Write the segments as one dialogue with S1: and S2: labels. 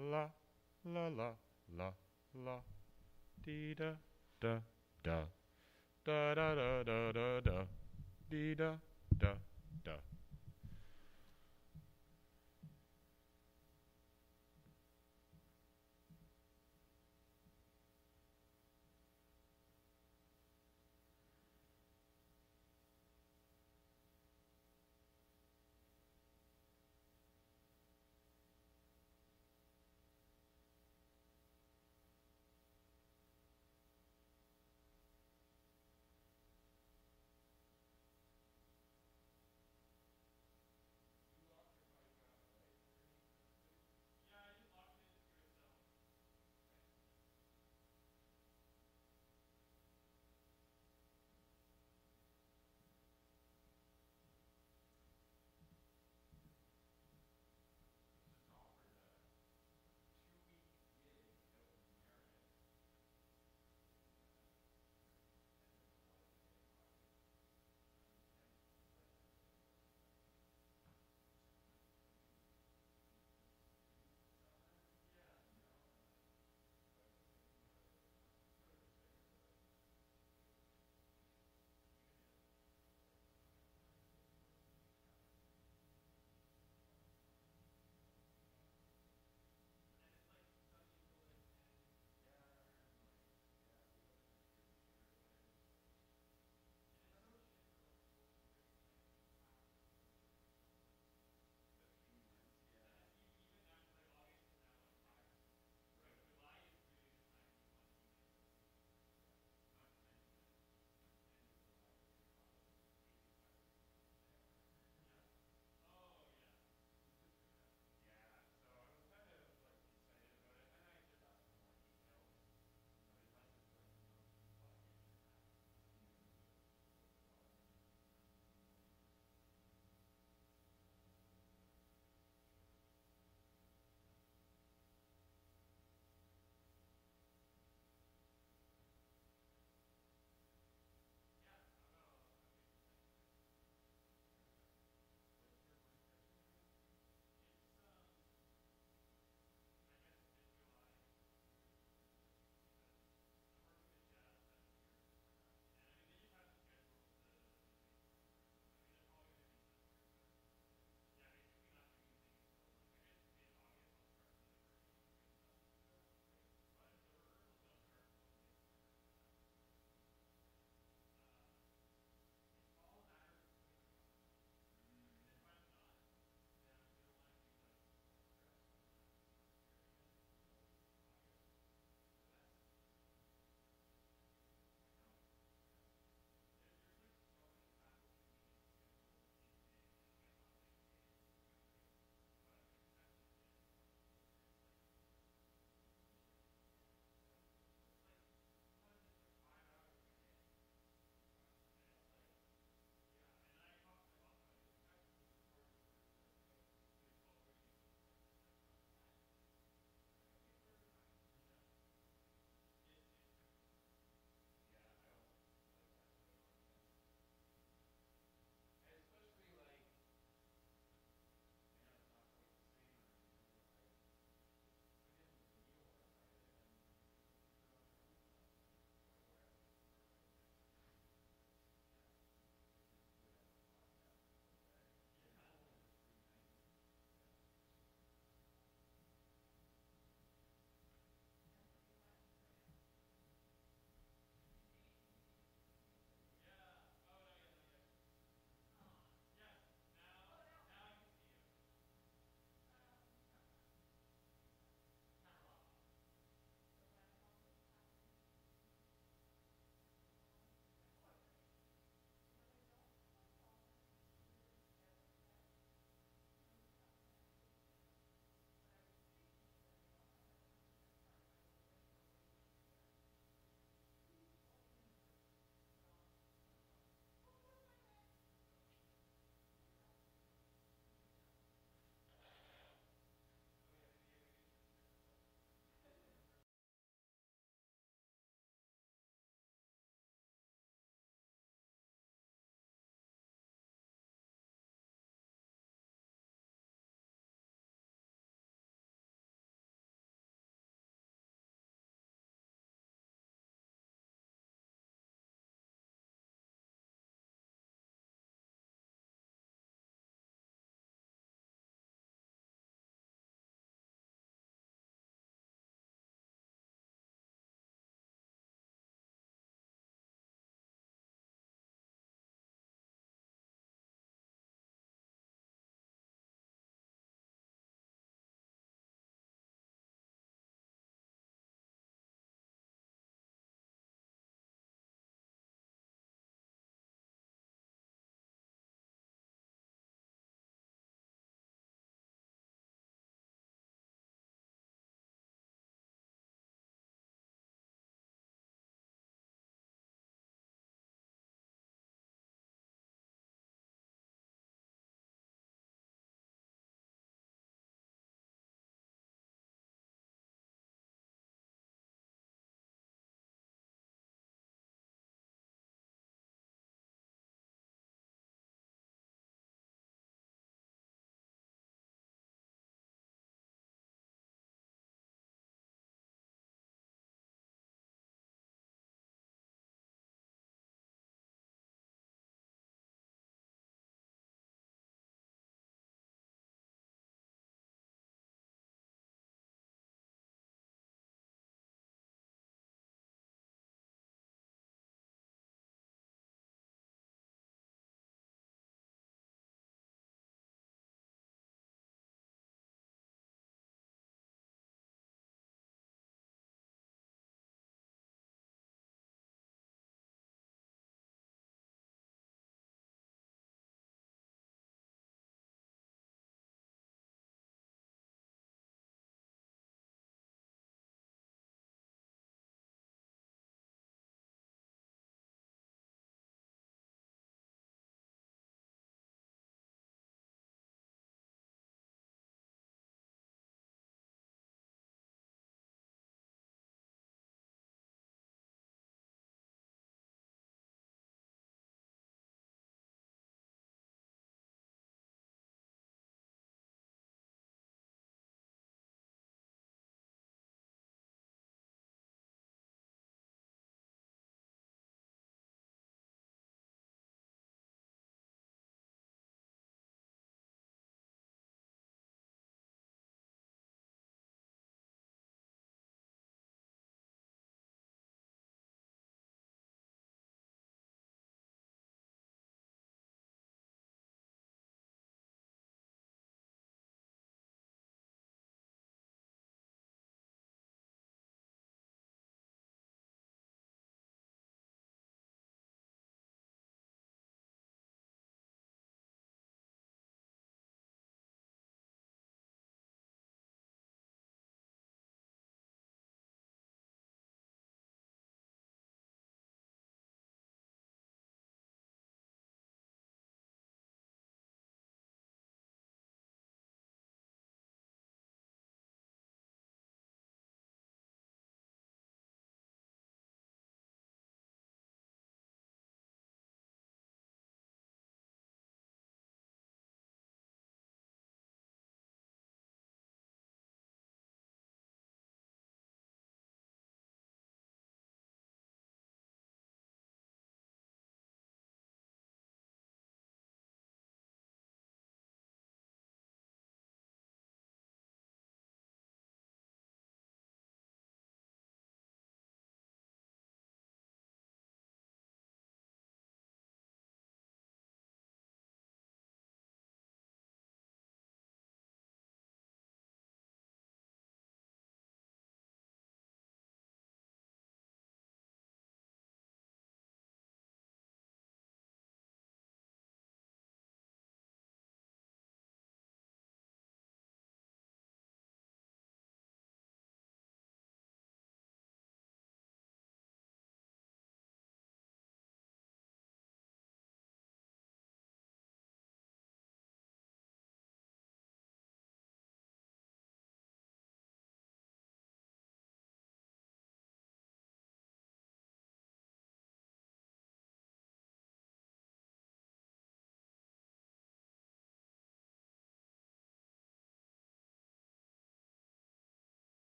S1: la la la la la dee da da da da da da da da da dee da da da.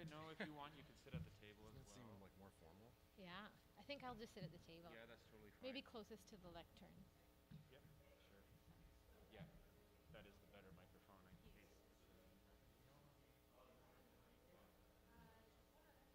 S1: No, if you want, you can sit at the table as
S2: Doesn't it seem
S1: well.
S2: like more formal?
S3: Yeah, I think I'll just sit at the table.
S1: Yeah, that's totally fine.
S3: Maybe closest to the lectern.
S1: Yep, sure. Yeah, that is the better microphone in case.
S3: I wonder if someone could. Is it possible for someone to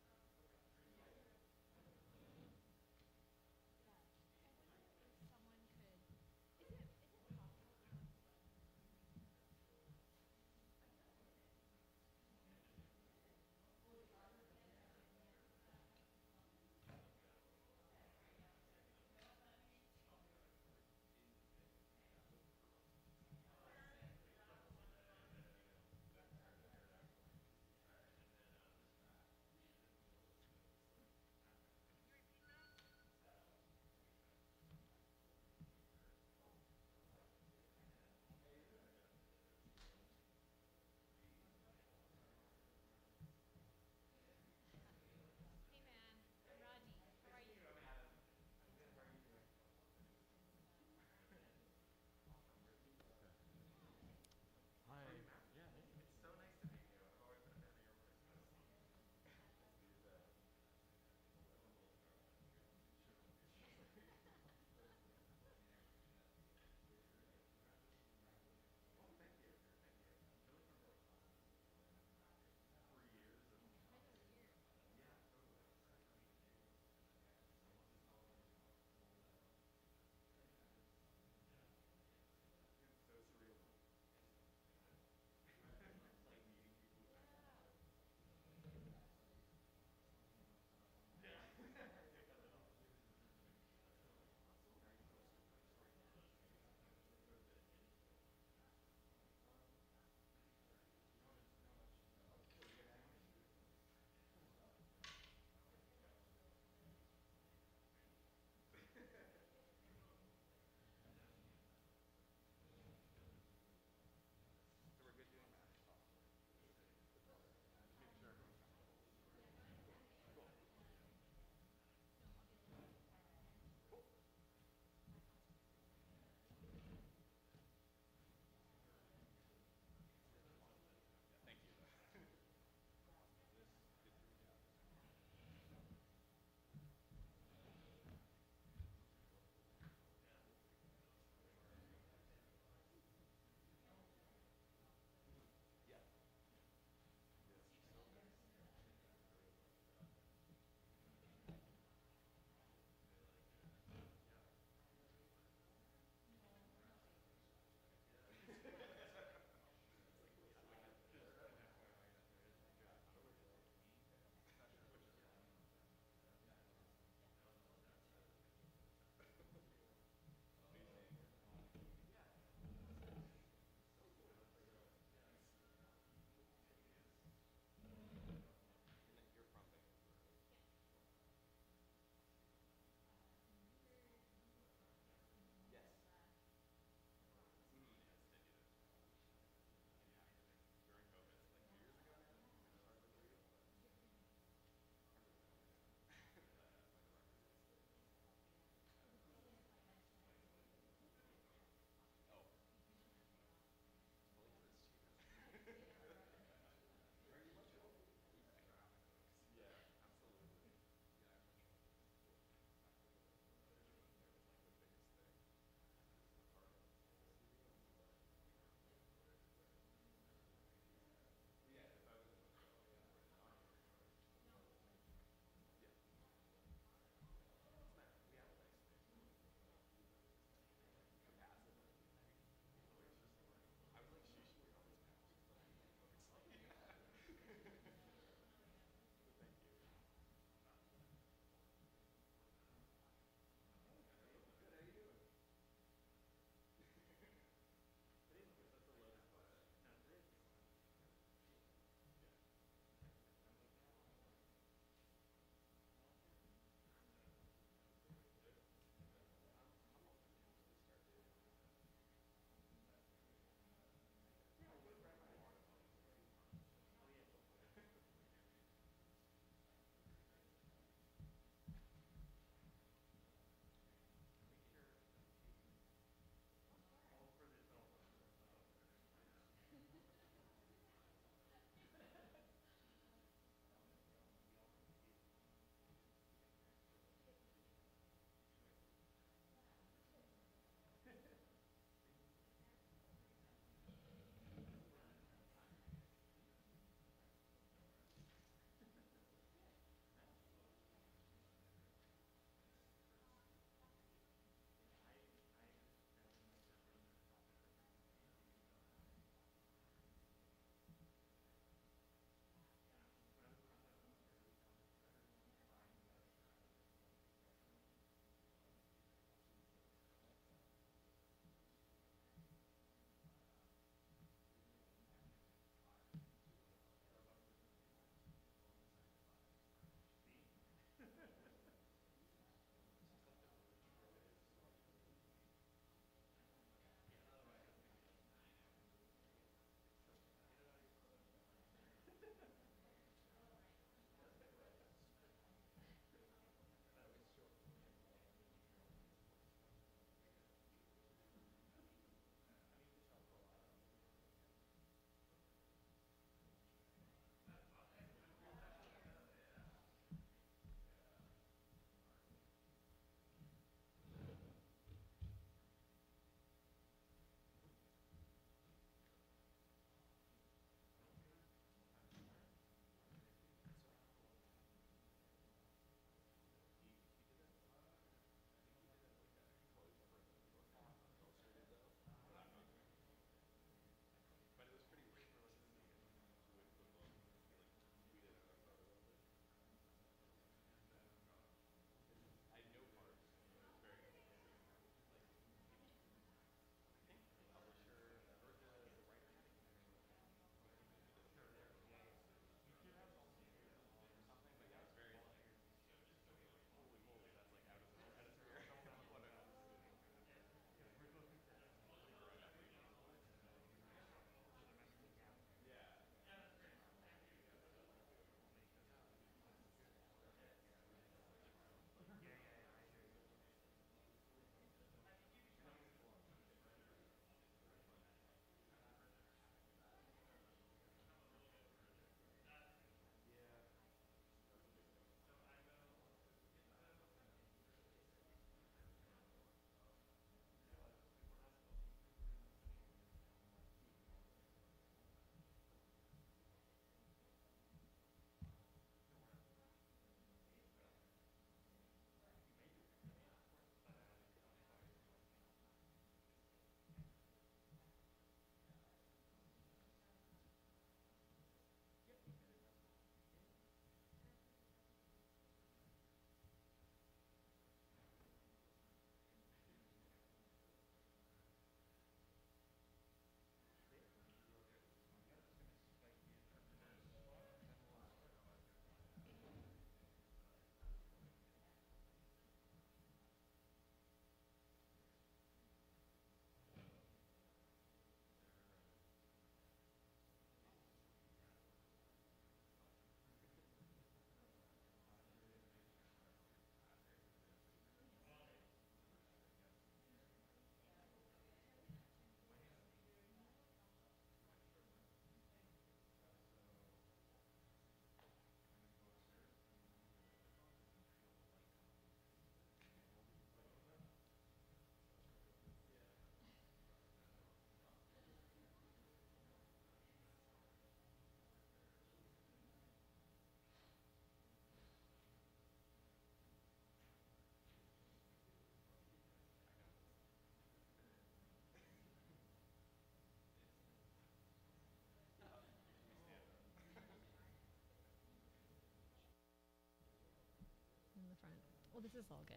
S3: Well, this is all good.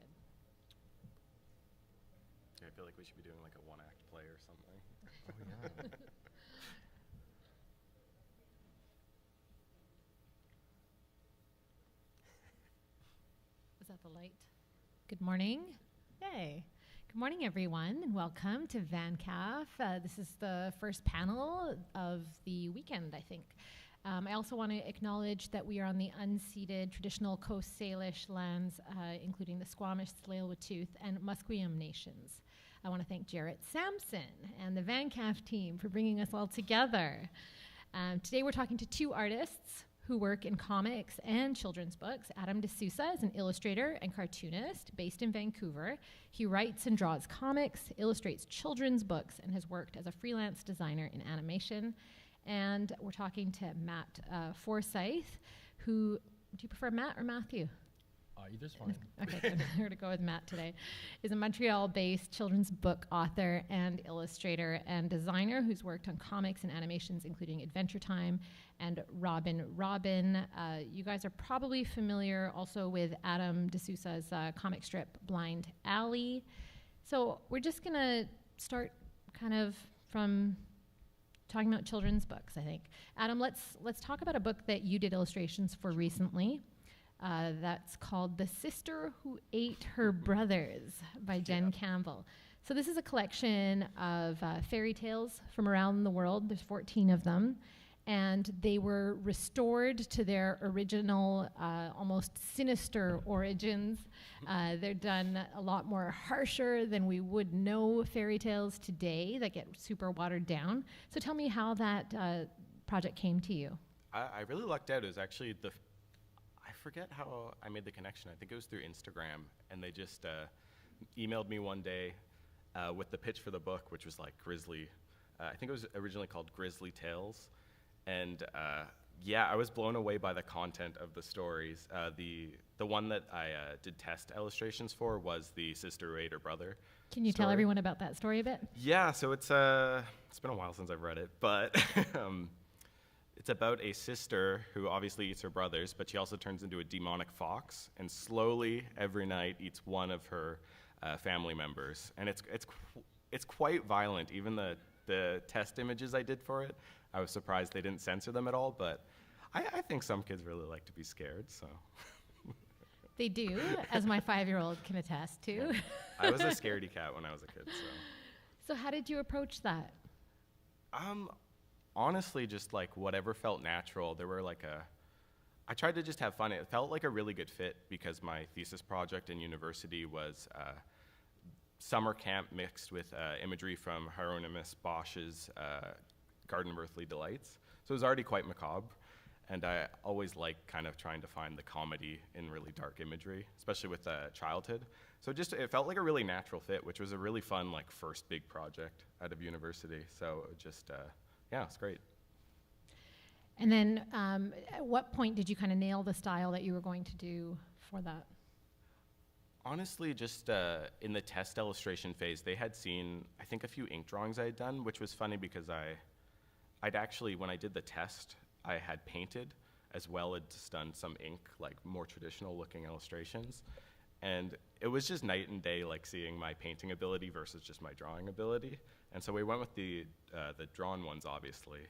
S2: Yeah, I feel like we should be doing like a one-act play or something.
S1: Oh, yeah.
S3: Is that the light? Good morning. Yay. Good morning, everyone, and welcome to Vancaf. This is the first panel of the weekend, I think. I also want to acknowledge that we are on the unceded traditional Coast Salish lands, including the Squamish, Tsleil-Waututh, and Musqueam nations. I want to thank Jarrett Sampson and the Vancaf team for bringing us all together. Today we're talking to two artists who work in comics and children's books. Adam D'Souza is an illustrator and cartoonist based in Vancouver. He writes and draws comics, illustrates children's books, and has worked as a freelance designer in animation. And we're talking to Matt Forsyth, who, do you prefer Matt or Matthew?
S4: Either's fine.
S3: Okay, good. We're going to go with Matt today. Is a Montreal-based children's book author and illustrator and designer who's worked on comics and animations, including Adventure Time and Robin. You guys are probably familiar also with Adam D'Souza's comic strip, Blind Alley. So we're just going to start kind of from talking about children's books, I think. Adam, let's talk about a book that you did illustrations for recently. That's called The Sister Who Ate Her Brothers by Jen Campbell. So this is a collection of fairy tales from around the world. There's 14 of them. And they were restored to their original, almost sinister origins. They're done a lot more harsher than we would know fairy tales today that get super watered down. So tell me how that project came to you.
S2: I really lucked out. It was actually I forget how I made the connection. I think it was through Instagram, and they just emailed me one day with the pitch for the book, which was like Grizzly. I think it was originally called Grizzly Tales. And I was blown away by the content of the stories. The one that I did test illustrations for was the sister who ate her brother.
S3: Can you tell everyone about that story a bit?
S2: Yeah, so it's been a while since I've read it, but it's about a sister who obviously eats her brothers, but she also turns into a demonic fox and slowly every night eats one of her family members. And it's quite violent. Even the test images I did for it, I was surprised they didn't censor them at all, but I think some kids really like to be scared, so.
S3: They do, as my 5-year-old can attest to.
S2: Yeah. I was a scaredy cat when I was a kid, so.
S3: So how did you approach that?
S2: Honestly, just like whatever felt natural. I tried to just have fun. It felt like a really good fit because my thesis project in university was summer camp mixed with imagery from Hieronymus Bosch's Garden of Earthly Delights. So it was already quite macabre, and I always like kind of trying to find the comedy in really dark imagery, especially with childhood. So it felt like a really natural fit, which was a really fun like first big project out of university. So it just, it's great.
S3: And then at what point did you kind of nail the style that you were going to do for that?
S2: Honestly, just in the test illustration phase, they had seen, I think, a few ink drawings I had done, which was funny because I'd actually, when I did the test, I had painted as well as done some ink, like more traditional looking illustrations. And it was just night and day, like seeing my painting ability versus just my drawing ability. And so we went with the drawn ones, obviously.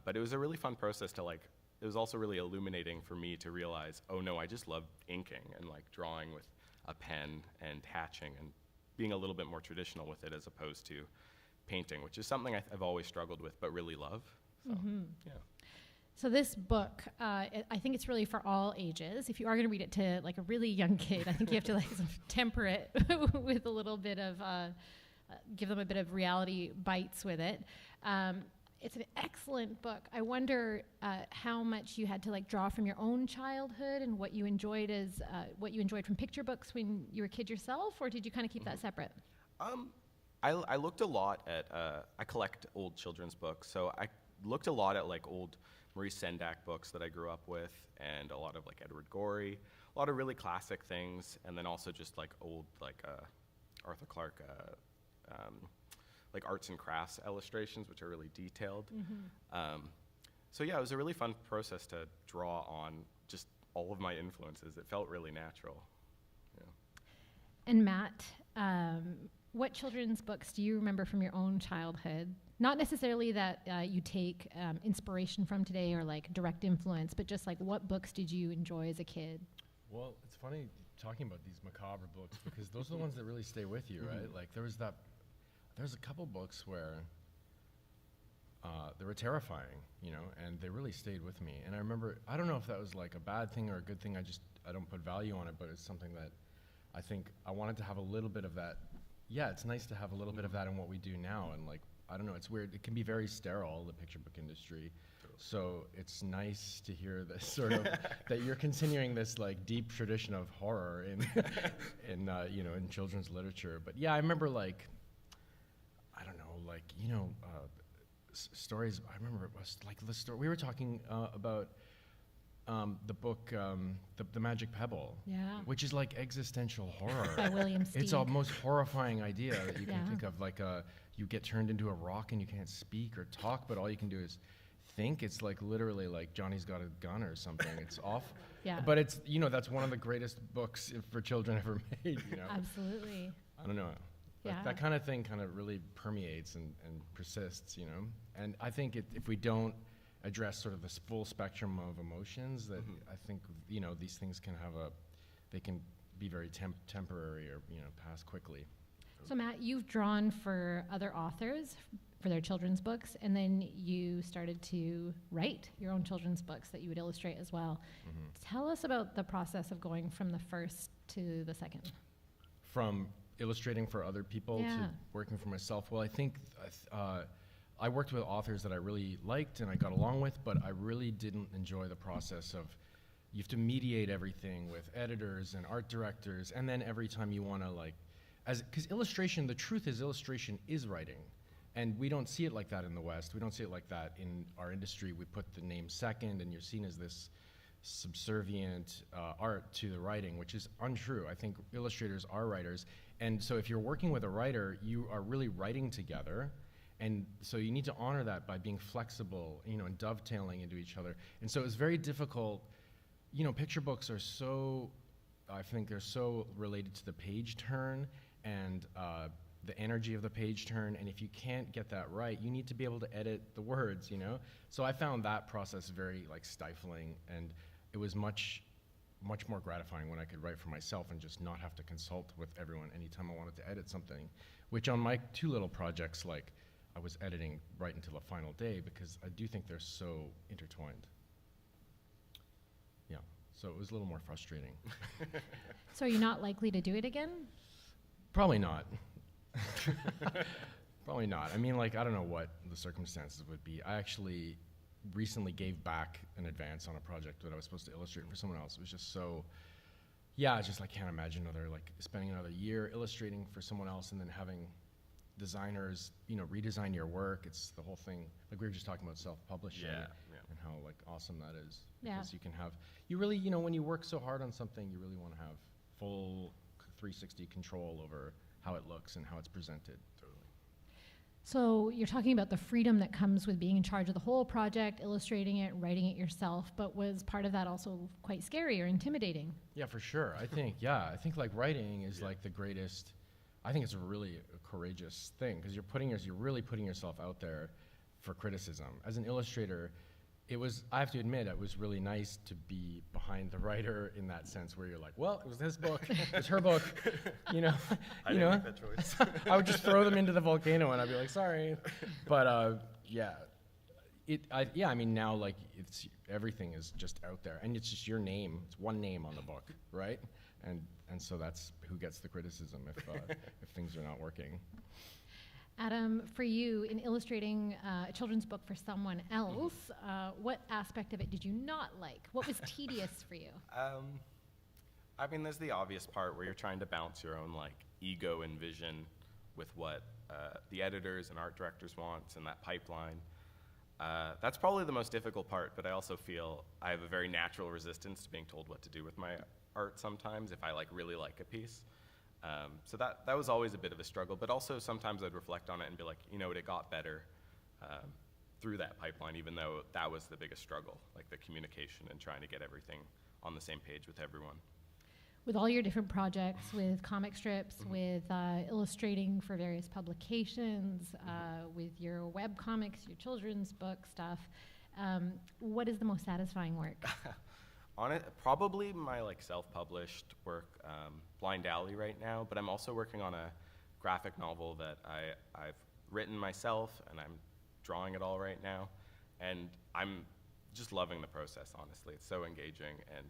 S2: But it was a really fun process to it was also really illuminating for me to realize, oh no, I just love inking and like drawing with a pen and hatching and being a little bit more traditional with it as opposed to painting, which is something I've always struggled with but really love. So, yeah.
S3: So this book, I think it's really for all ages. If you are going to read it to like a really young kid, I think you have to sort of temper it with a little bit of, give them a bit of reality bites with it. It's an excellent book. I wonder how much you had to draw from your own childhood and what you enjoyed from picture books when you were a kid yourself, or did you kind of keep that separate?
S2: I looked a lot at, I collect old children's books, so I looked a lot at old Maurice Sendak books that I grew up with, and a lot of Edward Gorey, a lot of really classic things, and then also just old Arthur Clarke, arts and crafts illustrations, which are really detailed. So yeah, it was a really fun process to draw on just all of my influences. It felt really natural. Yeah.
S3: And Matt, what children's books do you remember from your own childhood? Not necessarily that you take inspiration from today or like direct influence, but just like what books did you enjoy as a kid?
S4: Well, it's funny talking about these macabre books because those are the ones that really stay with you, right? Like there's a couple books where they were terrifying, and they really stayed with me. And I remember, I don't know if that was like a bad thing or a good thing. I don't put value on it, but it's something that I think I wanted to have a little bit of that. Yeah, it's nice to have a little bit of that in what we do now. And like, I don't know, it's weird. It can be very sterile, the picture book industry. So it's nice to hear this sort of, that you're continuing this like deep tradition of horror in children's literature. But yeah, I remember like, I don't know, like, stories. I remember it was like the story, we were talking about the book, the Magic Pebble, which is like existential horror.
S3: By William Steig.
S4: It's the most horrifying idea that you can
S3: Yeah.
S4: think of. Like you get turned into a rock and you can't speak or talk, but all you can do is think. It's like literally like Johnny's Got a Gun or something. It's awful.
S3: Yeah.
S4: But it's, that's one of the greatest books for children ever made.
S3: Absolutely.
S4: I don't know. Like
S3: Yeah.
S4: that kind of thing kind of really permeates and persists, And I think if we don't address sort of this full spectrum of emotions, that I think, these things they can be very temporary or, pass quickly.
S3: So Matt, you've drawn for other authors for their children's books, and then you started to write your own children's books that you would illustrate as well. Tell us about the process of going from the first to the second.
S4: From illustrating for other people to working for myself. Well, I think I worked with authors that I really liked and I got along with, but I really didn't enjoy the process of, you have to mediate everything with editors and art directors, and then every time you want to because illustration, the truth is illustration is writing. And we don't see it like that in the West. We don't see it like that in our industry. We put the name second and you're seen as this subservient art to the writing, which is untrue. I think illustrators are writers. And so if you're working with a writer, you are really writing together. And so you need to honor that by being flexible, and dovetailing into each other. And so it's very difficult. Picture books are I think they're so related to the page turn and the energy of the page turn. And if you can't get that right, you need to be able to edit the words, So I found that process very stifling, and it was much more gratifying when I could write for myself and just not have to consult with everyone anytime I wanted to edit something, which on my two little projects, I was editing right until the final day because I do think they're so intertwined. Yeah, so it was a little more frustrating.
S3: So are you not likely to do it again?
S4: Probably not. Probably not. I mean, I don't know what the circumstances would be. I actually recently gave back an advance on a project that I was supposed to illustrate for someone else. It was just so, it's just I can't imagine spending another year illustrating for someone else and then having designers, redesign your work. It's the whole thing. Like we were just talking about self-publishing and how awesome that is. Because you can have, you really, when you work so hard on something, you really want to have full 360 control over how it looks and how it's presented. Totally.
S3: So you're talking about the freedom that comes with being in charge of the whole project, illustrating it, writing it yourself, but was part of that also quite scary or intimidating?
S4: Yeah, for sure. I think writing is the greatest. I think it's a really courageous thing because you're really putting yourself out there for criticism. As an illustrator, I have to admit, it was really nice to be behind the writer in that sense where you're like, well, it was his book, it's her book,
S2: I didn't make that choice.
S4: I would just throw them into the volcano and I'd be like, sorry. But now it's everything is just out there and it's just your name. It's one name on the book, right? And so that's who gets the criticism if things are not working.
S3: Adam, for you, in illustrating a children's book for someone else, what aspect of it did you not like? What was tedious for you?
S2: There's the obvious part where you're trying to balance your own ego and vision with what the editors and art directors want and that pipeline. That's probably the most difficult part, but I also feel I have a very natural resistance to being told what to do with my art sometimes if I really like a piece. So that was always a bit of a struggle, but also sometimes I'd reflect on it and be like, it got better through that pipeline, even though that was the biggest struggle, the communication and trying to get everything on the same page with everyone.
S3: With all your different projects, with comic strips, with illustrating for various publications, with your web comics, your children's book stuff, what is the most satisfying work?
S2: On it, probably my like self-published work, Blind Alley right now, but I'm also working on a graphic novel that I've written myself, and I'm drawing it all right now, and I'm just loving the process, honestly. It's so engaging, and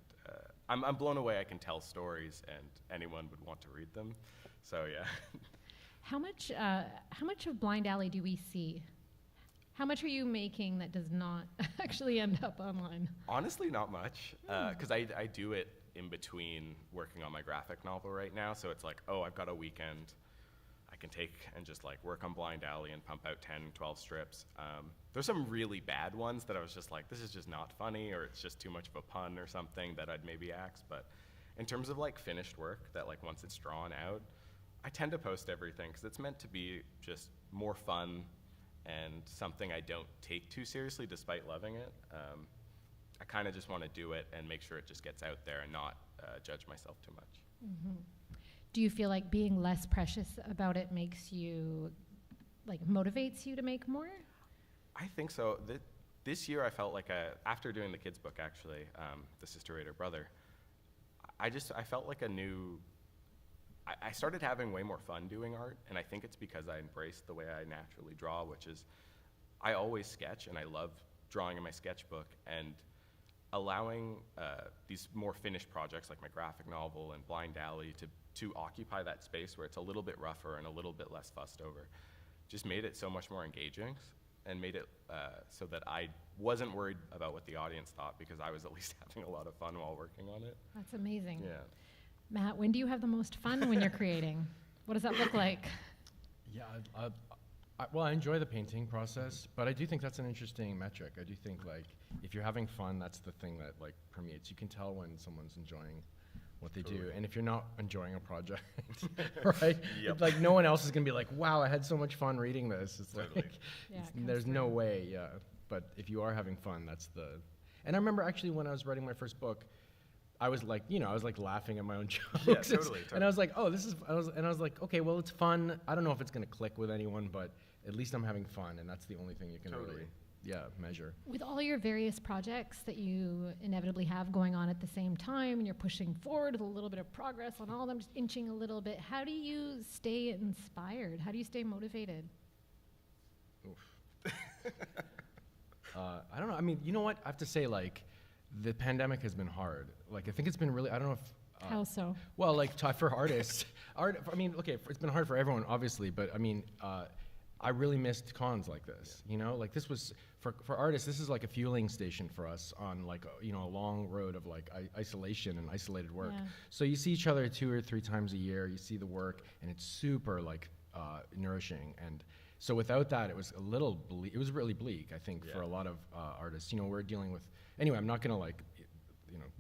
S2: I'm blown away I can tell stories and anyone would want to read them. So yeah.
S3: How much of Blind Alley do we see? How much are you making that does not actually end up online?
S2: Honestly, not much, because I do it in between working on my graphic novel right now, so it's like, oh, I've got a weekend I can take and just like work on Blind Alley and pump out 10, 12 strips. There's some really bad ones that I was just like, this is just not funny, or it's just too much of a pun or something that I'd maybe axe. But in terms of like finished work that like once it's drawn out, I tend to post everything because it's meant to be just more fun and something I don't take too seriously despite loving it. I kind of just want to do it and make sure it just gets out there and not judge myself too much.
S3: Mm-hmm. Do you feel like being less precious about it makes you, like, motivates you to make more?
S2: I think so. This year I felt like, after doing the kids' book, actually, The Sister Raider Brother, I felt like I started having way more fun doing art, and I think it's because I embraced the way I naturally draw, which is I always sketch, and I love drawing in my sketchbook, and allowing these more finished projects like my graphic novel and Blind Alley to occupy that space where it's a little bit rougher and a little bit less fussed over just made it so much more engaging, and made it so that I wasn't worried about what the audience thought, because I was at least having a lot of fun while working on it.
S3: That's amazing.
S2: Yeah.
S3: Matt, when do you have the most fun when you're creating? What does that look like?
S4: Yeah, well, I enjoy the painting process, but I do think that's an interesting metric. I do think, like, if you're having fun, that's the thing that, like, permeates. You can tell when someone's enjoying what they do, and if you're not enjoying a project, right?
S2: Yep.
S4: Like, no one else is gonna be like, wow, I had so much fun reading this. It's
S2: Totally.
S4: like,
S3: Yeah,
S4: there's no way, yeah. But if you are having fun, that's the. And I remember actually when I was writing my first book, I was like, laughing at my own jokes.
S2: Yeah, totally.
S4: And I was like, oh, I was like, okay, well, it's fun. I don't know if it's gonna click with anyone, but at least I'm having fun, and that's the only thing you can really, measure.
S3: With all your various projects that you inevitably have going on at the same time, and you're pushing forward with a little bit of progress on all of them, just inching a little bit, how do you stay inspired? How do you stay motivated?
S4: Oof. I don't know. I mean, you know what? I have to say, like, the pandemic has been hard. Like, I think it's been really, I don't know if...
S3: How so?
S4: Well, like, for artists, I mean, okay, it's been hard for everyone, obviously, but I mean, I really missed cons like this, Like, this was, for artists, this is like a fueling station for us on, like, a long road of, like, isolation and isolated work.
S3: Yeah.
S4: So you see each other 2 or 3 times a year, you see the work, and it's super, like, nourishing. And so without that, it was a little it was really bleak, I think, for a lot of artists. We're dealing with, anyway, I'm not gonna, like,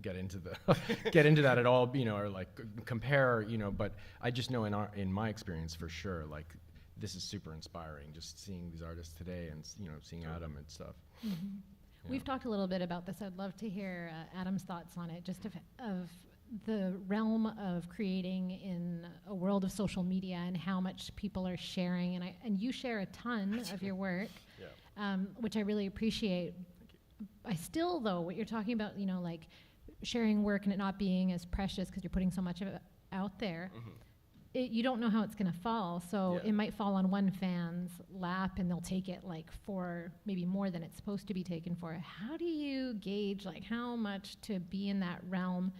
S4: get into that at all, or like compare, but I just know in my experience for sure, like, this is super inspiring, just seeing these artists today and seeing Adam and stuff.
S3: Mm-hmm.
S4: Yeah.
S3: We've talked a little bit about this. I'd love to hear Adam's thoughts on it, just of the realm of creating in a world of social media and how much people are sharing. And you share a ton of your work, which I really appreciate. I still, though, what you're talking about, like sharing work and it not being as precious because you're putting so much of it out there, you don't know how it's going to fall. So it might fall on one fan's lap and they'll take it like for maybe more than it's supposed to be taken for. How do you gauge like how much to be in that realm?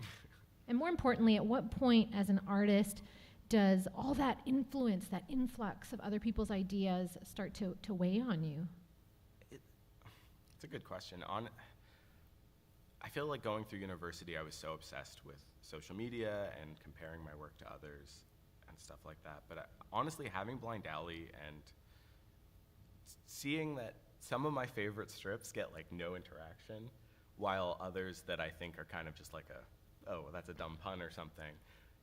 S3: And more importantly, at what point as an artist does all that influence, that influx of other people's ideas start to weigh on you?
S2: It's a good question. I feel like going through university, I was so obsessed with social media and comparing my work to others and stuff like that. But honestly, having Blind Alley and seeing that some of my favorite strips get like no interaction, while others that I think are kind of just like oh, that's a dumb pun or something,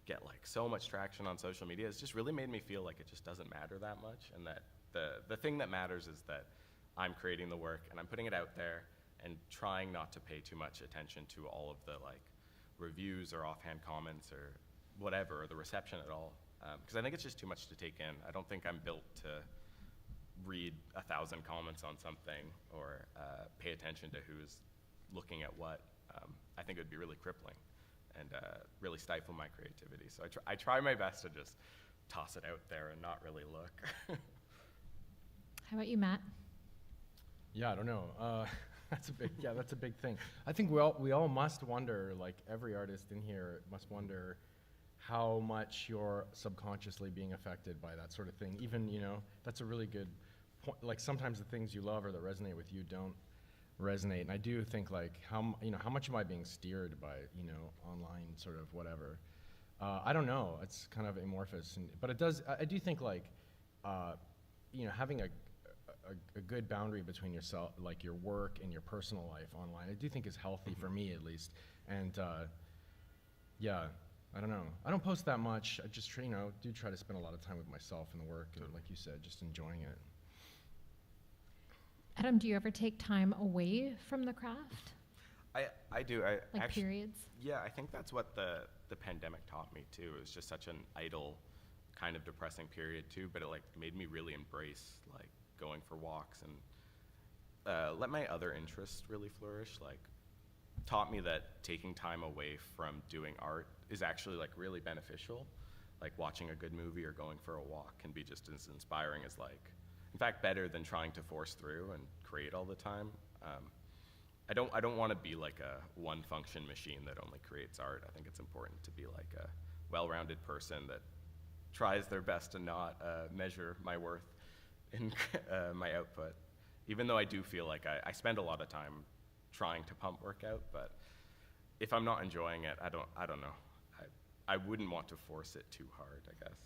S2: get like so much traction on social media, it's just really made me feel like it just doesn't matter that much, and that the thing that matters is that I'm creating the work and I'm putting it out there and trying not to pay too much attention to all of the like reviews or offhand comments or whatever, or the reception at all. Because I think it's just too much to take in. I don't think I'm built to read 1,000 comments on something or pay attention to who's looking at what. I think it would be really crippling and really stifle my creativity. So I try my best to just toss it out there and not really look.
S3: How about you, Matt?
S4: Yeah, I don't know. That's a big thing. I think we all must wonder, like every artist in here must wonder how much you're subconsciously being affected by that sort of thing. Even, that's a really good point. Like sometimes the things you love or that resonate with you don't resonate. And I do think like how much am I being steered by, online sort of whatever. I don't know. It's kind of amorphous, but it does. I do think like, having a good boundary between yourself, like your work and your personal life online, I do think is healthy for me at least. And yeah, I don't know. I don't post that much. I just do try to spend a lot of time with myself and the work, and like you said, just enjoying it.
S3: Adam, do you ever take time away from the craft?
S2: I do.
S3: Like actually, periods?
S2: Yeah, I think that's what the pandemic taught me too. It was just such an idle, kind of depressing period too, but it like made me really embrace like going for walks and let my other interests really flourish. Like taught me that taking time away from doing art is actually like really beneficial. Like watching a good movie or going for a walk can be just as inspiring as like, in fact, better than trying to force through and create all the time. I don't want to be like a one function machine that only creates art. I think it's important to be like a well-rounded person that tries their best to not measure my worth in my output. Even though I do feel like I spend a lot of time trying to pump work out, but if I'm not enjoying it, I don't know. I wouldn't want to force it too hard, I guess.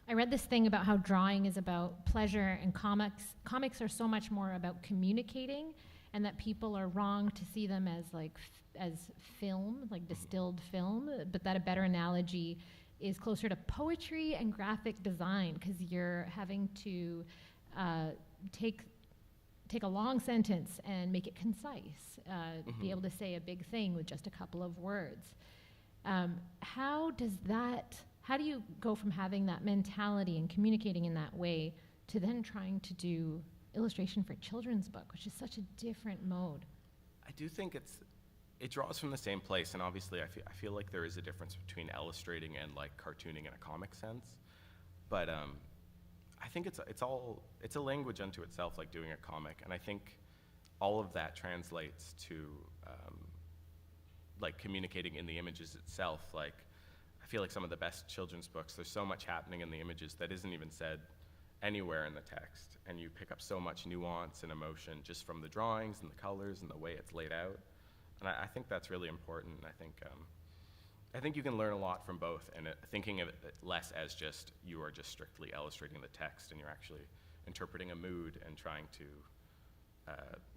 S3: I read this thing about how drawing is about pleasure and comics are so much more about communicating, and that people are wrong to see them as like as film, like distilled film, but that a better analogy is closer to poetry and graphic design, because you're having to take a long sentence and make it concise, be able to say a big thing with just a couple of words. How do you go from having that mentality and communicating in that way to then trying to do illustration for a children's book, which is such a different mode?
S2: I do think it draws from the same place, and obviously I feel like there is a difference between illustrating and like cartooning in a comic sense, but I think it's a language unto itself, like doing a comic, and I think all of that translates to like communicating in the images itself. Like I feel like some of the best children's books, there's so much happening in the images that isn't even said anywhere in the text, and you pick up so much nuance and emotion just from the drawings and the colors and the way it's laid out. And I think that's really important. I think you can learn a lot from both, and thinking of it less as just you are just strictly illustrating the text, and you're actually interpreting a mood and trying to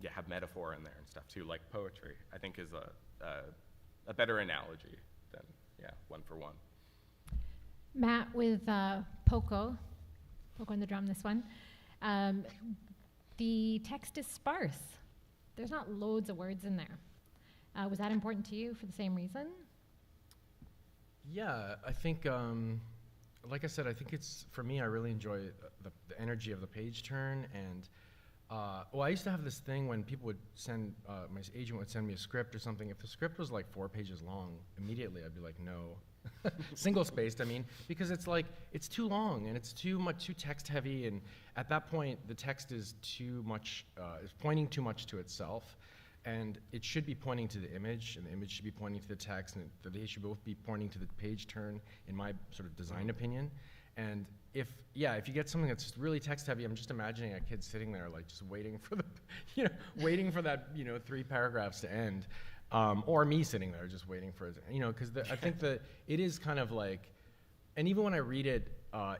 S2: have metaphor in there and stuff too, like poetry. I think is a better analogy than one for one.
S3: Matt, with Poco on the drum, this one, the text is sparse. There's not loads of words in there. Was that important to you for the same reason?
S4: Yeah, I think, like I said, I think for me, I really enjoy the energy of the page turn. And, I used to have this thing when people would my agent would send me a script or something. If the script was like 4 pages long, immediately I'd be like, no. Single-spaced, I mean, because it's like, it's too long and it's too text heavy. And at that point, the text is is pointing too much to itself. And it should be pointing to the image, and the image should be pointing to the text, and they should both be pointing to the page turn, in my sort of design opinion. And if you get something that's really text heavy, I'm just imagining a kid sitting there like just waiting for waiting for that 3 paragraphs to end, or me sitting there just waiting for it, because I think that it is kind of like, and even when I read it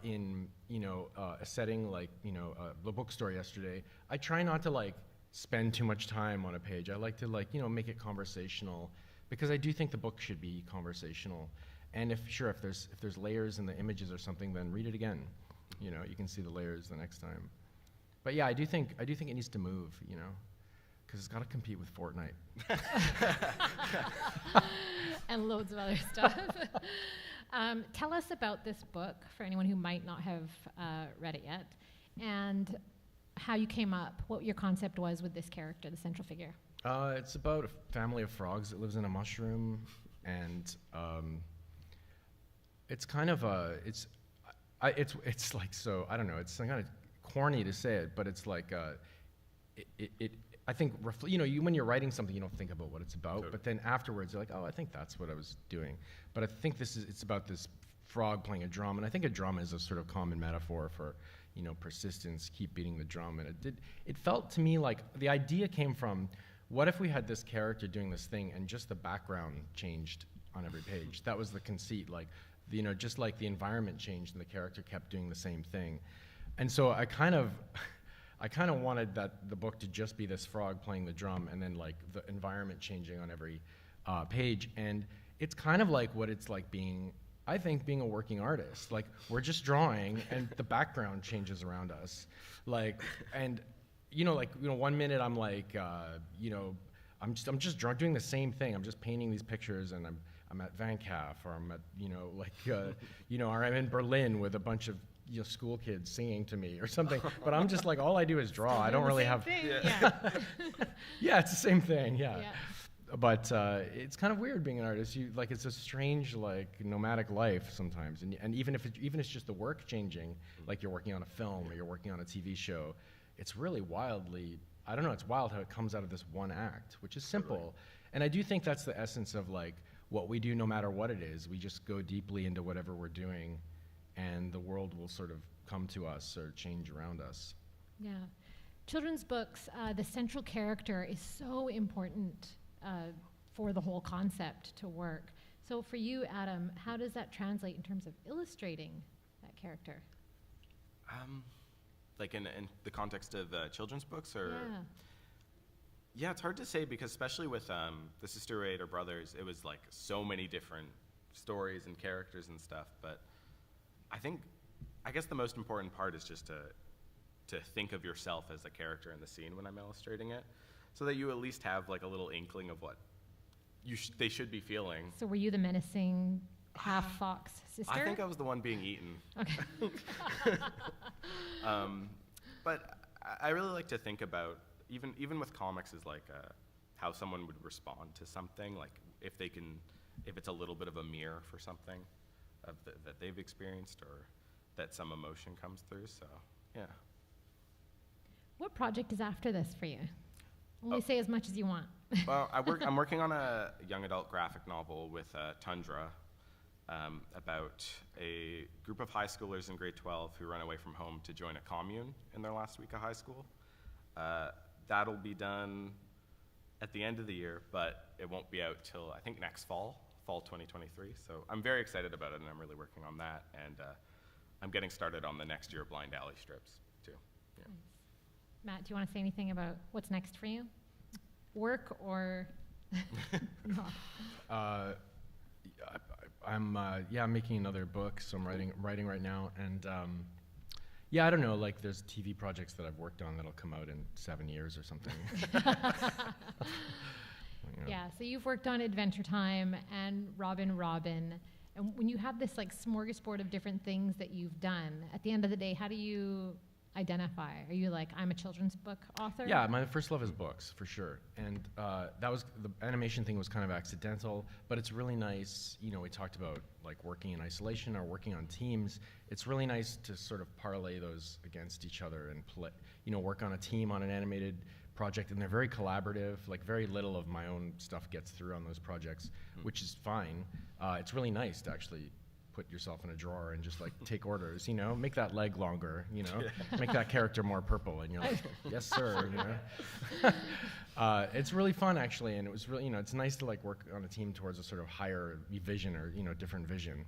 S4: in a setting like the bookstore yesterday, I try not to like spend too much time on a page. I like to make it conversational, because I do think the book should be conversational. And if there's layers in the images or something, then read it again. You can see the layers the next time. But yeah, I do think it needs to move. Because it's got to compete with Fortnite.
S3: And loads of other stuff. Tell us about this book for anyone who might not have read it yet, and how you came up, what your concept was with this character, the central figure.
S4: It's about a family of frogs that lives in a mushroom, and it's kind of it's like, so I don't know, it's kind of corny to say it, but it's like I think when you're writing something, you don't think about what it's about, totally. But then afterwards you're like, oh, I think that's what I was doing. But I think it's about this frog playing a drum, and I think a drum is a sort of common metaphor for persistence, keep beating the drum. And it felt to me like the idea came from, what if we had this character doing this thing and just the background changed on every page? That was the conceit, like, just like the environment changed and the character kept doing the same thing. And so I kind of wanted the book to just be this frog playing the drum and then like the environment changing on every page. And it's kind of like what it's like being a working artist. Like, we're just drawing and the background changes around us. Like, and 1 minute I'm like, I'm just doing the same thing. I'm just painting these pictures, and I'm at Vancaf, or I'm at, or I'm in Berlin with a bunch of school kids singing to me or something. But I'm just like, all I do is draw. I don't really have.
S3: Yeah.
S4: Yeah, it's the same thing. Yeah. But it's kind of weird being an artist. It's a strange, nomadic life sometimes. And even if it's just the work changing, like you're working on a film or you're working on a TV show, it's really wildly, I don't know, it's wild how it comes out of this one act, which is simple. Totally. And I do think that's the essence of what we do, no matter what it is. We just go deeply into whatever we're doing, and the world will sort of come to us or change around us.
S3: Yeah. Children's books, the central character is so important for the whole concept to work. So for you, Adam, how does that translate in terms of illustrating that character?
S2: Like in the context of children's books, or?
S3: Yeah.
S2: Yeah, it's hard to say, because especially with the Sister Raid or Brothers, it was like so many different stories and characters and stuff. But I guess the most important part is just to think of yourself as a character in the scene when I'm illustrating it, so that you at least have like a little inkling of what they should be feeling.
S3: So were you the menacing half-fox sister?
S2: I think I was the one being eaten.
S3: Okay.
S2: But I really like to think about, even with comics, is like how someone would respond to something, like if it's a little bit of a mirror for something that they've experienced, or that some emotion comes through. So yeah.
S3: What project is after this for you? Only say as much as you want.
S2: Well, I'm working on a young adult graphic novel with Tundra, about a group of high schoolers in grade 12 who run away from home to join a commune in their last week of high school. That'll be done at the end of the year, but it won't be out till I think next fall 2023. So I'm very excited about it, and I'm really working on that. And I'm getting started on the next year of Blind Alley strips too. Yeah.
S3: Nice. Matt, do you want to say anything about what's next for you? Work or not?
S4: I'm making another book, so I'm writing right now, and I don't know, like there's TV projects that I've worked on that'll come out in 7 years or something.
S3: Yeah, so you've worked on Adventure Time and Robin, and when you have this like smorgasbord of different things that you've done, at the end of the day, how do you identify? Are you like, I'm a children's book author?
S4: Yeah, my first love is books, for sure. And that was, the animation thing was kind of accidental, but it's really nice. We talked about like working in isolation or working on teams. It's really nice to sort of parlay those against each other and work on a team on an animated project, and they're very collaborative. Like very little of my own stuff gets through on those projects, which is fine. It's really nice to actually put yourself in a drawer and just like take orders, make that leg longer, make that character more purple, and you're like, yes sir, It's really fun actually, and it was really, it's nice to like work on a team towards a sort of higher vision, or different vision,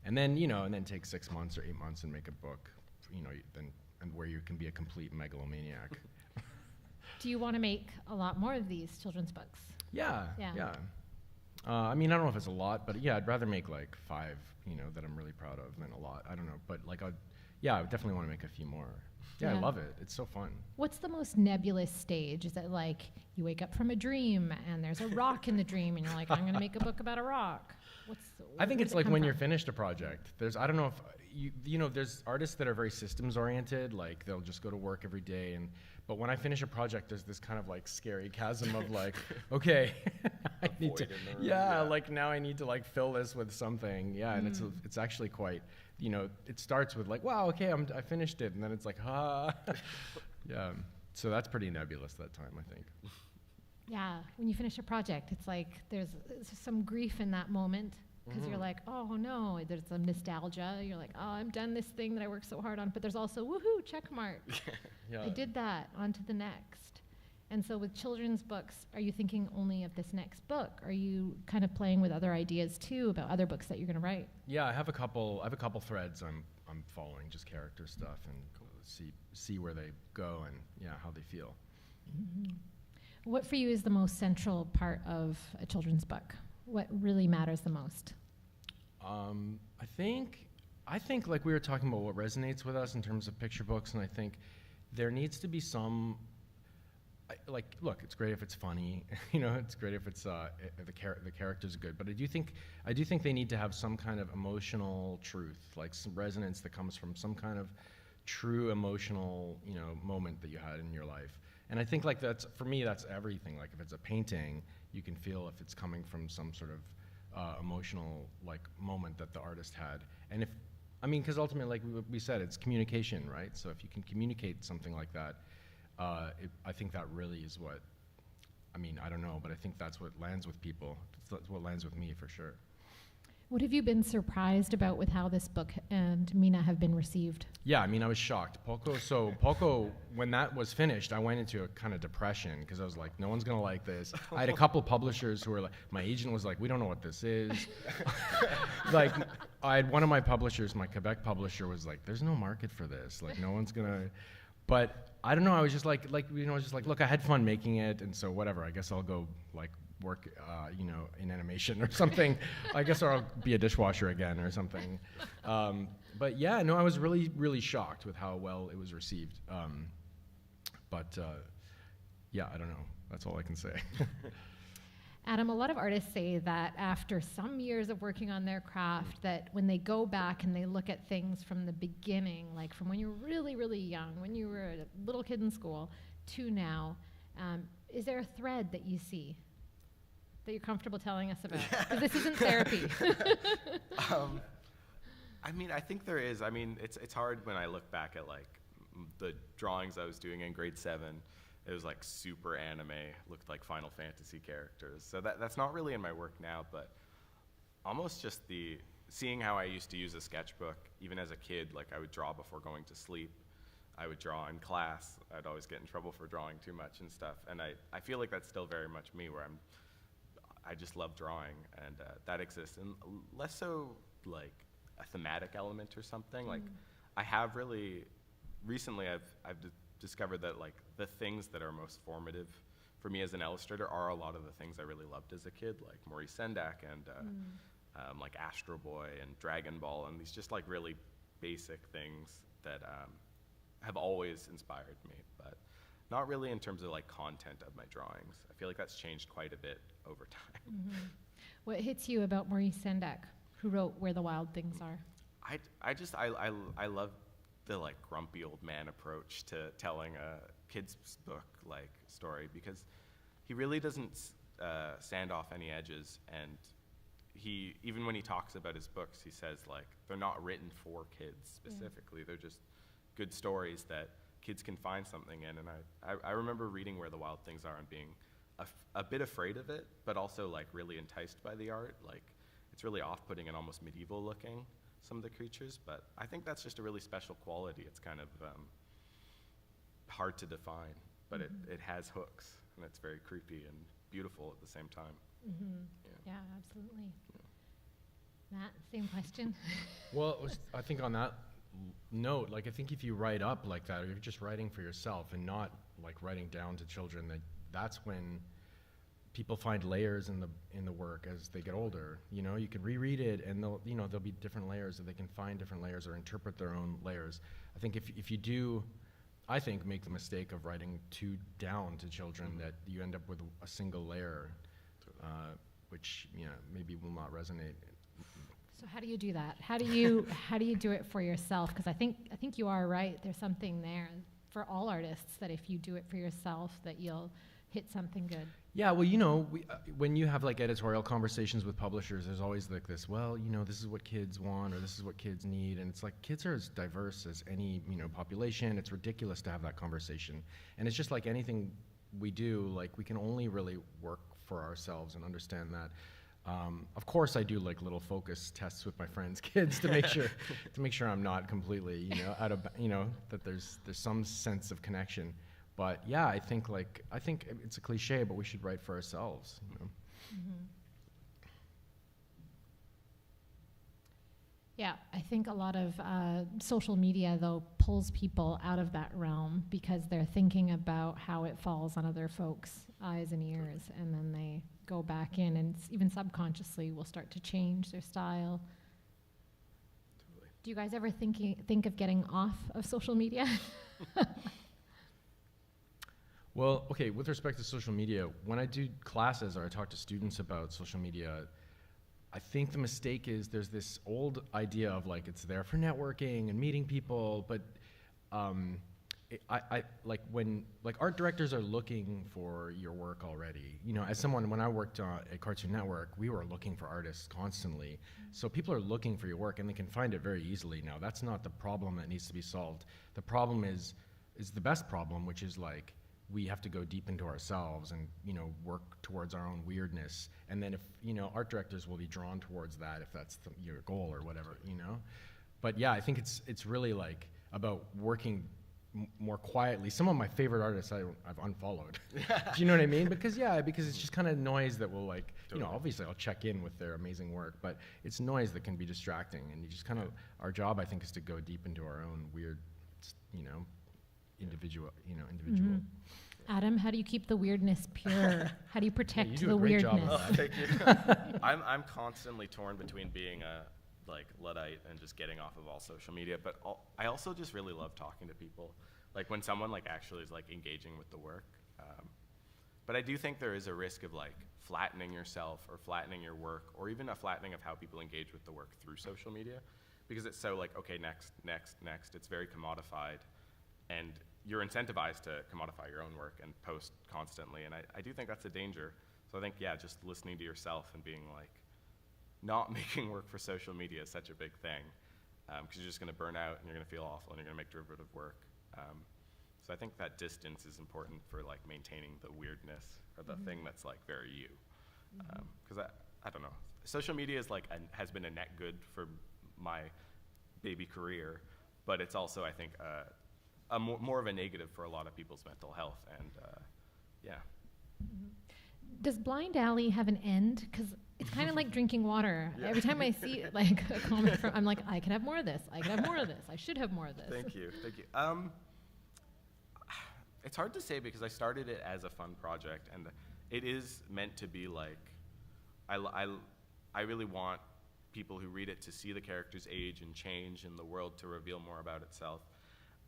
S4: and then take 6 months or 8 months and make a book, and where you can be a complete megalomaniac.
S3: Do you want to make a lot more of these children's books?
S4: Yeah. I don't know if it's a lot, but yeah, I'd rather make like 5, that I'm really proud of than a lot. I don't know, but like yeah, I definitely want to make a few more. Yeah,
S3: Yeah.
S4: I love it. It's so fun.
S3: What's the most nebulous stage? Is it like you wake up from a dream and there's a rock in the dream and you're like, I'm going to make a book about a rock?
S4: I think
S3: where
S4: it's
S3: does it
S4: like
S3: come
S4: when
S3: from?
S4: you're finished a project. I don't know if you know, there's artists that are very systems oriented, like they'll just go to work every day. But when I finish a project, there's this kind of like scary chasm of like, okay, I need to,
S2: void in the room,
S4: yeah,
S2: yeah.
S4: like now I need to like fill this with something. Yeah, and it's actually quite, you know, it starts with like, wow, okay, I finished it, and then it's like, yeah. So that's pretty nebulous that time, I think.
S3: Yeah, when you finish a project, it's like there's some grief in that moment because you're like, oh no, there's some nostalgia. You're like, oh, I'm done this thing that I worked so hard on. But there's also, woohoo, check mark.
S4: Yeah.
S3: I did that, on to the next. And so with children's books, are you thinking only of this next book? Are you kind of playing with other ideas too about other books that you're going to write?
S4: Yeah, I have a couple threads I'm following, just character stuff, and see where they go and yeah, how they feel.
S3: What for you is the most central part of a children's book? What really matters the most?
S4: I think like we were talking about what resonates with us in terms of picture books, and I think there needs to be some, like, look, it's great if it's funny, you know, it's great if it's the character's good, but I do think they need to have some kind of emotional truth, like some resonance that comes from some kind of true emotional, you know, moment that you had in your life. And I think like that's, for me, that's everything. Like if it's a painting, you can feel if it's coming from some sort of emotional like moment that the artist had. And because ultimately, like we said, it's communication, right? So if you can communicate something like that, I think that really is what, I don't know, but I think that's what lands with people. That's what lands with me for sure.
S3: What have you been surprised about with how this book and Mina have been received?
S4: Yeah, I was shocked. Poco, when that was finished, I went into a kind of depression because I was like, no one's going to like this. I had a couple publishers who were like, my agent was like, we don't know what this is. Like, I had one of my publishers, my Quebec publisher, was like, there's no market for this. Like, no one's going to. But I don't know, I was just like, look, I had fun making it, and so whatever, I guess I'll go, like, work, in animation or something. I guess, or I'll be a dishwasher again or something. But yeah, no, I was really, really shocked with how well it was received. Yeah, I don't know. That's all I can say.
S3: Adam, a lot of artists say that after some years of working on their craft, that when they go back and they look at things from the beginning, like from when you were really, really young, when you were a little kid in school, to now, is there a thread that you see that you're comfortable telling us about? 'Cause this isn't therapy.
S2: I think there is. It's hard when I look back at like the drawings I was doing in grade 7. It was like super anime, looked like Final Fantasy characters. So that's not really in my work now, but almost just seeing how I used to use a sketchbook, even as a kid, like I would draw before going to sleep. I would draw in class. I'd always get in trouble for drawing too much and stuff. And I feel like that's still very much me, where I just love drawing, and that exists. And less so like a thematic element or something. Like I have really, recently I've discovered that like the things that are most formative for me as an illustrator are a lot of the things I really loved as a kid, like Maurice Sendak and like Astro Boy and Dragon Ball, and these just like really basic things that have always inspired me, but not really in terms of like content of my drawings. I feel like that's changed quite a bit over time.
S3: What hits you about Maurice Sendak, who wrote Where the Wild Things Are?
S2: I love the like grumpy old man approach to telling a kid's book like story, because he really doesn't sand off any edges, and he, even when he talks about his books, he says like they're not written for kids specifically. They're just good stories that kids can find something in. And I remember reading Where the Wild Things Are and being a bit afraid of it, but also like really enticed by the art. Like it's really off-putting and almost medieval looking, some of the creatures, but I think that's just a really special quality. It's kind of hard to define, but it has hooks, and it's very creepy and beautiful at the same time.
S3: Yeah, absolutely. Matt, same question.
S4: Well, I think on that note, like I think if you write up like that, or you're just writing for yourself and not like writing down to children, that's when people find layers in the work as they get older. You know, you can reread it, and there'll be different layers, that they can find different layers or interpret their own layers. I think if you do, I think, make the mistake of writing too down to children, that you end up with a single layer, which maybe will not resonate.
S3: So how do you do that? How do you do it for yourself? Because I think you are right. There's something there for all artists, that if you do it for yourself, that you'll hit something good.
S4: Yeah, well, when you have like editorial conversations with publishers, there's always like this, well, this is what kids want, or this is what kids need, and it's like kids are as diverse as any population. It's ridiculous to have that conversation, and it's just like anything we do, like we can only really work for ourselves and understand that. Of course, I do like little focus tests with my friends' kids to make sure I'm not completely out of that there's some sense of connection. But yeah, I think it's a cliche, but we should write for ourselves.
S3: Mm-hmm. Yeah, I think a lot of social media, though, pulls people out of that realm, because they're thinking about how it falls on other folks' eyes and ears, and then they go back in, and even subconsciously will start to change their style.
S2: Totally.
S3: Do you guys ever think of getting off of social media?
S4: Well, okay, with respect to social media, when I do classes or I talk to students about social media, I think the mistake is there's this old idea of like it's there for networking and meeting people, but I like when art directors are looking for your work already. As someone, when I worked at Cartoon Network, we were looking for artists constantly. So people are looking for your work, and they can find it very easily now. That's not the problem that needs to be solved. The problem is the best problem, which is like, we have to go deep into ourselves and work towards our own weirdness, and then if art directors will be drawn towards that if that's your goal or whatever. But yeah, I think it's really like about working more quietly. Some of my favorite artists I've unfollowed. Do you know what I mean? Because it's just kind of noise that will like
S2: Totally.
S4: Obviously I'll check in with their amazing work, but it's noise that can be distracting, and you just kind of our job, I think, is to go deep into our own weird individual.
S3: Mm-hmm. Adam, how do you keep the weirdness pure? How do you protect
S4: you do
S3: the
S4: a great
S3: weirdness?
S4: job of
S2: Thank you. I'm constantly torn between being a Luddite and just getting off of all social media, but I also just really love talking to people. Like when someone like actually is like engaging with the work. But I do think there is a risk of like flattening yourself or flattening your work, or even a flattening of how people engage with the work through social media, because it's so like, okay, next. It's very commodified, and you're incentivized to commodify your own work and post constantly, and I do think that's a danger. So I think, just listening to yourself and being like, not making work for social media is such a big thing, because you're just going to burn out, and you're going to feel awful, and you're going to make derivative work. So I think that distance is important for like maintaining the weirdness, or the thing that's like very you. Because I don't know, social media is like has been a net good for my baby career, but it's also, I think, more of a negative for a lot of people's mental health, and
S3: Does Blind Alley have an end? Because it's kind of like drinking water.
S2: Yeah.
S3: Every time I see like a comment from, I'm like, I can have more of this. I can have more of this. I should have more of this.
S2: Thank you. It's hard to say, because I started it as a fun project, and it is meant to be like, I really want people who read it to see the characters age and change, and the world to reveal more about itself.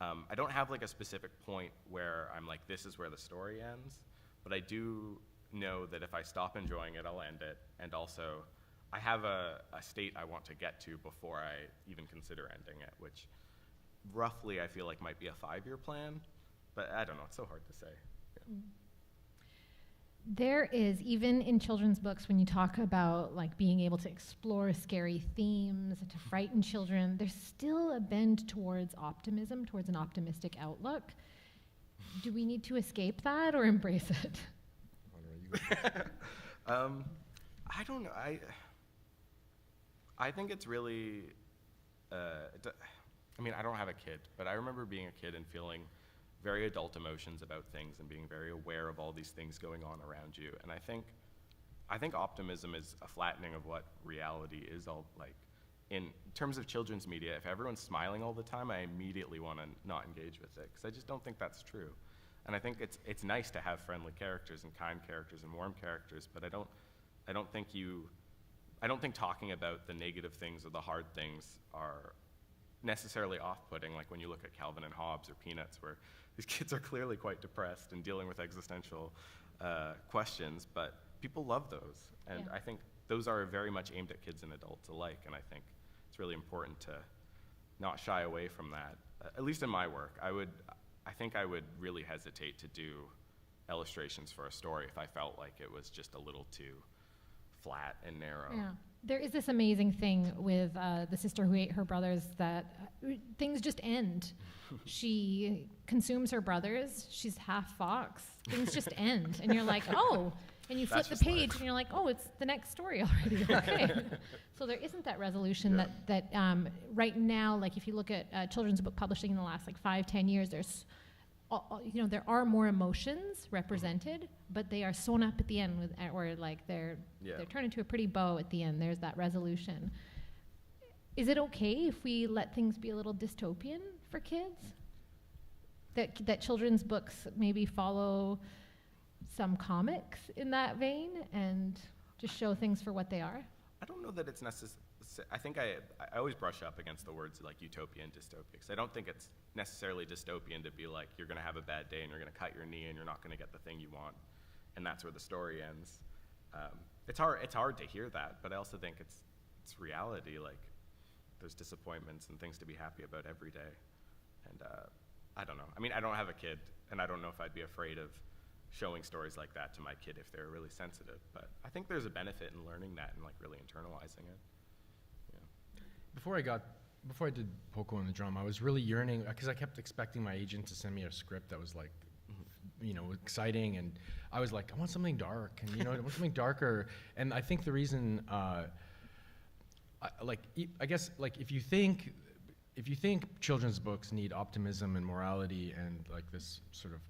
S2: I don't have like a specific point where I'm like, this is where the story ends, but I do know that if I stop enjoying it, I'll end it. And also, I have a state I want to get to before I even consider ending it, which roughly I feel like might be a 5-year plan, but I don't know, it's so hard to say. Yeah.
S3: There is, even in children's books, when you talk about like being able to explore scary themes, to frighten children, there's still a bend towards optimism, towards an optimistic outlook. Do we need to escape that or embrace it?
S2: I don't know. I think it's really, I don't have a kid, but I remember being a kid and feeling very adult emotions about things, and being very aware of all these things going on around you. And I think optimism is a flattening of what reality is. All like, in terms of children's media, if everyone's smiling all the time, I immediately want to not engage with it, because I just don't think that's true. And I think it's nice to have friendly characters and kind characters and warm characters, but I don't think talking about the negative things or the hard things are necessarily off-putting, like when you look at Calvin and Hobbes or Peanuts, where these kids are clearly quite depressed and dealing with existential questions, but people love those. And
S3: Yeah.
S2: I think those are very much aimed at kids and adults alike, and I think it's really important to not shy away from that. At least in my work, I think I would really hesitate to do illustrations for a story if I felt like it was just a little too flat and narrow.
S3: Yeah. There is this amazing thing with the sister who ate her brothers that things just end. She consumes her brothers. She's half fox. Things just end. And you're like, oh. And you flip
S2: That's
S3: the
S2: just
S3: page
S2: life.
S3: and you're like, oh, it's the next story already. Okay. So there isn't that resolution
S2: Yeah.
S3: that right now, like if you look at children's book publishing in the last like 5-10 years, there's there are more emotions represented, but they are sewn up at the end with, or like they're turned into a pretty bow at the end. There's that resolution. Is it okay if we let things be a little dystopian for kids? That children's books maybe follow some comics in that vein and just show things for what they are?
S2: I don't know that it's necessary. I think I always brush up against the words like utopia and dystopia, because I don't think it's necessarily dystopian to be like you're going to have a bad day and you're going to cut your knee and you're not going to get the thing you want, and that's where the story ends. It's hard to hear that, but I also think it's reality. Like there's disappointments and things to be happy about every day, and I don't know. I mean, I don't have a kid, and I don't know if I'd be afraid of showing stories like that to my kid if they're really sensitive. But I think there's a benefit in learning that and like really internalizing it.
S4: Before I did Poco and the Drum, I was really yearning, because I kept expecting my agent to send me a script that was like, exciting, and I was like, I want something dark, and I want something darker. And I think the reason, I guess, like if you think children's books need optimism and morality and like this sort of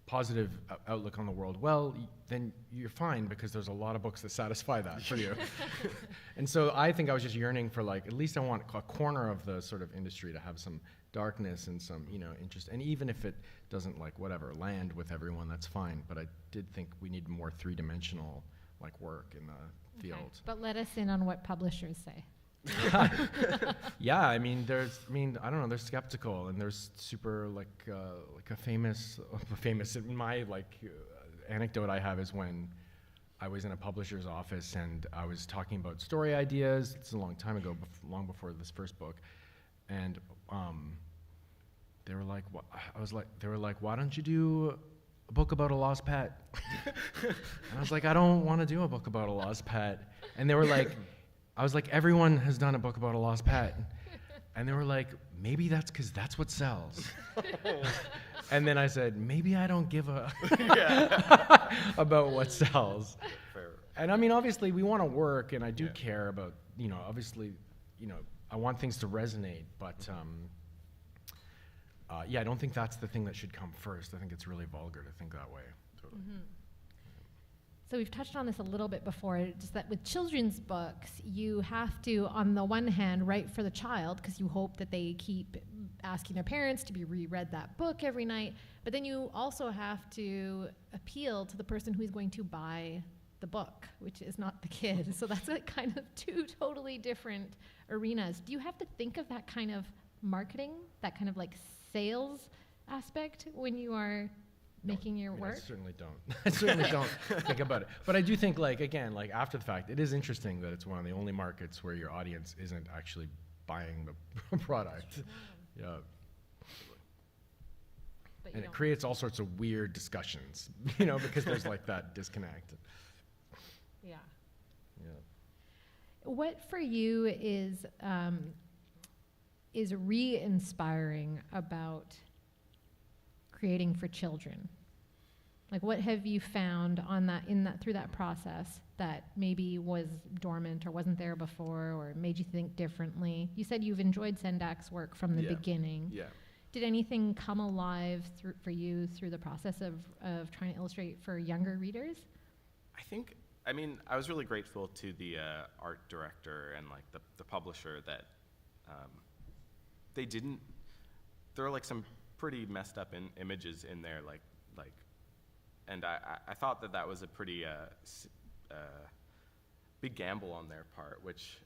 S4: positive outlook on the world, well, then you're fine, because there's a lot of books that satisfy that for you. And so I think I was just yearning for like, at least I want a corner of the sort of industry to have some darkness and some, interest. And even if it doesn't land with everyone, that's fine. But I did think we need more three-dimensional like work in the field.
S3: Okay. But let us in on what publishers say.
S4: Yeah, I don't know, they're skeptical, and there's super like a famous in my anecdote I have is when I was in a publisher's office and I was talking about story ideas. It's a long time ago, long before this first book, and they were like, why don't you do a book about a lost pet? And I was like, I don't want to do a book about a lost pet. And they were like, I was like, everyone has done a book about a lost pet. And they were like, maybe that's because that's what sells. And then I said, maybe I don't give a about what sells.
S2: Fair.
S4: And I mean, obviously we want to work, and I do care about, obviously, I want things to resonate, but I don't think that's the thing that should come first. I think it's really vulgar to think that way. Totally.
S3: Mm-hmm. So we've touched on this a little bit before, just that with children's books, you have to, on the one hand, write for the child, because you hope that they keep asking their parents to be reread that book every night, but then you also have to appeal to the person who's going to buy the book, which is not the kid. So that's like kind of two totally different arenas. Do you have to think of that kind of marketing, that kind of like sales aspect when you are making your work?
S4: I certainly don't. I certainly don't think about it. But I do think, again, after the fact, it is interesting that it's one of the only markets where your audience isn't actually buying the product. Yeah.
S3: But
S4: And it creates all sorts of weird discussions, because there's that disconnect.
S3: Yeah.
S4: Yeah.
S3: What for you is re-inspiring about creating for children? Like, what have you found through that process that maybe was dormant or wasn't there before, or made you think differently? You said you've enjoyed Sendak's work from the beginning.
S2: Yeah.
S3: Did anything come alive for you through the process of trying to illustrate for younger readers?
S2: I was really grateful to the art director and the publisher that there are some pretty messed up images in there, and I thought that was a pretty big gamble on their part, which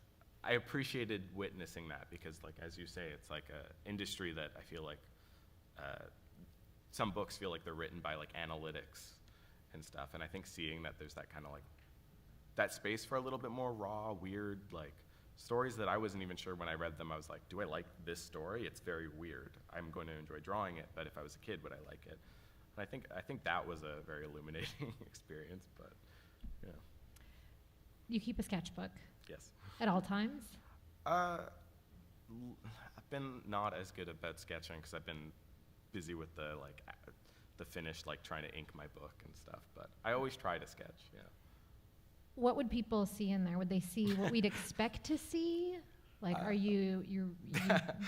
S2: I appreciated witnessing that, because like, as you say, it's like a industry that I feel like some books feel like they're written by like analytics and stuff, and I think seeing that there's that kind of like that space for a little bit more raw, weird, like stories that I wasn't even sure when I read them. I was like, do I like this story? It's very weird. I'm going to enjoy drawing it, but if I was a kid, would I like it? And I think that was a very illuminating experience. But yeah.
S3: You keep a sketchbook
S2: Yes.
S3: at all times?
S2: I've been not as good about sketching because I've been busy with the finished, like trying to ink my book and stuff. But I always try to sketch. Yeah.
S3: What would people see in there? Would they see what we'd expect to see? Like, are you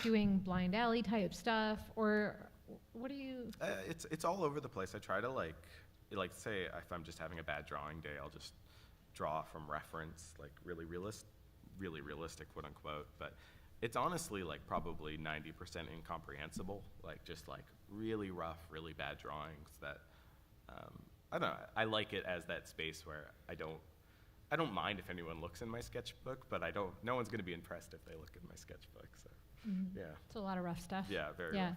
S3: doing blind alley type stuff, or what are you?
S2: It's all over the place. I try to like say if I'm just having a bad drawing day, I'll just draw from reference, like really realistic, quote unquote. But it's honestly like probably 90% incomprehensible, like just like really rough, really bad drawings that I don't know. I like it as that space where I don't mind if anyone looks in my sketchbook, but no one's going to be impressed if they look at my sketchbook. So, yeah.
S3: It's a lot of rough stuff.
S2: Yeah, very rough.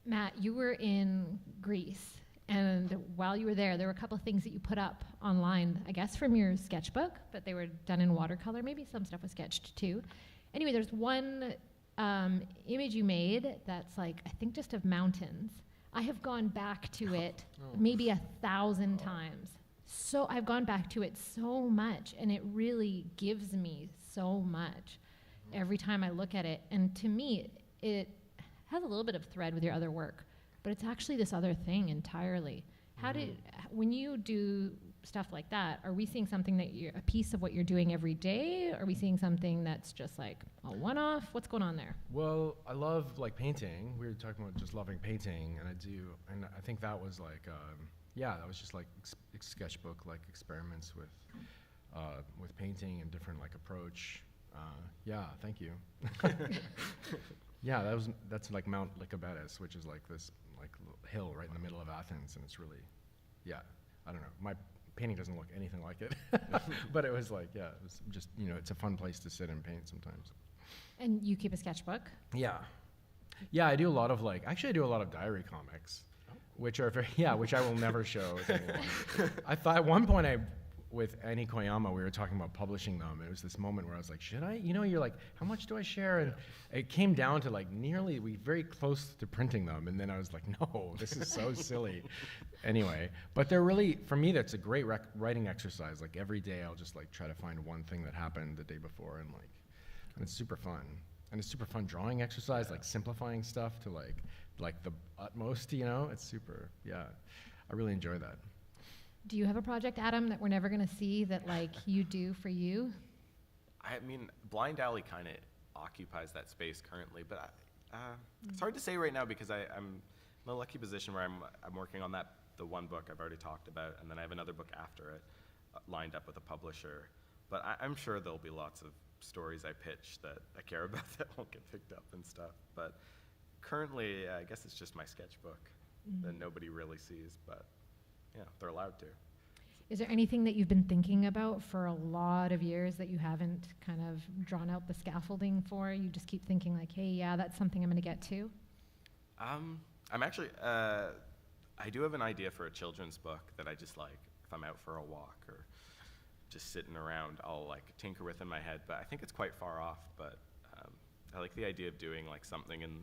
S3: Matt, you were in Greece, and while you were there were a couple of things that you put up online, I guess from your sketchbook, but they were done in watercolor. Maybe some stuff was sketched too. Anyway, there's one image you made that's like, I think just of mountains. I have gone back to it maybe 1,000 times. So I've gone back to it so much, and it really gives me so much every time I look at it. And to me, it has a little bit of thread with your other work, but it's actually this other thing entirely. When you do stuff like that, are we seeing something that a piece of what you're doing every day? Are we seeing something that's just like a one-off? What's going on there?
S4: Well, I love like painting. We were talking about just loving painting, and I think that was like, that was just like sketchbook like experiments with painting and different like approach. Thank you. Yeah, that's like Mount Lycabettus, which is like this like hill right in the middle of Athens, and it's really, I don't know. My painting doesn't look anything like it, but it was like, it was just, it's a fun place to sit and paint sometimes.
S3: And you keep a sketchbook?
S4: Yeah, I do a lot of I do a lot of diary comics, which are which I will never show to anyone. I thought at one point with Annie Koyama, we were talking about publishing them. It was this moment where I was like, should I? You're like, how much do I share? And it came down to like very close to printing them. And then I was like, no, this is so silly. Anyway, but they're really, for me, that's a great writing exercise. Like every day I'll just like try to find one thing that happened the day before, and it's super fun. And it's super fun drawing exercise, like simplifying stuff to like the utmost, it's super, I really enjoy that.
S3: Do you have a project, Adam, that we're never going to see that like you do for you?
S2: I mean, Blind Alley kind of occupies that space currently, but it's hard to say right now because I'm in the lucky position where I'm working on the one book I've already talked about, and then I have another book after it lined up with a publisher. But I'm sure there'll be lots of stories I pitch that I care about that won't get picked up and stuff. But currently, I guess it's just my sketchbook that nobody really sees, but they're allowed to.
S3: Is there anything that you've been thinking about for a lot of years that you haven't kind of drawn out the scaffolding for? You just keep thinking like, hey, that's something I'm going to get to?
S2: I'm actually, I do have an idea for a children's book that I just like, if I'm out for a walk or just sitting around, I'll like tinker with in my head, but I think it's quite far off. But I like the idea of doing like something in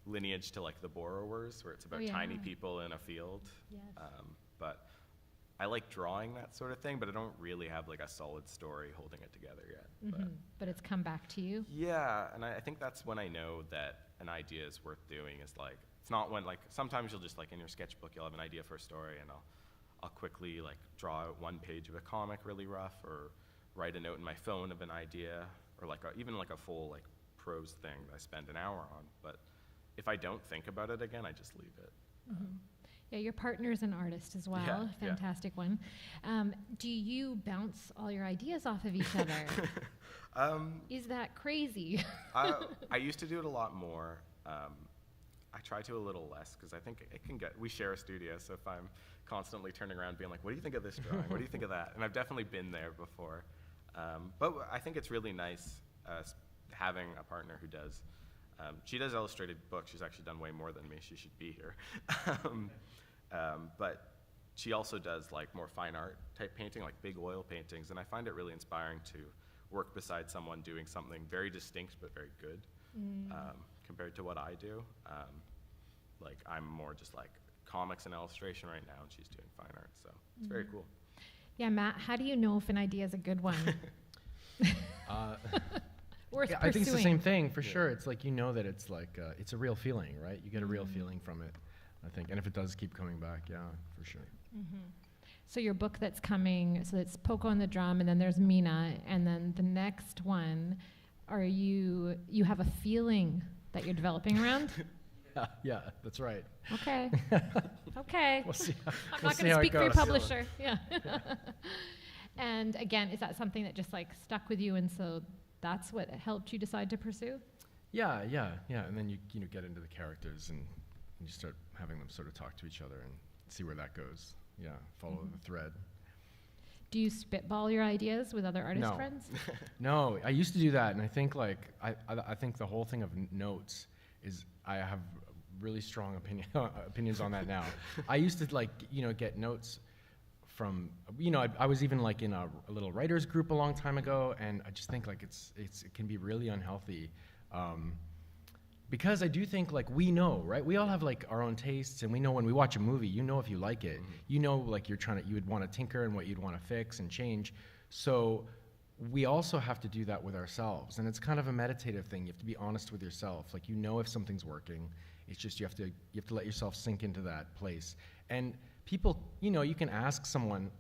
S2: lineage to like the Borrowers, where it's about tiny people in a field.
S3: Yes.
S2: But I like drawing that sort of thing, but I don't really have like a solid story holding it together yet.
S3: But it's come back to you?
S2: Yeah, and I think that's when I know that an idea is worth doing, is like, it's not when like, sometimes you'll just like in your sketchbook, you'll have an idea for a story, and I'll quickly like draw out one page of a comic really rough, or write a note in my phone of an idea, or like even like a full like prose thing that I spend an hour on. But if I don't think about it again, I just leave it.
S3: Yeah, your partner's an artist as well. Fantastic one. Do you bounce all your ideas off of each other? Is that crazy?
S2: I used to do it a lot more. I try to a little less, because I think it can we share a studio, so if I'm constantly turning around being like, what do you think of this drawing? What do you think of that? And I've definitely been there before. But I think it's really nice having a partner who does. She does illustrated books. She's actually done way more than me. She should be here. But she also does like more fine art type painting, like big oil paintings, and I find it really inspiring to work beside someone doing something very distinct but very good compared to what I do. Like I'm more just like comics and illustration right now, and she's doing fine art, so it's very cool.
S3: Yeah, Matt, how do you know if an idea is a good one? Worth
S4: I think it's the same thing for sure. It's like, you know, that it's like it's a real feeling, right? You get a real feeling from it, I think, and if it does keep coming back, yeah, for sure.
S3: So your book that's coming, so it's Poco and the Drum, and then there's Mina, and then the next one, you have a feeling that you're developing around?
S4: Yeah, that's right.
S3: Okay. Okay.
S4: We'll see.
S3: I'm not going to speak for your publisher. Yeah. And again, is that something that just like stuck with you, and so that's what helped you decide to pursue?
S4: Yeah. And then you get into the characters, and you start having them sort of talk to each other and see where that goes. Yeah, follow the thread.
S3: Do you spitball your ideas with other artist friends?
S4: No, I used to do that, and I think like I think the whole thing of notes is, I have really strong opinions on that now. I used to like get notes from I was even like in a little writers group a long time ago, and I just think like it can be really unhealthy. Because I do think like we know, right? We all have like our own tastes, and we know when we watch a movie, if you like it, like you would want to tinker and what you'd want to fix and change. So we also have to do that with ourselves, and it's kind of a meditative thing. You have to be honest with yourself. Like, if something's working, it's just you have to let yourself sink into that place. And people, you can ask someone.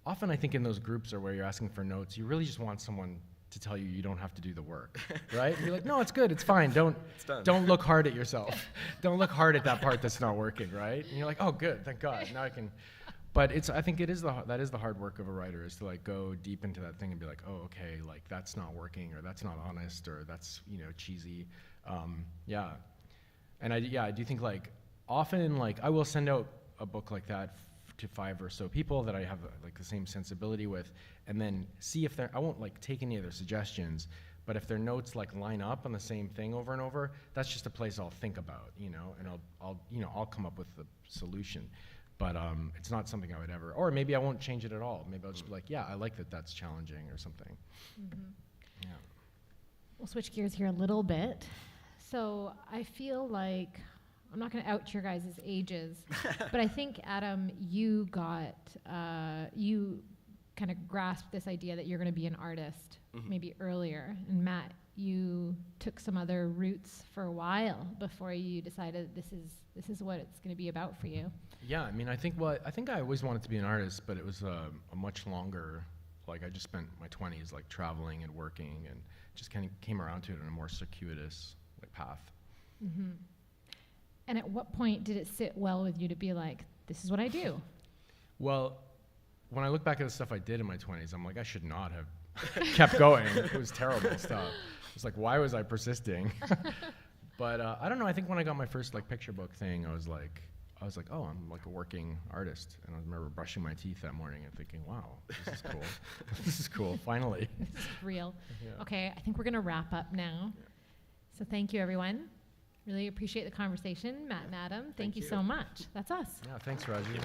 S4: Often I think in those groups or where you're asking for notes, you really just want someone to tell you don't have to do the work, right? You're like, no, it's good, it's fine. Don't look hard at yourself. Don't look hard at that part that's not working, right? And you're like, oh, good, thank God, now I can. But I think that is the hard work of a writer, is to like go deep into that thing and be like, oh, okay, like that's not working, or that's not honest, or that's cheesy, yeah. And I do think like often like I will send out a book like that to 5 or so people that I have like the same sensibility with, and then see if I won't like take any of their suggestions, but if their notes like line up on the same thing over and over, that's just a place I'll think about, and I'll come up with the solution. But it's not something I would ever, or maybe I won't change it at all. Maybe I'll just be like, yeah, I like that that's challenging or something. Yeah.
S3: We'll switch gears here a little bit. So I feel like, I'm not going to out your guys' ages, but I think, Adam, you kind of grasped this idea that you're going to be an artist maybe earlier. And Matt, you took some other routes for a while before you decided this is what it's going to be about for you.
S4: Yeah, I mean, I think I always wanted to be an artist, but it was a much longer, like I just spent my 20s like traveling and working, and just kind of came around to it in a more circuitous like path.
S3: And at what point did it sit well with you to be like, this is what I do?
S4: Well, when I look back at the stuff I did in my 20s, I'm like, I should not have kept going. It was terrible stuff. It's like, why was I persisting? But I don't know. I think when I got my first like picture book thing, I was like, oh, I'm like a working artist. And I remember brushing my teeth that morning and thinking, wow, this is cool. This is cool, finally.
S3: This is real. Yeah. Okay, I think we're going to wrap up now. Yeah. So thank you, everyone. Really appreciate the conversation. Matt and Adam, thank you so much. That's us.
S4: Yeah, thanks, Raji.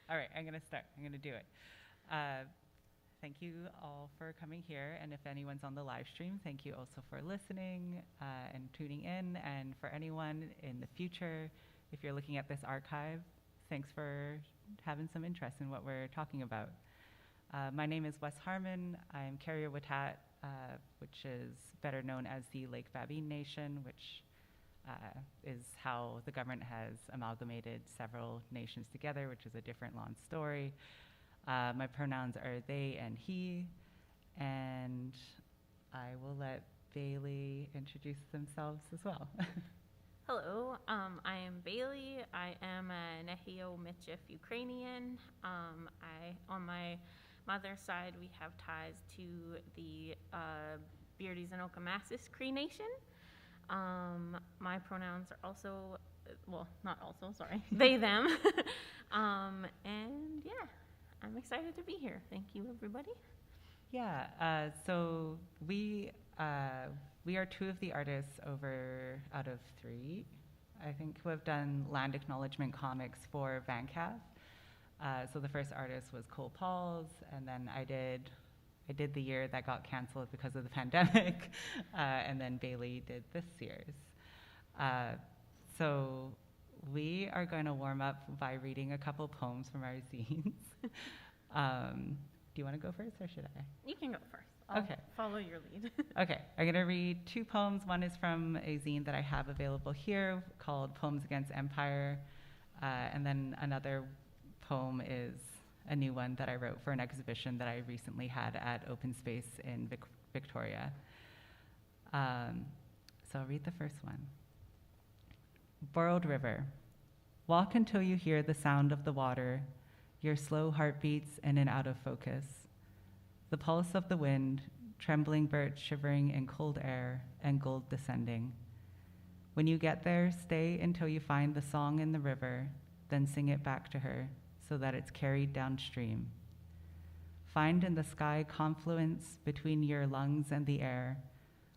S5: All right, I'm going to start. I'm going to do it. Thank you all for coming here. And if anyone's on the live stream, thank you also for listening and tuning in. And for anyone in the future, if you're looking at this archive, thanks for having some interest in what we're talking about. My name is Wes Harmon. I'm Carrier Watat, which is better known as the Lake Babine Nation, which is how the government has amalgamated several nations together, which is a different long story. My pronouns are they and he, and I will let Bailey introduce themselves as well.
S6: Hello, I am Bailey. I am a Nehio Michif Ukrainian. On my mother's side, we have ties to the Beardies and Okamasis Cree Nation. My pronouns are also, well, not also, sorry, they, them. And yeah, I'm excited to be here. Thank you, everybody.
S5: Yeah, so we are two of the artists out of three, I think, who have done land acknowledgement comics for Vancaf. So the first artist was Cole Pauls, and then I did the year that got canceled because of the pandemic, and then Bailey did this year's. So we are going to warm up by reading a couple poems from our zines. Do you want to go first, or should I?
S6: You can go first. I'll
S5: Okay.
S6: follow your lead.
S5: Okay, I'm going to read two poems. One is from a zine that I have available here called Poems Against Empire, and then another poem is a new one that I wrote for an exhibition that I recently had at Open Space in Victoria. So I'll read the first one. Borrowed River. Walk until you hear the sound of the water, your slow heartbeats in and out of focus. The pulse of the wind, trembling birch shivering in cold air and gold descending. When you get there, stay until you find the song in the river, then sing it back to her so that it's carried downstream. Find in the sky confluence between your lungs and the air.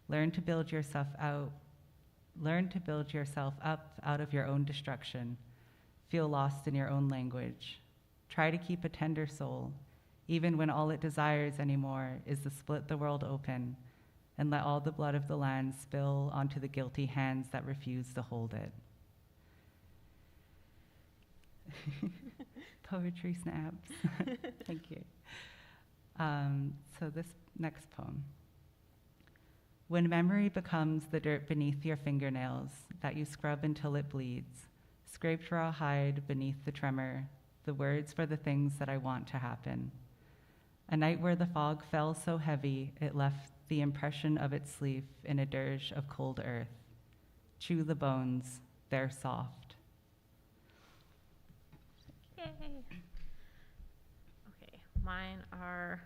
S5: Learn to build yourself up out of your own destruction. Feel lost in your own language. Try to keep a tender soul, even when all it desires anymore is to split the world open and let all the blood of the land spill onto the guilty hands that refuse to hold it. Poetry snaps. Thank you. So this next poem. When memory becomes the dirt beneath your fingernails that you scrub until it bleeds, scraped raw hide beneath the tremor, the words for the things that I want to happen. A night where the fog fell so heavy it left the impression of its sleep in a dirge of cold earth. Chew the bones, they're soft.
S6: Yay. Okay, mine are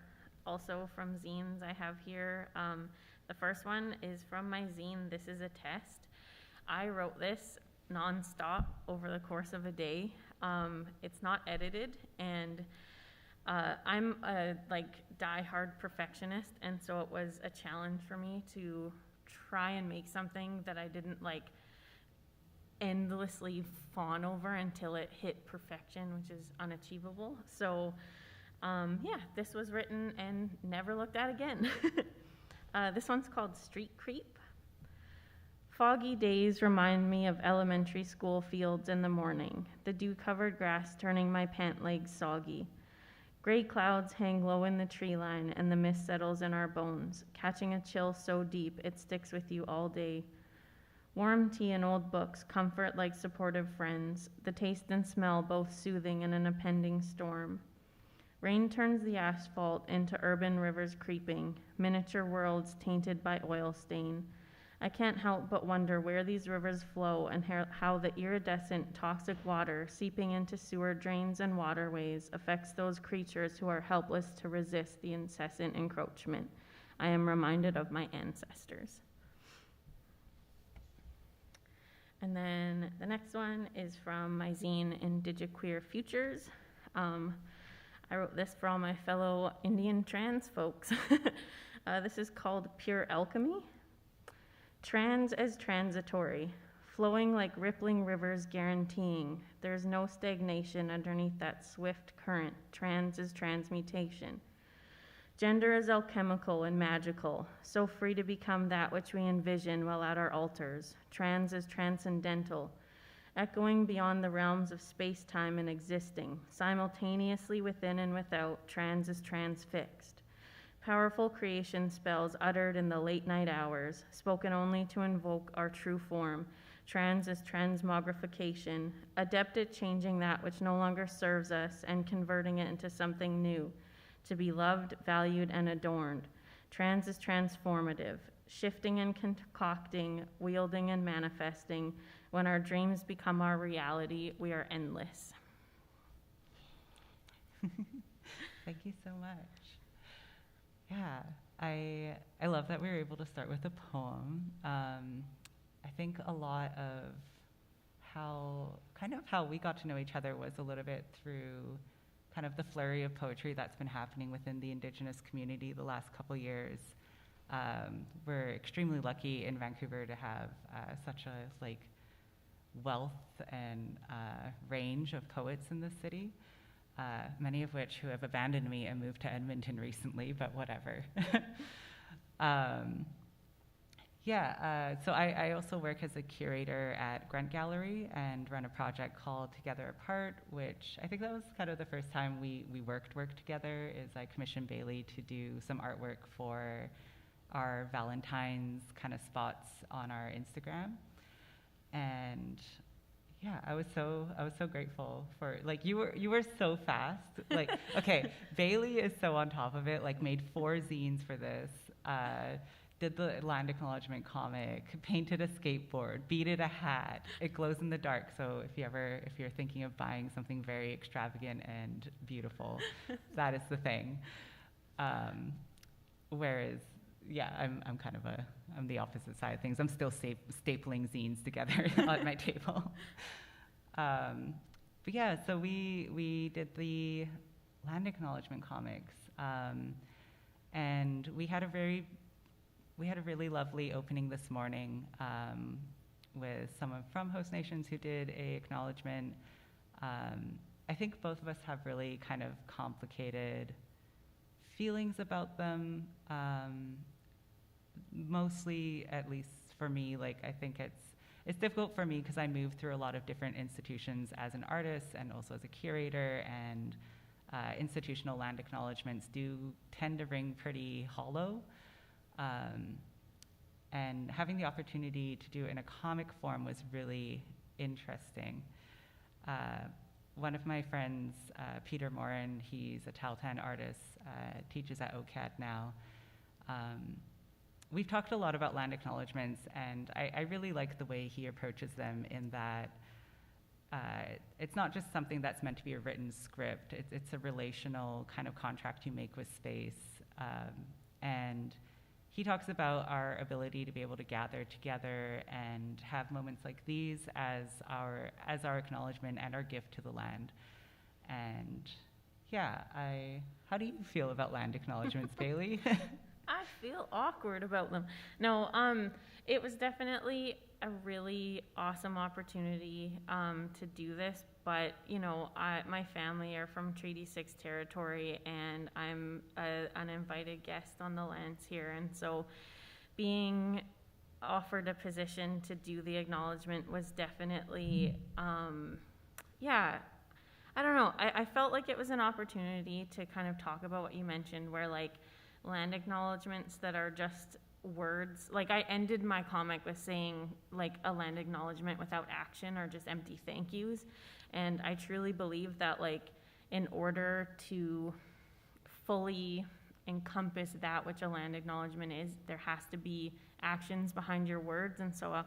S6: also from zines I have here. The first one is from my zine, This Is a Test. I wrote this nonstop over the course of a day. It's not edited, and I'm a die-hard perfectionist, and so it was a challenge for me to try and make something that I didn't endlessly fawn over until it hit perfection, which is unachievable. So yeah, this was written and never looked at again. This one's called Street Creep. Foggy days remind me of elementary school fields in the morning, the dew-covered grass turning my pant legs soggy. Gray clouds hang low in the tree line, and the mist settles in our bones, catching a chill so deep it sticks with you all day. Warm tea and old books comfort like supportive friends, the taste and smell both soothing in an impending storm. Rain turns the asphalt into urban rivers creeping, miniature worlds tainted by oil stain. I can't help but wonder where these rivers flow and how the iridescent, toxic water seeping into sewer drains and waterways affects those creatures who are helpless to resist the incessant encroachment. I am reminded of my ancestors. And then the next one is from my zine, Indigiqueer Futures. I wrote this for all my fellow Indian trans folks. This is called Pure Alchemy. Trans as transitory, flowing like rippling rivers, guaranteeing there's no stagnation underneath that swift current. Trans is transmutation. Gender is alchemical and magical, so free to become that which we envision while at our altars. Trans is transcendental, echoing beyond the realms of space-time and existing, simultaneously within and without. Trans is transfixed. Powerful creation spells uttered in the late night hours, spoken only to invoke our true form. Trans is transmogrification, adept at changing that which no longer serves us and converting it into something new, to be loved, valued, and adorned. Trans is transformative, shifting and concocting, wielding and manifesting. When our dreams become our reality, we are endless.
S5: Thank you so much. Yeah, I love that we were able to start with a poem. I think a lot of how we got to know each other was a little bit through kind of the flurry of poetry that's been happening within the Indigenous community the last couple years. We're extremely lucky in Vancouver to have such a wealth and range of poets in this city, many of which who have abandoned me and moved to Edmonton recently, but whatever. So I also work as a curator at Grunt Gallery and run a project called Together Apart, which I think that was kind of the first time we worked together, is I commissioned Bailey to do some artwork for our Valentine's kind of spots on our Instagram. And yeah, I was so grateful for, you were so fast. Okay, Bailey is so on top of it, made 4 zines for this, did the land acknowledgement comic, painted a skateboard, beaded a hat. It glows in the dark, so if you're thinking of buying something very extravagant and beautiful, that is the thing. Whereas, yeah, I'm the opposite side of things. I'm still stapling zines together at my table. But yeah, so we did the land acknowledgement comics, and we had a really lovely opening this morning with someone from Host Nations who did a acknowledgement. I think both of us have really kind of complicated feelings about them. Mostly, at least for me, I think it's difficult for me because I moved through a lot of different institutions as an artist and also as a curator, and institutional land acknowledgements do tend to ring pretty hollow. And having the opportunity to do it in a comic form was really interesting. One of my friends, Peter Morin, he's a Tahltan artist, teaches at OCAD now. We've talked a lot about land acknowledgements, and I really like the way he approaches them in that it's not just something that's meant to be a written script. It's a relational kind of contract you make with space. And he talks about our ability to be able to gather together and have moments like these as our acknowledgement and our gift to the land. And yeah, how do you feel about land acknowledgements, Bailey?
S6: I feel awkward about them. No, it was definitely a really awesome opportunity to do this, but my family are from Treaty 6 territory, and I'm an uninvited guest on the lands here, and so being offered a position to do the acknowledgement was definitely, I don't know, I felt like it was an opportunity to kind of talk about what you mentioned, where land acknowledgements that are just words. I ended my comic with saying a land acknowledgement without action or just empty thank yous. And I truly believe that in order to fully encompass that which a land acknowledgement is, there has to be actions behind your words. And so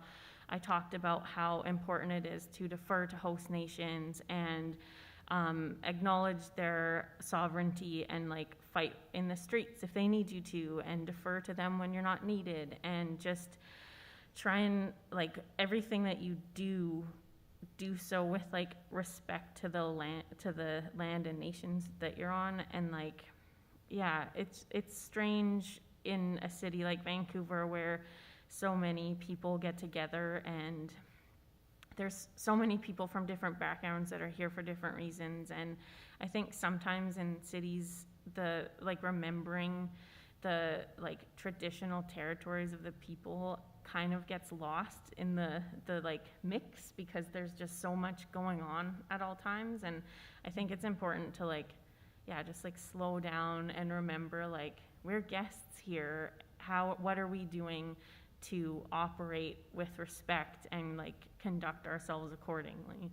S6: I talked about how important it is to defer to host nations and acknowledge their sovereignty and fight in the streets if they need you to, and defer to them when you're not needed, and just try and everything that you do so with respect to the land and nations that you're on. And it's strange in a city like Vancouver where so many people get together and there's so many people from different backgrounds that are here for different reasons. And I think sometimes in cities, the like remembering the like traditional territories of the people kind of gets lost in the like mix, because there's just so much going on at all times. And I think it's important to like, yeah, just like slow down and remember, like, we're guests here. What are we doing to operate with respect and like conduct ourselves accordingly?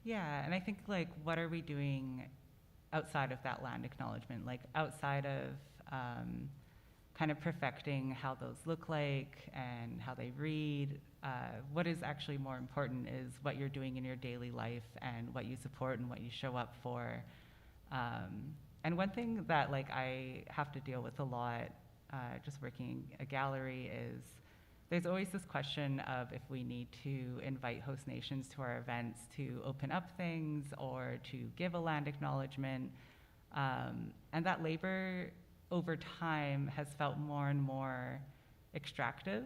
S5: Yeah, and I think like, what are we doing outside of that land acknowledgement? Like outside of kind of perfecting how those look like and how they read, what is actually more important is what you're doing in your daily life and what you support and what you show up for. And one thing that like I have to deal with a lot, just working a gallery, is there's always this question of if we need to invite host nations to our events to open up things or to give a land acknowledgement. And that labor over time has felt more and more extractive,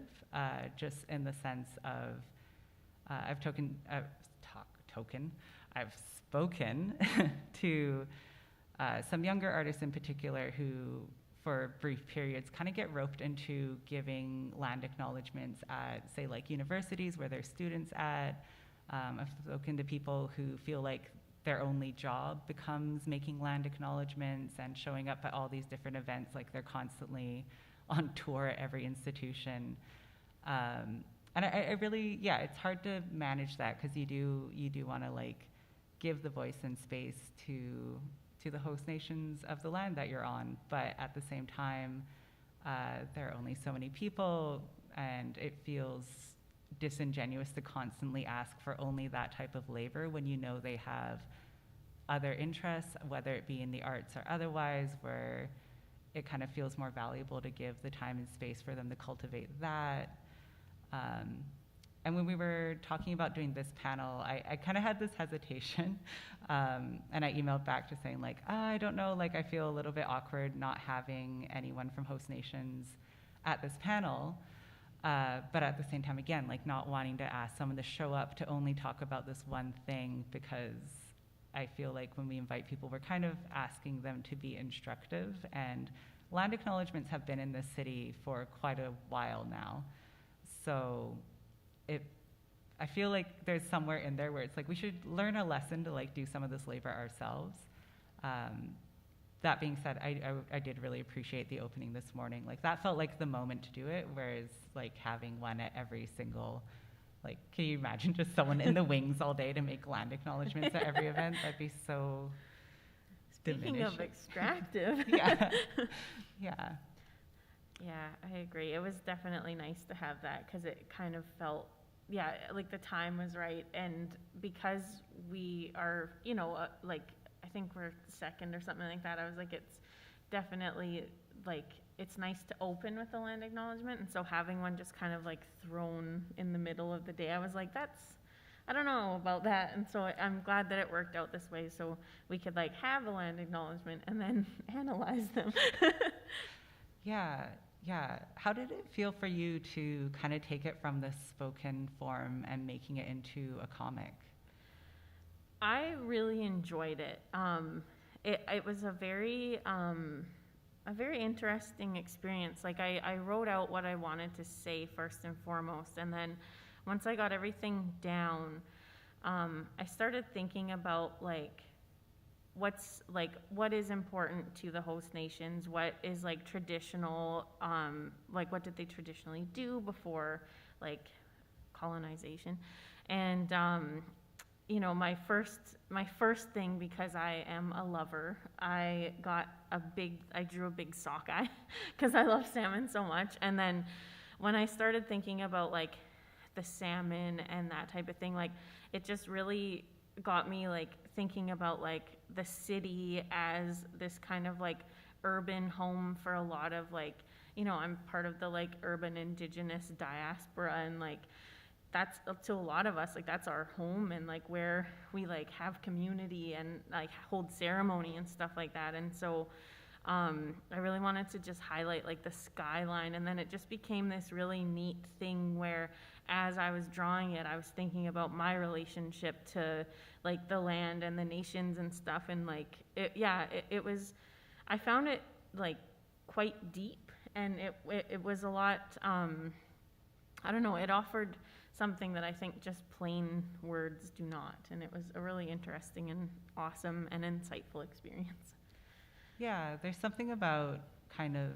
S5: just in the sense of I've spoken to some younger artists in particular who, for brief periods, kind of get roped into giving land acknowledgements at, say, like universities where their students at. I've spoken to people who feel like their only job becomes making land acknowledgements and showing up at all these different events, like they're constantly on tour at every institution. And I really, yeah, it's hard to manage that, because you do want to like give the voice and space to the host nations of the land that you're on, but at the same time, there are only so many people, and it feels disingenuous to constantly ask for only that type of labor when you know they have other interests, whether it be in the arts or otherwise, where it kind of feels more valuable to give the time and space for them to cultivate that. And when we were talking about doing this panel, I kind of had this hesitation, and I emailed back to saying like, I don't know, like I feel a little bit awkward not having anyone from host nations at this panel, but at the same time, again, like not wanting to ask someone to show up to only talk about this one thing, because I feel like when we invite people, we're kind of asking them to be instructive, and land acknowledgements have been in this city for quite a while now. So I feel like there's somewhere in there where it's like we should learn a lesson to like do some of this labor ourselves. That being said, I did really appreciate the opening this morning. Like that felt like the moment to do it, whereas like having one at every single, like, can you imagine just someone in the wings all day to make land acknowledgements at every event? That'd be so
S6: Speaking of extractive.
S5: Yeah. Yeah.
S6: Yeah, I agree. It was definitely nice to have that, because it kind of felt, yeah, like the time was right. And because we are, you know, like, I think we're second or something like that, I was like, it's definitely, like, it's nice to open with the land acknowledgement. And so having one just kind of, like, thrown in the middle of the day, I was like, I don't know about that. And so I'm glad that it worked out this way, so we could, like, have a land acknowledgement and then analyze them.
S5: Yeah. How did it feel for you to kind of take it from the spoken form and making it into a comic?
S6: I really enjoyed it. It was a very interesting experience. Like I wrote out what I wanted to say first and foremost, and then once I got everything down, I started thinking about like what is important to the host nations, what is like traditional, like what did they traditionally do before like colonization. And you know, my first thing, because I am a lover, I drew a big sockeye because I love salmon so much. And then when I started thinking about like the salmon and that type of thing, like it just really got me like thinking about like the city as this kind of like urban home for a lot of like, you know, I'm part of the like urban indigenous diaspora, and like that's to a lot of us, like that's our home, and like where we like have community and like hold ceremony and stuff like that. And so I really wanted to just highlight like the skyline, and then it just became this really neat thing where as I was drawing it, I was thinking about my relationship to like the land and the nations and stuff, and like it was, I found it like quite deep, and it was a lot, I don't know, it offered something that I think just plain words do not, and it was a really interesting and awesome and insightful experience.
S5: Yeah, there's something about kind of,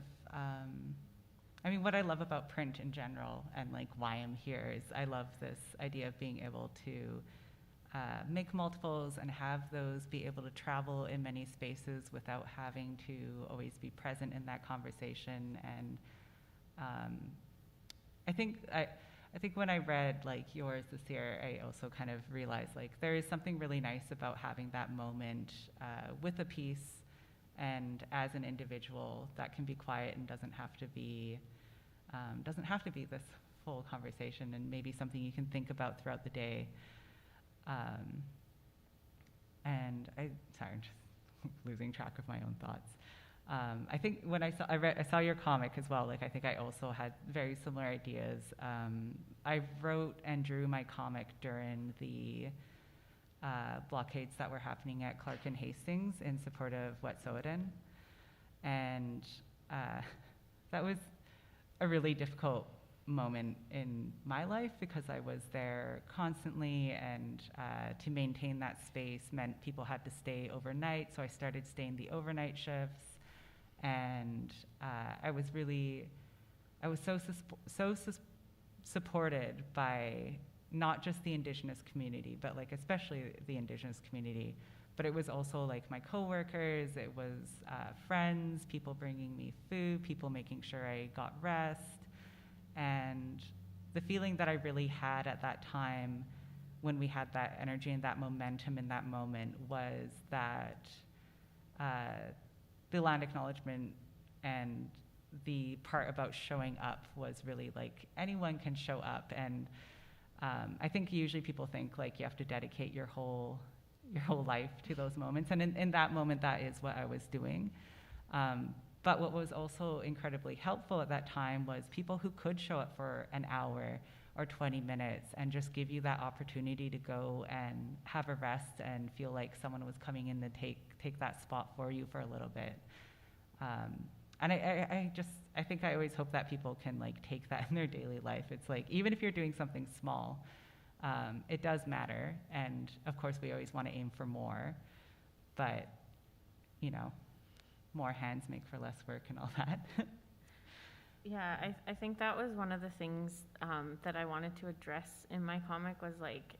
S5: I mean, what I love about print in general and like why I'm here is I love this idea of being able to make multiples and have those be able to travel in many spaces without having to always be present in that conversation. And I think when I read like yours this year, I also kind of realized like there is something really nice about having that moment with a piece, and as an individual that can be quiet and doesn't have to be this full conversation, and maybe something you can think about throughout the day. And sorry, I'm just losing track of my own thoughts. I think when I saw your comic as well, like I think I also had very similar ideas. I wrote and drew my comic during the blockades that were happening at Clark and Hastings in support of Wet'suwet'en. And that was a really difficult moment in my life because I was there constantly, and to maintain that space meant people had to stay overnight, so I started staying the overnight shifts. And I was so supported by not just the Indigenous community, but like especially the Indigenous community, but it was also like my coworkers, it was friends, people bringing me food, people making sure I got rest. And the feeling that I really had at that time when we had that energy and that momentum in that moment was that the land acknowledgement and the part about showing up was really like anyone can show up. And I think usually people think like you have to dedicate your whole life to those moments, and in that moment that is what I was doing. But what was also incredibly helpful at that time was people who could show up for an hour or 20 minutes and just give you that opportunity to go and have a rest and feel like someone was coming in to take that spot for you for a little bit. And I think I always hope that people can like take that in their daily life. It's like, even if you're doing something small, it does matter. And of course we always want to aim for more, but you know, more hands make for less work and all that.
S6: Yeah, I think that was one of the things that I wanted to address in my comic was like,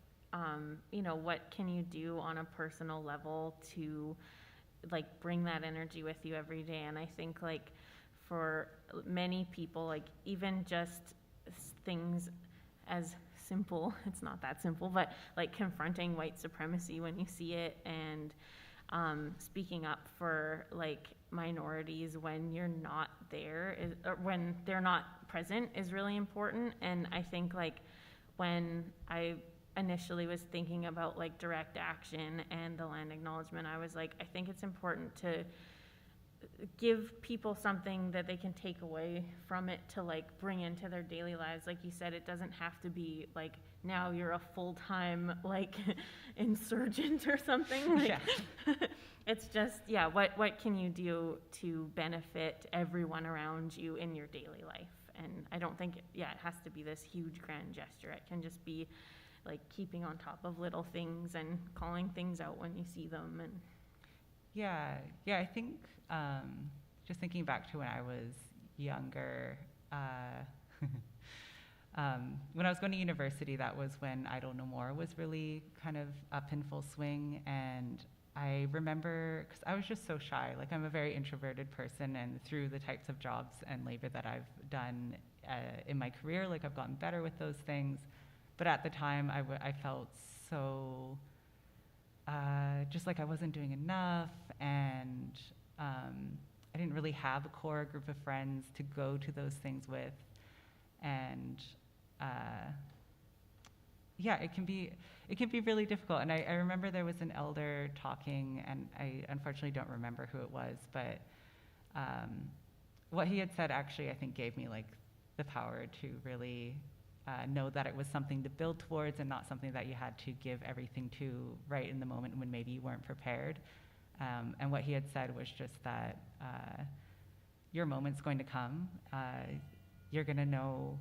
S6: you know, what can you do on a personal level to like bring that energy with you every day? And I think like for many people, like even just things as simple, it's not that simple, but like confronting white supremacy when you see it, and speaking up for like minorities when you're not there or when they're not present is really important. And I think like when I initially was thinking about like direct action and the land acknowledgement, I was like, I think it's important to give people something that they can take away from it to like bring into their daily lives. Like you said, it doesn't have to be like now you're a full-time like insurgent or something. Like, yeah. It's just, yeah, what can you do to benefit everyone around you in your daily life? And I don't think, it has to be this huge grand gesture. It can just be like keeping on top of little things and calling things out when you see them. And
S5: yeah, I think just thinking back to when I was younger, when I was going to university, that was when Idle No More was really kind of up in full swing. And I remember, because I was just so shy, like I'm a very introverted person, and through the types of jobs and labor that I've done in my career, like I've gotten better with those things. But at the time, I felt so just like I wasn't doing enough, and I didn't really have a core group of friends to go to those things with. And it can be really difficult. And I remember there was an elder talking, and I unfortunately don't remember who it was, but What he had said actually, I think, gave me like the power to really know that it was something to build towards and not something that you had to give everything to right in the moment when maybe you weren't prepared. And what he had said was just that your moment's going to come. You're going to know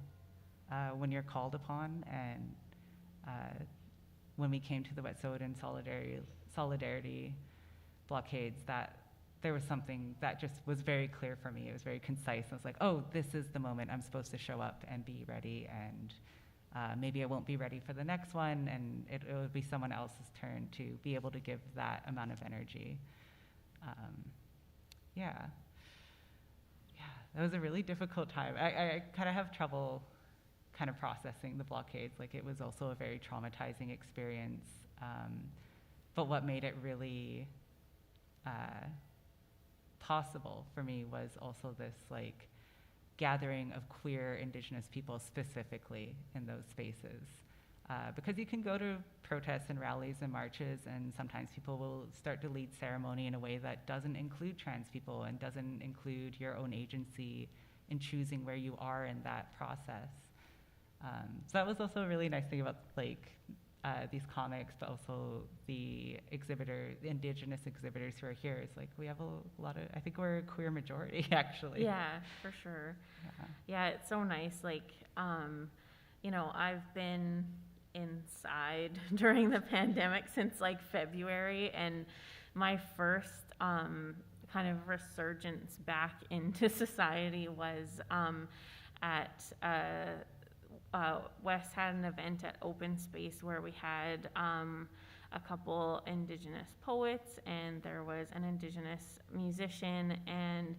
S5: when you're called upon. And when we came to the Wet'suwet'en solidarity blockades, that there was something that just was very clear for me. It was very concise. I was like, oh, this is the moment I'm supposed to show up and be ready. And maybe I won't be ready for the next one, and it will be someone else's turn to be able to give that amount of energy. Yeah, that was a really difficult time. I kind of have trouble kind of processing the blockades. Like, it was also a very traumatizing experience. But what made it really possible for me was also this like gathering of queer Indigenous people specifically in those spaces. Because you can go to protests and rallies and marches, and sometimes people will start to lead ceremony in a way that doesn't include trans people and doesn't include your own agency in choosing where you are in that process. So that was also a really nice thing about like these comics, but also the Indigenous exhibitors who are here. It's like we have a lot of, I think we're a queer majority actually.
S6: Yeah, for sure. Yeah, it's so nice. Like, you know, I've been inside during the pandemic since like February, and my first kind of resurgence back into society was at West had an event at Open Space where we had a couple Indigenous poets, and there was an Indigenous musician, and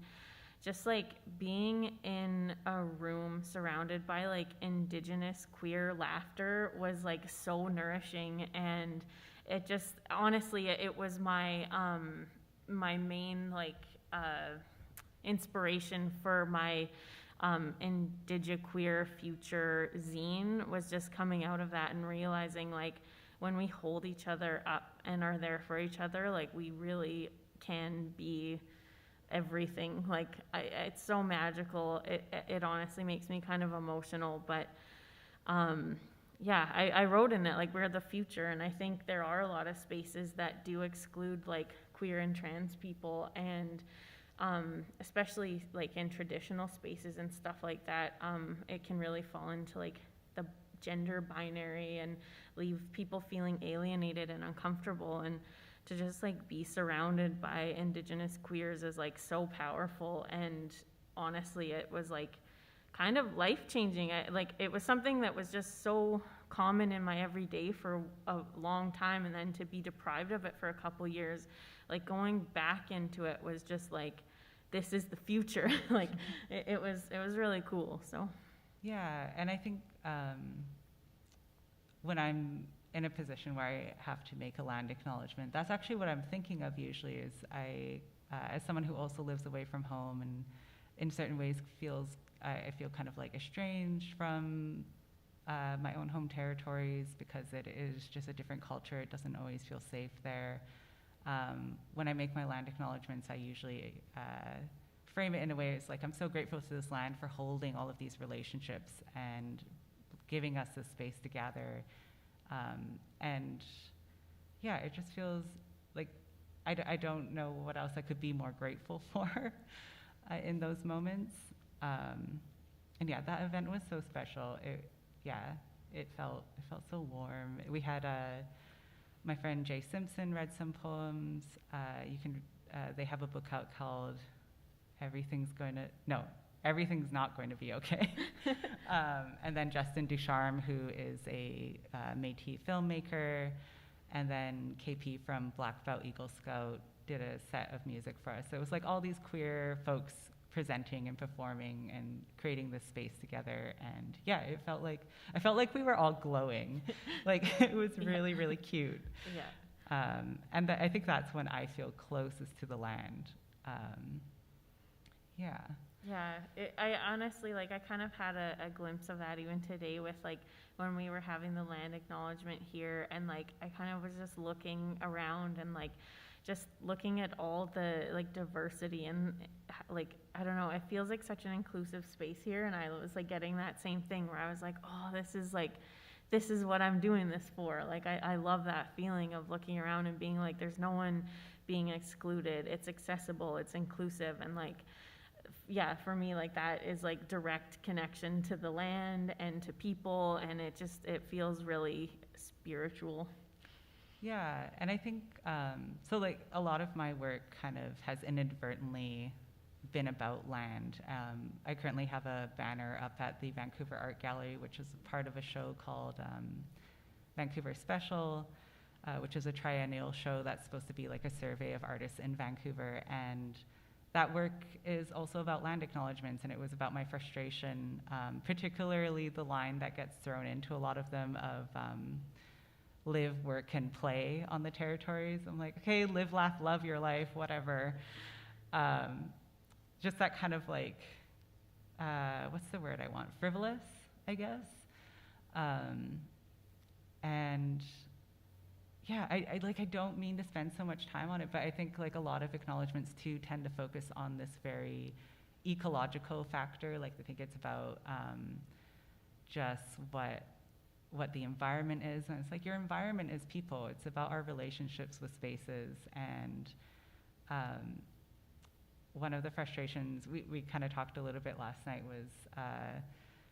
S6: just like being in a room surrounded by like Indigenous queer laughter was like so nourishing. And it just, honestly, it was my my main like inspiration for my Indigiqueer future zine, was just coming out of that and realizing like when we hold each other up and are there for each other, like we really can be everything. Like it's so magical. It honestly makes me kind of emotional, but yeah, I wrote in it like we're the future, and I think there are a lot of spaces that do exclude like queer and trans people, and especially like in traditional spaces and stuff like that, it can really fall into like the gender binary and leave people feeling alienated and uncomfortable. And to just like be surrounded by Indigenous queers is like so powerful. And honestly, it was like kind of life-changing. Like it was something that was just so common in my everyday for a long time, and then to be deprived of it for a couple years, like going back into it was just like, this is the future. Like it was really cool. So
S5: yeah, and I think when I'm in a position where I have to make a land acknowledgement, that's actually what I'm thinking of usually. Is I, as someone who also lives away from home and in certain ways I feel kind of like estranged from my own home territories, because it is just a different culture. It doesn't always feel safe there. When I make my land acknowledgements, I usually frame it in a way, it's like, I'm so grateful to this land for holding all of these relationships and giving us this space to gather. And yeah, it just feels like I don't know what else I could be more grateful for in those moments. And yeah, that event was so special. It felt so warm. We had my friend Jay Simpson read some poems. They have a book out called Everything's Not Going to Be Okay. And then Justin Ducharme, who is a Métis filmmaker, and then KP from Black Belt Eagle Scout did a set of music for us. So it was like all these queer folks presenting and performing and creating this space together. And yeah, I felt like we were all glowing. Like it was really, really cute.
S6: Yeah.
S5: And I think that's when I feel closest to the land. Yeah.
S6: Yeah, I honestly, like, I kind of had a glimpse of that even today with, like, when we were having the land acknowledgement here, and, like, I kind of was just looking around, and, like, just looking at all the like diversity and like, I don't know, it feels like such an inclusive space here. And I was like getting that same thing where I was like, oh, this is what I'm doing this for. Like, I love that feeling of looking around and being like, there's no one being excluded. It's accessible, it's inclusive. And like, yeah, for me, like that is like direct connection to the land and to people. And it feels really spiritual.
S5: Yeah, and I think, so like a lot of my work kind of has inadvertently been about land. I currently have a banner up at the Vancouver Art Gallery, which is part of a show called Vancouver Special, which is a triennial show that's supposed to be like a survey of artists in Vancouver. And that work is also about land acknowledgements, and it was about my frustration, particularly the line that gets thrown into a lot of them of live, work, and play on the territories. I'm like, okay, live, laugh, love your life, whatever. Just that kind of like, what's the word I want? Frivolous, I guess. And yeah, I don't mean to spend so much time on it, but I think like a lot of acknowledgements too tend to focus on this very ecological factor. Like I think it's about just what the environment is. And it's like your environment is people. It's about our relationships with spaces. And one of the frustrations, we kind of talked a little bit last night, was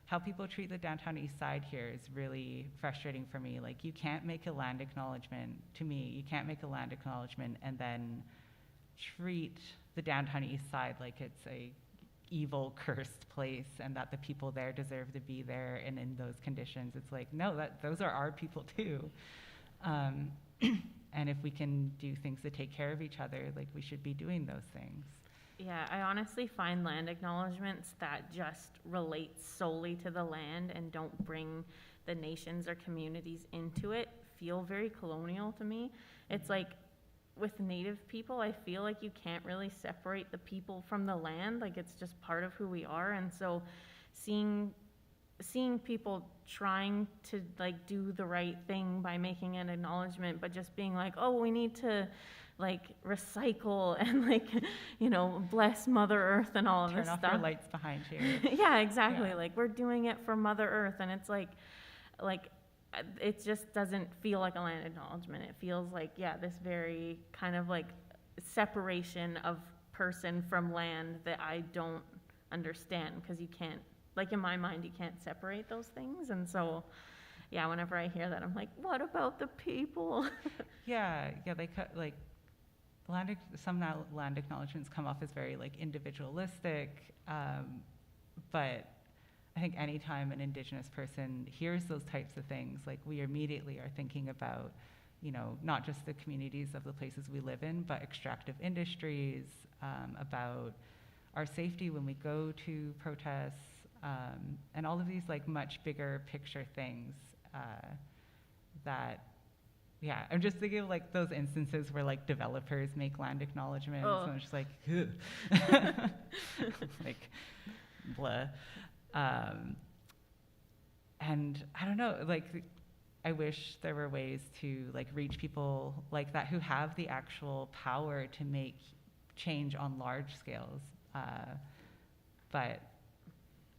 S5: how people treat the downtown east side here is really frustrating for me. Like you can't make a land acknowledgement, to me, you can't make a land acknowledgement and then treat the downtown east side like it's a evil, cursed place and that the people there deserve to be there and in those conditions. It's like, no, those are our people too. And if we can do things to take care of each other, like we should be doing those things.
S6: Yeah, I honestly find land acknowledgements that just relate solely to the land and don't bring the nations or communities into it feel very colonial to me. It's like with Native people, I feel like you can't really separate the people from the land. Like it's just part of who we are. And so seeing people trying to like do the right thing by making an acknowledgement, but just being like, oh, we need to like recycle and like, you know, bless Mother Earth and all of this stuff.
S5: Turn off your lights behind you.
S6: Yeah, exactly.
S5: Yeah.
S6: Like we're doing it for Mother Earth, and it's like it just doesn't feel like a land acknowledgement. It feels like, yeah, this very kind of like separation of person from land that I don't understand, because you can't, like in my mind, you can't separate those things. And so, yeah, whenever I hear that, I'm like, what about the people?
S5: Yeah, they cut like some land acknowledgements come off as very like individualistic, but I think anytime an Indigenous person hears those types of things, like we immediately are thinking about, you know, not just the communities of the places we live in, but extractive industries, about our safety when we go to protests, and all of these like much bigger picture things that, yeah, I'm just thinking of like those instances where like developers make land acknowledgements, and I'm just like, like, blah. And I don't know, like, I wish there were ways to like reach people like that who have the actual power to make change on large scales. But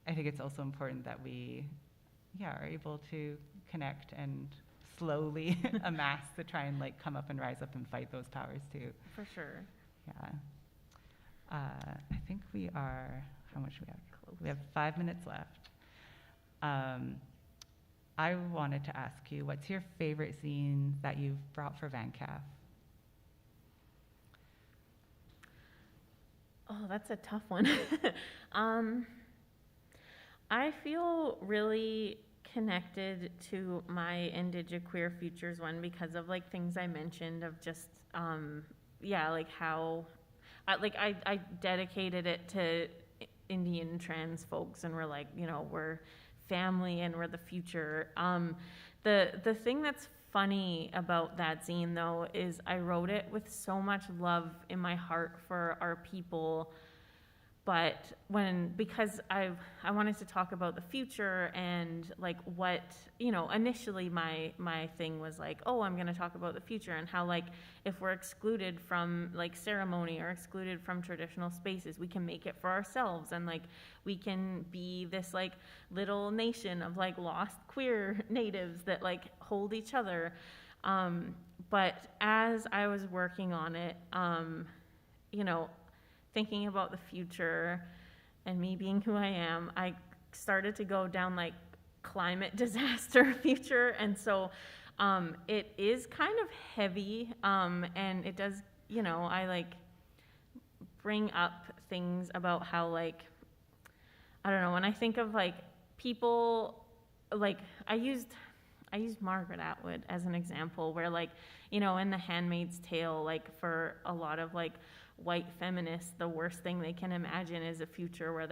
S5: I think it's also important that we, are able to connect and slowly amass to try and like come up and rise up and fight those powers too.
S6: For sure.
S5: Yeah. I think we are, how much do we have? We have 5 minutes left. I wanted to ask you, what's your favorite zine that you've brought for Vancaf?
S6: Oh, that's a tough one. I feel really connected to my Indigiqueer Futures one because of like things I mentioned of just, like how, I dedicated it to Indian trans folks, and we're like, you know, we're family and we're the future. The thing that's funny about that zine though is I wrote it with so much love in my heart for our people, but because I wanted to talk about the future and like what, initially my thing was like, oh, I'm going to talk about the future and how like if we're excluded from like ceremony or excluded from traditional spaces, we can make it for ourselves, and like we can be this like little nation of like lost queer natives that like hold each other. But as I was working on it, thinking about the future and me being who I am, I started to go down like climate disaster future. And so it is kind of heavy, and it does, I like bring up things about how like, I don't know, when I think of like people, like I used Margaret Atwood as an example where like, in The Handmaid's Tale, like for a lot of like white feminists, the worst thing they can imagine is a future where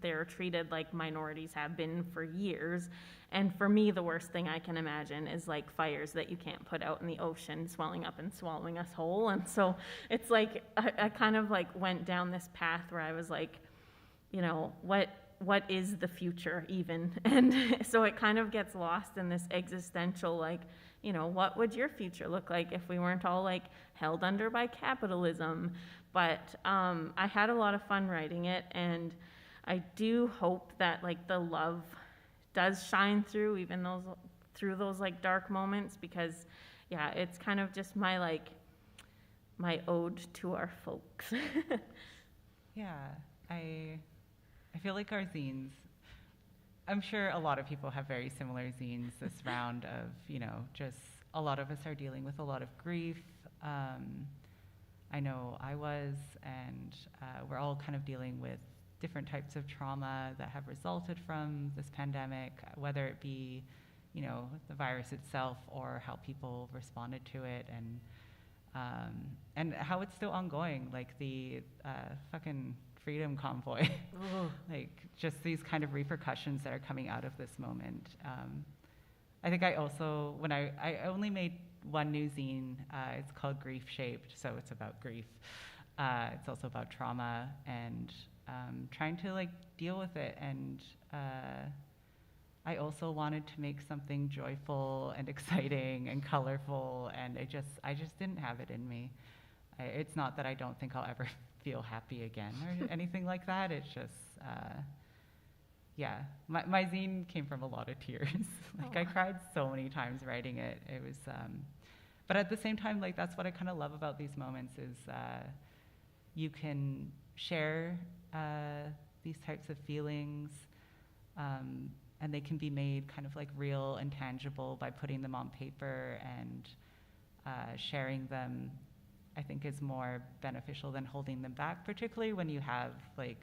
S6: they're treated like minorities have been for years. And for me, the worst thing I can imagine is like fires that you can't put out in the ocean swelling up and swallowing us whole. And so it's like, I kind of like went down this path where I was like, what is the future even? And so it kind of gets lost in this existential, like, what would your future look like if we weren't all like held under by capitalism? But I had a lot of fun writing it, and I do hope that like the love does shine through even through those like dark moments, because yeah, it's kind of just my ode to our folks.
S5: Yeah, I feel like our zines, I'm sure a lot of people have very similar zines this round of, just a lot of us are dealing with a lot of grief. I know I was, and we're all kind of dealing with different types of trauma that have resulted from this pandemic, whether it be, the virus itself or how people responded to it, and how it's still ongoing, like the fucking Freedom Convoy, like just these kind of repercussions that are coming out of this moment. I think I also, when I only made one new zine, it's called Grief Shaped, so it's about grief. It's also about trauma and trying to like deal with it. And I also wanted to make something joyful and exciting and colorful, and I just didn't have it in me. It's not that I don't think I'll ever feel happy again or anything like that. It's just, yeah, my zine came from a lot of tears. Like I cried so many times writing it. It was, but at the same time, like that's what I kind of love about these moments is you can share these types of feelings, and they can be made kind of like real and tangible by putting them on paper, and sharing them, I think, is more beneficial than holding them back, particularly when you have like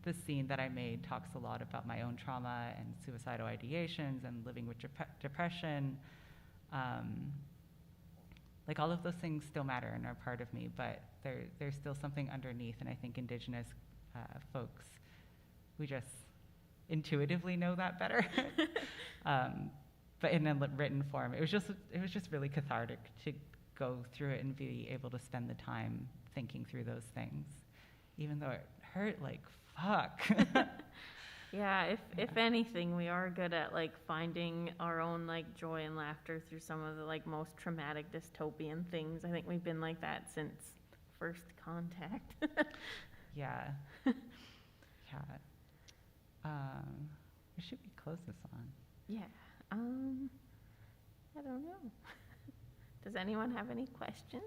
S5: the scene that I made talks a lot about my own trauma and suicidal ideations and living with depression. Like all of those things still matter and are part of me, but there's still something underneath, and I think Indigenous folks, we just intuitively know that better. But in a written form, it was just really cathartic to go through it and be able to spend the time thinking through those things, even though it hurt like fuck.
S6: Yeah, if anything, we are good at like finding our own like joy and laughter through some of the like most traumatic dystopian things. I think we've been like that since first contact.
S5: Yeah. Yeah. What should we close this on?
S6: Yeah. I don't know. Does anyone have any questions?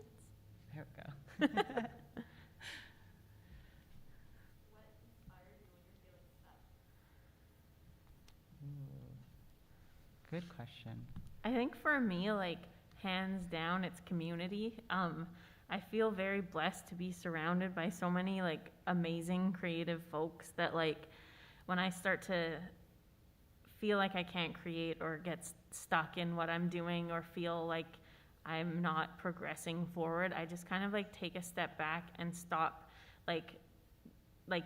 S5: There we go. Good question.
S6: I think for me, like, hands down, it's community. I feel very blessed to be surrounded by so many, like, amazing creative folks that, like, when I start to feel like I can't create or get stuck in what I'm doing or feel like I'm not progressing forward, I just kind of, like, take a step back and stop,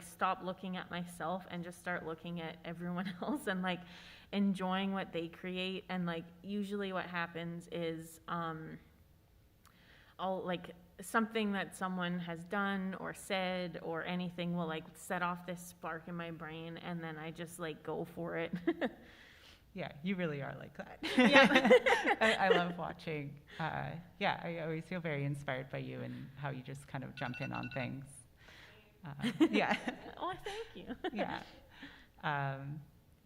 S6: stop looking at myself and just start looking at everyone else and, like, enjoying what they create. And like usually what happens is I'll like something that someone has done or said or anything will like set off this spark in my brain, and then I just like go for it.
S5: Yeah, you really are like that.
S6: Yeah.
S5: I love watching. Yeah, I always feel very inspired by you and how you just kind of jump in on things. Yeah.
S6: Oh, thank you.
S5: Yeah.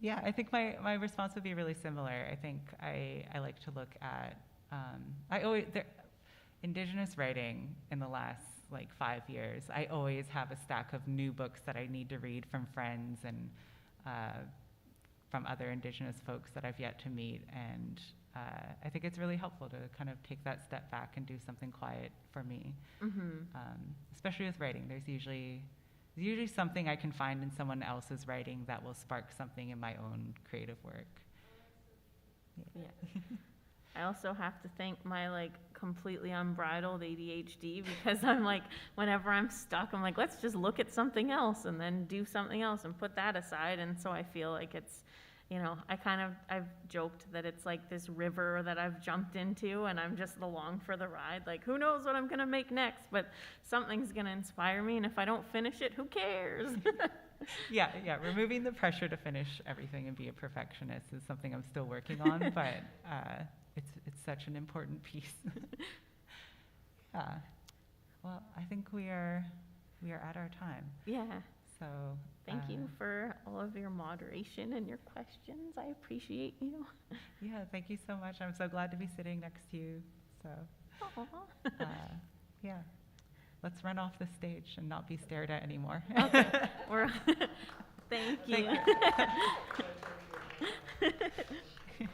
S5: Yeah, I think my response would be really similar. I think I like to look at, Indigenous writing in the last like 5 years, I always have a stack of new books that I need to read from friends and from other Indigenous folks that I've yet to meet. And I think it's really helpful to kind of take that step back and do something quiet for me. Especially with writing, there's usually something I can find in someone else's writing that will spark something in my own creative work.
S6: Yeah. I also have to thank my like completely unbridled ADHD, because I'm like, whenever I'm stuck, I'm like, let's just look at something else and then do something else and put that aside. And so I feel like it's, you know, I've joked that it's like this river that I've jumped into and I'm just along for the ride. Like, who knows what I'm going to make next, but something's going to inspire me. And if I don't finish it, who cares?
S5: Yeah. Removing the pressure to finish everything and be a perfectionist is something I'm still working on, but it's such an important piece. Yeah. Well, I think we are at our time.
S6: Yeah.
S5: So
S6: thank you for all of your moderation and your questions. I appreciate you.
S5: Yeah, thank you so much. I'm so glad to be sitting next to you. So yeah. Let's run off the stage and not be stared at anymore.
S6: Okay. Thank you.
S5: Thank you.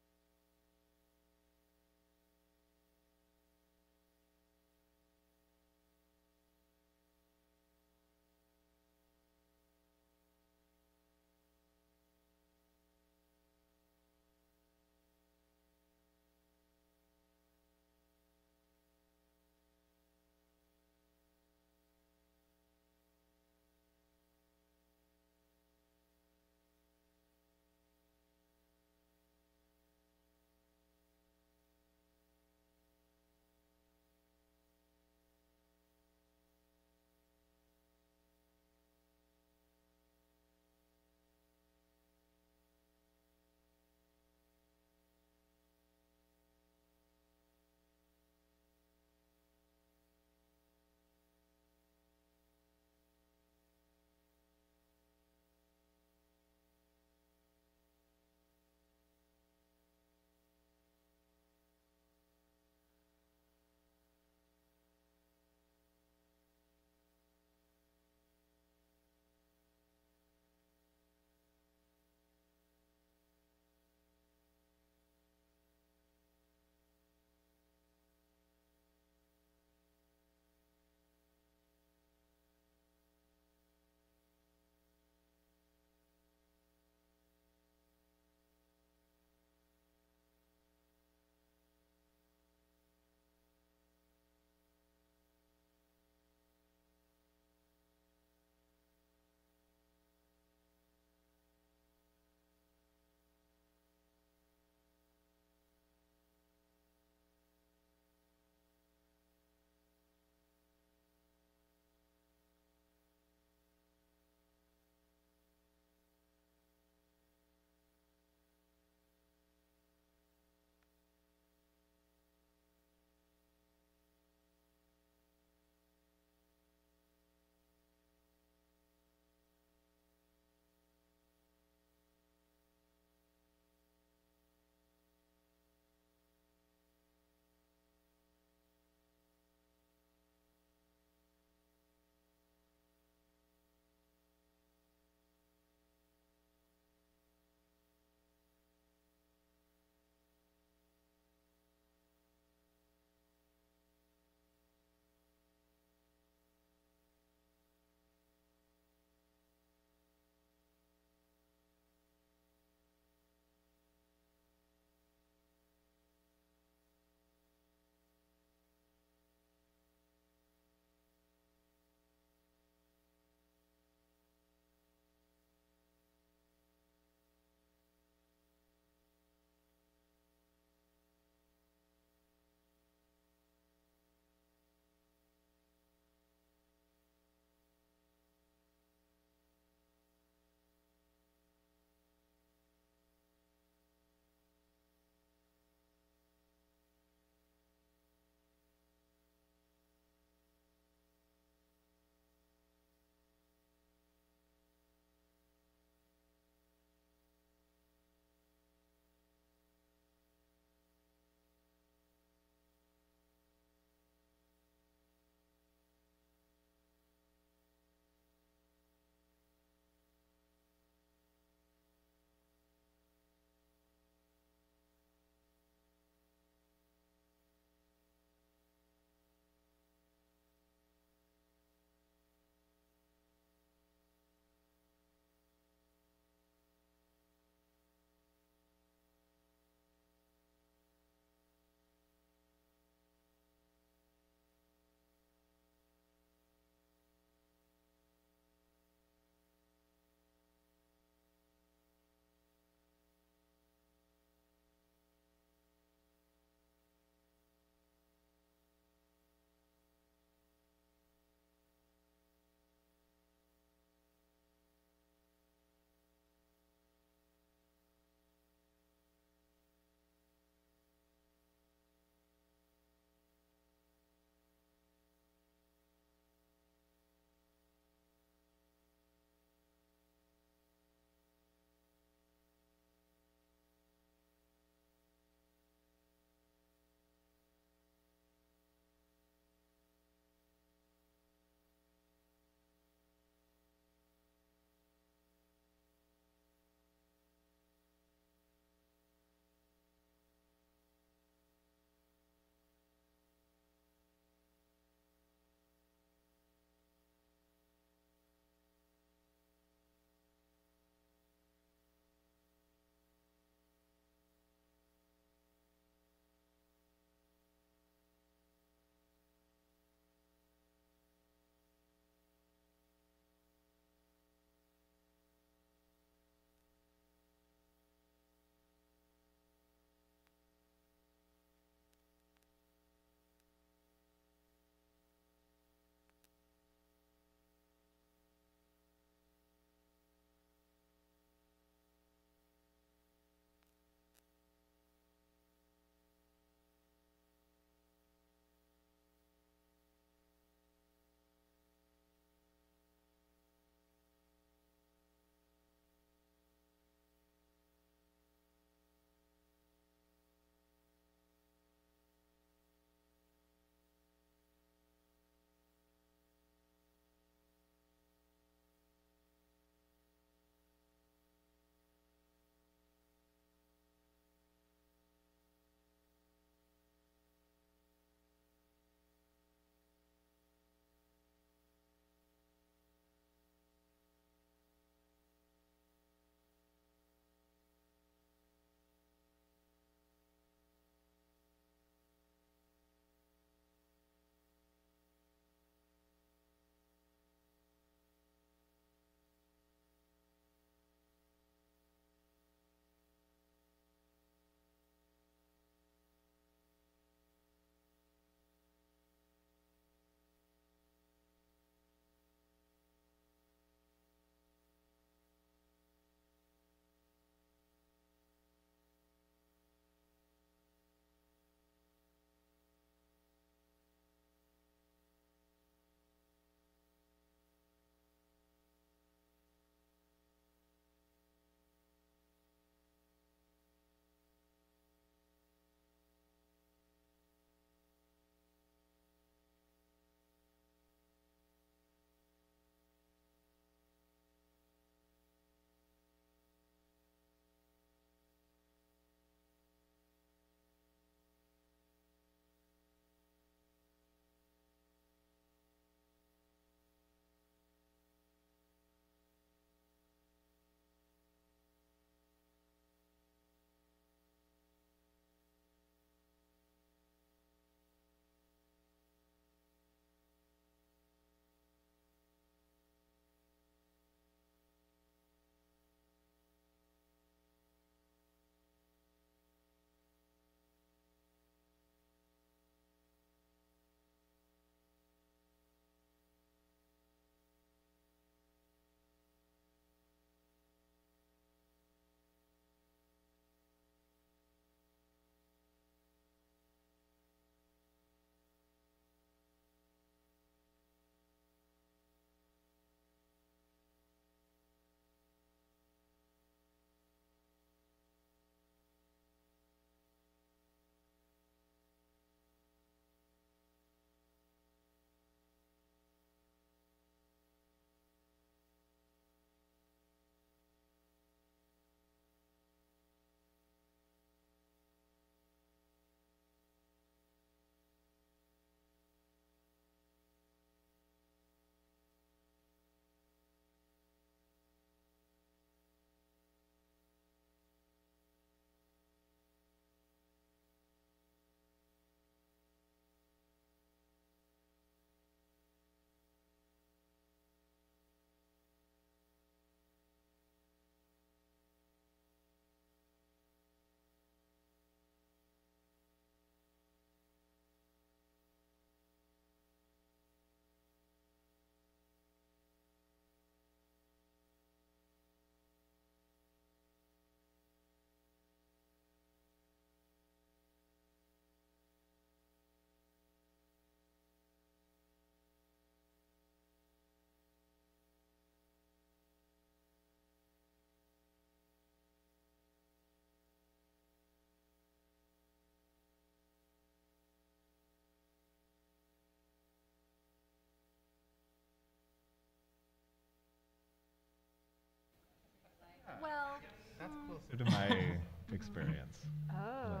S7: That's closer to my experience.
S8: Oh,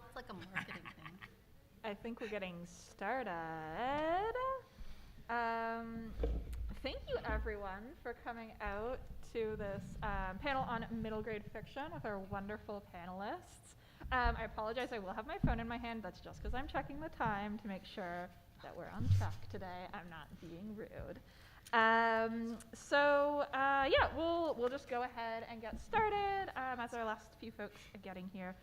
S9: It's like a marketing thing.
S8: I think we're getting started. Thank you, everyone, for coming out to this panel on middle grade fiction with our wonderful panelists. I apologize, I will have my phone in my hand. That's just because I'm checking the time to make sure that we're on track today. I'm not being rude. Yeah, we'll just go ahead and get started as our last few folks getting here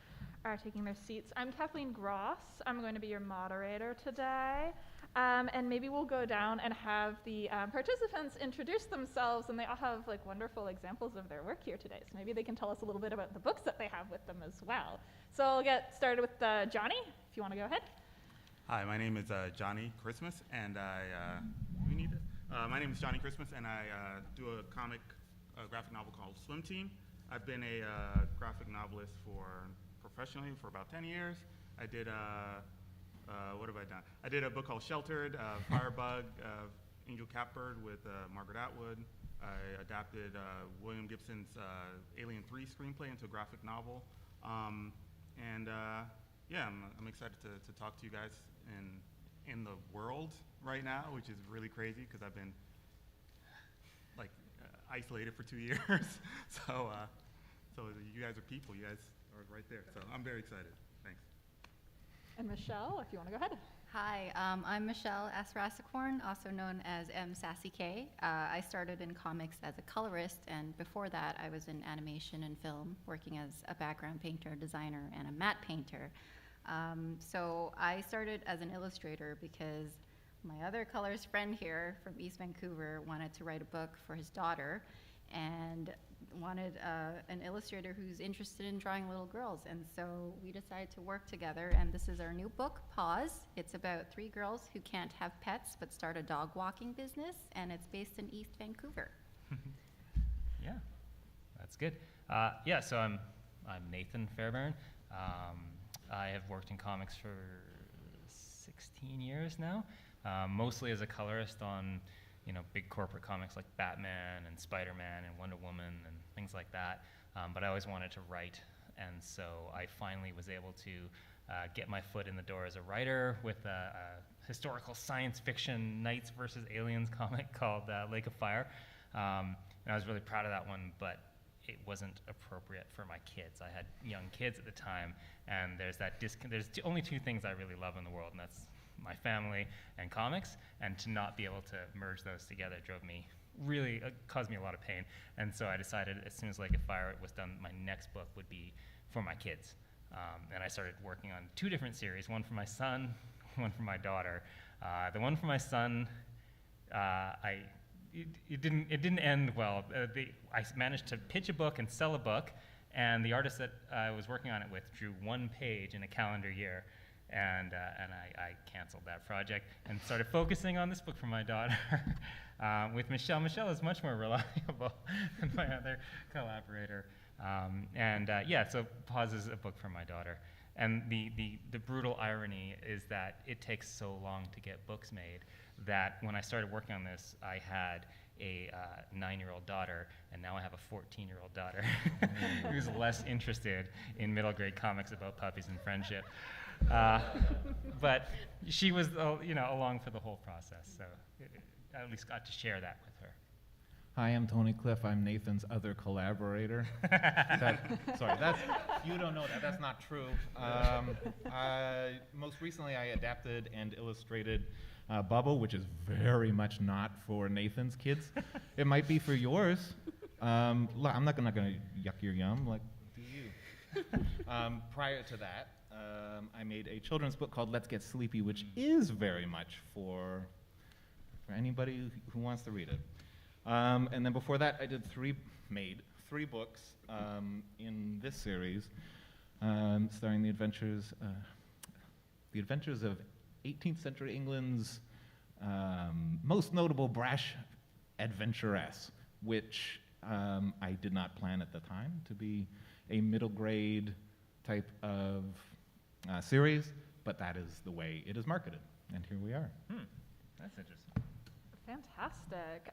S8: are taking their seats. I'm Kathleen Gross. I'm going to be your moderator today. And maybe we'll go down and have the participants introduce themselves, and they all have like wonderful examples of their work here today. So maybe they can tell us a little bit about the books that they have with them as well. So I'll get started with Johnny, if you want to go ahead.
S10: Hi, my name is Johnny Christmas, and we need this. My name is Johnny Christmas, and I do a graphic novel called Swim Team. I've been a graphic novelist professionally for about 10 years. I did, what have I done? I did a book called Sheltered, Firebug, Angel Catbird with Margaret Atwood. I adapted William Gibson's Alien 3 screenplay into a graphic novel. Yeah, I'm excited to talk to you guys in the world right now, which is really crazy because I've been like isolated for 2 years. So you guys are people. You guys are right there. So I'm very excited. Thanks.
S8: And Michelle, if you want to go ahead.
S9: Hi, I'm Michelle Asrasakorn, also known as M. Sassy K. I started in comics as a colorist, and before that I was in animation and film, working as a background painter, designer, and a matte painter. So I started as an illustrator because my other colorist friend here from East Vancouver wanted to write a book for his daughter and wanted an illustrator who's interested in drawing little girls. And so we decided to work together, and this is our new book, Paws. It's about 3 girls who can't have pets but start a dog walking business, and it's based in East Vancouver.
S11: Yeah, that's good. So I'm Nathan Fairbairn. I have worked in comics for 16 years now, mostly as a colorist on big corporate comics like Batman and Spider-Man and Wonder Woman and things like that. But I always wanted to write, and so I finally was able to get my foot in the door as a writer with a historical science fiction Knights versus Aliens comic called Lake of Fire. And I was really proud of that one, but it wasn't appropriate for my kids. I had young kids at the time, and there's that there's only 2 things I really love in the world, and that's my family and comics, and to not be able to merge those together caused me a lot of pain. And so I decided as soon as Lake of Fire was done, my next book would be for my kids. And I started working on 2 different series, one for my son, one for my daughter. The one for my son, it didn't end well. I managed to pitch a book and sell a book, and the artist that I was working on it with drew 1 page in a calendar year. And I canceled that project and started focusing on this book for my daughter with Michelle. Michelle is much more reliable than my other collaborator. So Pause is a book for my daughter. And the brutal irony is that it takes so long to get books made that when I started working on this, I had a 9-year-old daughter, and now I have a 14-year-old daughter who's less interested in middle grade comics about puppies and friendship. But she was, along for the whole process, so I at least got to share that with her.
S7: Hi, I'm Tony Cliff. I'm Nathan's other collaborator. You don't know that. That's not true. Most recently, I adapted and illustrated Bubble, which is very much not for Nathan's kids. It might be for yours. I'm not gonna yuck your yum. Like, do you? Prior to that, I made a children's book called Let's Get Sleepy, which is very much for anybody who wants to read it. And then before that, I made three books in this series, starring the adventures of 18th century England's most notable brash adventuress, which I did not plan at the time to be a middle grade type of series, but that is the way it is marketed, and here we are.
S11: That's interesting.
S8: Fantastic.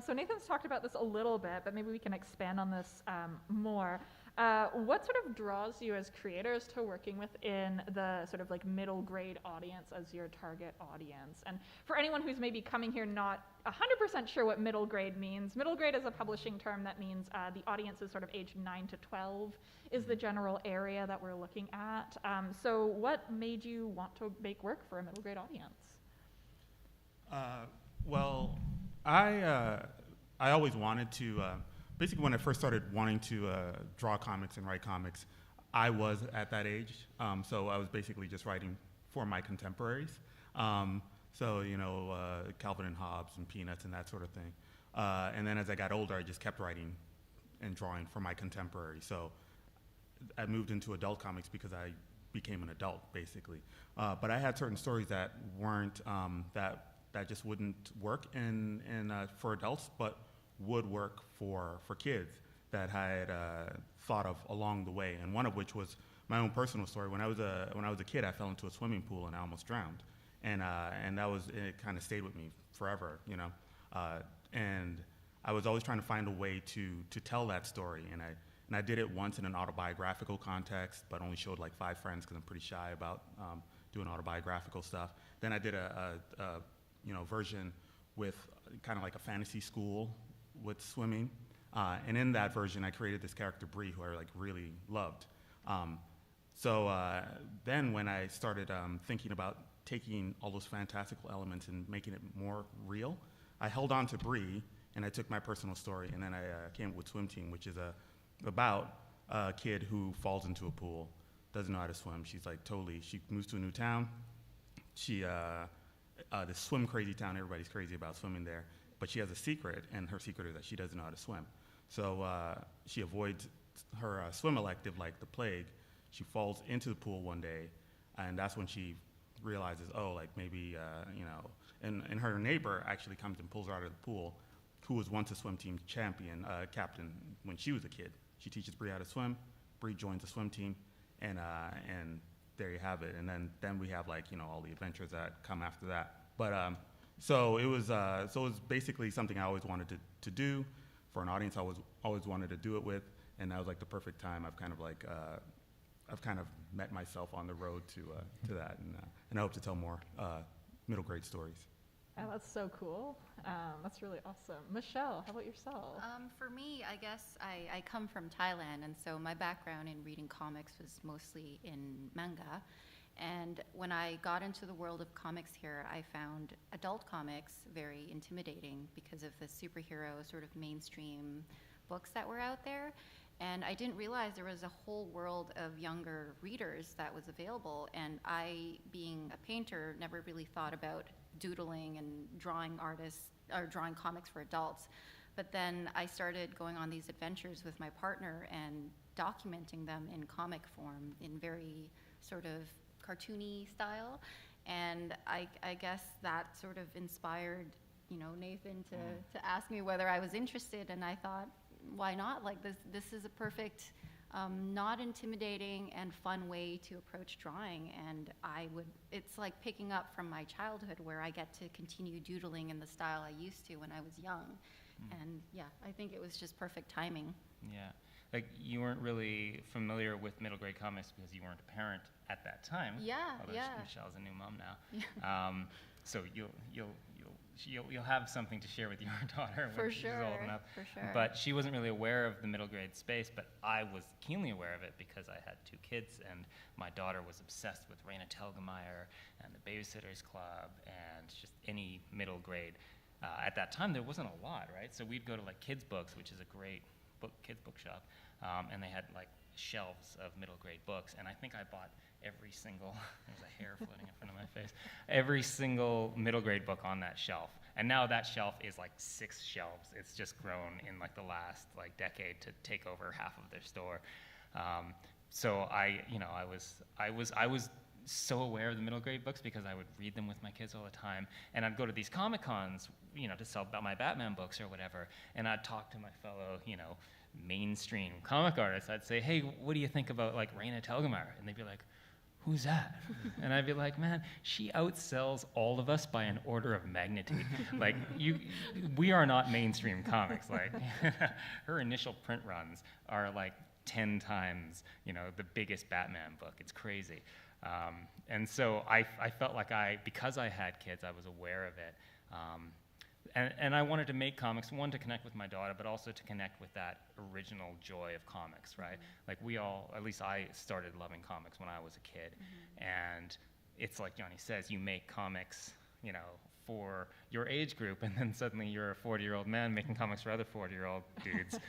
S8: So Nathan's talked about this a little bit, but maybe we can expand on this more. What sort of draws you as creators to working within the sort of like middle grade audience as your target audience? And for anyone who's maybe coming here not 100% sure what middle grade means, middle grade is a publishing term that means the audience is sort of age 9 to 12 is the general area that we're looking at. So what made you want to make work for a middle grade audience?
S10: Well, I always wanted to, basically when I first started wanting to draw comics and write comics, I was at that age. So I was basically just writing for my contemporaries. So, you know, Calvin and Hobbes and Peanuts and that sort of thing. And then as I got older, I just kept writing and drawing for my contemporaries. So I moved into adult comics because I became an adult, basically. But I had certain stories that weren't, that just wouldn't work for adults, but would work for kids that I had thought of along the way. And one of which was my own personal story. When I was a kid, I fell into a swimming pool and I almost drowned, and it kind of stayed with me forever, you know. And I was always trying to find a way to tell that story, and I did it once in an autobiographical context, but only showed like 5 friends because I'm pretty shy about doing autobiographical stuff. Then I did a version with kind of like a fantasy school with swimming. And in that version, I created this character, Bree, who I like really loved. So then when I started thinking about taking all those fantastical elements and making it more real, I held on to Bree and I took my personal story, and then I came up with Swim Team, which is about a kid who falls into a pool, doesn't know how to swim. She moves to a new town. This swim crazy town, everybody's crazy about swimming there, but she has a secret, and her secret is that she doesn't know how to swim. So she avoids her swim elective like the plague. She falls into the pool one day, and that's when she realizes, maybe, and her neighbor actually comes and pulls her out of the pool, who was once a swim team captain when she was a kid. She teaches Bree how to swim. Bree joins the swim team, and there you have it. And then we have all the adventures that come after that. But so it was basically something I always wanted to do for an audience. I always wanted to do it with, and that was like the perfect time. I've kind of met myself on the road to that, and I hope to tell more middle grade stories.
S8: Oh, that's so cool. That's really awesome. Michelle, how about yourself?
S9: For me, I guess I come from Thailand, and so my background in reading comics was mostly in manga. And when I got into the world of comics here, I found adult comics very intimidating because of the superhero sort of mainstream books that were out there. And I didn't realize there was a whole world of younger readers that was available. And I, being a painter, never really thought about doodling and drawing comics for adults. But then I started going on these adventures with my partner and documenting them in comic form in very sort of cartoony style. And I guess that sort of inspired, Nathan to ask me whether I was interested, and I thought, why not? Like this is a perfect, not intimidating and fun way to approach drawing. And it's like picking up from my childhood where I get to continue doodling in the style I used to when I was young. And yeah, I think it was just perfect timing.
S11: Yeah, like you weren't really familiar with middle grade comics because you weren't a parent at that time.
S9: Yeah,
S11: although
S9: yeah.
S11: Michelle's a new mom now.
S9: Yeah.
S11: So you'll have something to share with your daughter when she's old enough.
S9: For sure.
S11: But she wasn't really aware of the middle grade space, but I was keenly aware of it because I had 2 kids, and my daughter was obsessed with Raina Telgemeier and the Babysitters Club and just any middle grade. At that time, there wasn't a lot, right? So we'd go to like Kids Books, which is a great kids bookshop, and they had like shelves of middle grade books, and I think I bought every single, there's a hair floating in front of my face, every single middle grade book on that shelf. And now that shelf is like 6 shelves. It's just grown in like the last decade to take over half of their store. So I was so aware of the middle grade books because I would read them with my kids all the time, and I'd go to these Comic Cons, to sell about my Batman books or whatever, and I'd talk to my fellow, mainstream comic artists. I'd say, hey, what do you think about like Raina Telgemeier? And they'd be like, who's that? And I'd be like, man, she outsells all of us by an order of magnitude. Like, we are not mainstream comics. Like, her initial print runs are like 10 times, the biggest Batman book. It's crazy. And so I felt like because I had kids, I was aware of it. And I wanted to make comics, one, to connect with my daughter, but also to connect with that original joy of comics, right? Like at least I started loving comics when I was a kid. And it's like Johnny says, you make comics, for your age group, and then suddenly you're a 40-year-old man making comics for other 40-year-old dudes.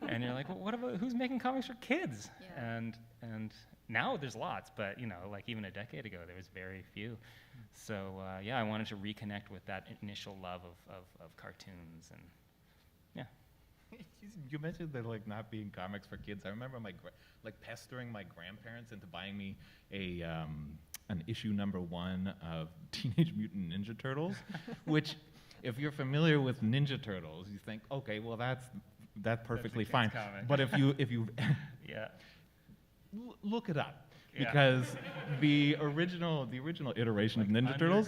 S11: And you're like, well, who's making comics for kids?
S9: Yeah.
S11: And now there's lots, but like even a decade ago, there was very few. So I wanted to reconnect with that initial love of cartoons, and
S7: You mentioned that like not being comics for kids. I remember pestering my grandparents into buying me an issue #1 of Teenage Mutant Ninja Turtles, which, if you're familiar with Ninja Turtles, you think, okay, well that's perfectly fine.
S11: Comic.
S7: But if you
S11: yeah.
S7: Look it up,
S11: Yeah.
S7: because the original iteration of Ninja Turtles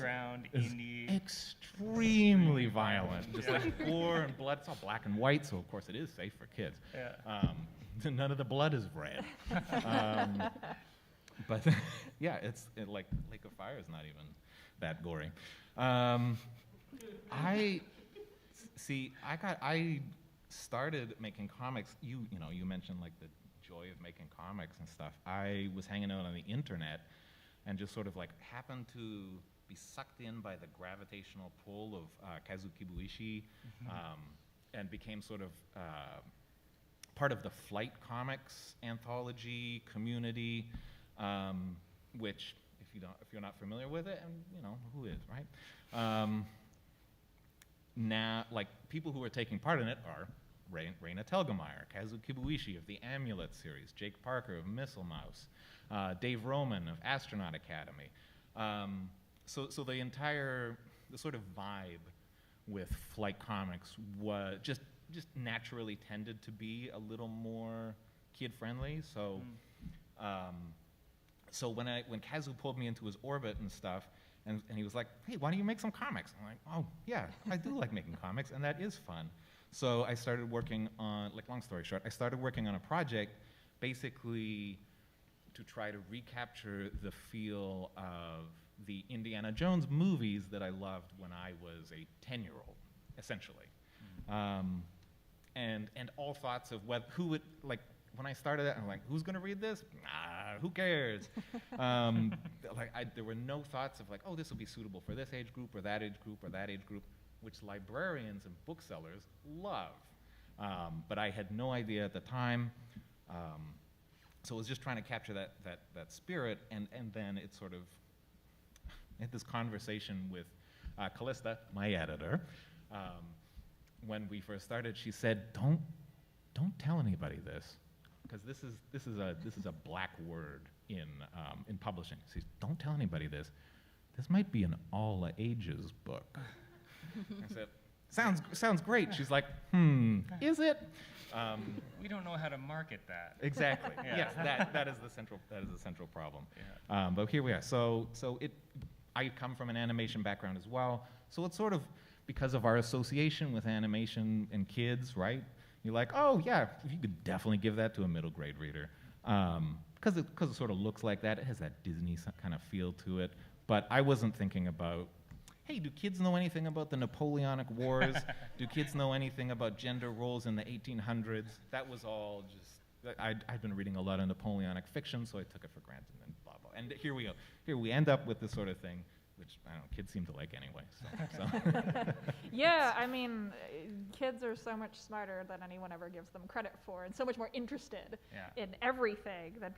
S7: is
S11: indie.
S7: extremely violent, just like gore and blood. It's all black and white, so of course it is safe for kids.
S11: Yeah.
S7: None of the blood is red. But yeah, like Lake of Fire is not even that gory. I started making comics. You mentioned like the joy of making comics and stuff. I was hanging out on the internet and just sort of like happened to be sucked in by the gravitational pull of Kazu Kibuishi, and became sort of part of the Flight Comics anthology community, which if you're not familiar with it, and who is, right? Now, like, people who are taking part in it are Raina Telgemeier, Kazu Kibuishi of the Amulet series, Jake Parker of Missile Mouse, Dave Roman of Astronaut Academy. So the sort of vibe with Flight Comics was just naturally tended to be a little more kid-friendly. So, so when Kazu pulled me into his orbit and stuff, and he was like, hey, why don't you make some comics? I'm like, oh, yeah, I do like making comics, and that is fun. So I started working on, like, long story short, I started working on a project basically to try to recapture the feel of the Indiana Jones movies that I loved when I was a 10-year-old, essentially. And all thoughts of who would, like, when I started it, I'm like, who's gonna read this? Who cares? There were no thoughts of like, oh, this will be suitable for this age group or that age group or that age group, which librarians and booksellers love. But I had no idea at the time. So I was just trying to capture that spirit, and then it sort of, I had this conversation with Callista, my editor. When we first started, she said, don't tell anybody this, because this is a black word in publishing. She says, don't tell anybody this. This might be an all ages book. I said, sounds great. She's like, is it?
S11: We don't know how to market that.
S7: Exactly.
S11: Yeah.
S7: Yes, that is the central problem. Yeah. But here we are. So I come from an animation background as well. So it's sort of because of our association with animation and kids, right? You're like, oh yeah, you could definitely give that to a middle grade reader, because it sort of looks like that. It has that Disney kind of feel to it. But I wasn't thinking about, hey, do kids know anything about the Napoleonic Wars? Do kids know anything about gender roles in the 1800s? That was all just, I'd been reading a lot of Napoleonic fiction, so I took it for granted, and blah, blah. And here we go. Here we end up with this sort of thing, which, I don't know, kids seem to like anyway. So.
S8: Yeah, I mean, kids are so much smarter than anyone ever gives them credit for, and so much more interested in everything than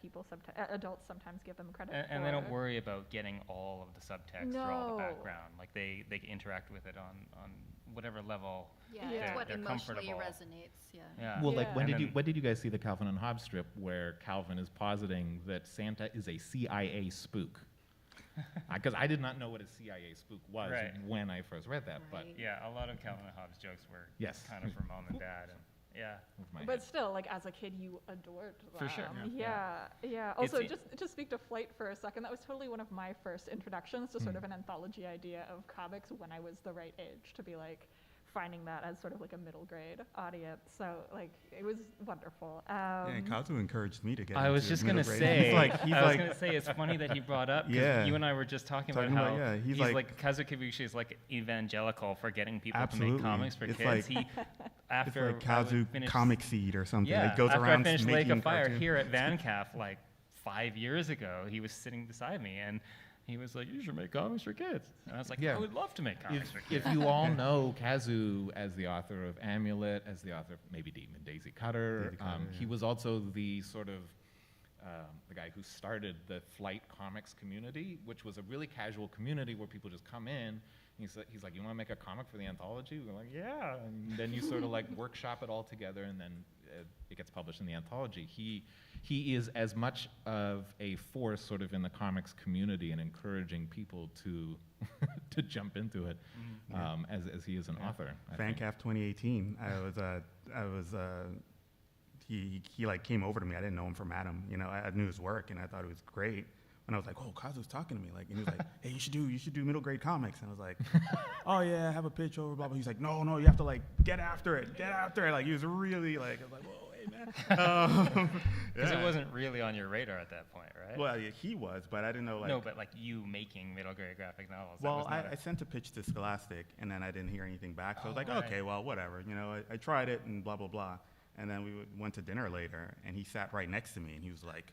S8: adults sometimes give them credit for.
S11: And they don't worry about getting all of the subtext or all the background. Like they interact with it on whatever level.
S9: Yeah,
S11: they're
S9: it's what emotionally
S11: comfortable.
S9: resonates. Yeah.
S7: Well, like when did you guys see the Calvin and Hobbes strip where Calvin is positing that Santa is a CIA spook? Because I did not know what a CIA spook was when I first read that. But
S11: yeah, a lot of Calvin and Hobbes jokes were kind of for mom and dad. And Yeah.
S7: With my
S8: But
S7: head.
S8: still, like as a kid, you adored them.
S11: For sure.
S8: Yeah. Also,
S11: It's-
S8: just to speak to Flight for a second, that was totally one of my first introductions to sort of an anthology idea of comics when I was the right age to be like finding that as sort of like a middle grade audience. So like it was wonderful.
S10: And Kazu encouraged me to get
S11: I was
S10: into
S11: just
S10: middle
S11: gonna
S10: grade.
S11: say.
S10: He's
S11: I was
S10: like,
S11: gonna say it's funny that he brought up. 'Cause
S10: Yeah.
S11: You and I were just talking about
S10: Talking
S11: how
S10: about, yeah, he's
S11: like
S10: like-
S11: Kazu Kibuishi is like evangelical for getting people to
S10: Absolutely.
S11: make comics for
S10: It's
S11: kids.
S10: like-
S11: He
S10: it's
S11: after
S10: like
S11: I would
S10: Kazu
S11: finish-
S10: Comic Seed or something.
S11: Yeah,
S10: It goes
S11: after
S10: around
S11: I finished Lake
S10: making
S11: of Fire
S10: cartoons.
S11: here at Vancaf like 5 years ago, he was sitting beside me and he was like, "You should make comics for kids." And I was like,
S7: Yeah.
S11: "I would love to make comics for kids."
S7: If you all know Kazu as the author of Amulet, as the author of maybe Demon Daisy Cutter,
S10: Daisy Cutter,
S7: he was also the sort of the guy who started the Flight comics community, which was a really casual community where people just come in. He's like, "You want to make a comic for the anthology?" We're like, "Yeah." And then you sort of like workshop it all together, and then it gets published in the anthology. He is as much of a force sort of in the comics community and encouraging people to to jump into it as he is an author. I think.
S10: Vancaf 2018. He like came over to me. I didn't know him from Adam. You know, I knew his work and I thought it was great. And I was like, "Oh, Kazu's talking to me." Like, and he was like, "Hey, you should do middle grade comics." And I was like, "Oh yeah, I have a pitch over, blah blah." He's like, "No, you have to like get after it. Like he was really like, I was like, "Whoa, hey man."
S11: Because
S10: Yeah.
S11: it wasn't really on your radar at that point, right?
S10: Well, yeah, he was, but I didn't know like.
S11: no, but like you making middle grade graphic novels. that
S10: Well,
S11: was not
S10: I sent a pitch to Scholastic, and then I didn't hear anything back. So I was like,
S11: right.
S10: okay, well, whatever. You know, I tried it, and blah, blah, blah. And then we went to dinner later, and he sat right next to me, and he was like,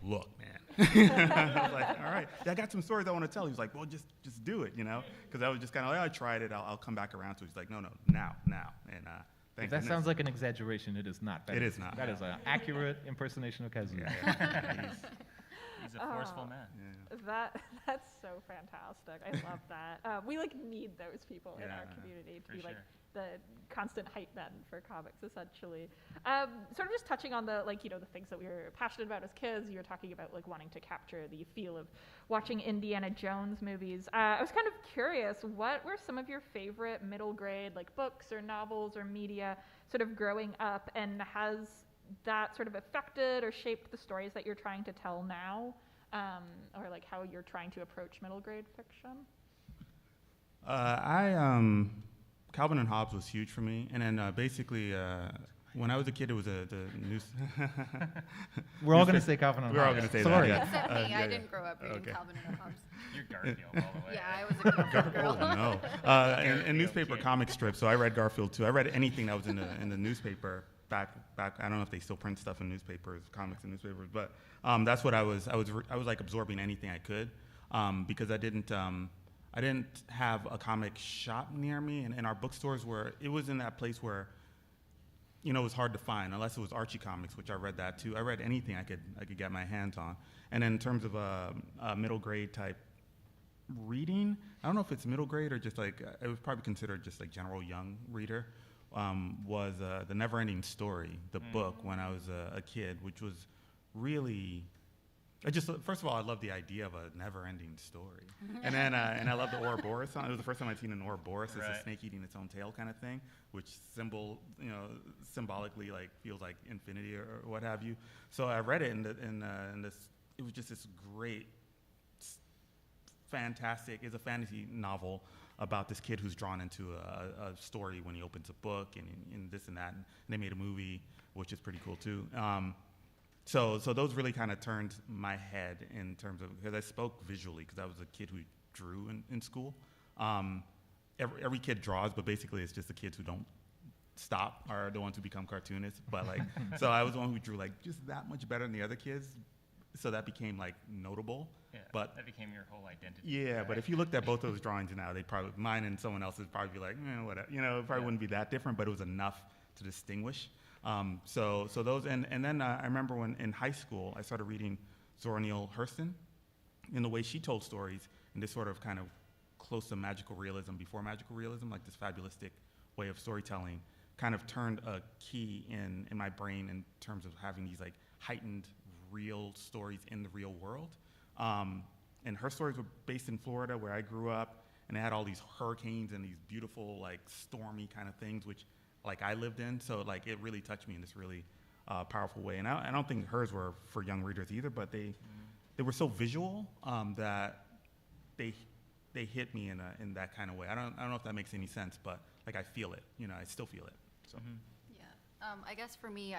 S10: "Look, man." I was like, "All right. Yeah, I got some stories I want to tell." He was like, "Well, just do it, you know?" Because I was just kind of like, "I tried it. I'll come back around to it." He's like, "No, now." And thank
S7: If that
S10: goodness.
S7: sounds like an exaggeration, it is not.
S10: It is not.
S7: That is an accurate impersonation of Kazu.
S10: Yeah,
S11: He's a forceful man.
S8: That's so fantastic. I love that. We like need those people in our
S10: Yeah,
S8: community to
S11: for
S8: be like
S11: sure.
S8: the constant hype men for comics, essentially. Sort of just touching on the the things that we were passionate about as kids. You were talking about like wanting to capture the feel of watching Indiana Jones movies. I was kind of curious, what were some of your favorite middle grade like books or novels or media sort of growing up, and has that sort of affected or shaped the stories that you're trying to tell now, or like how you're trying to approach middle grade fiction?
S10: Calvin and Hobbes was huge for me, and then basically when I was a kid, it was the news.
S7: We're all going to say Calvin and
S10: We're all
S7: Hobbes.
S10: going to say
S7: Sorry.
S10: that.
S9: Except me,
S10: Yeah,
S9: I
S10: yeah.
S9: didn't grow up reading
S10: Okay.
S9: Calvin and Hobbes.
S11: You're Garfield all the way.
S9: Yeah, I was a Garfield girl.
S10: Oh no! And
S11: Garfield
S10: newspaper
S11: kid.
S10: comic strips. So I read Garfield too. I read anything that was in the newspaper back. I don't know if they still print stuff in newspapers, comics in newspapers, but that's what I was like absorbing anything I could, because I didn't have a comic shop near me, and our bookstores it was in that place where, you know, it was hard to find unless it was Archie Comics, which I read that too. I read anything I could get my hands on. And then in terms of a middle grade type reading, I don't know if it's middle grade or just like, it was probably considered just like general young reader, was The Never-Ending Story, the book when I was a kid, which was really, first of all, I love the idea of a never-ending story. And then, and I love the Ouroboros song. It was the first time I'd seen an Ouroboros. It's
S11: Right.
S10: a snake eating its own tail kind of thing, which symbolically like feels like infinity or what have you. So I read it, and it was just this great, fantastic. It's a fantasy novel about this kid who's drawn into a story when he opens a book and this and that. And they made a movie, which is pretty cool too. So those really kind of turned my head in terms of, because I spoke visually because I was a kid who drew in school. Every kid draws, but basically it's just the kids who don't stop are the ones who become cartoonists. But like, so I was the one who drew like just that much better than the other kids. So that became like notable.
S11: Yeah,
S10: But
S11: that became your whole identity.
S10: yeah,
S11: right?
S10: but if you looked at both those drawings now, they'd probably, mine and someone else's would probably be like, whatever. You know, it probably wouldn't be that different, but it was enough to distinguish. So those, and then I remember when in high school, I started reading Zora Neale Hurston, and the way she told stories in this sort of kind of close to magical realism, before magical realism, like this fabulistic way of storytelling, kind of turned a key in my brain in terms of having these like heightened real stories in the real world. And her stories were based in Florida, where I grew up, and they had all these hurricanes and these beautiful, like, stormy kind of things, which like I lived in. So like it really touched me in this really powerful way. And I don't think hers were for young readers either, but they were so visual that they hit me in that kind of way. I don't know if that makes any sense, but like I feel it. You know, I still feel it. So.
S9: Yeah, I guess for me,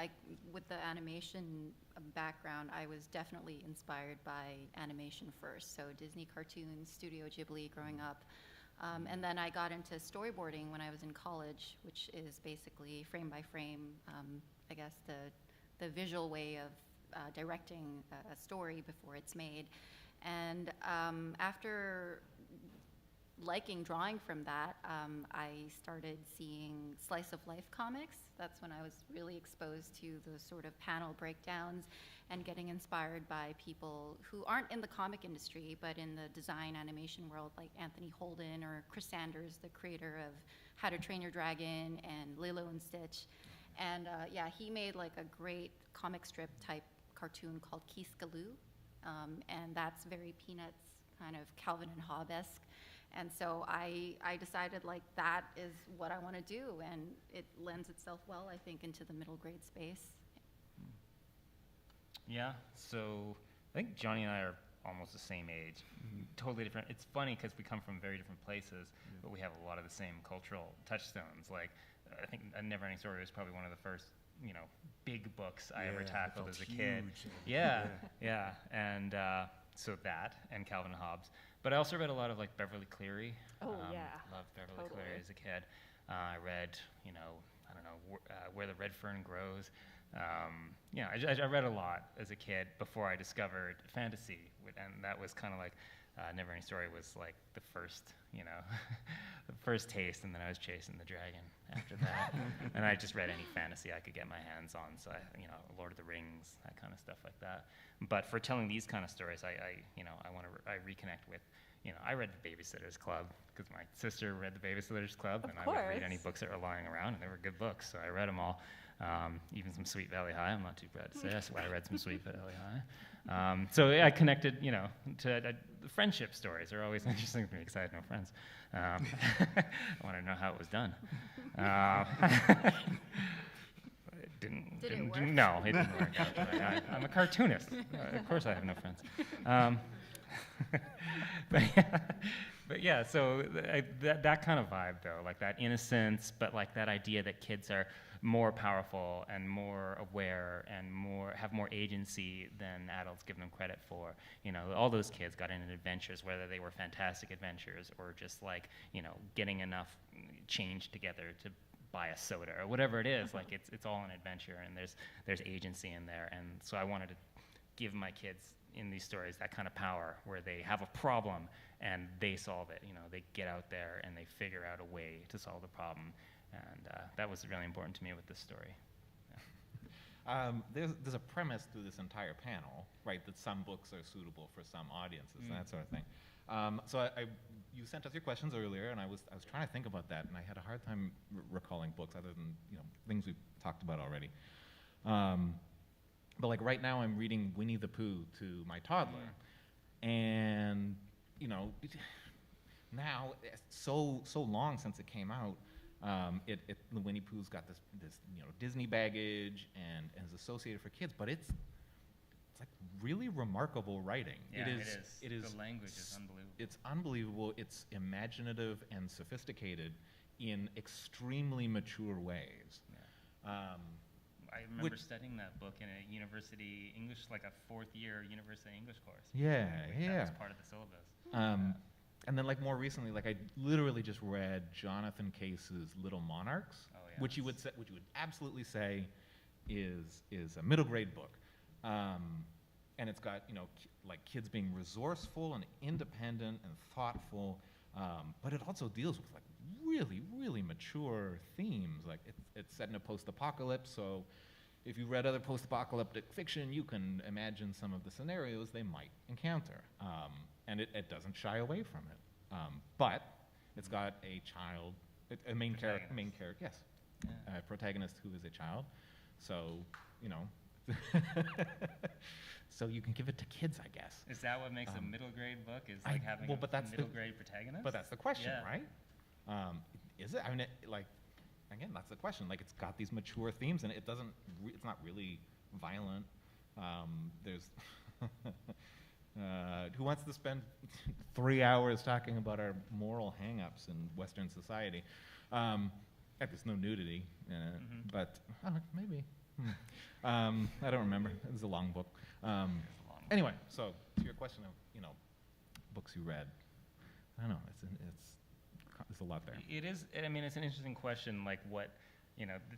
S9: with the animation background, I was definitely inspired by animation first. So Disney cartoons, Studio Ghibli growing up. And then I got into storyboarding when I was in college, which is basically frame by frame, I guess the visual way of directing a story before it's made. And after liking drawing from that, I started seeing slice of life comics. That's when I was really exposed to those sort of panel breakdowns and getting inspired by people who aren't in the comic industry, but in the design animation world, like Anthony Holden or Chris Sanders, the creator of How to Train Your Dragon and Lilo and Stitch. And yeah, he made like a great comic strip type cartoon called Keith-Galoo. And that's very Peanuts, kind of Calvin and Hobbes-esque. And so I decided like that is what I want to do, and it lends itself well, I think, into the middle grade space.
S11: Yeah, so I think Johnny and I are almost the same age, totally different. It's funny because we come from very different places, but we have a lot of the same cultural touchstones. Like, I think A Never-Ending Story was probably one of the first, big books I ever tackled as a kid. Yeah, yeah, and so that, and Calvin and Hobbes. But I also read a lot of like Beverly Cleary.
S8: Oh, yeah.
S11: Loved Beverly Cleary as a kid. I read, I don't know, Where the Red Fern Grows. I read a lot as a kid before I discovered fantasy, and that was kind of like Never-Ending Story was like the first, the first taste, and then I was chasing the dragon after that. And I just read any fantasy I could get my hands on, so Lord of the Rings, that kind of stuff like that. But for telling these kind of stories, I reconnect with, I read The Babysitter's Club because my sister read The Babysitter's Club, and I would read any books that were lying around, and they were good books, so I read them all. Even some Sweet Valley High, I'm not too proud to say. That's why I read some Sweet Valley High. So yeah, I connected, to the friendship stories are always interesting to me because I had no friends. I wanted to know how it was done.
S9: Did it work?
S11: No, it didn't work out. I'm a cartoonist. Of course I have no friends. But yeah, so that kind of vibe though, like that innocence, but like that idea that kids are more powerful and more aware and have more agency than adults give them credit for. All those kids got into adventures, whether they were fantastic adventures or just like, getting enough change together to buy a soda or whatever it is. Like it's all an adventure, and there's agency in there. And so I wanted to give my kids in these stories that kind of power where they have a problem and they solve it. They get out there and they figure out a way to solve the problem. And that was really important to me with this story.
S7: Yeah. There's a premise to this entire panel, right, that some books are suitable for some audiences, and that sort of thing. So you sent us your questions earlier, and I was trying to think about that, and I had a hard time recalling books other than things we've talked about already. But like right now, I'm reading Winnie the Pooh to my toddler, and now so long since it came out. The Winnie Pooh's got this Disney baggage and is associated for kids, but it's like really remarkable writing.
S11: Yeah, it is. The language is unbelievable.
S7: It's unbelievable. It's imaginative and sophisticated in extremely mature ways.
S11: Yeah. I remember studying that book in a university English, like a fourth-year university English course.
S7: Yeah,
S11: That was part of the syllabus.
S7: And then, like more recently, like I literally just read Jonathan Case's *Little Monarchs*, which you would absolutely say is a middle grade book, and it's got like kids being resourceful and independent and thoughtful, but it also deals with like really mature themes. Like it's set in a post-apocalypse, so if you read other post-apocalyptic fiction, you can imagine some of the scenarios they might encounter. And it doesn't shy away from it. But it's got a main character, yes, a protagonist who is a child. So, so you can give it to kids, I guess.
S11: Is that what makes a middle grade book? Is like having a middle grade protagonist?
S7: But that's the question, right? Is it? I mean, again, that's the question. Like, it's got these mature themes, and it doesn't. It's not really violent. There's who wants to spend 3 hours talking about our moral hang-ups in Western society? There's no nudity in it, but maybe. I don't remember. It was a long book. Anyway, so to your question of books you read, I don't know. It's a lot there.
S11: It is. I mean, it's an interesting question. Like, what,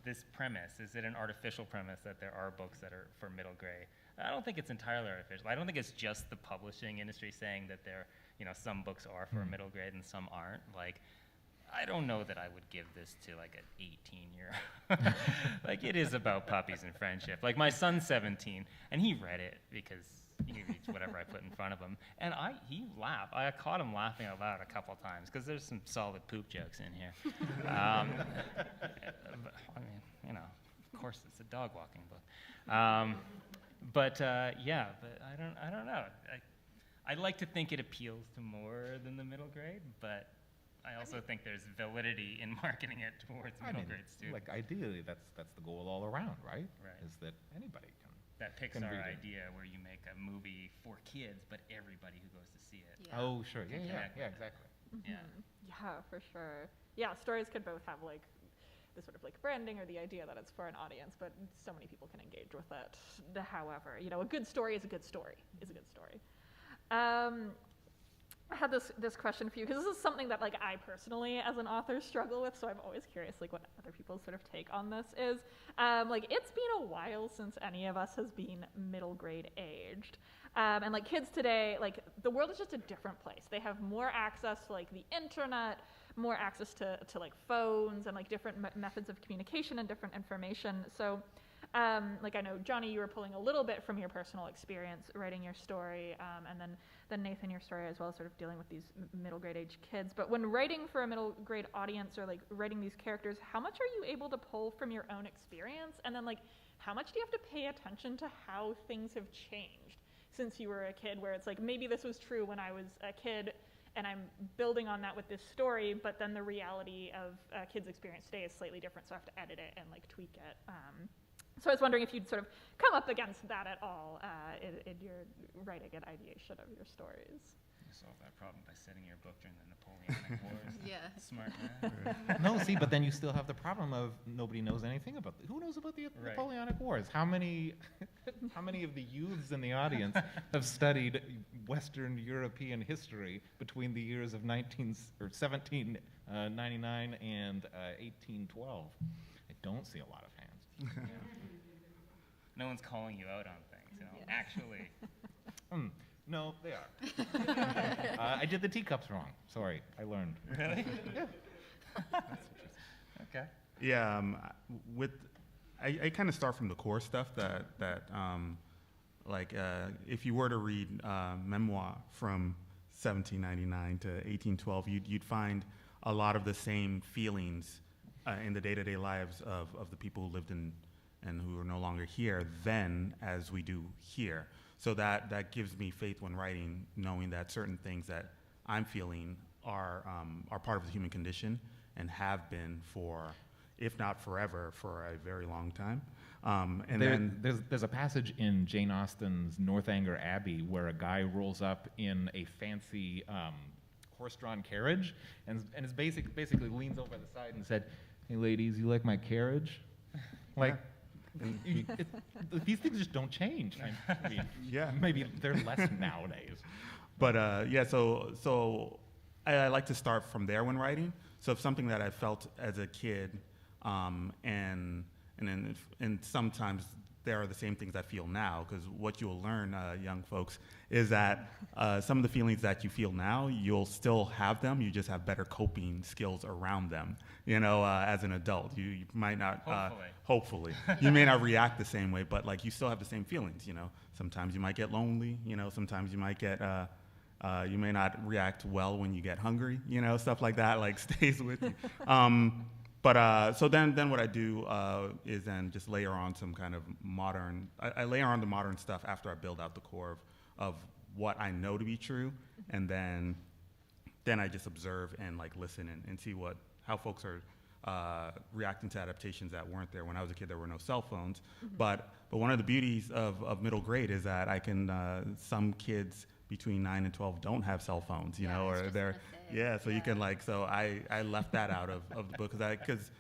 S11: this premise, is it an artificial premise that there are books that are for middle grade? I don't think it's entirely artificial. I don't think it's just the publishing industry saying that some books are for middle grade and some aren't. Like, I don't know that I would give this to like an 18-year-old. Like, it is about puppies and friendship. Like, my son's 17, and he read it because he reads whatever I put in front of him. And he laughed. I caught him laughing out loud a couple times because there's some solid poop jokes in here. But, I mean, of course it's a dog walking book. But I don't know. I like to think it appeals to more than the middle grade, but I also think there's validity in marketing it towards middle grades too.
S7: Like, ideally, that's the goal all around, right?
S11: Right.
S7: Is that anybody can.
S11: That Pixar idea where you make a movie for kids, but everybody who goes to see it.
S9: Yeah.
S7: Oh, sure.
S11: can connect with it.
S7: Exactly.
S11: Yeah.
S8: Yeah, for sure. Yeah, stories could both have like the sort of like branding or the idea that it's for an audience, but so many people can engage with it. However, a good story is a good story. I had this question for you because this is something that like I personally as an author struggle with, so I'm always curious like what other people's sort of take on this is. Like, it's been a while since any of us has been middle grade aged. And like kids today, like the world is just a different place. They have more access to like the internet, more access to like phones and like different methods of communication and different information. So like, I know, Johnny, you were pulling a little bit from your personal experience writing your story, and then Nathan, your story as well, sort of dealing with these middle grade age kids. But when writing for a middle grade audience or like writing these characters, how much are you able to pull from your own experience? And then like, how much do you have to pay attention to how things have changed since you were a kid, where it's like, maybe this was true when I was a kid, and I'm building on that with this story, but then the reality of a kid's experience today is slightly different, so I have to edit it and like tweak it. So I was wondering if you'd sort of come up against that at all in your writing and ideation of your stories.
S11: You solve that problem by setting your book during the Napoleonic Wars.
S9: Yeah.
S11: Smart man.
S7: No, see, but then you still have the problem of nobody knows anything about who knows about the
S11: Right.
S7: Napoleonic Wars? How many of the youths in the audience have studied Western European history between the years of 1799 and 1812? I don't see a lot of hands.
S11: Yeah. No one's calling you out on things, Actually.
S7: No, they are. I did the teacups wrong. Sorry, I learned.
S11: Really?
S7: Yeah.
S11: Okay.
S10: Yeah, I kind of start from the core stuff that if you were to read memoir from 1799 to 1812, you'd find a lot of the same feelings in the day-to-day lives of the people who lived in and who are no longer here then as we do here. So that gives me faith when writing, knowing that certain things that I'm feeling are part of the human condition and have been for, if not forever, for a very long time.
S7: There's a passage in Jane Austen's Northanger Abbey where a guy rolls up in a fancy horse-drawn carriage and is basically leans over the side and said, "Hey ladies, you like my carriage?" Like, these things just don't change. I mean,
S10: Yeah.
S7: Maybe they're less nowadays.
S10: But so I like to start from there when writing. So if something that I felt as a kid, and sometimes there are the same things I feel now, because what you'll learn, young folks, is that some of the feelings that you feel now, you'll still have them. You just have better coping skills around them. As an adult, you might not. Hopefully, you may not react the same way, but like you still have the same feelings. Sometimes you might get lonely. Sometimes you might get. You may not react well when you get hungry. Stuff like that like stays with you. But so then what I do is then just layer on some kind of modern. I layer on the modern stuff after I build out the core of what I know to be true, and then I just observe and like listen and see how folks are reacting to adaptations that weren't there. When I was a kid, there were no cell phones. But one of the beauties of middle grade is that I can, some kids between 9 and 12 don't have cell phones, you know, or they're, so you can like, so I left that out of the book because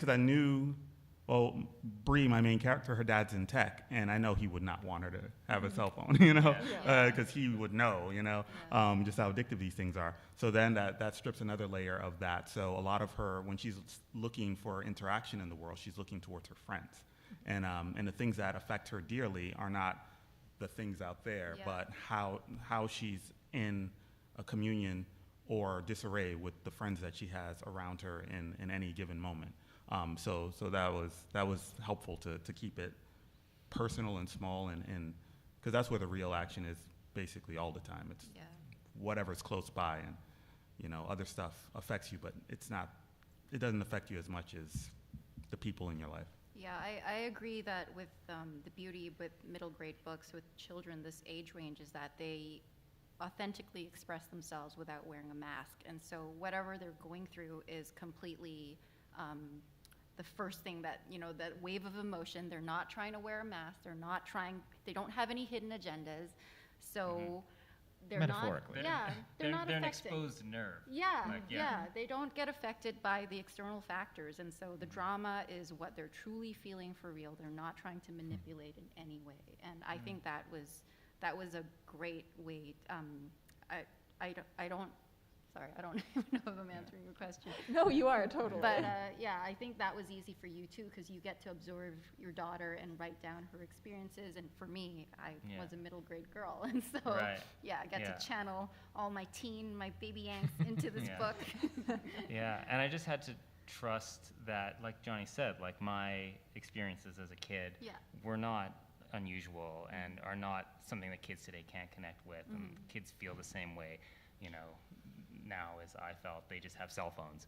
S10: I knew, well, Bree, my main character, her dad's in tech, and I know he would not want her to have a cell phone, you know, because he would know, you know, just how addictive these things are. So then that strips another layer of that. So a lot of her, when she's looking for interaction in the world, she's looking towards her friends. And the things that affect her dearly are not the things out there, but how she's in a communion or disarray with the friends that she has around her in any given moment. So that was helpful to keep it personal and small, and because that's where the real action is basically all the time. It's whatever's close by, and you know, other stuff affects you, but it doesn't affect you as much as the people in your life.
S9: Yeah, I agree that with the beauty with middle grade books with children this age range is that they authentically express themselves without wearing a mask, and so whatever they're going through is completely the first thing that, you know, that wave of emotion. They're not trying to wear a mask. They don't have any hidden agendas. So they're
S11: Metaphorically.
S9: not, they're not
S11: they're an
S9: affected.
S11: exposed nerve.
S9: They don't get affected by the external factors. And so the drama is what they're truly feeling for real. They're not trying to manipulate in any way. And I think that was a great way. I don't even know if I'm answering your question.
S8: No, you are, totally.
S9: But I think that was easy for you too, because you get to observe your daughter and write down her experiences. And for me, I was a middle grade girl, and so I got to channel all my baby angst into this book.
S11: And I just had to trust that, like Johnny said, like my experiences as a kid were not unusual and are not something that kids today can't connect with, and kids feel the same way, you know, now as I felt. They just have cell phones.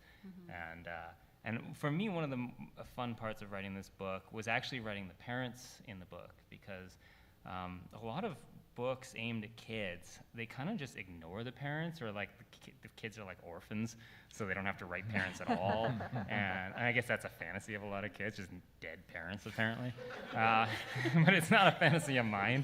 S11: And for me, one of the fun parts of writing this book was actually writing the parents in the book, because a lot of books aimed at kids, they kind of just ignore the parents, or like the kids are like orphans, so they don't have to write parents at all. And I guess that's a fantasy of a lot of kids, just dead parents apparently. But it's not a fantasy of mine.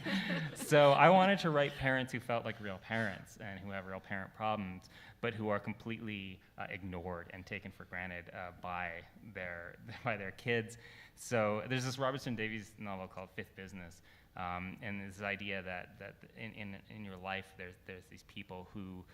S11: So I wanted to write parents who felt like real parents and who have real parent problems, but who are completely ignored and taken for granted by their kids. So there's this Robertson Davies novel called Fifth Business, and this idea that in your life there's these people who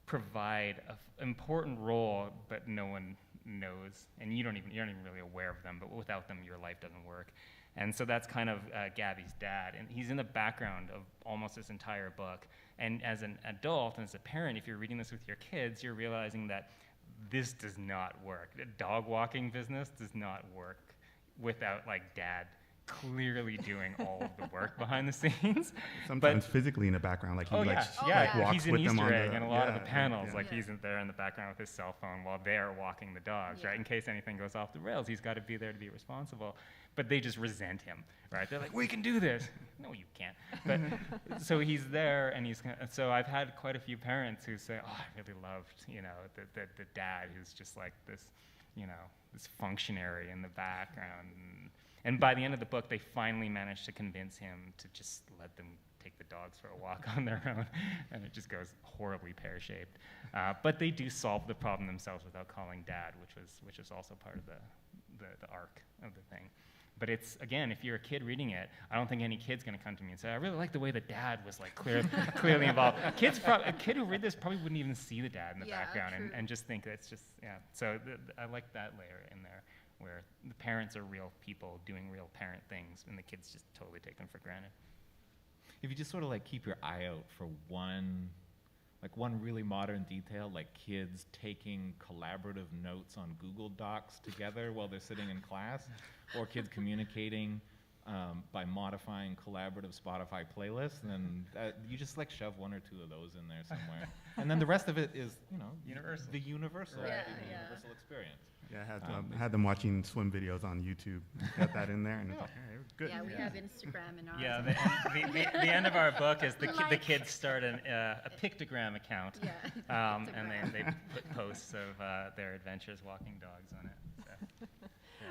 S11: provide an important role, but no one knows, and you're not even really aware of them. But without them, your life doesn't work. And so that's kind of Gabby's dad, and he's in the background of almost this entire book. And as an adult and as a parent, if you're reading this with your kids, you're realizing that this does not work. The dog walking business does not work without like dad clearly doing all of the work behind the scenes.
S10: Sometimes physically in the background, like he walks
S11: he's an
S10: with them
S11: Easter
S10: on
S11: egg
S10: the,
S11: in a lot of the panels. Like he's in there in the background with his cell phone while they're walking the dogs, right? In case anything goes off the rails, he's got to be there to be responsible. But they just resent him, right? They're like, we can do this. No, you can't. But so he's there, and so I've had quite a few parents who say, oh, I really loved, you know, the dad who's just like this, you know, this functionary in the background. And by the end of the book, they finally managed to convince him to just let them take the dogs for a walk on their own, and it just goes horribly pear-shaped. But they do solve the problem themselves without calling dad, which is also part of the arc of the thing. But it's, again, if you're a kid reading it, I don't think any kid's going to come to me and say, I really like the way the dad was like clearly involved. A kid who read this probably wouldn't even see the dad in the background and just think that's just, So I like that layer in there, where the parents are real people doing real parent things, and the kids just totally take them for granted.
S7: If you just sort of like keep your eye out for one really modern detail, like kids taking collaborative notes on Google Docs together while they're sitting in class, or kids communicating by modifying collaborative Spotify playlists, then you just like shove one or two of those in there somewhere. And then the rest of it is, you know,
S11: universal.
S7: The universal experience.
S10: Yeah, I had them watching swim videos on YouTube. Got that in there, and it's like, hey, good.
S9: Yeah, we have Instagram in ours.
S11: Yeah, the end of our book is the kids start a pictogram account, and they put posts of their adventures walking dogs on it.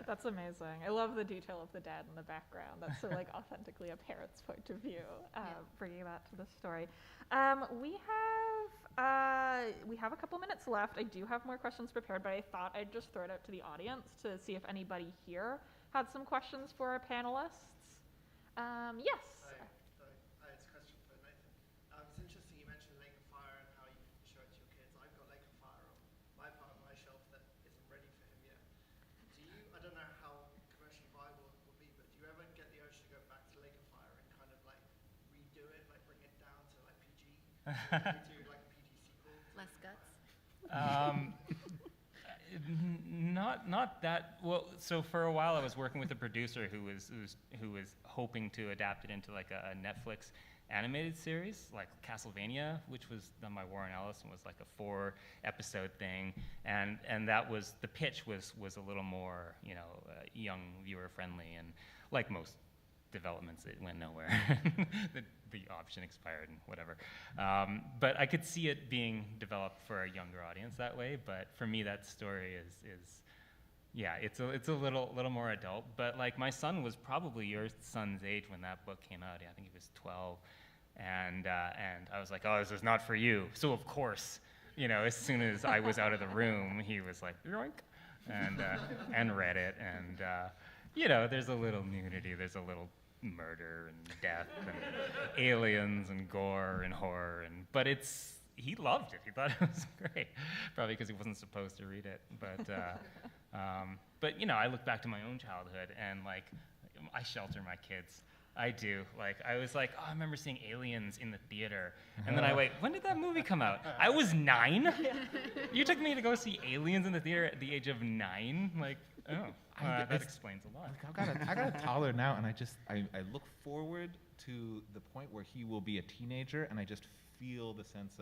S8: That's amazing. I love the detail of the dad in the background. That's so like authentically a parent's point of view, bringing that to the story. We have a couple minutes left. I do have more questions prepared, but I thought I'd just throw it out to the audience to see if anybody here had some questions for our panelists. Yes.
S12: Hi, it's a question for Nathan. It's interesting you mentioned Lake of Fire and how you show it to your kids. I've got Lake of Fire on my part of my shelf that isn't ready for him yet. I don't know how commercially viable it will be, but do you ever get the urge to go back to Lake of Fire and kind of like redo it, like bring it down to like PG? Do like a PG sequel?
S9: Less guts?
S11: Not that well. So for a while, I was working with a producer who was hoping to adapt it into like a Netflix animated series, like Castlevania, which was done by Warren Ellis and was like a 4-episode thing, and that was the pitch was a little more young viewer friendly, and like most developments, it went nowhere. the option expired and whatever. But I could see it being developed for a younger audience that way. But for me, that story is it's a little more adult. But like my son was probably your son's age when that book came out. Yeah, I think he was 12, and I was like, oh, this is not for you. So of course, as soon as I was out of the room, he was like, yoink, and read it, and there's a little nudity, there's a little murder and death and aliens and gore and horror, but he loved it. He thought it was great, probably because he wasn't supposed to read it. But I look back to my own childhood, and like I shelter my kids. I do. Like I was like, oh, I remember seeing Aliens in the theater, and then I wait. When did that movie come out? I was 9. You took me to go see Aliens in the theater at the age of 9. Like, oh. That explains a lot.
S7: I got a toddler now, and I look forward to the point where he will be a teenager, and I just feel the sense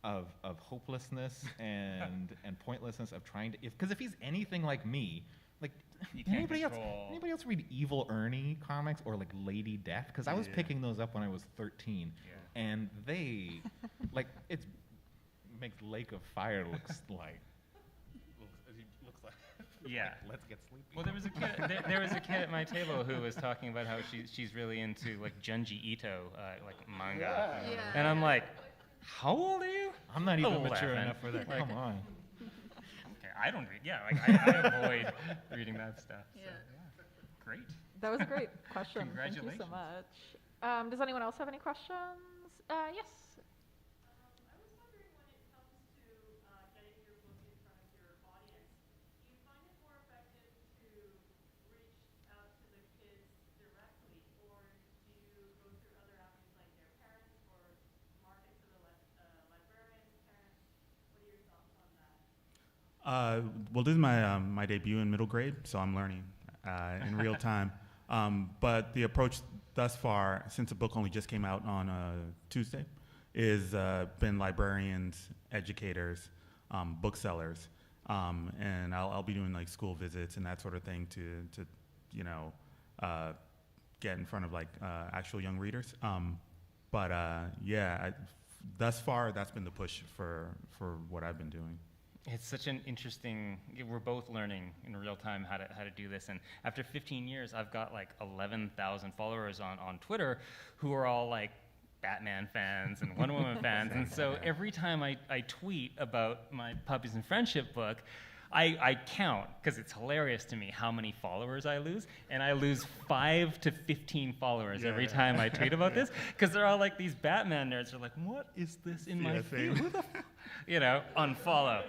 S7: of hopelessness and pointlessness of trying to, because if he's anything like me, like anybody else read Evil Ernie comics or like Lady Death? Because I was picking those up when I was 13, and they it makes Lake of Fire looks like.
S11: Yeah.
S7: Let's get sleepy.
S11: Well, there was a kid at my table who was talking about how she's really into like Junji Ito, like manga.
S9: Yeah.
S11: And I'm like, how old are you?
S7: I'm not even mature enough for that.
S11: Like,
S7: come on.
S11: Okay, I don't read. Yeah, like I avoid reading that stuff. So, yeah. Great.
S8: That was a great question.
S11: Congratulations.
S8: Thank you so much. Does anyone else have any questions? Yes.
S10: Well, this is my debut in middle grade, so I'm learning in real time. But the approach thus far, since the book only just came out on Tuesday, is been librarians, educators, booksellers, and I'll be doing like school visits and that sort of thing to get in front of like actual young readers. Thus far that's been the push for what I've been doing.
S11: It's such an interesting, we're both learning in real time how to do this. And after 15 years, I've got like 11,000 followers on Twitter who are all like Batman fans and Wonder Woman fans. And so every time I tweet about my Puppies and Friendship book, I count, because it's hilarious to me how many followers I lose, and I lose 5 to 15 followers every time I tweet about this, because they're all like these Batman nerds. They're like, what is this in my feed? Who the unfollow.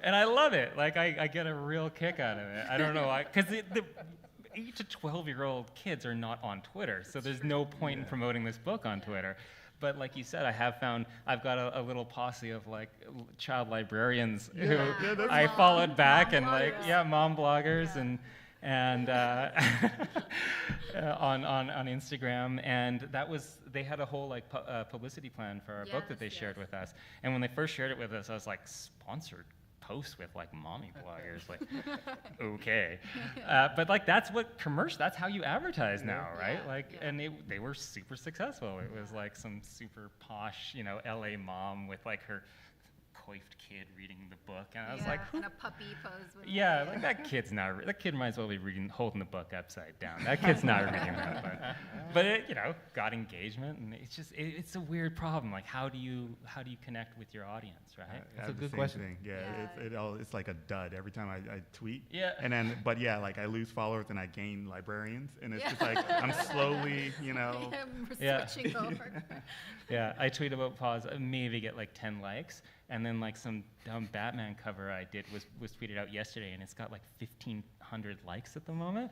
S11: And I love it. Like, I get a real kick out of it. I don't know why, because the 8 to 12-year-old kids are not on Twitter, so there's no point in promoting this book on Twitter. But like you said, I've got a little posse of like child librarians who I followed back, and like, mom bloggers and on Instagram, and they had a whole like publicity plan for our book that they shared with us. And when they first shared it with us, I was like, sponsored posts with like mommy bloggers, like okay, but like that's how you advertise now, right? And they were super successful. It was like some super posh, LA mom with like her coiffed kid reading the book, and I was like,
S9: and a puppy pose with
S11: yeah,
S9: it.
S11: like that kid's not. That kid might as well be holding the book upside down. That kid's not reading that book. But it, got engagement, and it's just it's a weird problem. Like, how do you connect with your audience, right?
S10: That's
S7: a good question.
S10: It's like a dud every time I tweet.
S11: Yeah.
S10: And then, but yeah, like I lose followers and I gain librarians, and it's just like I'm slowly,
S9: We're switching over.
S11: Yeah, I tweet about pause, maybe get like 10 likes, and then like some dumb Batman cover I did was tweeted out yesterday, and it's got like 1,500 likes at the moment.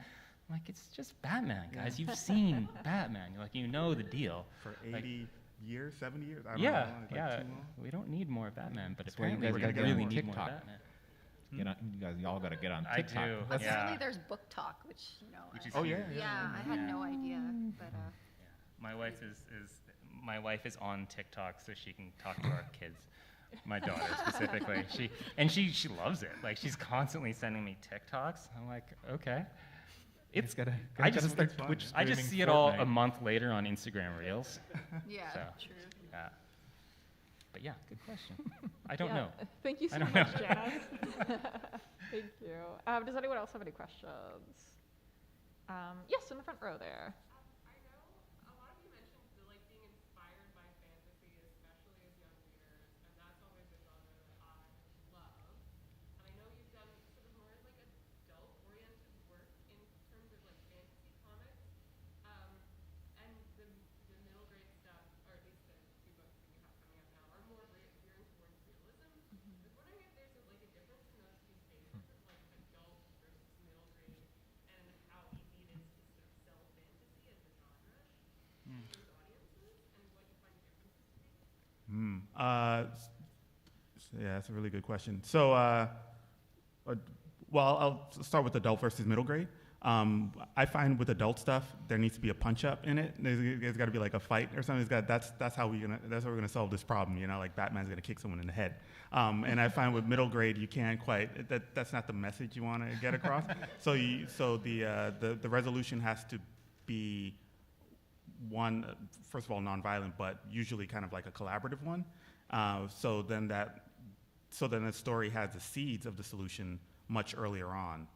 S11: I'm like, it's just Batman, guys. You've seen Batman. You're like, you know the deal.
S10: For 80 years, 70 years? I don't
S11: yeah,
S10: know. Like
S11: yeah.
S10: too long.
S11: We don't need more Batman, but
S7: That's why you
S11: apparently
S7: guys
S11: we
S7: gotta get
S11: really
S7: on
S11: need more
S7: TikTok.
S11: Batman.
S7: You guys, y'all got to get on
S11: I
S7: TikTok.
S11: do.
S9: Apparently there's book talk, which,
S11: Which is
S10: Oh, yeah,
S11: huge.
S9: I had no idea, but
S11: My wife is on TikTok so she can talk to our kids. My daughter specifically. She loves it. Like, she's constantly sending me TikToks. I'm like, okay.
S7: It's gotta
S11: I just
S7: start Twitch
S11: I just
S7: streaming
S11: see it all
S7: Fortnite.
S11: a month later on Instagram Reels.
S9: yeah,
S11: So,
S9: true.
S11: yeah. But yeah, good question. I don't know.
S8: Thank you so
S11: I don't
S8: much,
S11: know.
S8: Janice. Thank you. Does anyone else have any questions? Yes, in the front row there.
S13: I know a lot of you mentioned being inspired by fantasy, especially as young readers, and that's always a genre that I love. And I know you've done sort of more adult-oriented work in terms of fantasy comics, and the middle grade stuff, or at least the two books that you have coming up now, are more veering towards realism. I was wondering if there's a difference in those two phases of adult versus middle grade, and how easy it is to sort of sell fantasy as a genre to those audiences, and what you find the differences to be?
S10: Yeah, that's a really good question. So, well, I'll start with adult versus middle grade. I find with adult stuff, there needs to be a punch up in it. There's got to be like a fight or something. That's how we're gonna solve this problem. Like Batman's gonna kick someone in the head. And I find with middle grade, you can't quite. That's not the message you want to get across. So the resolution has to be one, first of all, nonviolent, but usually kind of like a collaborative one. So then the story has the seeds of the solution much earlier on.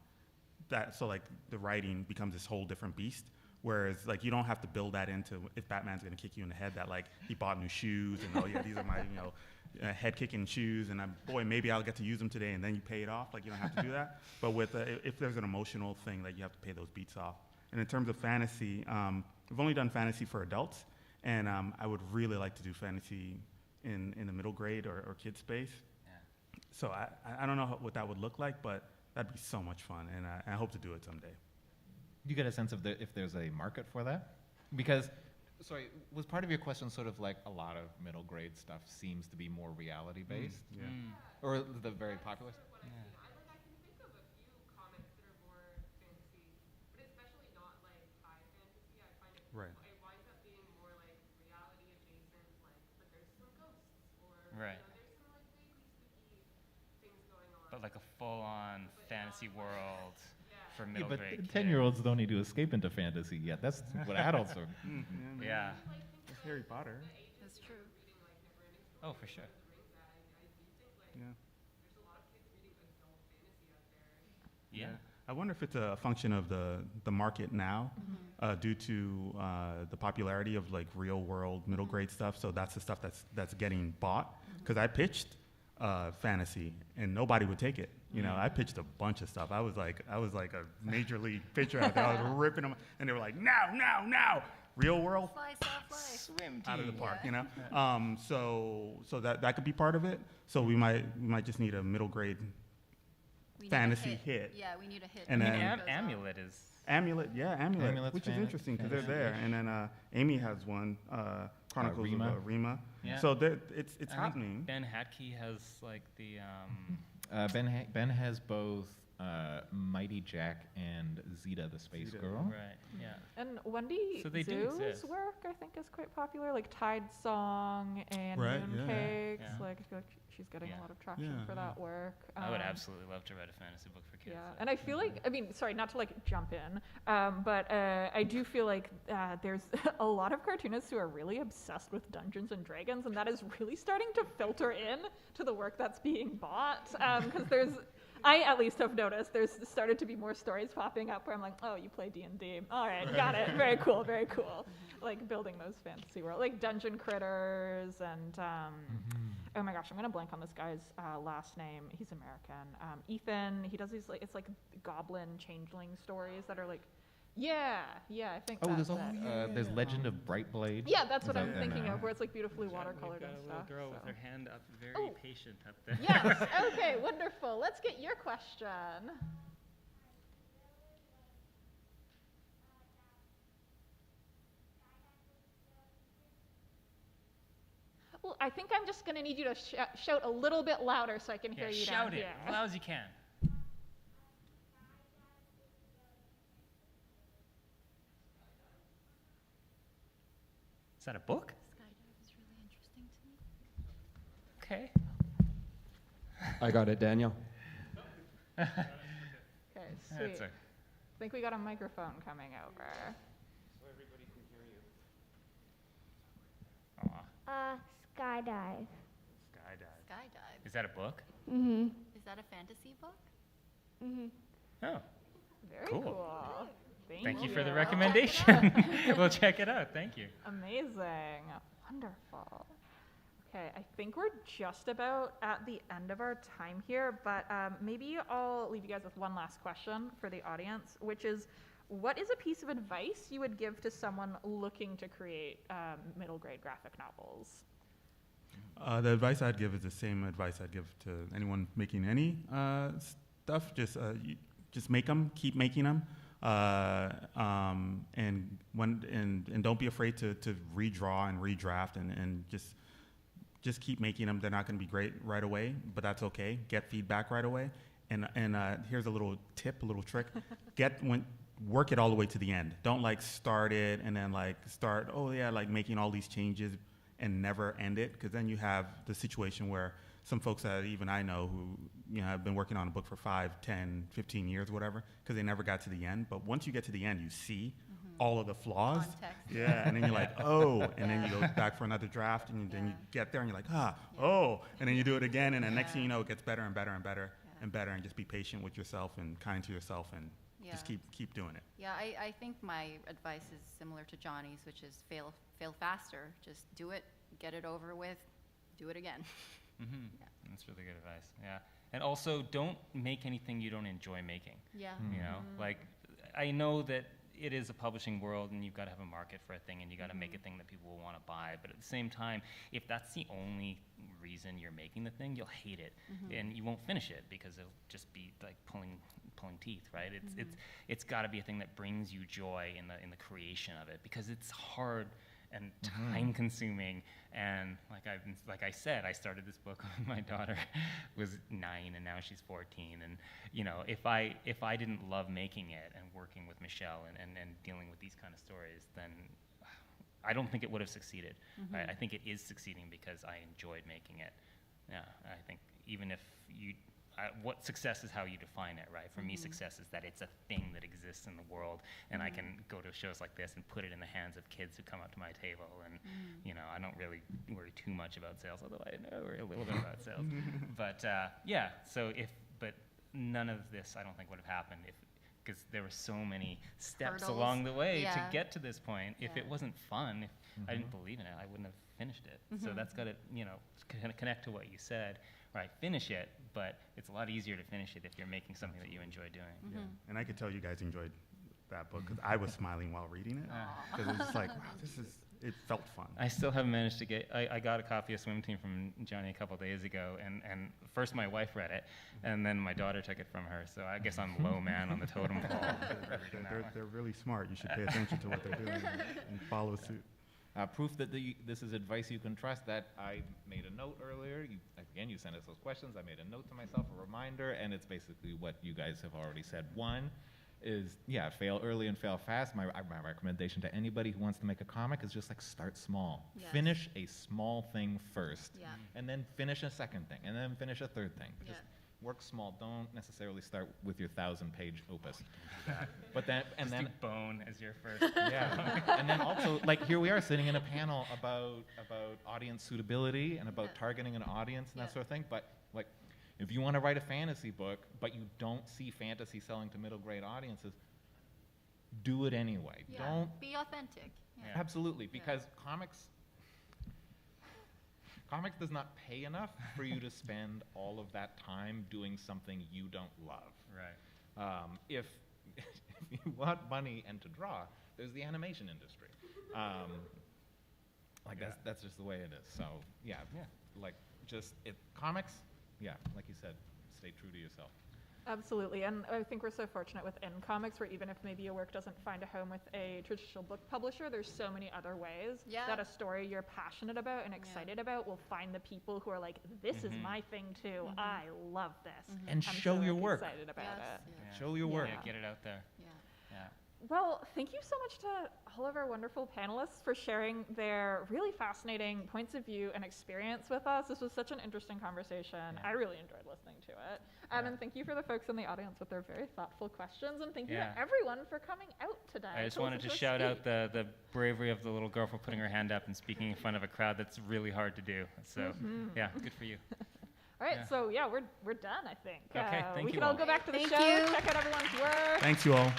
S10: So the writing becomes this whole different beast. Whereas you don't have to build that into if Batman's gonna kick you in the head that he bought new shoes and these are my head kicking shoes and maybe I'll get to use them today and then you pay it off. You don't have to do that. But with if there's an emotional thing you have to pay those beats off. And in terms of fantasy, we've only done fantasy for adults, and I would really like to do fantasy in the middle grade or kid space.
S11: Yeah.
S10: So I don't know what that would look like, but that'd be so much fun, and I hope to do it someday.
S7: You get a sense of if there's a market for that? Because, sorry, was part of your question sort of a lot of middle grade stuff seems to be more reality based?
S10: Yeah.
S7: Or the very popular?
S13: I can think of a few comics that are more fantasy, but especially not high fantasy. I find it
S10: Right.
S13: it winds up being more reality adjacent, but there's some ghosts or
S11: Right.
S13: There's some vaguely spooky things going on.
S11: But a full-on fantasy world for
S7: Yeah,
S11: middle
S7: but
S11: grade kids.
S7: 10-year-olds don't need to escape into fantasy yet. That's what adults are.
S11: Yeah.
S10: It's Harry Potter.
S9: That's true.
S11: Oh, for sure.
S10: Yeah.
S13: There's a lot of kids reading adult fantasy out there.
S11: Yeah.
S10: I wonder if it's a function of the market now, due to the popularity of real world middle grade stuff. So that's the stuff that's getting bought. Because I pitched fantasy and nobody would take it. I pitched a bunch of stuff. I was like a major league pitcher out there. I was ripping them, and they were like, no, real world,
S9: Slice off life.
S11: Swim
S10: out of the
S11: team.
S10: park. So that could be part of it. So we might just need a middle grade
S9: We need a
S10: fantasy hit.
S9: Yeah, we need a hit.
S10: And
S11: I
S10: then-
S11: mean,
S9: Goes on.
S10: Amulet,
S7: Amulet's
S10: which is interesting because they're
S7: fantasy.
S10: there. And then Amy has one, Chronicles
S7: Rima.
S10: of Rima.
S11: Yeah.
S10: So it's
S11: I think
S10: happening.
S11: Ben Hatke has the
S7: Ben has both Mighty Jack and Zeta the Space Girl.
S11: Right, yeah.
S8: And Wendy
S11: So they do
S8: Zhu's
S11: exist.
S8: work, I think, is quite popular. Like Tide Song and
S10: Right, yeah.
S8: Mooncakes.
S11: Yeah.
S8: Like, I feel like she's getting
S11: Yeah.
S8: a lot of traction
S10: Yeah,
S8: for that work.
S11: I would absolutely love to write a fantasy book for kids.
S8: Yeah,
S11: so-
S8: and I feel like, I mean, sorry, not to like jump in, but I do feel like there's a lot of cartoonists who are really obsessed with Dungeons and Dragons, and that is really starting to filter in to the work that's being bought. Because I at least have noticed there's started to be more stories popping up where I'm like, oh, you play D&D. All right, got it. Very cool, very cool. Like building those fantasy world, like Dungeon Critters and, oh my gosh, I'm gonna blank on this guy's last name. He's American. Ethan, he does these, like, it's like goblin changeling stories that are like, yeah, I think
S7: Oh,
S8: that's
S7: there's
S8: it.
S7: there's Legend of Brightblade.
S8: Yeah, that's what
S7: Is
S8: I'm
S7: that-
S8: thinking of, where it's like beautifully
S11: We've
S8: watercolored
S11: got
S8: and
S11: a little
S8: stuff.
S11: girl
S8: so.
S11: with her hand up, very
S8: Oh.
S11: patient up there.
S8: Yes, okay, wonderful. Let's get your question. Well, I think I'm just going to need you to shout a little bit louder so I can hear
S11: Yeah,
S8: you
S11: shout
S8: down
S11: it
S8: here.
S11: as loud as you can. Is that a book?
S9: Skydive is really interesting to me.
S11: Okay.
S14: I got it, Daniel.
S8: Okay,
S11: That's
S8: sweet.
S11: a,
S8: I think we got a microphone coming over.
S11: so everybody can hear you. Aw,
S15: Skydive.
S11: skydive.
S9: Skydive.
S11: Is that a book?
S15: Mm-hmm.
S9: Is that a fantasy book?
S15: Mm-hmm.
S11: Oh,
S8: Very
S11: Cool.
S8: cool.
S11: thank you for the
S8: you.
S11: recommendation. We'll check it out. Thank you.
S8: Amazing. Wonderful. Okay, I think we're just about at the end of our time here, but maybe I'll leave you guys with one last question for the audience, which is, what is a piece of advice you would give to someone looking to create middle grade graphic novels?
S10: The advice I'd give is the same advice I'd give to anyone making any stuff. Just make them, keep making them, and don't be afraid to redraw and redraft and just keep making them. They're not going to be great right away, but that's okay. Get feedback right away. And here's a little tip, a little trick. Work it all the way to the end. Don't like start it and then like start, like making all these changes and never end it, because then you have the situation where some folks that even I know who have been working on a book for 5, 10, 15 years, whatever, because they never got to the end. But once you get to the end, you see all of the flaws.
S9: Context.
S10: Yeah, and then you're like, oh, and then you go back for another draft, and then you get there, and you're like, oh, and then you do it again, and then next thing you know, it gets better and better and better and better, and just be patient with yourself and kind to yourself, and just keep doing it.
S9: Yeah, I think my advice is similar to Johnny's, which is fail faster. Just do it, get it over with, do it again.
S11: Mm-hmm.
S9: Yeah.
S11: That's really good advice. Yeah. And also, don't make anything you don't enjoy making.
S9: Yeah.
S11: You know, like, I know that it is a publishing world and you've got to have a market for a thing and you got to make a thing that people will want to buy. But at the same time, if that's the only reason you're making the thing, you'll hate it and you won't finish it because it'll just be like pulling teeth, right? It's got to be a thing that brings you joy in the creation of it, because it's hard and time consuming, and like I said, I started this book when my daughter was 9 and now she's 14, and if I didn't love making it and working with Michelle and dealing with these kind of stories, then I don't think it would have succeeded. Right? I think it is succeeding because I enjoyed making it. Yeah, I think even if what success is how you define it, right? For me, success is that it's a thing that exists in the world, and I can go to shows like this and put it in the hands of kids who come up to my table, and I don't really worry too much about sales, although I know worry a little bit about sales. But but none of this I don't think would have happened because there were so many steps
S9: Hurdles.
S11: along the way to
S9: Yeah.
S11: get to this point. If it wasn't fun, if I didn't believe in it, I wouldn't have finished it. So that's got to connect to what you said. Right, finish it, but it's a lot easier to finish it if you're making something that you enjoy doing.
S10: Yeah. And I could tell you guys enjoyed that book because I was smiling while reading it, because it was just like, wow, it felt fun.
S11: I still haven't managed to get, I got a copy of Swim Team from Johnny a couple days ago, and first my wife read it, and then my daughter took it from her, so I guess I'm low man on the totem pole.
S10: They're really smart. You should pay attention to what they're doing and follow suit.
S7: Proof that this is advice you can trust, that I made a note earlier. again, you sent us those questions. I made a note to myself, a reminder, and it's basically what you guys have already said. One is, yeah, fail early and fail fast. My recommendation to anybody who wants to make a comic is just like start small.
S9: Yes.
S7: Finish a small thing first,
S9: Yeah.
S7: and then finish a second thing, and then finish a third thing.
S9: Yeah.
S7: Just work small. Don't necessarily start with your 1,000-page opus. But then, and
S11: Just
S7: then
S11: do Bone as your first.
S7: yeah, and then also, like, here we are sitting in a panel about audience suitability and about targeting an audience and that sort of thing. But like, if you want to write a fantasy book, but you don't see fantasy selling to middle grade audiences, do it anyway.
S9: Yeah.
S7: Don't
S9: Be authentic. Yeah.
S7: absolutely, because comics does not pay enough for you to spend all of that time doing something you don't love.
S11: Right.
S7: If you want money and to draw, there's the animation industry. That's just the way it is. So like comics. Yeah, like you said, stay true to yourself.
S8: Absolutely, and I think we're so fortunate within comics where even if maybe your work doesn't find a home with a traditional book publisher, there's so many other ways that a story you're passionate about and excited about will find the people who are like, this is my thing too. I love this.
S7: And
S8: I'm
S7: show
S8: so,
S7: your
S8: like,
S7: work.
S8: excited about it.
S11: Yeah.
S7: Show your work.
S11: Yeah, get it out there.
S9: Yeah.
S11: Yeah.
S8: Well, thank you so much to all of our wonderful panelists for sharing their really fascinating points of view and experience with us. This was such an interesting conversation. I really enjoyed listening to it. And thank you for the folks in the audience with their very thoughtful questions. And thank you to everyone for coming out today.
S11: I just wanted to shout out the bravery of the little girl for putting her hand up and speaking in front of a crowd that's really hard to do. So, yeah, good for you.
S8: All right, so we're done, I think.
S11: Okay, thank
S8: we
S11: you
S8: can all
S11: all.
S8: go back to the
S9: Thank
S8: show,
S9: you.
S8: check out everyone's work.
S10: Thanks, you all.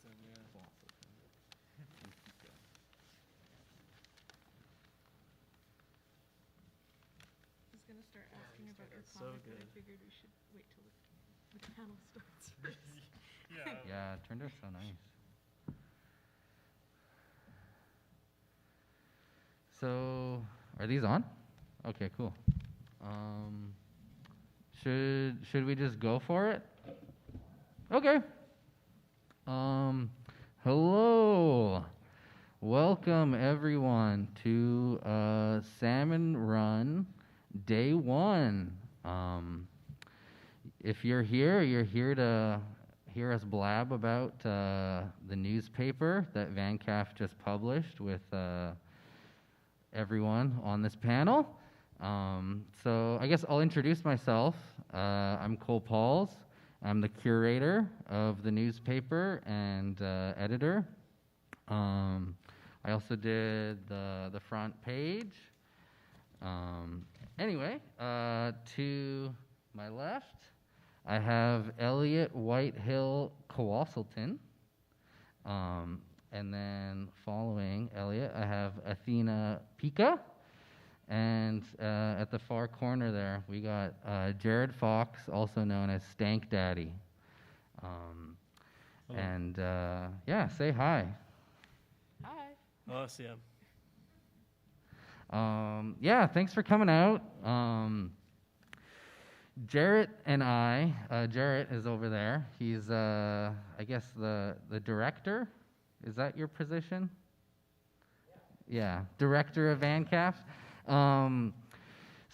S13: I was gonna start asking about your
S14: so
S13: comic, but I
S14: good.
S13: figured we should wait till the panel starts first.
S14: Yeah, it turned out so nice. So, are these on? Okay, cool. Should we just go for it? Okay. Hello. Welcome everyone to Salmon Run Day 1. If you're here to hear us blab about the newspaper that Vancaf just published with everyone on this panel. So I guess I'll introduce myself. I'm Cole Pauls. I'm the curator of the newspaper and editor. I also did the front page. Anyway, to my left, I have Elliot Whitehill Kowalsalton. And then following Elliot, I have Athena Pika. And at the far corner there, we got Jared Fox, also known as Stank Daddy. And yeah, say hi.
S16: Hi.
S14: Awesome. Yeah, thanks for coming out. Jarrett and I, Jarrett is over there. He's, I guess, the director. Is that your position? Yeah, director of Vancaf.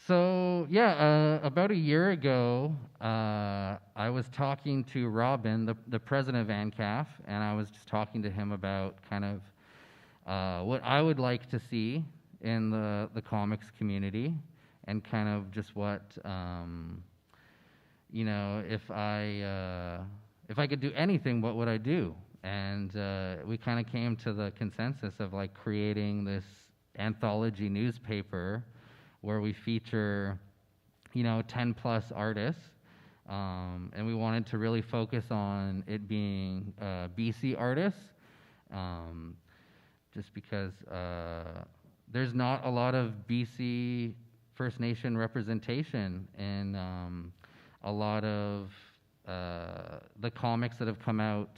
S14: So yeah, about a year ago, I was talking to Robin, the president of Vancaf, and I was just talking to him about kind of what I would like to see in the comics community, and kind of just what you know, if I could do anything, what would I do? And we kind of came to the consensus of like creating this anthology newspaper where we feature, you know, 10 plus artists. And we wanted to really focus on it being BC artists, just because there's not a lot of BC First Nation representation in a lot of the comics that have come out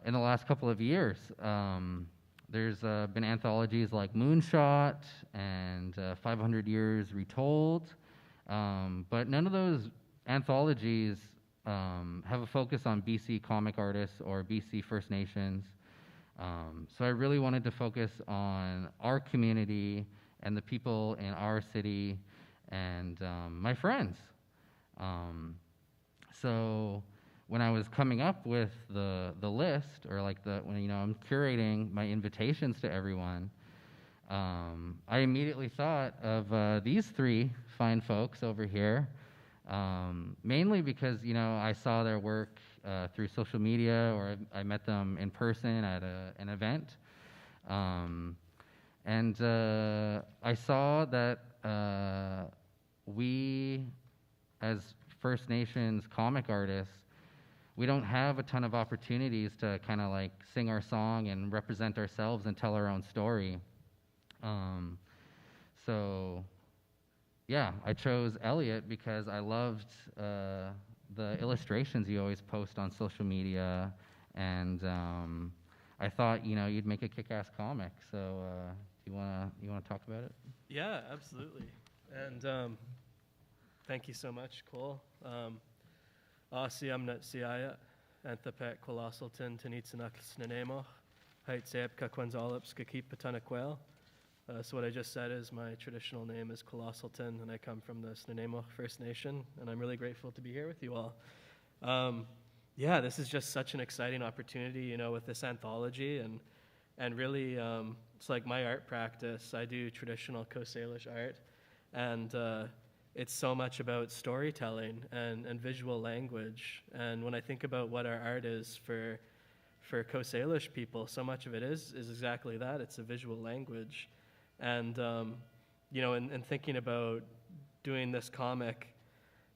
S14: in the last couple of years. There's been anthologies like Moonshot and 500 Years Retold, but none of those anthologies have a focus on BC comic artists or BC First Nations. So I really wanted to focus on our community and the people in our city and my friends. So when I was coming up with the list, or like when, you know, I'm curating my invitations to everyone, I immediately thought of these three fine folks over here, mainly because, you know, I saw their work through social media, or I met them in person at an event. And I saw that we, as First Nations comic artists, we don't have a ton of opportunities to kind of like sing our song and represent ourselves and tell our own story. So yeah, I chose Elliot because I loved the illustrations you always post on social media, and I thought, you know, you'd make a kick-ass comic. So you wanna talk about it?
S16: Yeah, absolutely. And thank you so much, Cole. Asiam siaya, anthapet kolosalton tenitsanak snanemo, heitzeb kakwanzalops kakipatanakwel. So what I just said is my traditional name is Kolossalton, and I come from the Snuneymuxw First Nation, and I'm really grateful to be here with you all. Yeah, this is just such an exciting opportunity, you know, with this anthology, and really, it's like my art practice. I do traditional Coast Salish art, and it's so much about storytelling and visual language. And when I think about what our art is for Coast Salish people, so much of it is exactly that. It's a visual language. And, you know, in thinking about doing this comic,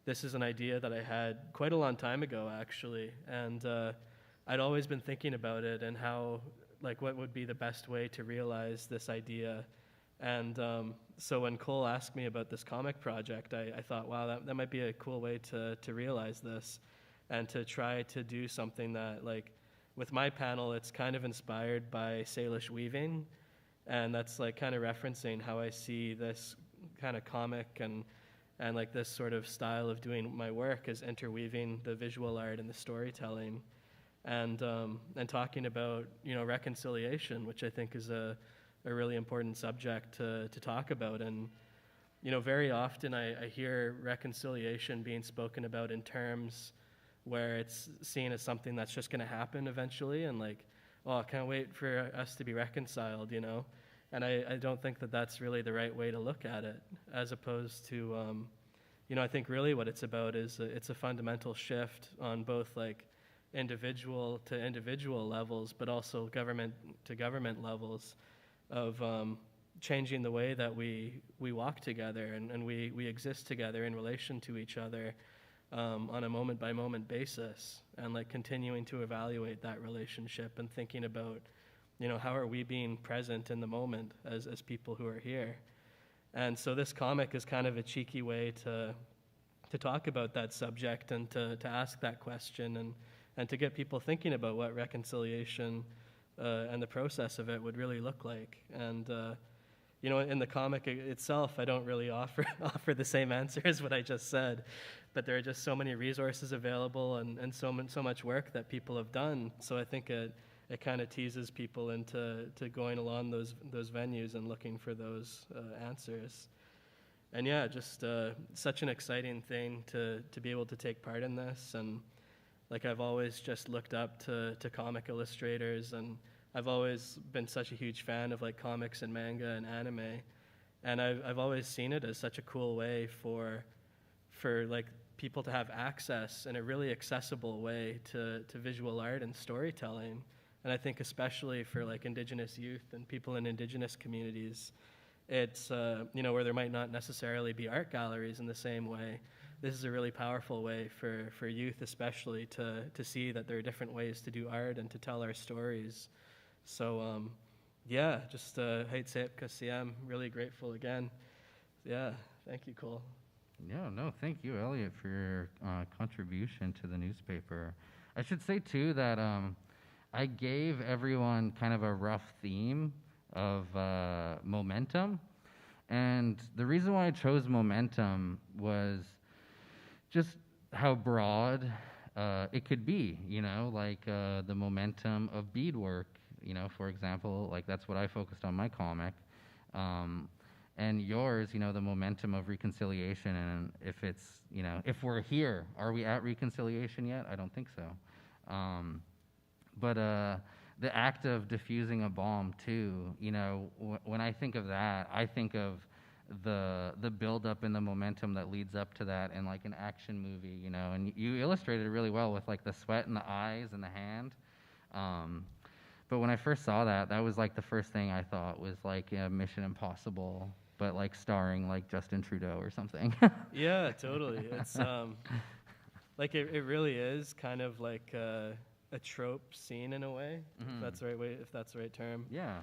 S16: this is an idea that I had quite a long time ago, actually. And I'd always been thinking about it and how, like, what would be the best way to realize this idea. And so when Cole asked me about this comic project, I thought, wow, that might be a cool way to realize this and to try to do something that, like, with my panel, it's kind of inspired by Salish weaving. And that's like kind of referencing how I see this kind of comic and like this sort of style of doing my work as interweaving the visual art and the storytelling, and talking about, you know, reconciliation, which I think is a really important subject to talk about. And, you know, very often I hear reconciliation being spoken about in terms where it's seen as something that's just going to happen eventually, and like, oh, I can't wait for us to be reconciled, you know? And I don't think that that's really the right way to look at it, as opposed to, you know, I think really what it's about is it's a fundamental shift on both like individual to individual levels, but also government to government levels of changing the way that we walk together and we exist together in relation to each other on a moment-by-moment basis, and like continuing to evaluate that relationship and thinking about, you know, how are we being present in the moment as people who are here. And so this comic is kind of a cheeky way to talk about that subject and to ask that question and to get people thinking about what reconciliation and the process of it would really look like. And you know, in the comic itself, I don't really offer the same answer as what I just said, but there are just so many resources available and so much work that people have done. So I think it kind of teases people into going along those venues and looking for those answers. And yeah, just such an exciting thing to be able to take part in this. And like, I've always just looked up to comic illustrators, and I've always been such a huge fan of like comics and manga and anime, and I've always seen it as such a cool way for like people to have access in a really accessible way to visual art and storytelling. And I think especially for like Indigenous youth and people in Indigenous communities, it's you know, where there might not necessarily be art galleries in the same way. This is a really powerful way for youth especially to see that there are different ways to do art and to tell our stories. So yeah, just Hait Sep Kasiem, really grateful again. Yeah, thank you, Cole.
S14: Yeah, no, thank you, Elliot, for your contribution to the newspaper. I should say too that I gave everyone kind of a rough theme of momentum, and the reason why I chose momentum was just how broad it could be, you know, like the momentum of beadwork, you know, for example, like that's what I focused on my comic. And yours, you know, the momentum of reconciliation, and if it's, you know, if we're here, are we at reconciliation yet? I don't think so. But the act of diffusing a bomb too, you know, when I think of that, I think of the build-up and the momentum that leads up to that in like an action movie, you know, and you illustrated it really well with like the sweat in the eyes and the hand. But when I first saw that was like the first thing I thought was like Mission Impossible, but like starring like Justin Trudeau or something.
S16: Yeah, totally. It's like it really is kind of like a trope scene in a way, if that's the right way, if that's the right term.
S14: Yeah.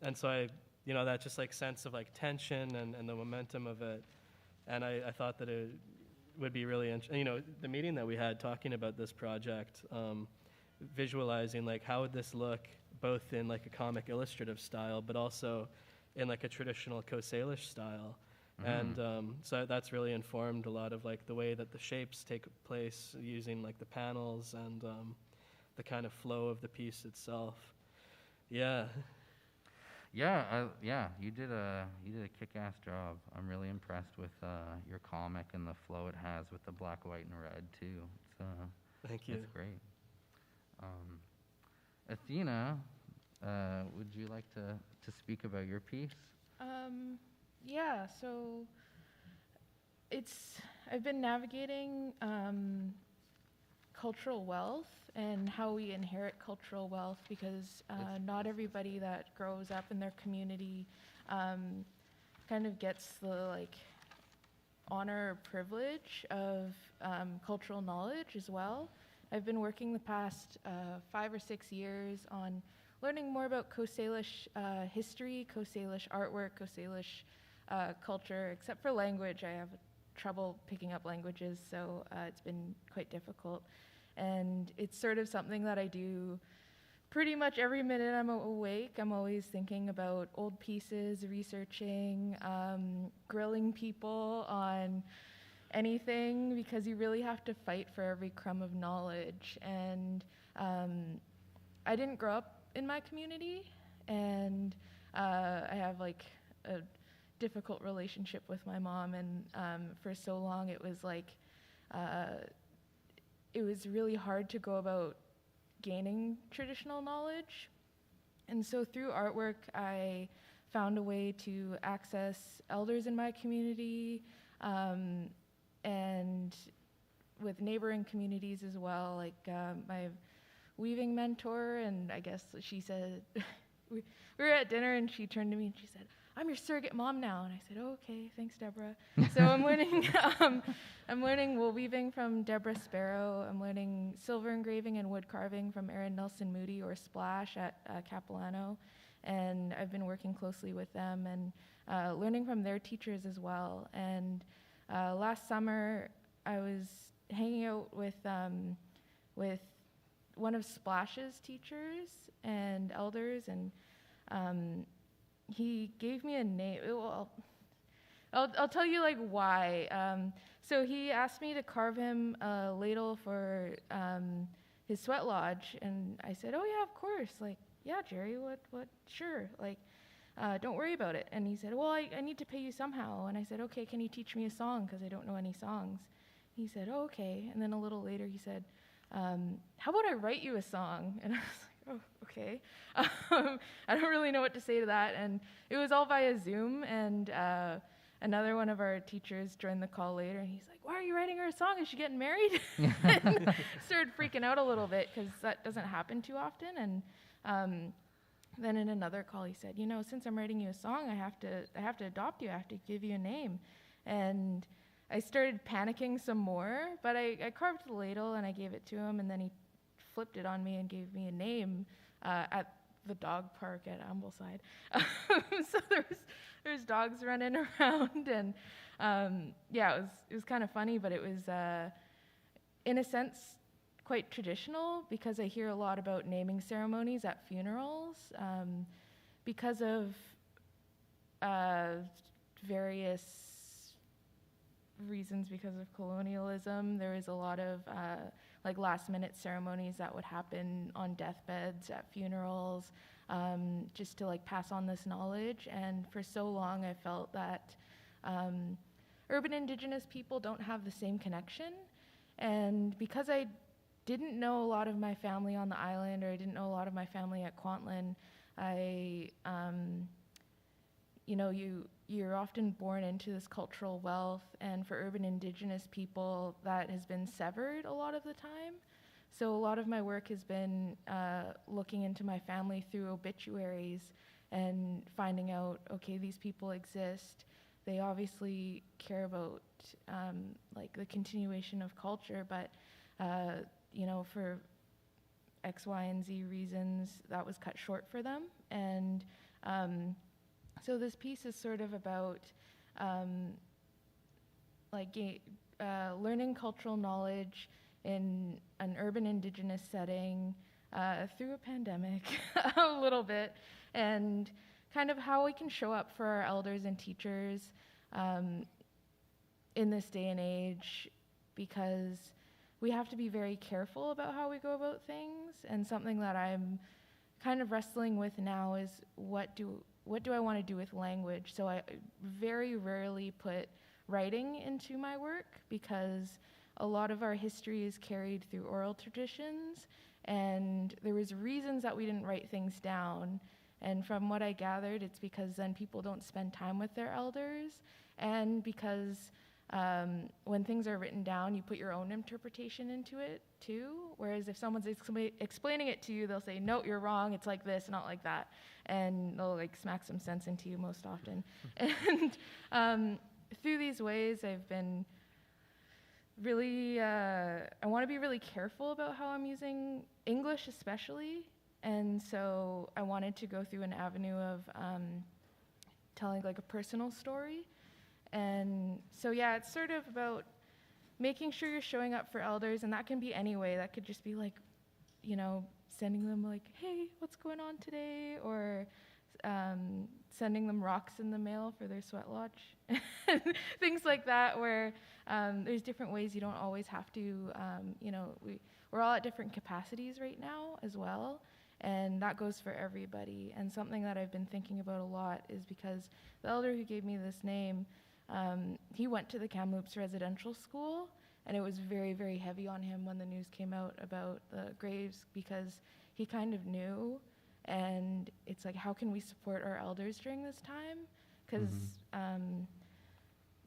S16: And so I, you know, that just like sense of like tension and the momentum of it, and I thought that it would be really interesting. You know, the meeting that we had talking about this project, visualizing like how would this look both in like a comic illustrative style, but also in like a traditional Coast Salish style. And so that's really informed a lot of like the way that the shapes take place using like the panels and the kind of flow of the piece itself. Yeah.
S14: Yeah, you did a kick-ass job. I'm really impressed with your comic and the flow it has with the black, white, and red too. It's,
S16: Thank you.
S14: It's great. Athena, would you like to speak about your piece?
S15: Yeah, so I've been navigating cultural wealth and how we inherit cultural wealth, because not everybody that grows up in their community kind of gets the like honor or privilege of cultural knowledge as well. I've been working the past 5 or 6 years on learning more about Coast Salish history, Coast Salish artwork, Coast Salish culture. Except for language, I have trouble picking up languages, so it's been quite difficult. And it's sort of something that I do pretty much every minute I'm awake. I'm always thinking about old pieces, researching, grilling people on anything, because you really have to fight for every crumb of knowledge. And I didn't grow up in my community, and I have like a difficult relationship with my mom, and for so long it was like it was really hard to go about gaining traditional knowledge. And so through artwork, I found a way to access elders in my community, and with neighboring communities as well, like my weaving mentor, and I guess she said, we were at dinner and she turned to me and she said, "I'm your surrogate mom now." And I said, "Oh, okay, thanks, Deborah." So I'm learning wool weaving from Deborah Sparrow. I'm learning silver engraving and wood carving from Erin Nelson Moody, or Splash, at Capilano. And I've been working closely with them and learning from their teachers as well. And last summer, I was hanging out with one of Splash's teachers and elders, and he gave me a name. Well, I'll tell you like why. So he asked me to carve him a ladle for his sweat lodge, and I said, "Oh yeah, of course. Like, yeah, Jerry, what, sure. Like, don't worry about it." And he said, "Well, I need to pay you somehow." And I said, "Okay, can you teach me a song? Because I don't know any songs." He said, "Oh, okay." And then a little later, he said, "How about I write you a song?" And I was like, "Oh, okay." I don't really know what to say to that. And it was all via Zoom. And another one of our teachers joined the call later, and he's like, "Why are you writing her a song? Is she getting married?" And started freaking out a little bit, because that doesn't happen too often. And then in another call, he said, "You know, since I'm writing you a song, I have to adopt you. I have to give you a name." And I started panicking some more, but I carved the ladle and I gave it to him, and then he flipped it on me and gave me a name at the dog park at Ambleside. So there's dogs running around, and yeah, it was kind of funny, but it was in a sense quite traditional, because I hear a lot about naming ceremonies at funerals because of various reasons. Because of colonialism, there is a lot of like last-minute ceremonies that would happen on deathbeds, at funerals, just to like pass on this knowledge. And for so long, I felt that urban Indigenous people don't have the same connection. And because I didn't know a lot of my family on the island, or I didn't know a lot of my family at Kwantlen, you're often born into this cultural wealth, and for urban Indigenous people, that has been severed a lot of the time. So a lot of my work has been looking into my family through obituaries and finding out, okay, these people exist. They obviously care about like the continuation of culture, but for X, Y, and Z reasons, that was cut short for them. And so this piece is sort of about learning cultural knowledge in an urban Indigenous setting through a pandemic a little bit, and kind of how we can show up for our elders and teachers in this day and age, because we have to be very careful about how we go about things. And something that I'm kind of wrestling with now is what do I want to do with language? So I very rarely put writing into my work, because a lot of our history is carried through oral traditions, and there was reasons that we didn't write things down. And from what I gathered, it's because then people don't spend time with their elders, and because when things are written down, you put your own interpretation into it too. Whereas if someone's explaining it to you, they'll say, "No, you're wrong. It's like this, not like that," and they'll like smack some sense into you most often. And through these ways, I've been really, I want to be really careful about how I'm using English, especially. And so I wanted to go through an avenue of telling like a personal story. And so, yeah, it's sort of about making sure you're showing up for elders, and that can be any way. That could just be like, you know, sending them like, hey, what's going on today? Or sending them rocks in the mail for their sweat lodge. Things like that, where there's different ways. You don't always have to, you know, we're all at different capacities right now as well. And that goes for everybody. And something that I've been thinking about a lot is because the elder who gave me this name, he went to the Kamloops residential school, and it was very, very heavy on him when the news came out about the graves, because he kind of knew. And it's like, how can we support our elders during this time? Because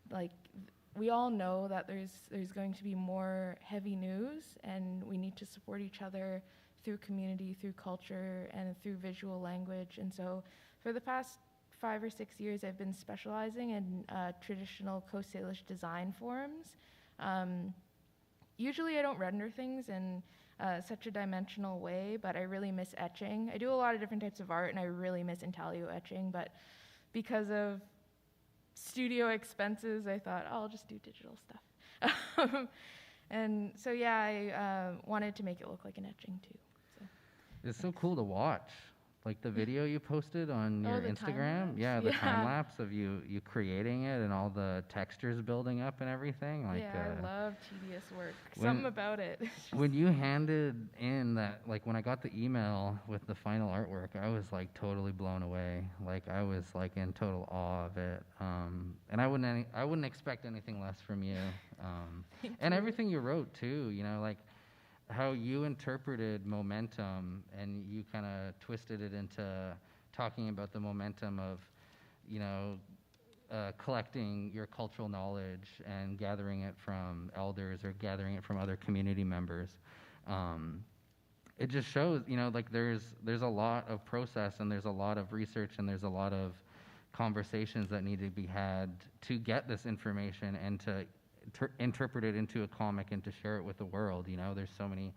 S15: like, we all know that there's going to be more heavy news, and we need to support each other through community, through culture, and through visual language. And so for the past 5 or 6 years, I've been specializing in traditional Coast Salish design forms. Usually I don't render things in such a dimensional way, but I really miss etching. I do a lot of different types of art, and I really miss intaglio etching, but because of studio expenses, I thought, oh, I'll just do digital stuff. And so, yeah, I wanted to make it look like an etching, too. So.
S14: It's so cool to watch. Like the video you posted on your
S15: the
S14: Instagram, the time lapse of you creating it and all the textures building up and everything. Like,
S15: yeah, I love tedious work. Something about it.
S14: When you handed in that, like when I got the email with the final artwork, I was like totally blown away. Like I was like in total awe of it. And I wouldn't expect anything less from you. And everything you wrote too. You know, like how you interpreted momentum, and you kind of twisted it into talking about the momentum of, you know, collecting your cultural knowledge and gathering it from elders or gathering it from other community members. It just shows, you know, like there's a lot of process, and there's a lot of research, and there's a lot of conversations that need to be had to get this information and to interpret it into a comic and to share it with the world. You know, there's so many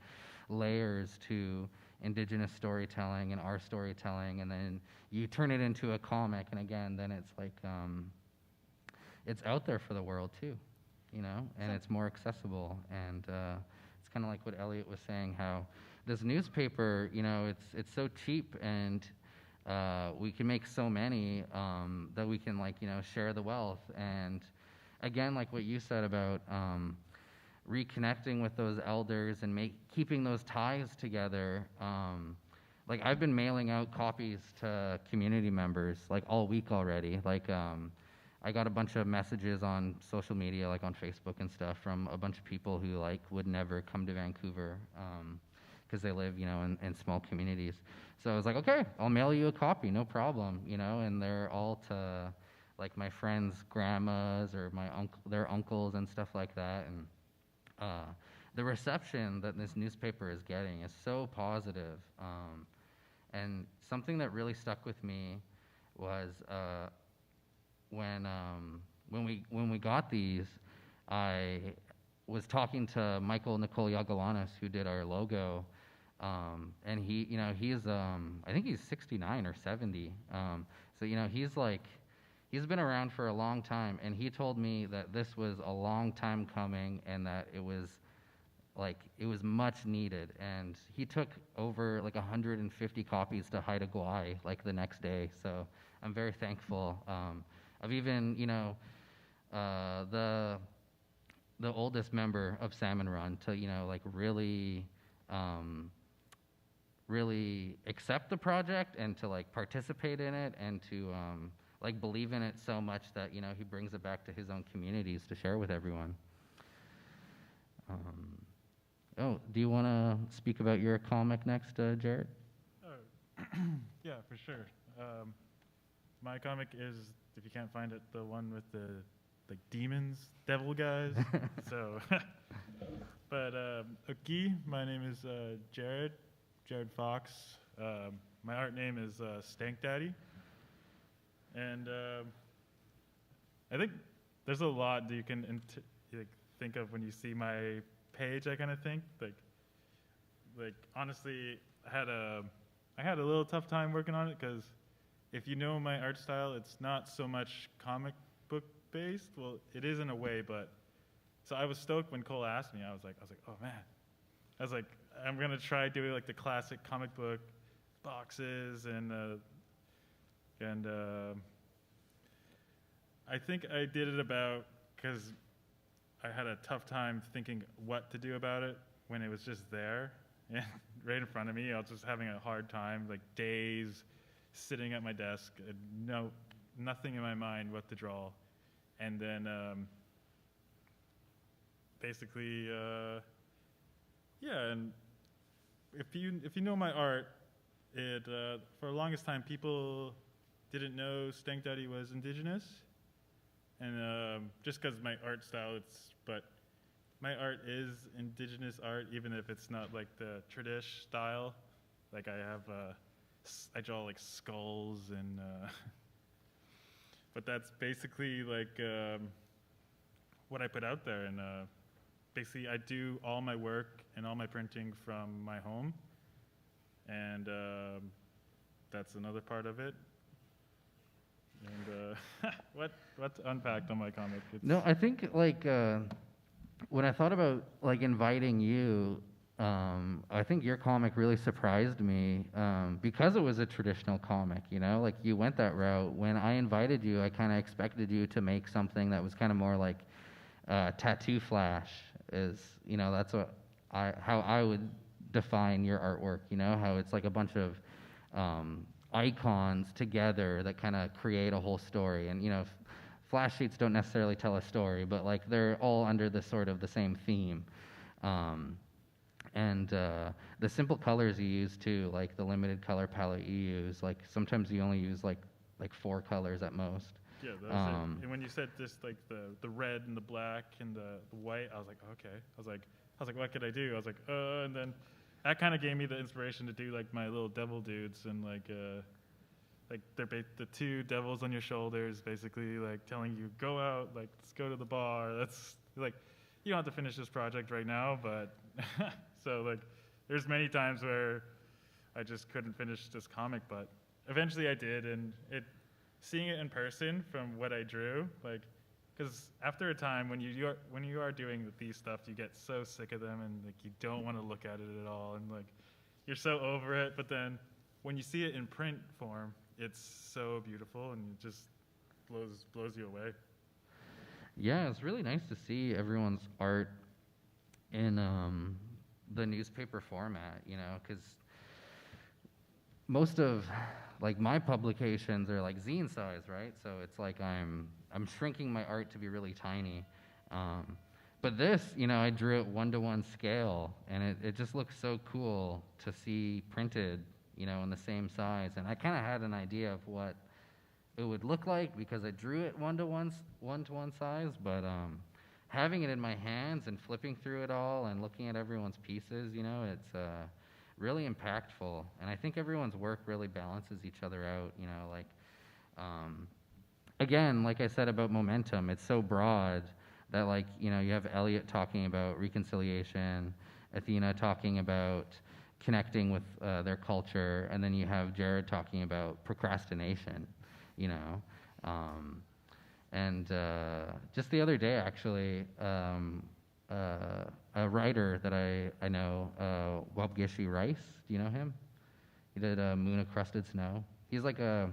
S14: layers to Indigenous storytelling and our storytelling, and then you turn it into a comic, and again, then it's like it's out there for the world too, you know, and it's more accessible. And it's kind of like what Elliot was saying, how this newspaper, you know, it's so cheap, and we can make so many that we can, like, you know, share the wealth. And again, like what you said about reconnecting with those elders and keeping those ties together. Like I've been mailing out copies to community members like all week already. Like I got a bunch of messages on social media, like on Facebook and stuff, from a bunch of people who like would never come to Vancouver because they live, you know, in small communities. So I was like, okay, I'll mail you a copy, no problem, you know, and they're all to like my friends' grandmas or their uncles and stuff like that. And the reception that this newspaper is getting is so positive. And something that really stuck with me was when we got these, I was talking to Michael Nicole Yagalanis, who did our logo, and he, you know, he's I think he's 69 or 70. So you know, he's been around for a long time, and he told me that this was a long time coming, and that it was much needed. And he took over like 150 copies to Haida Gwaii like the next day. So I'm very thankful of even, you know, the oldest member of Salmon Run to, you know, like really accept the project and to like participate in it, and to like believe in it so much that, you know, he brings it back to his own communities to share with everyone. Do you want to speak about your comic next, Jared?
S17: Yeah, for sure. My comic is, if you can't find it, the one with the like demons, devil guys. So, but okay, my name is Jared Fox. My art name is Stank Daddy. And I think there's a lot that you can think of when you see my page. I kind of think like honestly, I had a little tough time working on it because if you know my art style, it's not so much comic book based. Well, it is in a way, but so I was stoked when Cole asked me. I was like, oh man. I was like, I'm gonna try doing like the classic comic book boxes and I think I did it about because I had a tough time thinking what to do about it when it was just there and right in front of me. I was just having a hard time, like days sitting at my desk, nothing in my mind what to draw, and then basically, yeah. And if you know my art, it for the longest time people didn't know Stank Daddy was indigenous, and just because my art style, but my art is indigenous art, even if it's not like the tradish style. Like I draw like skulls and, but that's basically like what I put out there. And basically I do all my work and all my printing from my home. And that's another part of it. And what's unpacked on my comic?
S14: No, I think like when I thought about like inviting you, I think your comic really surprised me because it was a traditional comic, you know, like you went that route. When I invited you, I kind of expected you to make something that was kind of more like tattoo flash is, you know, that's how I would define your artwork, you know, how it's like a bunch of icons together that kind of create a whole story. And, you know, flash sheets don't necessarily tell a story, but like they're all under the sort of the same theme. And the simple colors you use too, like the limited color palette you use, like sometimes you only use like 4 colors at most.
S17: Yeah, that was it. And when you said just like the red and the black and the white, I was like, okay. I was like, what could I do? I was like, and then that kind of gave me the inspiration to do like my little devil dudes and like they're the 2 devils on your shoulders, basically like telling you go out, like let's go to the bar. That's like you don't have to finish this project right now, but so like there's many times where I just couldn't finish this comic, but eventually I did, and seeing it in person from what I drew, like, because after a time when you are doing these stuff, you get so sick of them and like you don't want to look at it at all, and like you're so over it. But then when you see it in print form, it's so beautiful and it just blows you away.
S14: Yeah, it's really nice to see everyone's art in the newspaper format, you know, because most of like my publications are like zine size, right? So it's like I'm shrinking my art to be really tiny. But this, you know, I drew it 1-to-1 scale, and it just looks so cool to see printed, you know, in the same size. And I kind of had an idea of what it would look like because I drew it 1-to-1 size, but having it in my hands and flipping through it all and looking at everyone's pieces, you know, it's really impactful. And I think everyone's work really balances each other out, you know, like, again, like I said about momentum, it's so broad that, like, you know, you have Elliot talking about reconciliation, Athena talking about connecting with their culture, and then you have Jared talking about procrastination, you know. And just the other day, actually, a writer that I know, Wabgishi Rice, do you know him? He did Moon of Crusted Snow. He's a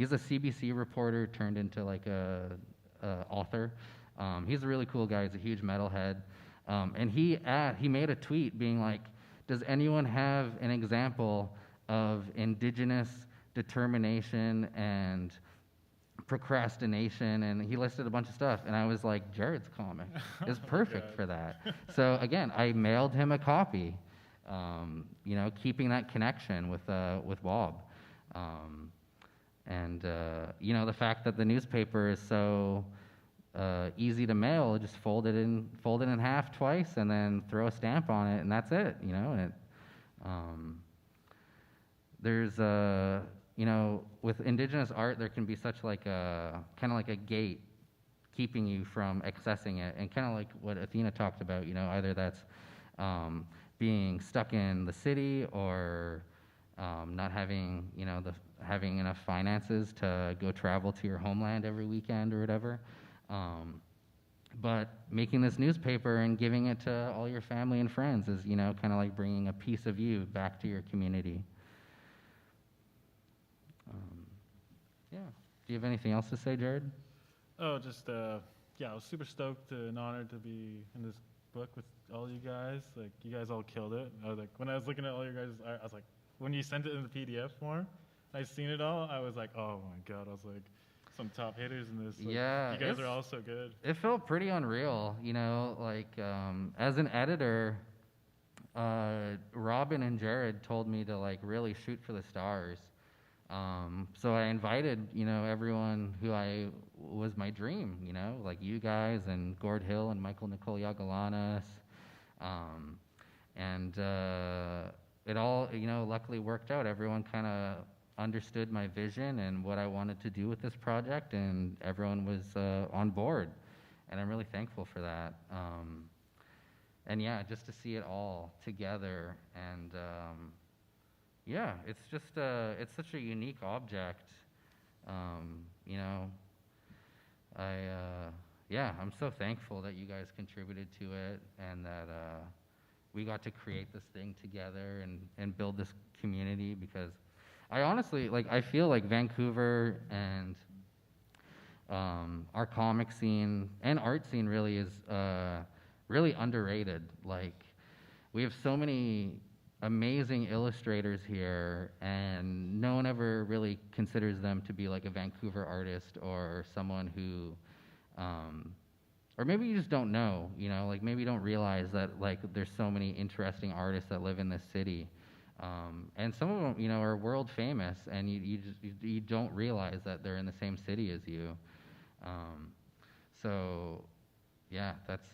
S14: CBC reporter turned into like a author. He's a really cool guy. He's a huge metalhead. And he made a tweet being like, does anyone have an example of indigenous determination and procrastination? And he listed a bunch of stuff, and I was like, Jared's comic is perfect for that. So again, I mailed him a copy, you know, keeping that connection with Wob. And you know, the fact that the newspaper is so easy to mail, just fold it in half twice and then throw a stamp on it, and that's it, you know. And there's you know, with indigenous art, there can be such like a kind of like a keeping you from accessing it. And kind of like what Athena talked about, you know, either that's being stuck in the city or not having, you know, having enough finances to go travel to your homeland every weekend or whatever. But making this newspaper and giving it to all your family and friends is, you know, kind of like bringing a piece of you back to your community. Yeah. Do you have anything else to say, Jared?
S17: Oh, just yeah, I was super stoked and honored to be in this book with all you guys. Like, you guys all killed it. I was like, when I was looking at all your guys, I was like, when you sent it in the PDF form, I seen it all. I was like, oh my god. I was like, some top hitters in this. Like,
S14: Yeah,
S17: you guys are all so good.
S14: It felt pretty unreal, you know. Like as an editor, Robin and Jared told me to like really shoot for the stars. So I invited, you know, everyone who was my dream, you know, like you guys and Gord Hill and Michael Nicole Yagalanas. And it all, you know, luckily worked out. Everyone kind of understood my vision and what I wanted to do with this project, and everyone was on board. And I'm really thankful for that. And yeah, just to see it all together and yeah, it's just it's such a unique object. You know, yeah, I'm so thankful that you guys contributed to it and that we got to create this thing together and build this community, because I honestly, like, I feel like Vancouver and our comic scene and art scene really is really underrated. Like, we have so many amazing illustrators here, and no one ever really considers them to be like a Vancouver artist or someone who, or maybe you just don't know, you know, like maybe you don't realize that like there's so many interesting artists that live in this city. And some of them, you know, are world famous, and you don't realize that they're in the same city as you. So, yeah, that's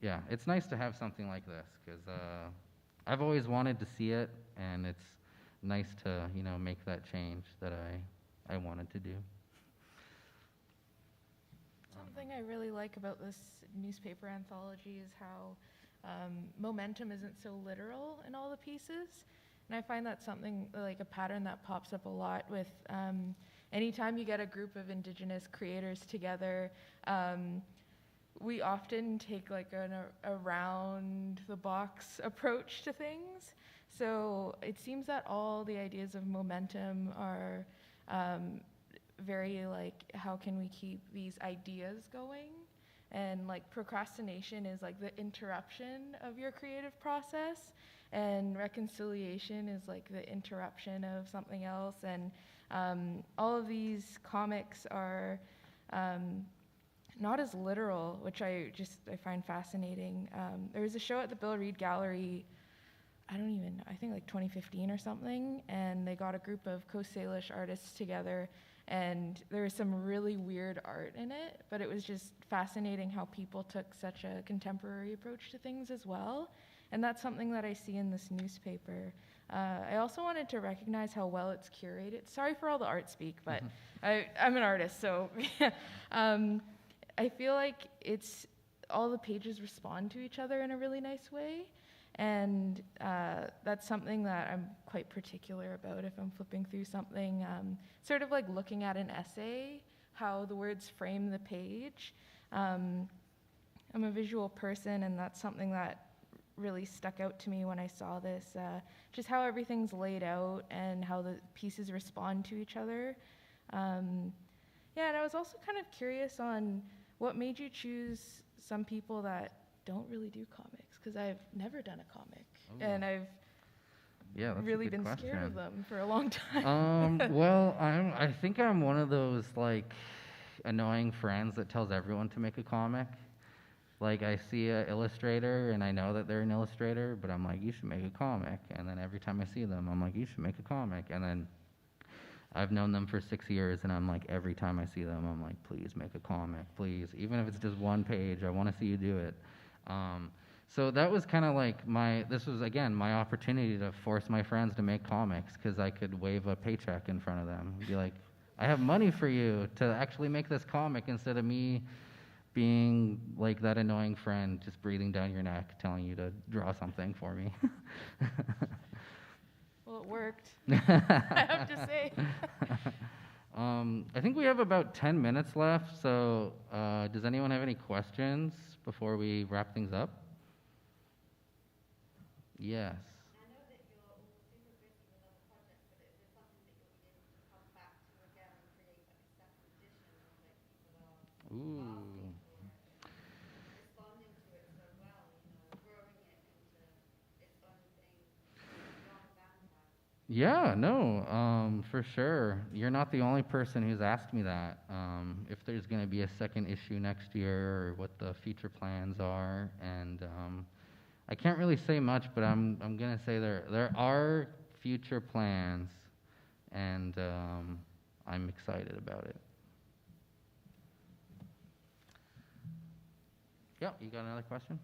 S14: yeah, it's nice to have something like this, because I've always wanted to see it, and it's nice to, you know, make that change that I wanted to do.
S15: Something I really like about this newspaper anthology is how momentum isn't so literal in all the pieces. And I find that something like a pattern that pops up a lot with anytime you get a group of Indigenous creators together. We often take like a around the box approach to things. So it seems that all the ideas of momentum are very like, how can we keep these ideas going? And like procrastination is like the interruption of your creative process, and reconciliation is like the interruption of something else. And all of these comics are not as literal, which I find fascinating. There was a show at the Bill Reed Gallery, I think like 2015 or something, and they got a group of Coast Salish artists together, and there was some really weird art in it, but it was just fascinating how people took such a contemporary approach to things as well. And that's something that I see in this newspaper. I also wanted to recognize how well it's curated. Sorry for all the art speak, but I'm an artist, so I feel like all the pages respond to each other in a really nice way. And that's something that I'm quite particular about if I'm flipping through something, sort of like looking at an essay, how the words frame the page. I'm a visual person, and that's something that really stuck out to me when I saw this, just how everything's laid out and how the pieces respond to each other. Yeah, and I was also kind of curious on what made you choose some people that don't really do comics, because I've never done a comic, and I've really been scared of them for a long time.
S14: Well, I think I'm one of those like annoying friends that tells everyone to make a comic. Like, I see an illustrator and I know that they're an illustrator, but I'm like, you should make a comic. And then every time I see them, I'm like, you should make a comic. And then I've known them for 6 years, and I'm like, every time I see them, I'm like, please make a comic, please. Even if it's just one page, I want to see you do it. So that was kind of like this was again my opportunity to force my friends to make comics, because I could wave a paycheck in front of them and be like, I have money for you to actually make this comic, instead of me being like that annoying friend just breathing down your neck telling you to draw something for me.
S15: Well, it worked. I have to say.
S14: I think we have about 10 minutes left, so does anyone have any questions before we wrap things up? Yes. Ooh. Yeah, no, for sure. You're not the only person who's asked me that. If there's going to be a second issue next year, or what the future plans are, and I can't really say much, but I'm going to say there are future plans, and I'm excited about it. Yeah, you got another question?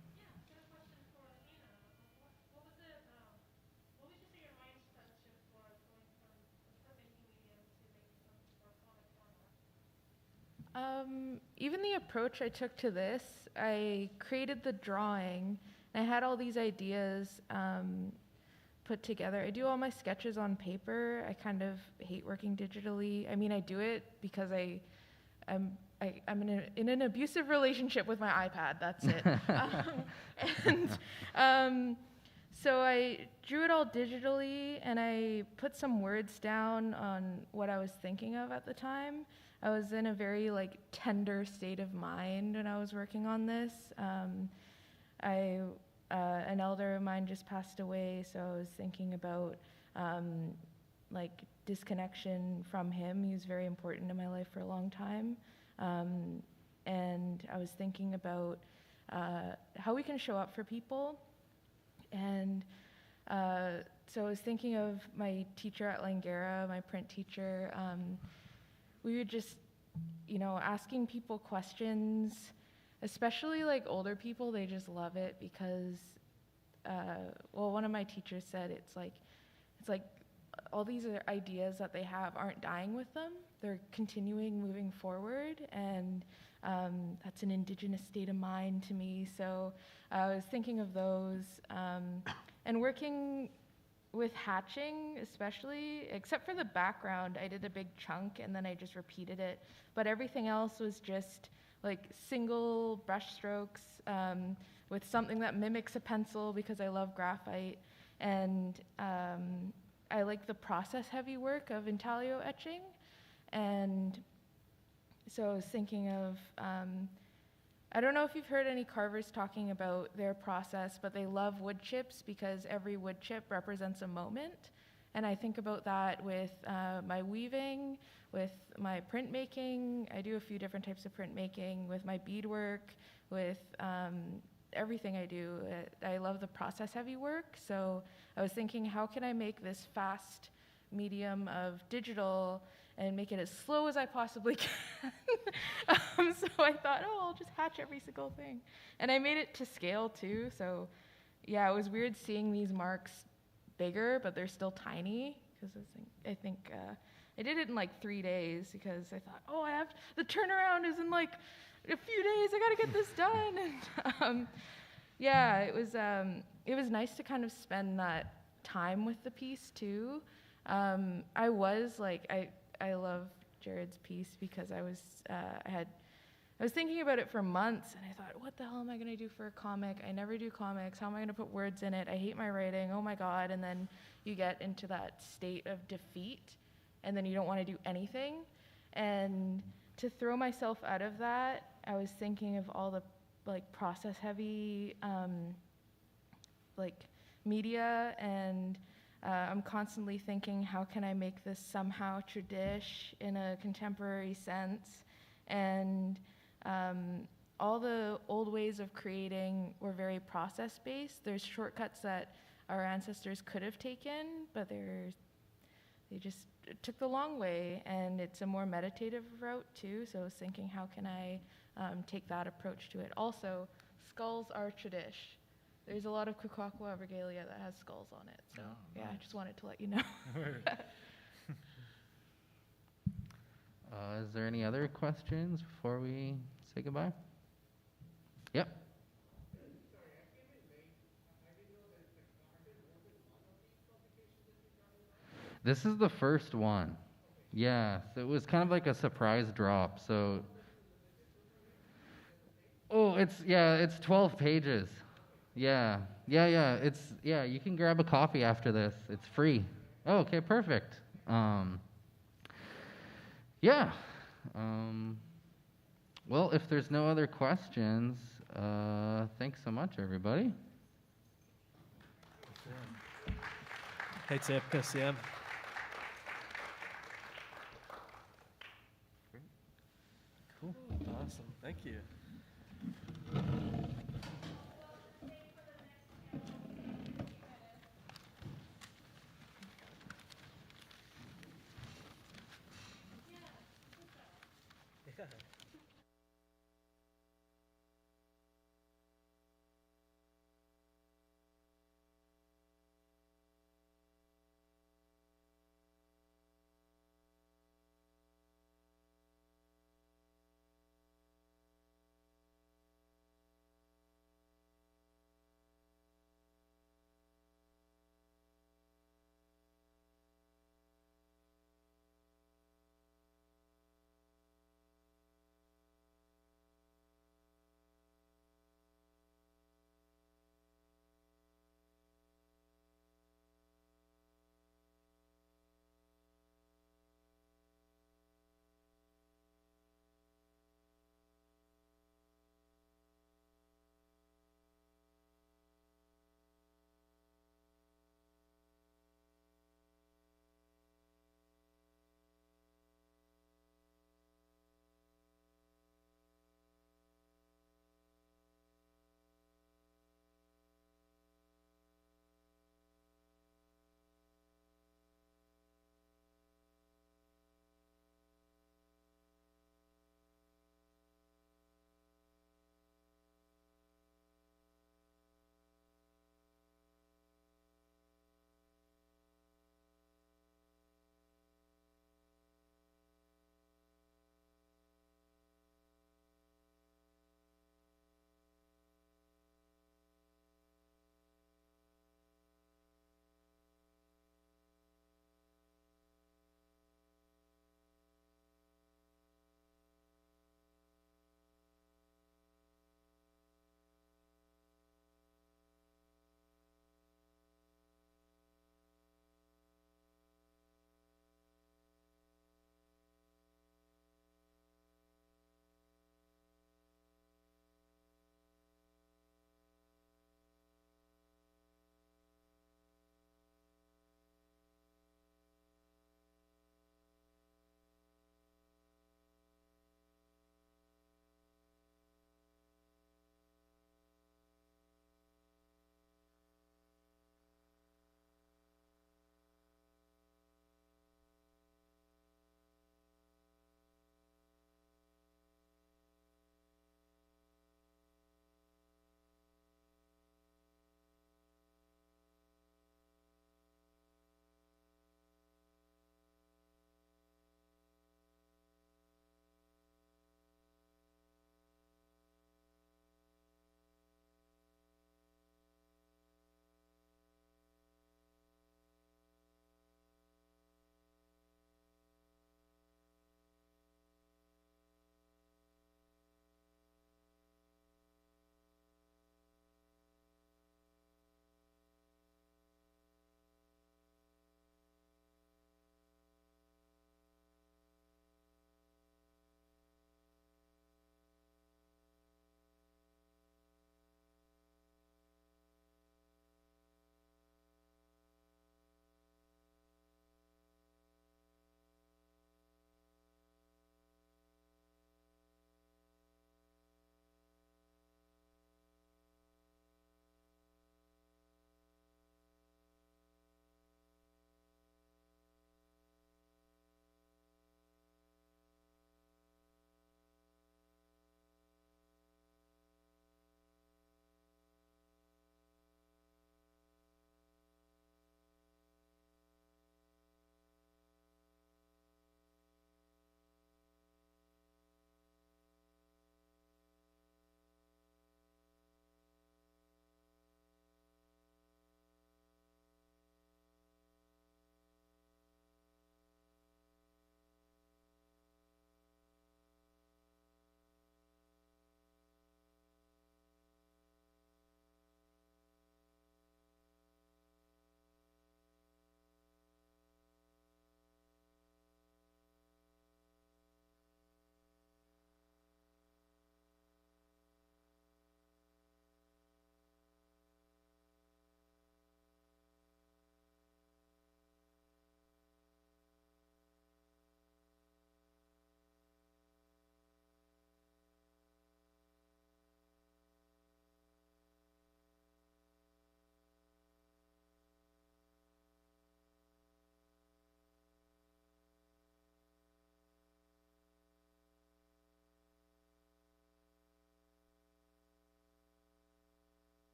S15: Even the approach I took to this, I created the drawing, and I had all these ideas put together. I do all my sketches on paper. I kind of hate working digitally. I mean, I do it because I'm in an abusive relationship with my iPad. That's it. So I drew it all digitally, and I put some words down on what I was thinking of at the time. I was in a very tender state of mind when I was working on this. An elder of mine just passed away, so I was thinking about disconnection from him. He was very important in my life for a long time. And I was thinking about how we can show up for people. And so I was thinking of my teacher at Langara, my print teacher. We would just, asking people questions, especially older people, they just love it because, one of my teachers said it's like all these other ideas that they have aren't dying with them. They're continuing moving forward, and that's an indigenous state of mind to me. So I was thinking of those, and working with hatching especially, except for the background, I did a big chunk and then I just repeated it. But everything else was just single brush strokes with something that mimics a pencil, because I love graphite. And I like the process heavy work of intaglio etching. And so I was thinking of, I don't know if you've heard any carvers talking about their process, but they love wood chips because every wood chip represents a moment. And I think about that with my weaving, with my printmaking. I do a few different types of printmaking, with my beadwork, with everything I do. I love the process heavy work. So I was thinking, how can I make this fast medium of digital and make it as slow as I possibly can? So I thought, I'll just hatch every single thing. And I made it to scale too. So yeah, it was weird seeing these marks bigger, but they're still tiny, because I think I did it in 3 days, because I thought, the turnaround is in a few days. I gotta get this done. And yeah, it was nice to kind of spend that time with the piece too. I love Jared's piece because I was thinking about it for months, and I thought, what the hell am I going to do for a comic? I never do comics. How am I going to put words in it? I hate my writing. Oh my God. And then you get into that state of defeat, and then you don't want to do anything. And to throw myself out of that, I was thinking of all the process heavy media, and I'm constantly thinking, how can I make this somehow tradish in a contemporary sense? And all the old ways of creating were very process-based. There's shortcuts that our ancestors could have taken, but they just took the long way, and it's a more meditative route too. So I was thinking, how can I take that approach to it? Also, skulls are tradish. there's a lot of Quequaqua regalia that has skulls on it. So
S4: Oh,
S15: yeah, I
S4: nice.
S15: just wanted to let you know.
S14: Is there any other questions before we say goodbye? Yep. This is the first one. Yeah, so it was kind of like a surprise drop. So, oh, it's 12 pages. Yeah, you can grab a copy after this. It's free. Oh, okay, perfect. Yeah. Well, if there's no other questions, thanks so much, everybody.
S16: Hej Sepka, Siam. Cool. Awesome. Thank you. Yeah.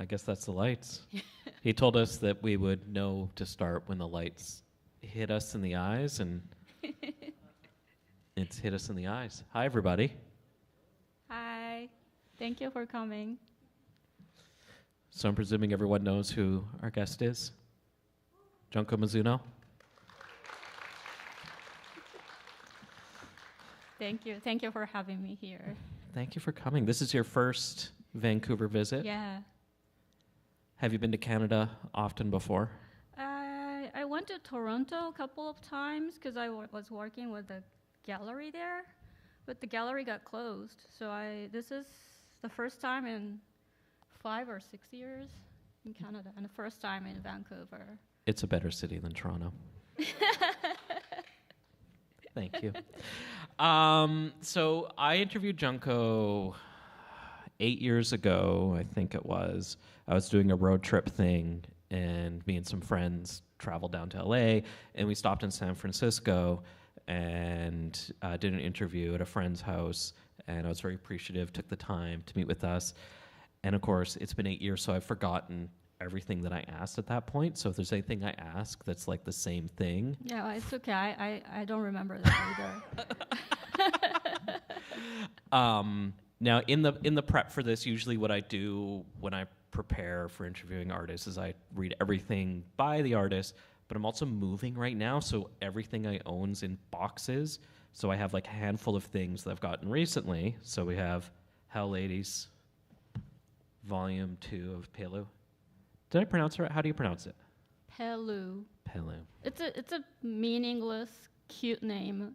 S18: guess that's the lights. He told us that we would know to start when the lights hit us in the eyes, and it's hit us in the eyes. Hi, everybody.
S19: Hi. Thank you for coming.
S18: So I'm presuming everyone knows who our guest is. Junko Mizuno.
S19: Thank you. Thank you for having me here.
S18: Thank you for coming. This is your first Vancouver visit.
S19: Yeah.
S18: Have you been to Canada often before?
S19: I went to Toronto a couple of times because I was working with the gallery there, but the gallery got closed. So this is the first time in 5 or 6 years in Canada, and the first time in Vancouver.
S18: It's a better city than Toronto. Thank you. So I interviewed Junko 8 years ago, I think it was. I was doing a road trip thing, and me and some friends traveled down to LA, and we stopped in San Francisco and did an interview at a friend's house, and I was very appreciative, took the time to meet with us. And of course, it's been 8 years, so I've forgotten everything that I asked at that point. So if there's anything I ask that's like the same thing.
S19: Yeah, it's okay. I don't remember that either.
S18: Now, in the prep for this, usually what I do when I prepare for interviewing artists is I read everything by the artist, but I'm also moving right now, so everything I own's in boxes. So I have like a handful of things that I've gotten recently. So we have Hell Ladies, Volume 2 of Pelu. Did I pronounce it right? How do you pronounce it?
S19: Pelu.
S18: Pelu.
S19: It's a meaningless, cute name,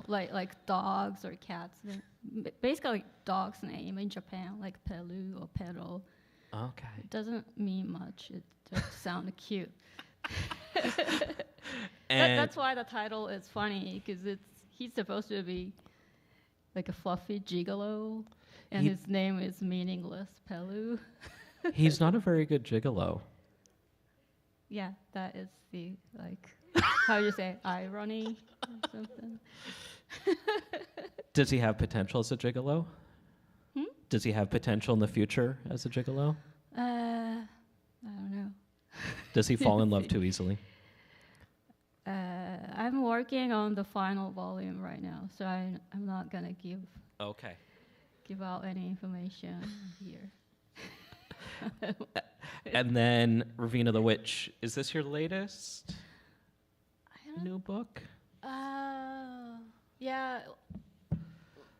S19: like dogs or cats. Basically, dog's name in Japan, like Pelu or Pero.
S18: Okay.
S19: It doesn't mean much. It just sounds cute. That's why the title is funny, because he's supposed to be like a fluffy gigolo, and his name is meaningless, Pelu.
S18: He's not a very good gigolo.
S19: Yeah, that is the, how do you say, irony or something.
S18: Does he have potential as a gigolo? Does he have potential in the future as a gigolo?
S19: I don't know.
S18: Does he fall in love too easily?
S19: I'm working on the final volume right now, so I'm not gonna give out any information here.
S18: And then Ravina the Witch. Is this your latest new book?
S19: Yeah.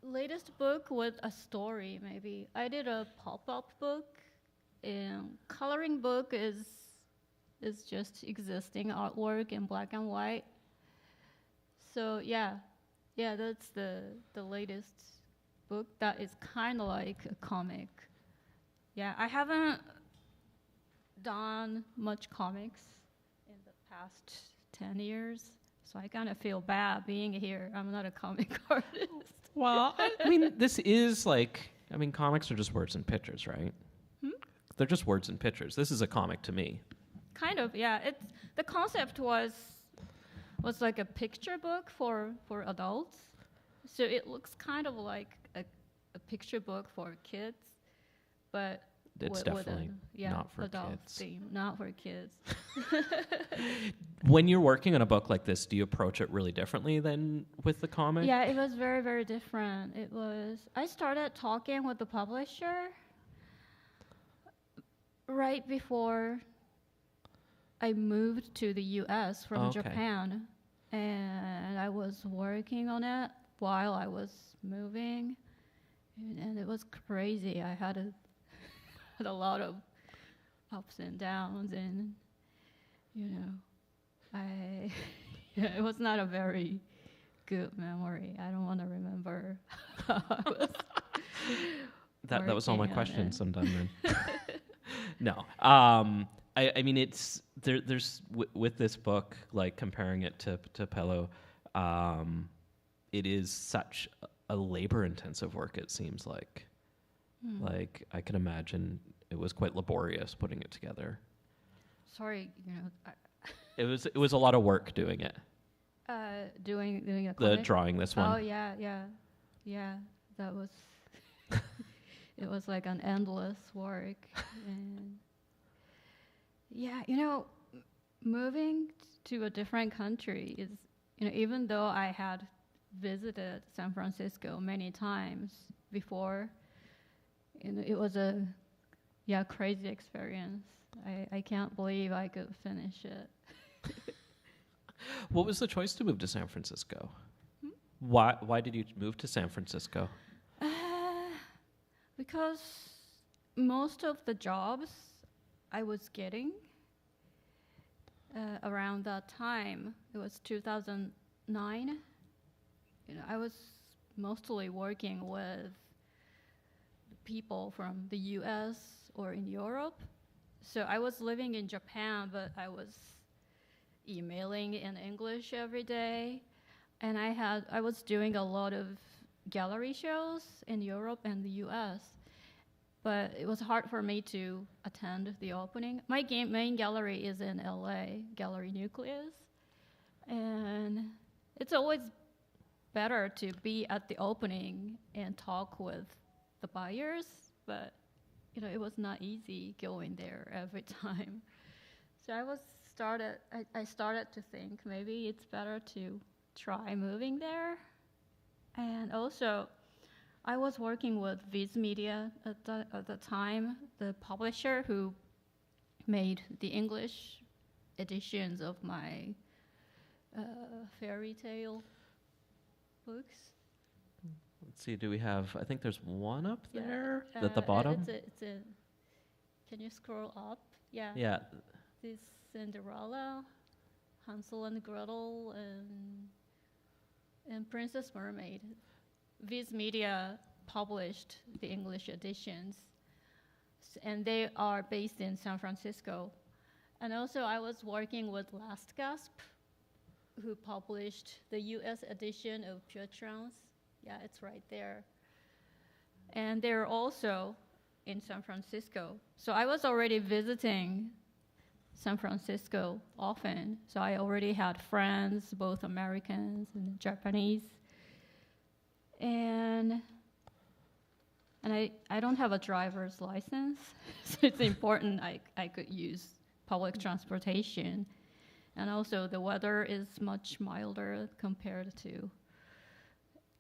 S19: Latest book with a story, maybe. I did a pop-up book, and coloring book is just existing artwork in black and white. So yeah, that's the latest book that is kind of like a comic. Yeah, I haven't done much comics in the past 10 years, so I kind of feel bad being here. I'm not a comic artist.
S18: Well, I mean, this is comics are just words and pictures, right? They're just words and pictures. This is a comic to me.
S19: Kind of, yeah. The concept was like a picture book for adults. So it looks kind of like a picture book for kids, but
S18: it's definitely not for
S19: adult
S18: kids.
S19: Theme, not for kids.
S18: When you're working on a book like this, do you approach it really differently than with the comic?
S19: Yeah, it was very, very different. I started talking with the publisher right before I moved to the US from Japan, and I was working on it while I was moving, and it was crazy. I had a lot of ups and downs, and it was not a very good memory. I don't want to remember how I was.
S18: That was all my questions. I'm done then. No. I mean, it's there's with this book, like comparing it to Pello, it is such a labor-intensive work. It seems like, like I can imagine it was quite laborious putting it together.
S19: Sorry,
S18: It was a lot of work doing it.
S19: Doing a
S18: the drawing this one.
S19: Oh yeah. That was. It was like an endless work, and Yeah, moving to a different country is, even though I had visited San Francisco many times before, it was a crazy experience. I can't believe I could finish it.
S18: What was the choice to move to San Francisco? Why did you move to San Francisco?
S19: Because most of the jobs I was getting around that time, it was 2009, I was mostly working with people from the US or in Europe. So I was living in Japan, but I was emailing in English every day. And I was doing a lot of gallery shows in Europe and the US. But it was hard for me to attend the opening. My main gallery is in LA, Gallery Nucleus. And it's always better to be at the opening and talk with the buyers, but it was not easy going there every time. So I started to think maybe it's better to try moving there. And also, I was working with Viz Media at the time, the publisher who made the English editions of my fairy tale books.
S18: Let's see, do we have, I think there's one up there at the bottom.
S19: Can you scroll up? Yeah.
S18: Yeah.
S19: This Cinderella, Hansel and Gretel, and Princess Mermaid. Viz Media published the English editions, and they are based in San Francisco. And also I was working with Last Gasp, who published the US edition of Pure Trance. Yeah, it's right there. And they're also in San Francisco. So I was already visiting San Francisco often. So I already had friends, both Americans and Japanese. And I don't have a driver's license, so it's important I could use public transportation. And also the weather is much milder compared to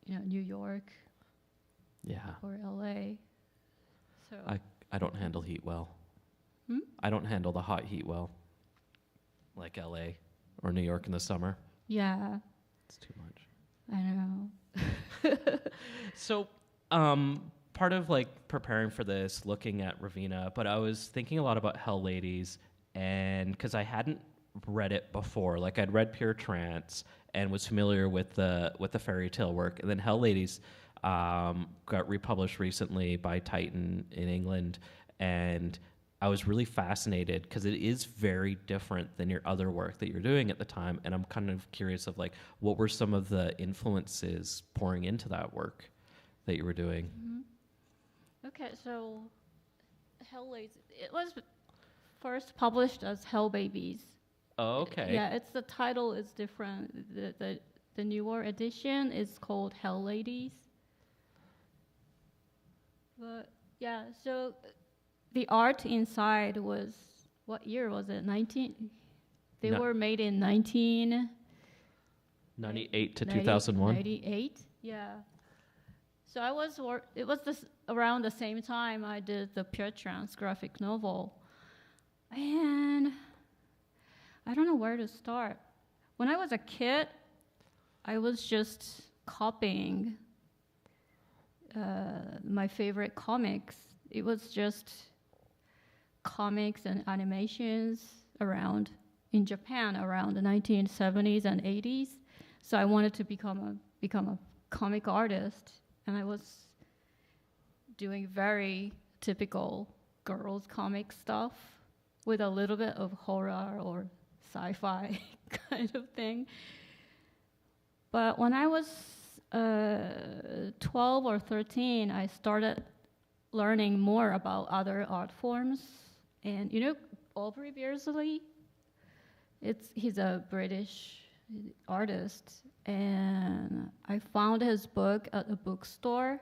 S19: New York or LA. So
S18: I don't handle heat well. I don't handle the hot heat well, like LA or New York in the summer.
S19: Yeah.
S18: It's too much.
S19: I know.
S18: So, part of preparing for this, looking at Raveena, but I was thinking a lot about Hell Ladies, and because I hadn't read it before, I'd read Pure Trance and was familiar with the fairy tale work, and then Hell Ladies got republished recently by Titan in England, and I was really fascinated because it is very different than your other work that you're doing at the time, and I'm kind of curious of what were some of the influences pouring into that work that you were doing.
S19: Mm-hmm. Okay, so Hell Ladies, it was first published as Hell Babies.
S18: Oh, okay.
S19: Yeah, the title is different. The newer edition is called Hell Ladies. But yeah, so the art inside was, what year was it? They were made in
S18: 98 to 2001.
S19: 98, yeah. So it was around the same time I did the Pure Trance graphic novel. And I don't know where to start. When I was a kid, I was just copying my favorite comics. It was just comics and animations in Japan around the 1970s and 80s. So I wanted to become a comic artist, and I was doing very typical girls comic stuff with a little bit of horror or sci-fi kind of thing. But when I was 12 or 13, I started learning more about other art forms. And Aubrey Beardsley, he's a British artist, and I found his book at a bookstore,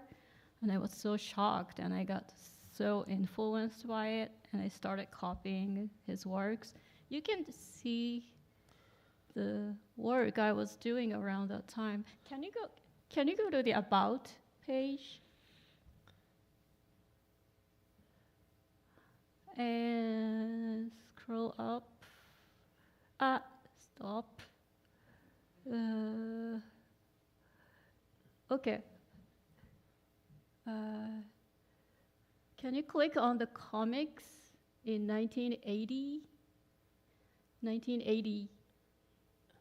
S19: and I was so shocked, and I got so influenced by it, and I started copying his works. You can see the work I was doing around that time. Can you go to the About page? And scroll up. Stop. Okay. Can you click on the comics in 1980? 1980.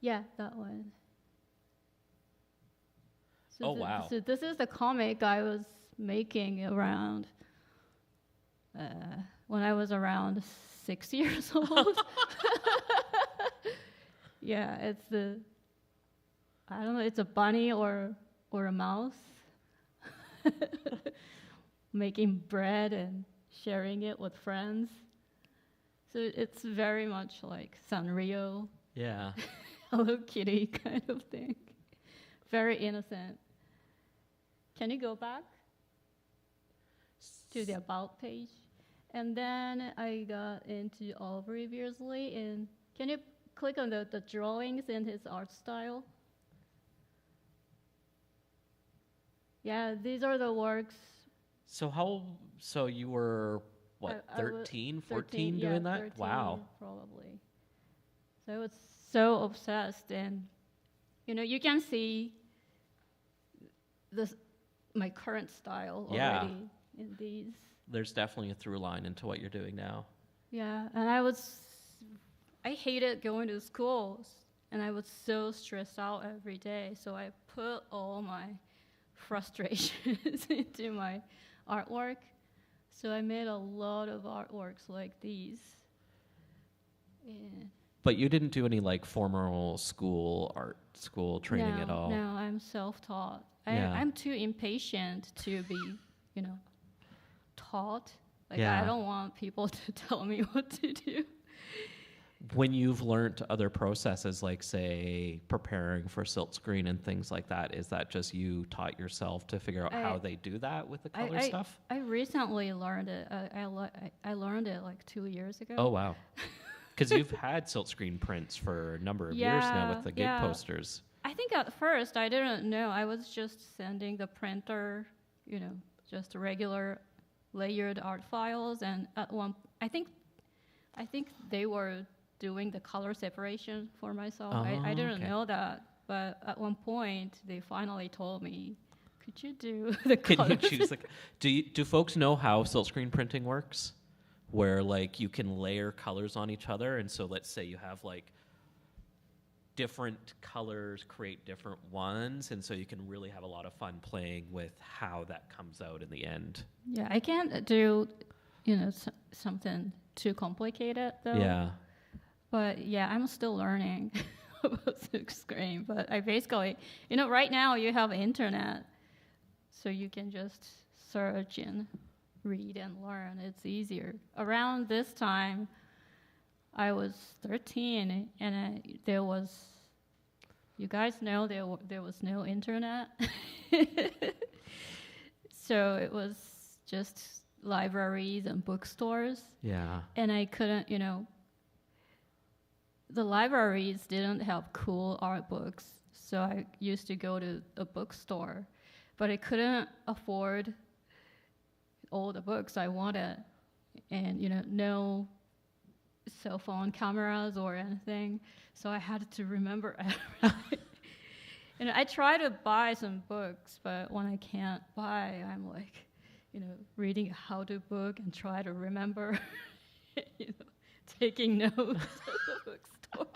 S19: Yeah, that one. So
S18: wow.
S19: So this is the comic I was making around when I was around 6 years old. Yeah, I don't know, it's a bunny or a mouse making bread and sharing it with friends. So it's very much like Sanrio.
S18: Yeah.
S19: Hello Kitty kind of thing. Very innocent. Can you go back to the About page? And then I got into Oliver Beardsley, and can you click on the drawings in his art style? Yeah, these are the works.
S18: So you were, what,
S19: I was
S18: 13, 14
S19: 13,
S18: doing
S19: yeah,
S18: that?
S19: 13
S18: Wow.
S19: Probably. So I was so obsessed, and you can see my current style
S18: Yeah.
S19: already in these.
S18: There's definitely a through line into what you're doing now.
S19: Yeah, and I hated going to school, and I was so stressed out every day. So I put all my frustrations into my artwork. So I made a lot of artworks like these. And
S18: But you didn't do any like formal art school training at all?
S19: No, I'm self-taught.
S18: Yeah.
S19: I'm too impatient to be, taught. Like,
S18: Yeah.
S19: I don't want people to tell me what to do.
S18: When you've learned other processes, like say preparing for silkscreen and things like that, is that just you taught yourself to figure out how they do that with the color stuff?
S19: I recently learned it. I learned it like 2 years ago.
S18: Oh, wow. Because you've had silkscreen prints for a number of years now with the gig posters.
S19: I think at first I didn't know. I was just sending the printer, just regular layered art files, and at one, I think they were doing the color separation for myself. I didn't know that, but at one point they finally told me, "Could you do the colors?"
S18: Can you choose do folks know how silkscreen printing works? Where like you can layer colors on each other, and so let's say you have like different colors create different ones, and so you can really have a lot of fun playing with how that comes out in the end.
S19: Yeah, I can't do, something too complicated though.
S18: Yeah.
S19: But yeah, I'm still learning about silkscreen. But I basically, right now you have internet, so you can just search and read and learn. It's easier. Around this time, I was 13, and there was, you guys know there was no internet. So it was just libraries and bookstores.
S18: Yeah.
S19: And I couldn't, the libraries didn't have cool art books, so I used to go to a bookstore, but I couldn't afford all the books I wanted, and no cell phone cameras or anything, so I had to remember everything. And I try to buy some books, but when I can't buy, I'm like, reading a how-to book and try to remember, taking notes at the bookstore.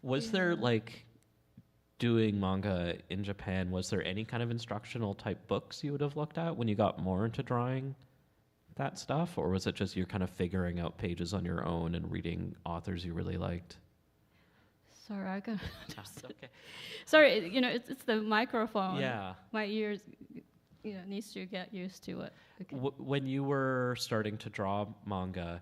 S18: Was there like doing manga in Japan, was there any kind of instructional type books you would have looked at when you got more into drawing that stuff? Or was it just you're kind of figuring out pages on your own and reading authors you really liked?
S19: Sorry, I got
S18: That's okay.
S19: Sorry, it's the microphone.
S18: Yeah.
S19: My ears, needs to get used to it. Okay.
S18: When you were starting to draw manga,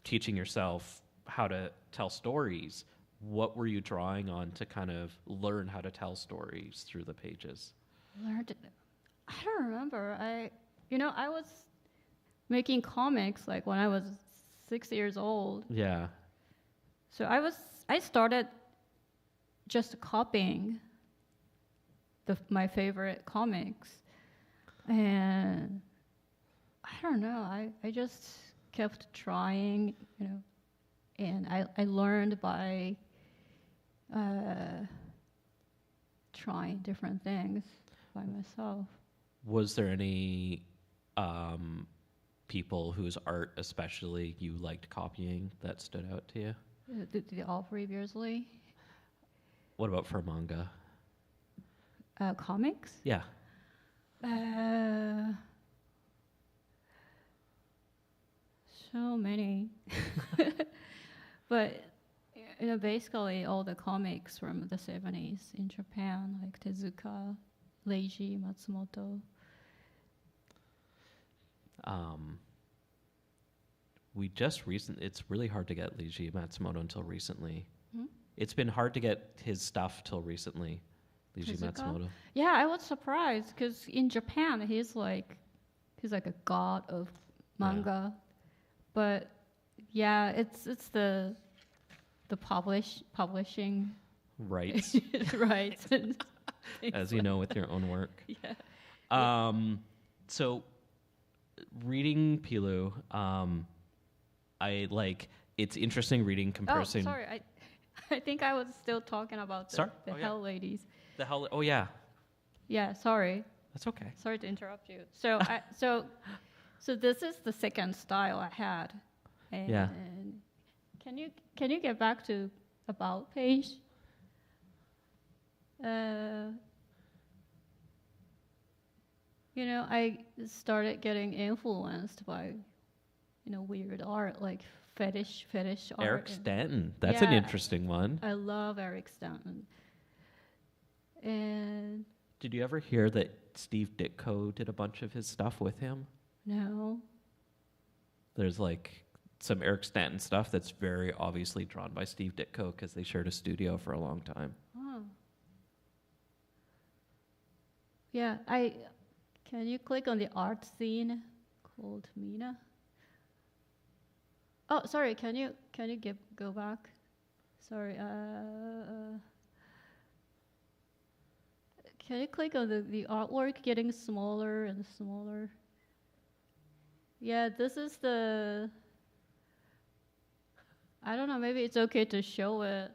S18: teaching yourself how to tell stories, what were you drawing on to kind of learn how to tell stories through the pages?
S19: Learned it. I don't remember. I was making comics like when I was 6 years old.
S18: Yeah.
S19: So I started just copying my favorite comics. And I don't know, I just kept trying, and I learned by trying different things by myself.
S18: Was there any people whose art especially you liked copying that stood out to you?
S19: The Aubrey Beardsley.
S18: What about for manga?
S19: Comics?
S18: Yeah.
S19: So many. But basically all the comics from the 70s in Japan, like Tezuka, Leiji Matsumoto.
S18: It's really hard to get Leiji Matsumoto until recently.
S19: Hmm?
S18: It's been hard to get his stuff till recently, Leiji
S19: Tezuka?
S18: Matsumoto.
S19: Yeah, I was surprised because in Japan he's like a god of manga, but yeah, it's the publishing
S18: Rights.
S19: rights.
S18: As you know, with your own work.
S19: Yeah.
S18: So, reading Pilu, it's interesting reading comparison.
S19: Oh, sorry, I think I was still talking about the Hell Ladies.
S18: The Hell, oh yeah.
S19: Yeah, sorry.
S18: That's okay.
S19: Sorry to interrupt you. So, so this is the second style I had. And
S18: Yeah.
S19: Can you get back to about page? I started getting influenced by, weird art like fetish art.
S18: Eric Stanton. That's an interesting one.
S19: I love Eric Stanton. And
S18: Did you ever hear that Steve Ditko did a bunch of his stuff with him?
S19: no.
S18: There's some Eric Stanton stuff that's very obviously drawn by Steve Ditko because they shared a studio for a long time.
S19: Oh. Yeah, can you click on the art scene called Mina? Oh, sorry, can you go back? Sorry, can you click on the artwork getting smaller and smaller? Yeah, this is I don't know, maybe it's okay to show it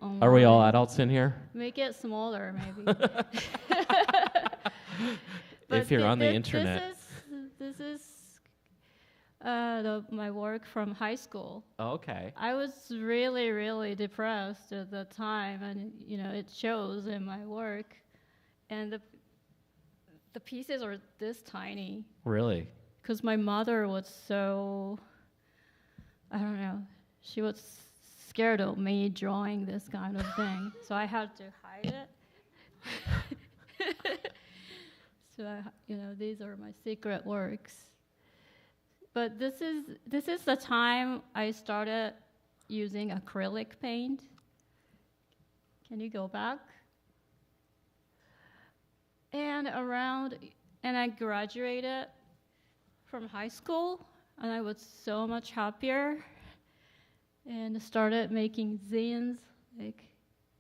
S19: online.
S18: Are we all adults in here?
S19: Make it smaller, maybe.
S18: If you're on the internet.
S19: This is my work from high school.
S18: Oh, okay.
S19: I was really, really depressed at the time, and it shows in my work. And the pieces are this tiny.
S18: Really?
S19: Because my mother was so, I don't know, she was scared of me drawing this kind of thing, so I had to hide it. So these are my secret works. But this is the time I started using acrylic paint. Can you go back? And I graduated from high school, and I was so much happier. And started making zines.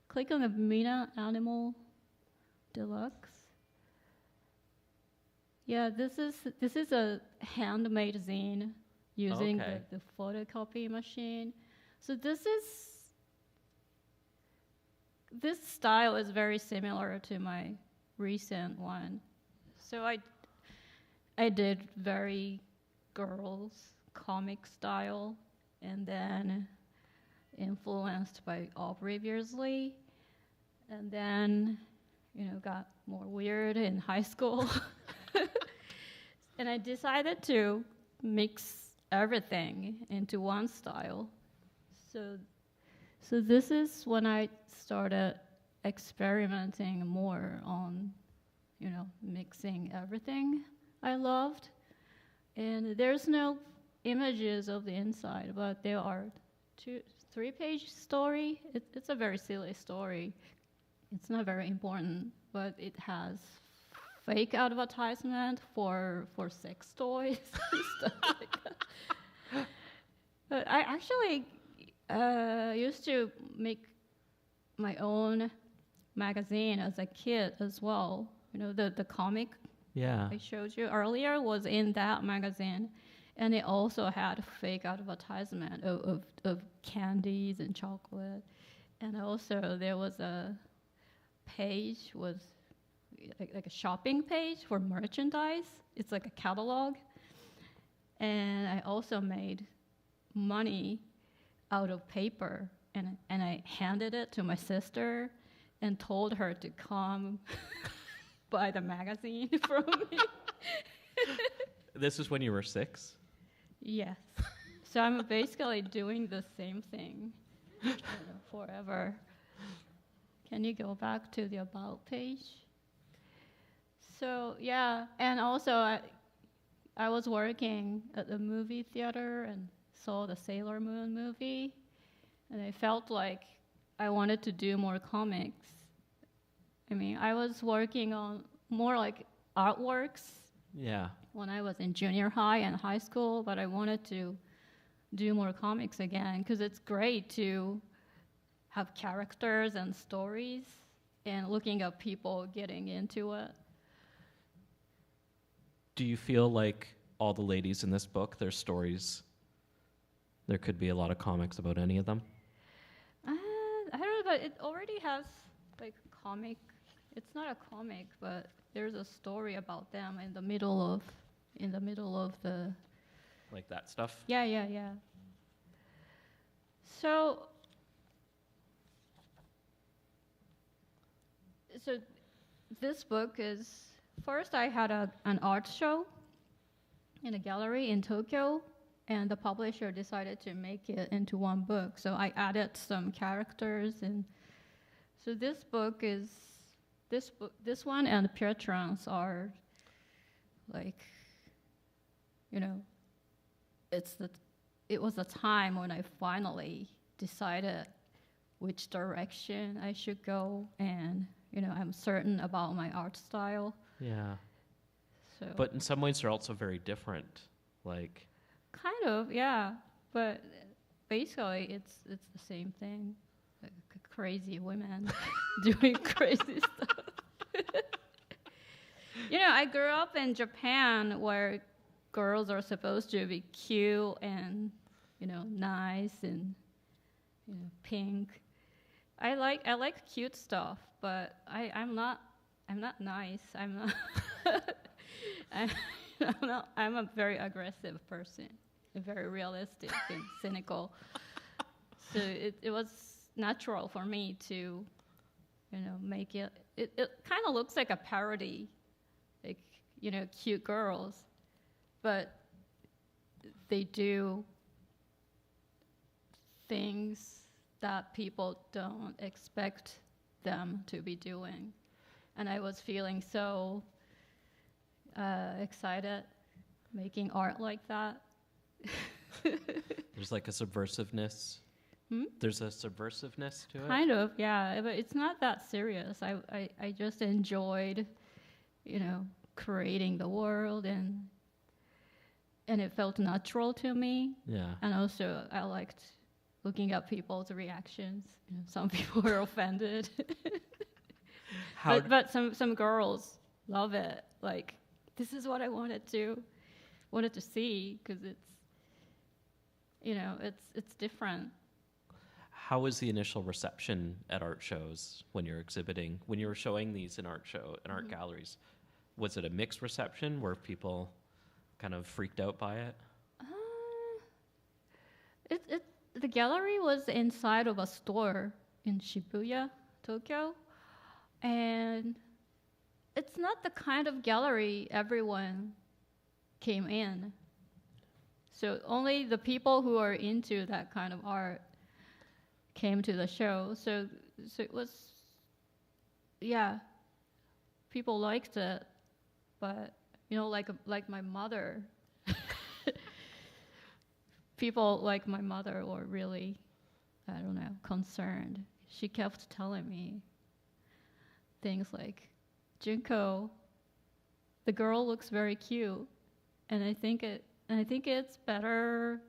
S19: Click on the Mina Animal Deluxe. Yeah, this is a handmade zine using the photocopy machine. So this style is very similar to my recent one. So I did very girls comic style, and then influenced by Aubrey Beardsley, and then got more weird in high school. And I decided to mix everything into one style. So this is when I started experimenting more on mixing everything I loved. And there's no images of the inside, but there are 3-page story. It's a very silly story. It's not very important, but it has fake advertisement for sex toys and stuff like that. But I actually used to make my own magazine as a kid as well. You know, the comic
S18: Yeah.
S19: I showed you earlier was in that magazine. And it also had fake advertisement of candies and chocolate. And also there was a page with like a shopping page for merchandise. It's like a catalog. And I also made money out of paper, and I handed it to my sister and told her to come buy the magazine from me.
S18: This is when you were 6?
S19: Yes. So I'm basically doing the same thing forever. Can you go back to the About page? So, yeah, and also I was working at the movie theater and saw the Sailor Moon movie, and I felt like I wanted to do more comics. I mean, I was working on more like artworks
S18: Yeah.
S19: when I was in junior high and high school, but I wanted to do more comics again because it's great to have characters and stories and looking at people getting into it.
S18: Do you feel like all the ladies in this book, their stories, there could be a lot of comics about any of them?
S19: I don't know, but it already has like comic. It's not a comic, but there's a story about them in the middle of the.
S18: Like that stuff?
S19: Yeah. So this book is, first I had an art show in a gallery in Tokyo, and the publisher decided to make it into one book. So I added some characters, and so this one and Pure Trance are like, you know, it was a time when I finally decided which direction I should go, and you know, I'm certain about my art style.
S18: Yeah.
S19: So
S18: But in some ways, they're also very different. Like,
S19: kind of, yeah. But basically, it's the same thing. Like crazy women doing crazy stuff. You know, I grew up in Japan where girls are supposed to be cute and, you know, nice and, you know, pink. I like cute stuff, but I'm not nice. I'm a very aggressive person, very realistic and cynical. So it was natural for me to, you know, make it. It kind of looks like a parody, like, you know, cute girls, but they do things that people don't expect them to be doing. And I was feeling so excited making art like that.
S18: there's like a subversiveness. There's a subversiveness to it?
S19: Kind of, yeah. But it's not that serious. I just enjoyed, you know, creating the world, and it felt natural to me.
S18: Yeah.
S19: And also I liked looking at people's reactions. You know, some people were offended. But some girls love it. Like, this is what I wanted to see, because it's, you know, it's different.
S18: How was the initial reception at art shows when you're exhibiting, when you were showing these in art galleries? Was it a mixed reception? Were people kind of freaked out by it?
S19: The gallery was inside of a store in Shibuya, Tokyo, and it's not the kind of gallery everyone came in. So only the people who are into that kind of art came to the show. So it was, yeah, people liked it, but you know, like my mother. People like my mother were really, I don't know, concerned. She kept telling me things like, Junko, the girl looks very cute, and I think it's better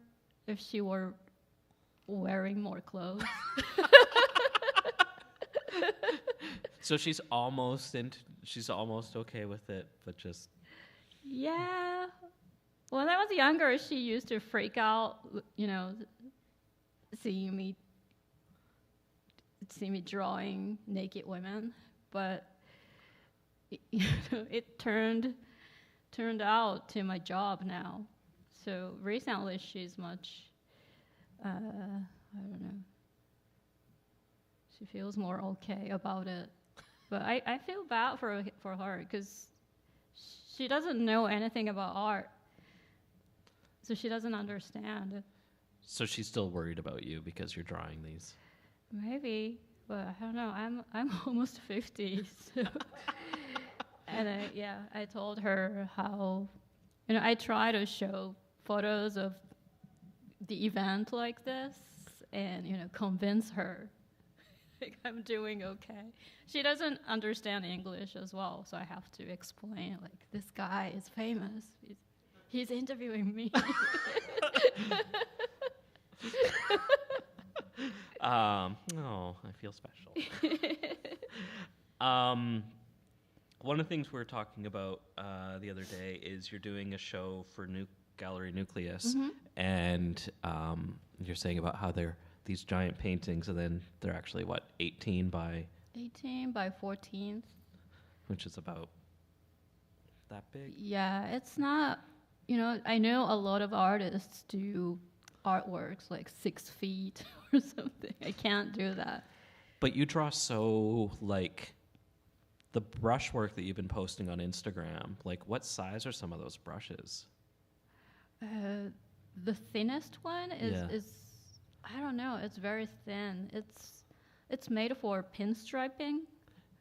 S19: if she were wearing more clothes.
S18: So she's almost okay with it, but just
S19: Yeah. When I was younger, she used to freak out, seeing me drawing naked women, but it turned out to my job now. So recently, she's much, I don't know. She feels more okay about it, but I feel bad for her because she doesn't know anything about art, so she doesn't understand.
S18: so she's still worried about you because you're drawing these.
S19: Maybe, but I don't know. I'm almost 50, so and I told her how, I try to show photos of the event like this, and convince her like I'm doing okay. She doesn't understand English as well, so I have to explain like this guy is famous. He's interviewing me.
S18: Oh, I feel special. One of the things we were talking about the other day is you're doing a show for Gallery Nucleus, and you're saying about how they're these giant paintings, and then they're actually, 18 by
S19: 14.
S18: Which is about that big?
S19: Yeah, it's not, I know a lot of artists do artworks like 6 feet or something. I can't do that.
S18: But you draw so, the brushwork that you've been posting on Instagram, what size are some of those brushes?
S19: The thinnest one is I don't know, it's very thin. It's made for pinstriping.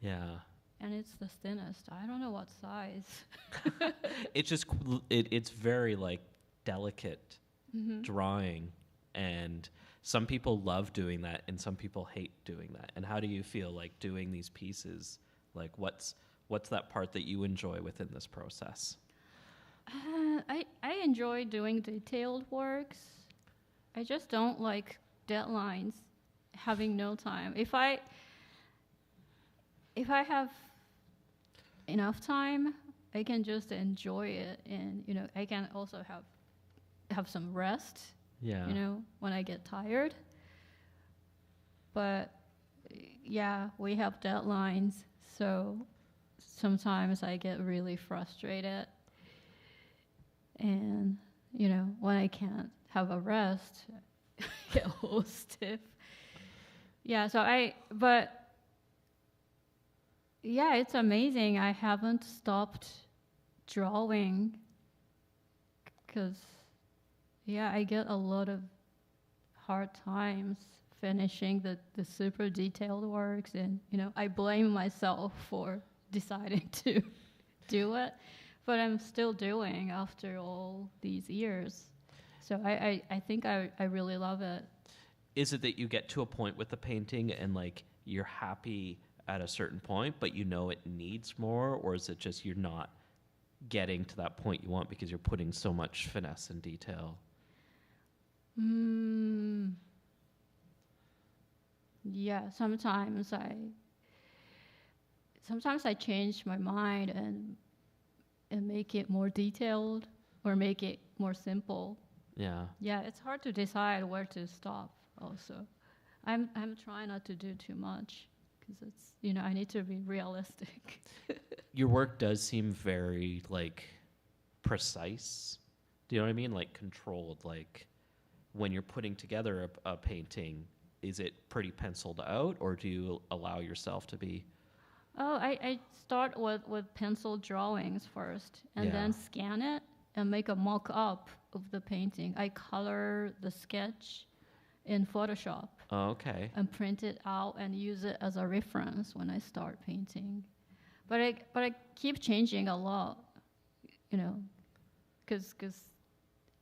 S18: Yeah.
S19: And it's the thinnest. I don't know what size.
S18: It's just it's very delicate drawing, and some people love doing that and some people hate doing that. And how do you feel doing these pieces? What's that part that you enjoy within this process?
S19: I enjoy doing detailed works. I just don't like deadlines, having no time. If I have enough time, I can just enjoy it, and I can also have some rest.
S18: Yeah.
S19: When I get tired. But yeah, we have deadlines, so sometimes I get really frustrated. And when I can't have a rest, I get all stiff. Yeah, but yeah, it's amazing. I haven't stopped drawing because, I get a lot of hard times finishing the super detailed works, and, I blame myself for deciding to do it, but I'm still doing after all these years. So I think I really love it.
S18: Is it that you get to a point with the painting and you're happy at a certain point, but it needs more, or is it just you're not getting to that point you want because you're putting so much finesse and detail?
S19: Yeah, sometimes I change my mind and make it more detailed or make it more simple.
S18: Yeah.
S19: Yeah, it's hard to decide where to stop also. I'm trying not to do too much because it's, I need to be realistic.
S18: Your work does seem very precise. Do you know what I mean? Controlled. When you're putting together a painting, is it pretty penciled out, or do you allow yourself to be?
S19: Oh, I start with pencil drawings first, and then scan it and make a mock-up of the painting. I color the sketch in Photoshop.
S18: Oh, okay.
S19: And print it out and use it as a reference when I start painting. But I keep changing a lot, because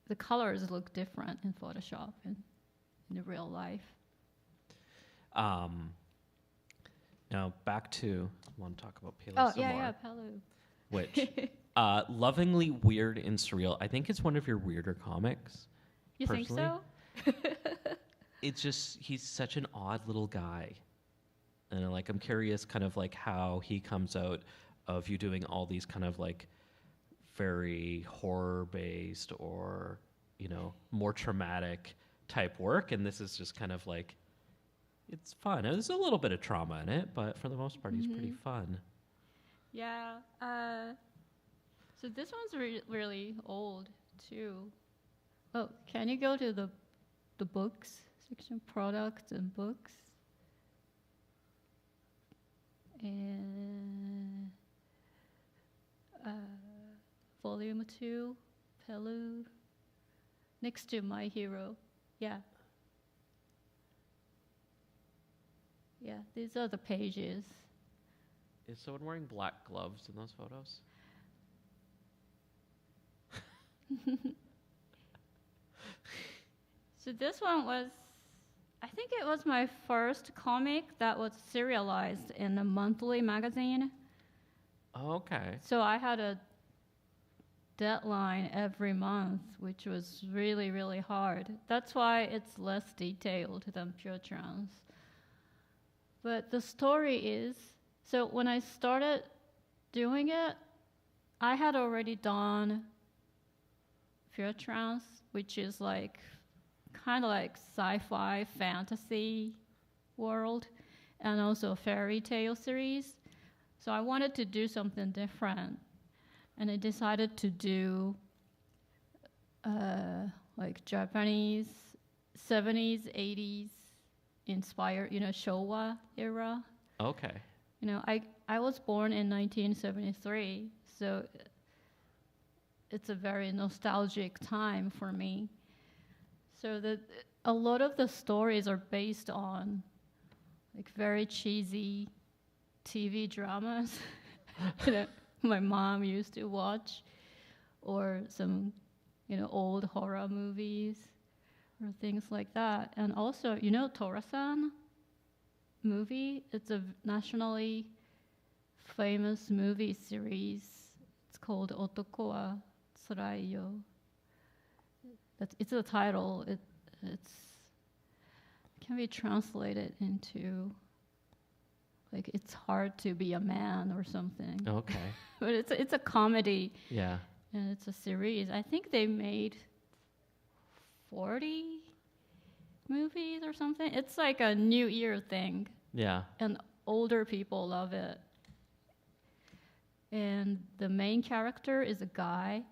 S19: the colors look different in Photoshop and in the real life.
S18: Now back to, I want to talk about Palu
S19: Oh,
S18: some more.
S19: yeah, Palu.
S18: Which, Lovingly Weird and Surreal. I think it's one of your weirder comics.
S19: You think
S18: personally.
S19: so?
S18: It's just, he's such an odd little guy. And I'm curious kind of how he comes out of you doing all these kind of very horror based or, more traumatic type work. And this is just kind of it's fun. There's a little bit of trauma in it, but for the most part, he's pretty fun.
S19: Yeah. So this one's really old too. Oh, can you go to the books section, products and books? And volume 2, Pelu, next to My Hero. Yeah. Yeah, these are the pages.
S18: Is someone wearing black gloves in those photos?
S19: So this one was, I think it was my first comic that was serialized in a monthly magazine.
S18: Oh, okay.
S19: So I had a deadline every month, which was really, really hard. That's why it's less detailed than Pure Trance. But the story is, so when I started doing it, I had already done Pure Trance, which is kind of like sci-fi fantasy world, and also a fairy tale series. So I wanted to do something different, and I decided to do Japanese 70s, 80s inspired, Showa era.
S18: Okay.
S19: I was born in 1973, so it's a very nostalgic time for me. So a lot of the stories are based on very cheesy TV dramas that my mom used to watch, or some old horror movies or things like that. And also, Tora-san movie, it's a nationally famous movie series. It's called Otoko wa Tsurai yo. It's a title. It can be translated into it's hard to be a man or something.
S18: Okay.
S19: But it's a comedy.
S18: Yeah.
S19: And it's a series. I think they made 40 movies or something. It's like a New Year thing.
S18: Yeah.
S19: And older people love it. And the main character is a guy.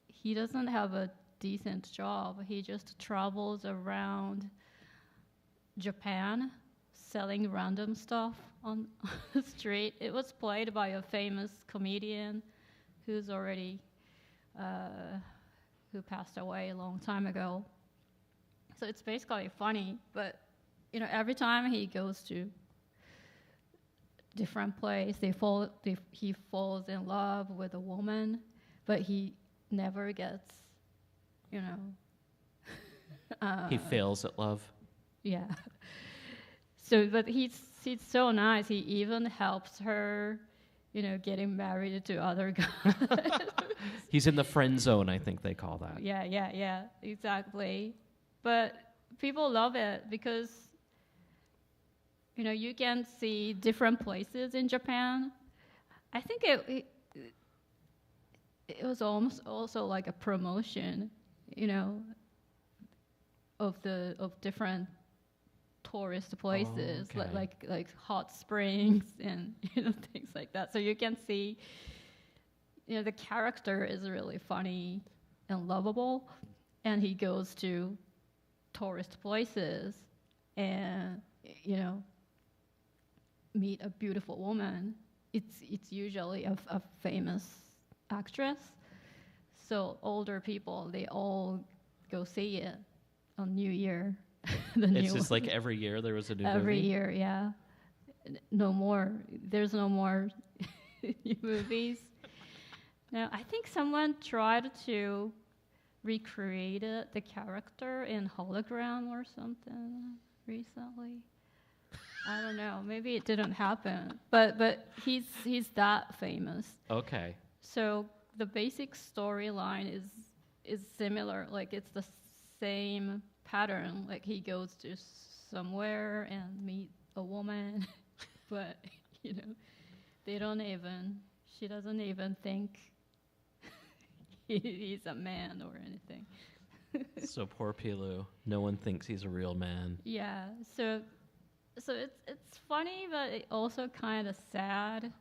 S19: He doesn't have a decent job. He just travels around Japan selling random stuff on the street. It was played by a famous comedian who's already who passed away a long time ago. So it's basically funny, but every time he goes to different place, he falls in love with a woman, but he never gets,
S18: he fails at love.
S19: Yeah. So, but he's so nice. He even helps her, getting married to other guys.
S18: He's in the friend zone, I think they call that.
S19: Yeah, exactly. But people love it because, you can see different places in Japan. I think it was almost also like a promotion, of different tourist places, like hot springs and things like that. So you can see, the character is really funny and lovable, and he goes to tourist places and meet a beautiful woman. It's usually a famous actress. So older people, they all go see it on New Year.
S18: It's just like every year there was a new movie?
S19: Every year, yeah. No more. There's no more new movies. Now, I think someone tried to recreate the character in hologram or something recently. I don't know. Maybe it didn't happen. But he's that famous.
S18: Okay.
S19: So the basic storyline is similar. Like it's the same pattern. Like he goes to somewhere and meet a woman, but you know, she doesn't even think he's a man or anything.
S18: So poor Pilu. No one thinks he's a real man.
S19: Yeah, so it's funny, but it also kind of sad,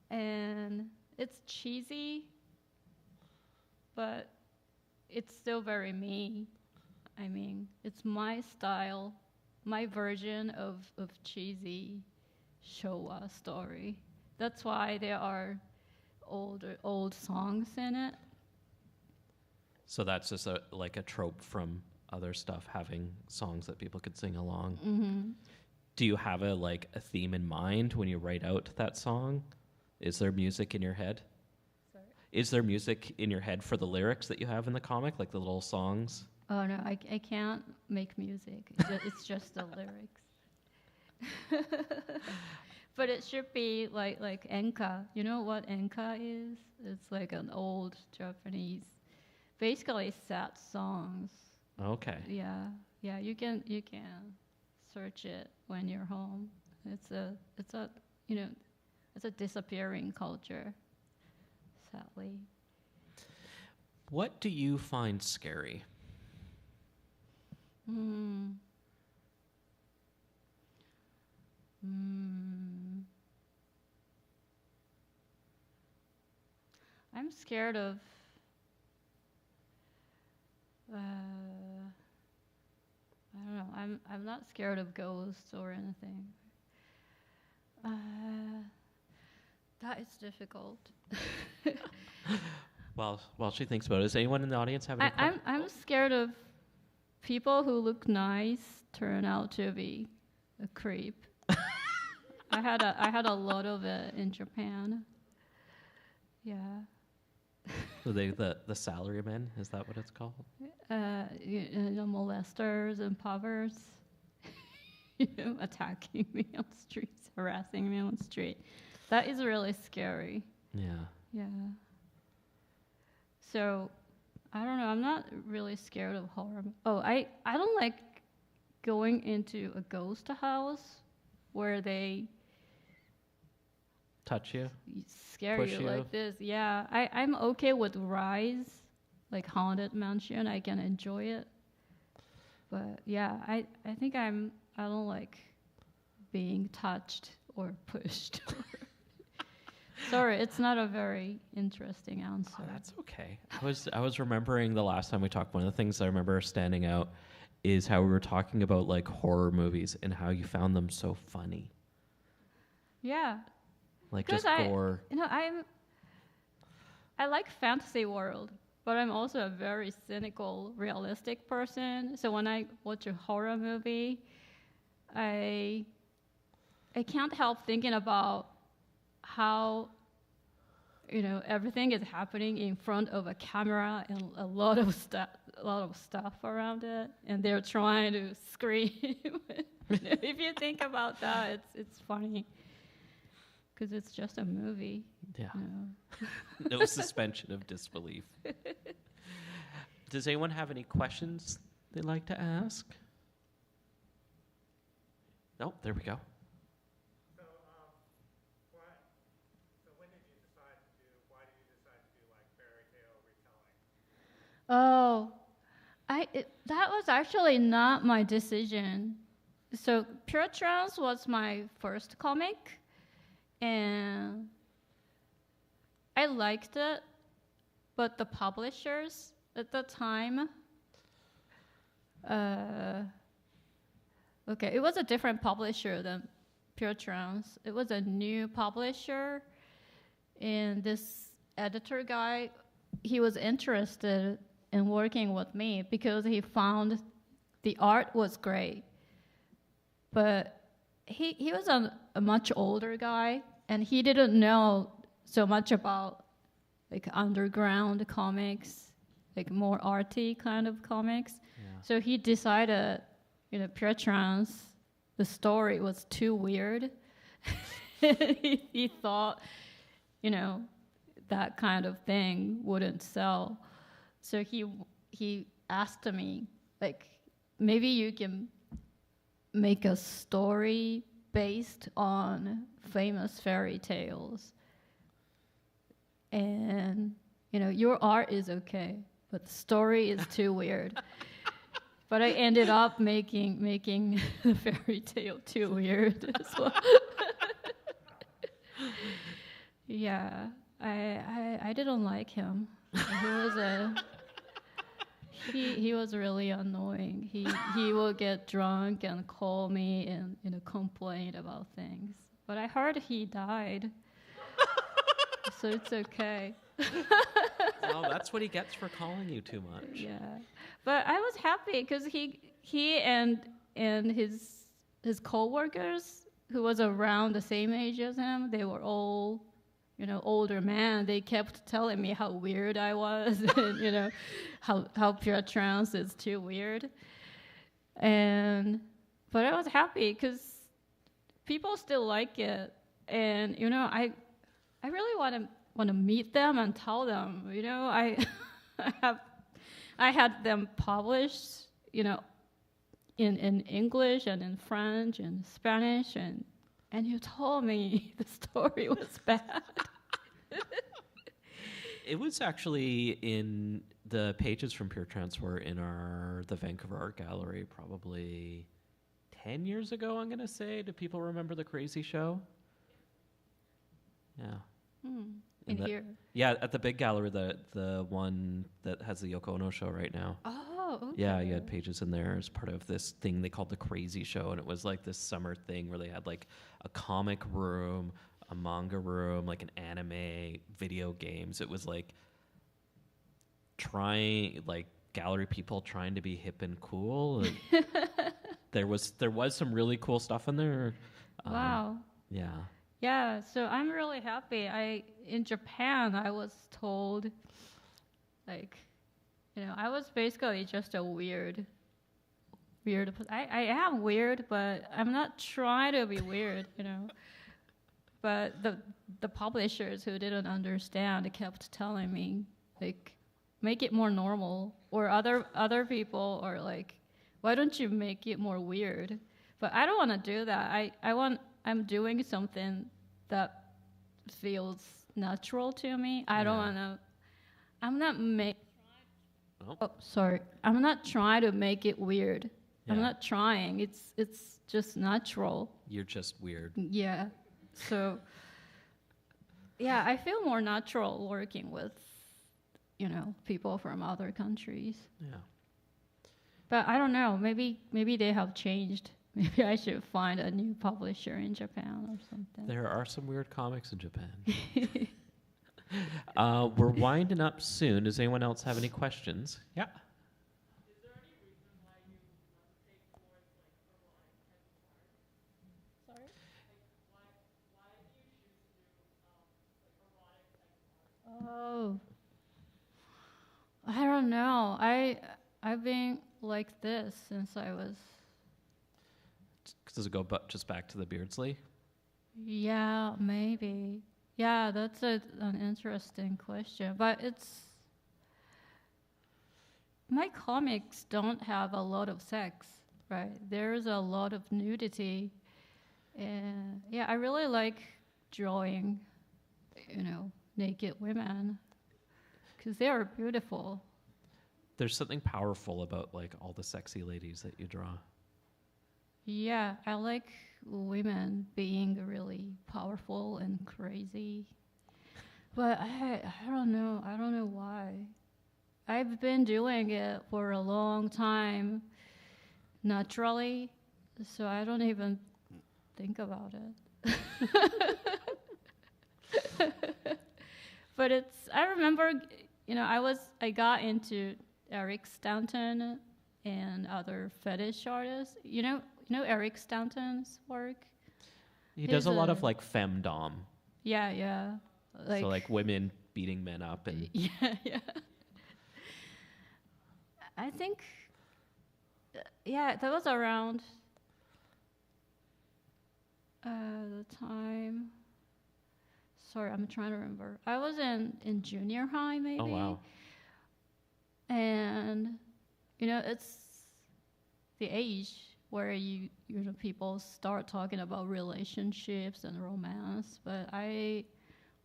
S19: and it's cheesy, but it's still very me. I mean, it's my style, my version of cheesy Showa story. That's why there are old songs in it.
S18: So that's just like a trope from other stuff, having songs that people could sing along.
S19: Mm-hmm.
S18: Do you have a theme in mind when you write out that song? Is there music in your head?
S19: Sorry?
S18: Is there music in your head for the lyrics that you have in the comic, like the little songs?
S19: Oh no, I can't make music. It's just the lyrics. But it should be like enka. You know what enka is? It's like an old Japanese, basically sad songs.
S18: Okay.
S19: Yeah, you can search it when you're home. It's a disappearing culture, sadly.
S18: What do you find scary?
S19: I'm scared of I don't know. I'm not scared of ghosts or anything. That is difficult.
S18: While she thinks about it, does anyone in the audience have any questions?
S19: I'm scared of people who look nice turn out to be a creep. I had a lot of it in Japan. Yeah.
S18: So the salarymen, is that what it's called?
S19: Molesters and povers, attacking me on the streets, harassing me on the street. That is really scary.
S18: Yeah.
S19: Yeah. So, I don't know. I'm not really scared of horror. Oh, I don't like going into a ghost house where they
S18: touch you,
S19: scare
S18: push
S19: you like this. Yeah, I'm okay with Rise, like Haunted Mansion. I can enjoy it. But yeah, I think I don't like being touched or pushed. Sorry, it's not a very interesting answer.
S18: Oh, that's okay. I was remembering the last time we talked. One of the things I remember standing out is how we were talking about like horror movies and how you found them so funny.
S19: Yeah.
S18: Like just gore.
S19: I like fantasy world, but I'm also a very cynical, realistic person. So when I watch a horror movie, I can't help thinking about how everything is happening in front of a camera and a lot of stuff around it, and they're trying to scream. If you think about that, it's funny because it's just a movie.
S18: Yeah. No suspension of disbelief. Does anyone have any questions they'd like to ask? Oh, there we go.
S19: Oh, that was actually not my decision. So Pure Trance was my first comic, and I liked it, but the publishers at the time, it was a different publisher than Pure Trance. It was a new publisher, and this editor guy, he was interested in working with me because he found the art was great. But he was a much older guy, and he didn't know so much about like underground comics, like more arty kind of comics. Yeah. So he decided, Pure Trance, the story was too weird. He thought, that kind of thing wouldn't sell. So he asked me, like, maybe you can make a story based on famous fairy tales. And, you know, your art is okay, but the story is too weird. But I ended up making the fairy tale too weird as well. Yeah, I didn't like him. He was really annoying. He will get drunk and call me and, you know, complain about things. But I heard he died, so it's okay.
S18: Well, that's what he gets for calling you too much.
S19: Yeah, but I was happy because he and his coworkers, who was around the same age as him, they were all, you know, older men. They kept telling me how weird I was, and, you know, how pure trance is too weird. But I was happy because people still like it, and, you know, I really want to meet them and tell them, you know, I had them published, you know, in English and in French and Spanish, and you told me the story was bad.
S18: It was actually in the pages from Pure Trance were in the Vancouver Art Gallery probably 10 years ago, I'm going to say. Do people remember the Crazy Show? Yeah.
S19: In here?
S18: Yeah, at the big gallery, the one that has the Yoko Ono show right now.
S19: Oh, okay.
S18: Yeah, you had pages in there as part of this thing they called the Crazy Show, and it was like this summer thing where they had like a comic room, a manga room, like an anime, video games. It was like gallery people trying to be hip and cool. And there was some really cool stuff in there.
S19: Wow.
S18: Yeah.
S19: Yeah, so I'm really happy. In Japan, I was told, like, you know, I was basically just a weird. I am weird, but I'm not trying to be weird, you know. But the publishers who didn't understand kept telling me, like, make it more normal. Or other people are like, why don't you make it more weird? But I don't want to do that. I'm doing something that feels natural to me. I don't want to. I'm not trying to make it weird.
S18: Yeah.
S19: I'm not trying. It's just natural.
S18: You're just weird.
S19: Yeah. So, yeah, I feel more natural working with, you know, people from other countries.
S18: Yeah.
S19: But I don't know. Maybe they have changed. Maybe I should find a new publisher in Japan or something.
S18: There are some weird comics in Japan. We're winding up soon. Does anyone else have any questions? Yeah.
S19: Oh, I don't know. I've been like this since I was.
S18: Does it go just back to the Beardsley?
S19: Yeah, maybe. Yeah, that's an interesting question. But my comics don't have a lot of sex, right? There's a lot of nudity. And yeah, I really like drawing, you know, naked women because they are beautiful.
S18: There's something powerful about like all the sexy ladies that you draw.
S19: Yeah, I like women being really powerful and crazy. But I don't know. I don't know why. I've been doing it for a long time naturally, so I don't even think about it. But I remember, you know, I got into Eric Stanton and other fetish artists. You know Eric Stanton's work?
S18: He does a lot of like femdom.
S19: Yeah, yeah.
S18: So like women beating men up and
S19: yeah. I think that was around the time. sorry, I'm trying to remember. I was in junior high, maybe.
S18: Oh, wow.
S19: And, it's the age where people start talking about relationships and romance, but I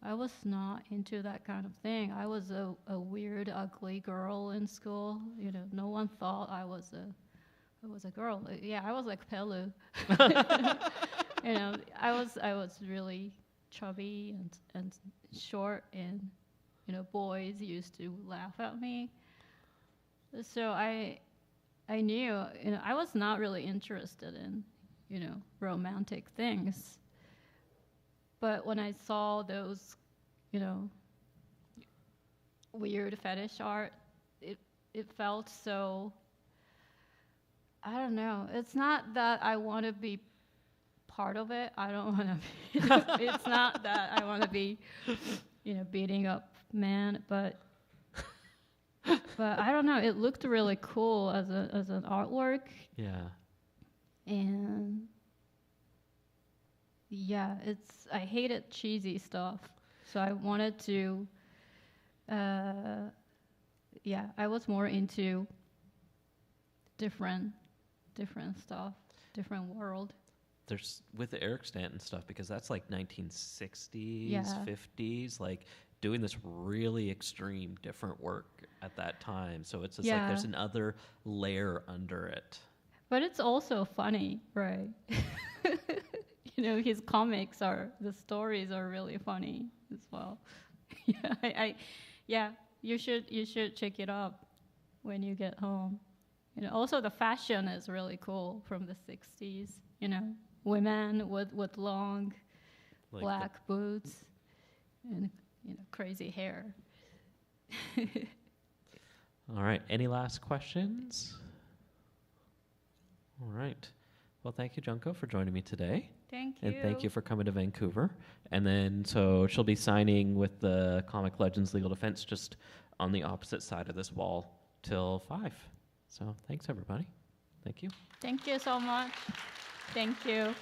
S19: was not into that kind of thing. I was a weird, ugly girl in school. No one thought I was a girl. Yeah, I was like Pelu. I was really chubby and short, and boys used to laugh at me. So I knew, I was not really interested in, romantic things. But when I saw those, weird fetish art, it felt so, I don't know. It's not that I want to be part of it. I don't want to be, it's not that I want to be, beating up men, but I don't know. It looked really cool as an artwork.
S18: Yeah.
S19: And yeah, I hated cheesy stuff. So I wanted to, I was more into different stuff, different world.
S18: There's with the Eric Stanton stuff, because that's like 1960s,
S19: Yeah.
S18: 50s, like doing this really extreme different work at that time. So it's just like
S19: Yeah.
S18: there's another layer under it.
S19: But it's also funny, right? His comics the stories are really funny as well. You should check it out when you get home. Also the fashion is really cool from the 60s. Women with long
S18: Like
S19: black boots and crazy hair.
S18: All right. Any last questions? All right. Well, thank you, Junko, for joining me today.
S19: Thank
S18: And thank
S19: you.
S18: you for coming to Vancouver. And then, so she'll be signing with the Comic Legends Legal Defense just on the opposite side of this wall till 5. So thanks, everybody. Thank you.
S19: Thank you so much. Thank you.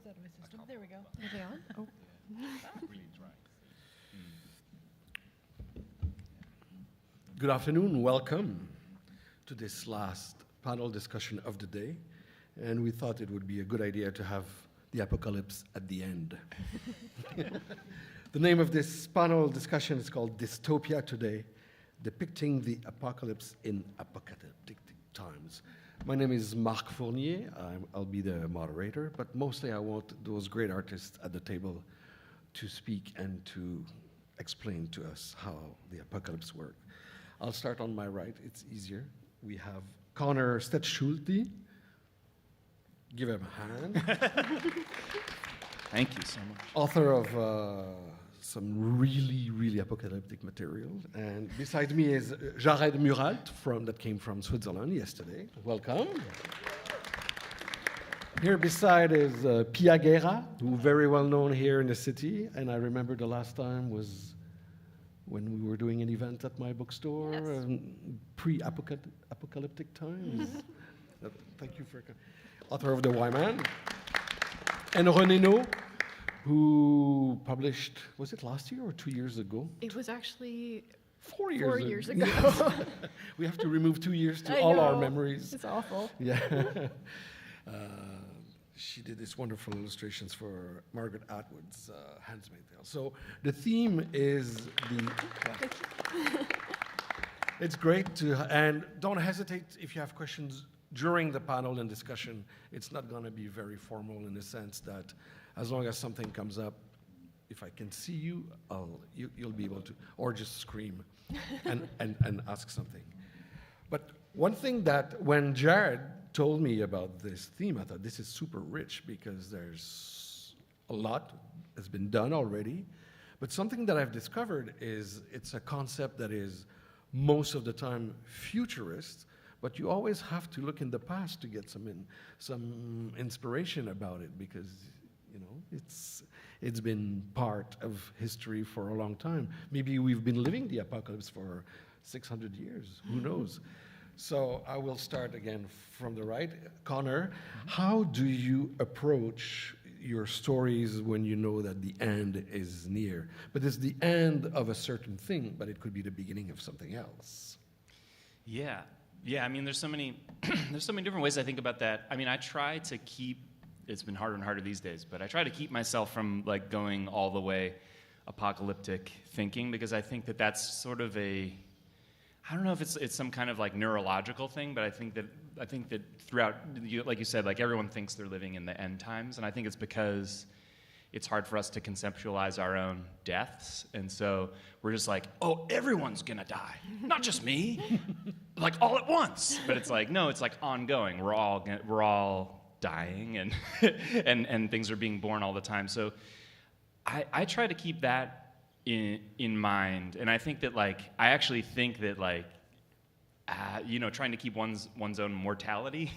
S15: out of my system. There we go. Are they on? Oh.
S7: Really dry.
S20: Good afternoon, welcome to this last panel discussion of the day. And we thought it would be a good idea to have the apocalypse at the end. The name of this panel discussion is called Dystopia Today, Depicting the Apocalypse in Apocalyptic Times. My name is Marc Fournier. I'll be the moderator, but mostly I want those great artists at the table to speak and to explain to us how the apocalypse works. I'll start on my right, it's easier. We have Connor Stetschulti. Give him a hand.
S21: Thank you so much.
S20: Author of some really, really apocalyptic material. And beside me is Jared Muralt, that came from Switzerland yesterday. Welcome. Here beside is Pia Guerra, who very well known here in the city. And I remember the last time was when we were doing an event at my bookstore, pre-apocalyptic times. Thank you for author of The Y-Man. And René No, who published, was it last year or 2 years ago?
S15: It was actually
S20: 4
S15: years ago.
S20: Yes. We have to remove 2 years to
S15: I
S20: all our
S15: know.
S20: memories.
S15: It's awful.
S20: Yeah. She did these wonderful illustrations for Margaret Atwood's Handmaid's Tale. So the theme is it's great to, and don't hesitate if you have questions during the panel and discussion. It's not going to be very formal in the sense that as long as something comes up, if I can see you, you'll be able to, or just scream and ask something. But one thing that when Jared told me about this theme, I thought this is super rich because there's a lot that's been done already. But something that I've discovered is it's a concept that is most of the time futurist, but you always have to look in the past to get some inspiration about it because it's been part of history for a long time. Maybe we've been living the apocalypse for 600 years. Who knows? So I will start again from the right. Connor, how do you approach your stories when you know that the end is near? But it's the end of a certain thing, but it could be the beginning of something else.
S21: Yeah. I mean, there's so many different ways I think about that. I mean, I try to keep. It's been harder and harder these days, but I try to keep myself from like going all the way apocalyptic thinking because I think that that's sort of I don't know if it's some kind of like neurological thing, but I think that throughout, like you said, like everyone thinks they're living in the end times, and I think it's because it's hard for us to conceptualize our own deaths, and so we're just like, oh, everyone's gonna die, not just me, like all at once. But it's like no, it's like ongoing. We're all dying, and and things are being born all the time. So I try to keep that in mind, and I think that like I actually think that like trying to keep one's own mortality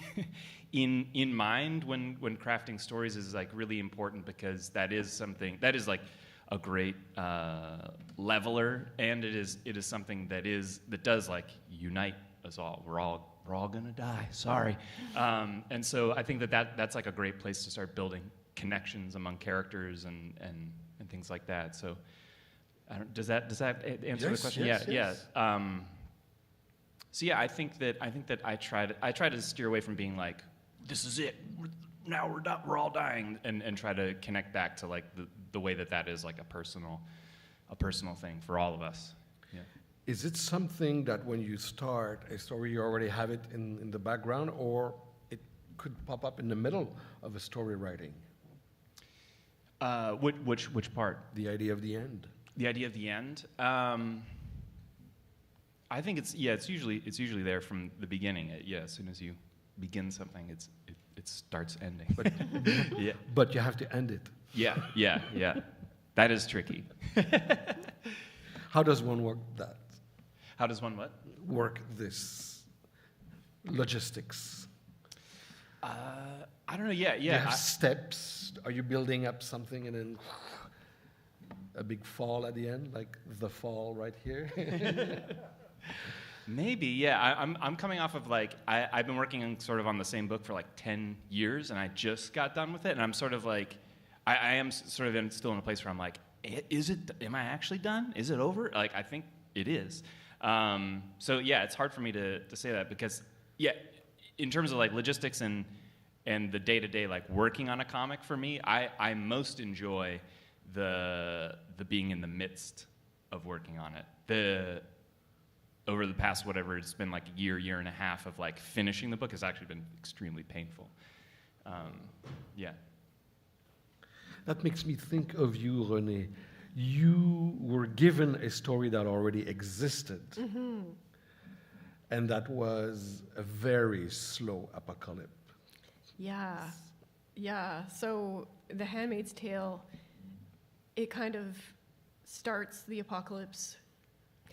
S21: in mind when crafting stories is like really important because that is something that is like a great leveler, and it is something that does like unite us all. We're all gonna die. Sorry, and so I think that's like a great place to start building connections among characters and things like that. So. Does that answer the question?
S20: Yes.
S21: Yeah. So yeah, I think that I try to steer away from being like, this is it. Now we're all dying, and try to connect back to like the way that is like a personal thing for all of us. Yeah.
S20: Is it something that when you start a story, you already have it in the background, or it could pop up in the middle of a story writing?
S21: Which part?
S20: The idea of the end.
S21: The idea of the end. I think it's usually there from the beginning. As soon as you begin something, it starts ending.
S20: But,
S21: yeah.
S20: But you have to end it.
S21: Yeah. That is tricky.
S20: How does one work that?
S21: How does one what?
S20: Work this logistics.
S21: I don't know. Yeah.
S20: Do you have steps? Are you building up something and then a big fall at the end, like the fall right here?
S21: Maybe, yeah. I'm coming off of like I've been working on the same book for like 10 years, and I just got done with it, and I'm sort of like I am sort of still in a place where I'm like, am I actually done? Is it over? Like, I think it is. So yeah, it's hard for me to say that because yeah, in terms of like logistics and the day-to-day like working on a comic for me, I most enjoy the being in the midst of working on it. Over the past whatever, it's been like a year and a half of like finishing the book has actually been extremely painful. Yeah.
S20: That makes me think of you, René. You were given a story that already existed, and that was a very slow apocalypse.
S1: Yeah. So The Handmaid's Tale, it kind of starts the apocalypse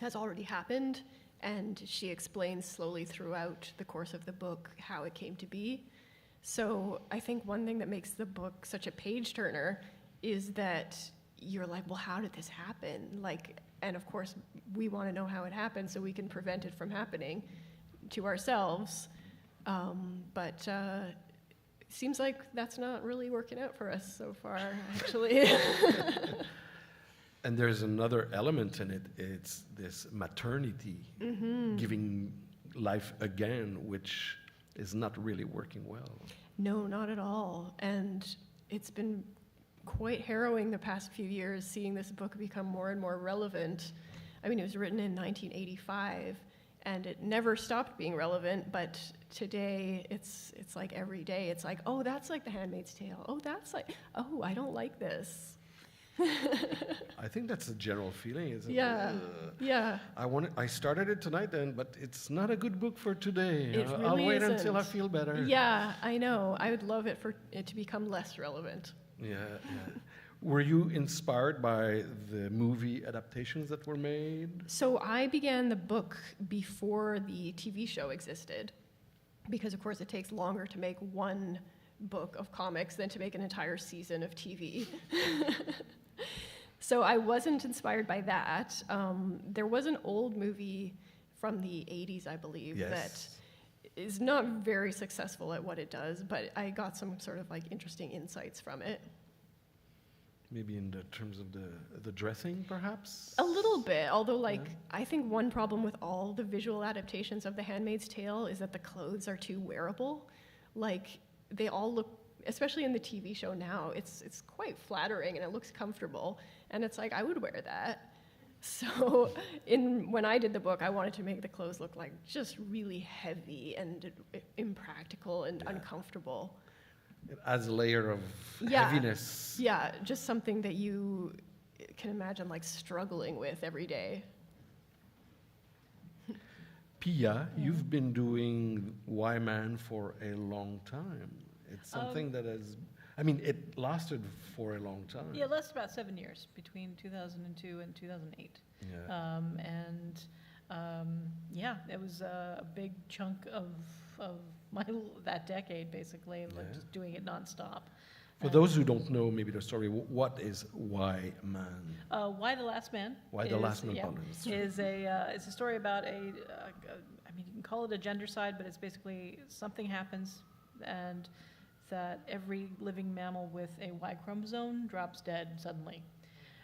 S1: has already happened, and she explains slowly throughout the course of the book how it came to be. So I think one thing that makes the book such a page turner is that you're like, well, how did this happen? Like, and of course we want to know how it happened so we can prevent it from happening to ourselves. But seems like that's not really working out for us so far, actually.
S20: And there's another element in it. It's this maternity, giving life again, which is not really working well.
S1: No, not at all. And it's been quite harrowing the past few years, seeing this book become more and more relevant. I mean, it was written in 1985, and it never stopped being relevant, but today it's like every day. It's like, oh, that's like The Handmaid's Tale. Oh, that's like, oh, I don't like this.
S20: I think that's a general feeling. Isn't
S1: Yeah,
S20: it?
S1: yeah.
S20: I started it tonight then, but it's not a good book for today.
S1: It really
S20: I'll wait
S1: isn't.
S20: until I feel better.
S1: Yeah, I know. I would love it for it to become less relevant.
S20: Yeah. Were you inspired by the movie adaptations that were made?
S1: So I began the book before the TV show existed, because of course it takes longer to make one book of comics than to make an entire season of TV. So I wasn't inspired by that. There was an old movie from the 80s, I believe, that is not very successful at what it does, but I got some sort of like interesting insights from it.
S20: Maybe in the terms of the dressing, perhaps?
S1: A little bit, although like I think one problem with all the visual adaptations of The Handmaid's Tale is that the clothes are too wearable. Like they all look, especially in the TV show now, it's quite flattering and it looks comfortable, and it's like I would wear that. So when I did the book, I wanted to make the clothes look like just really heavy and impractical and uncomfortable.
S20: It adds a layer of heaviness.
S1: Yeah, just something that you can imagine like struggling with every day.
S20: Pia, you've been doing Y-Man for a long time. It's something that has, I mean, it lasted for a long time.
S22: Yeah, it lasted about 7 years, between 2002 and 2008.
S20: Yeah.
S22: Yeah, it was a big chunk of that decade, basically, like just doing it nonstop.
S20: For those who don't know maybe the story, what is Y-Man?
S22: Why the Last Man?
S20: Why the Last Man?
S22: Is it's a story about I mean, you can call it a gendercide, but it's basically something happens and that every living mammal with a Y chromosome drops dead suddenly,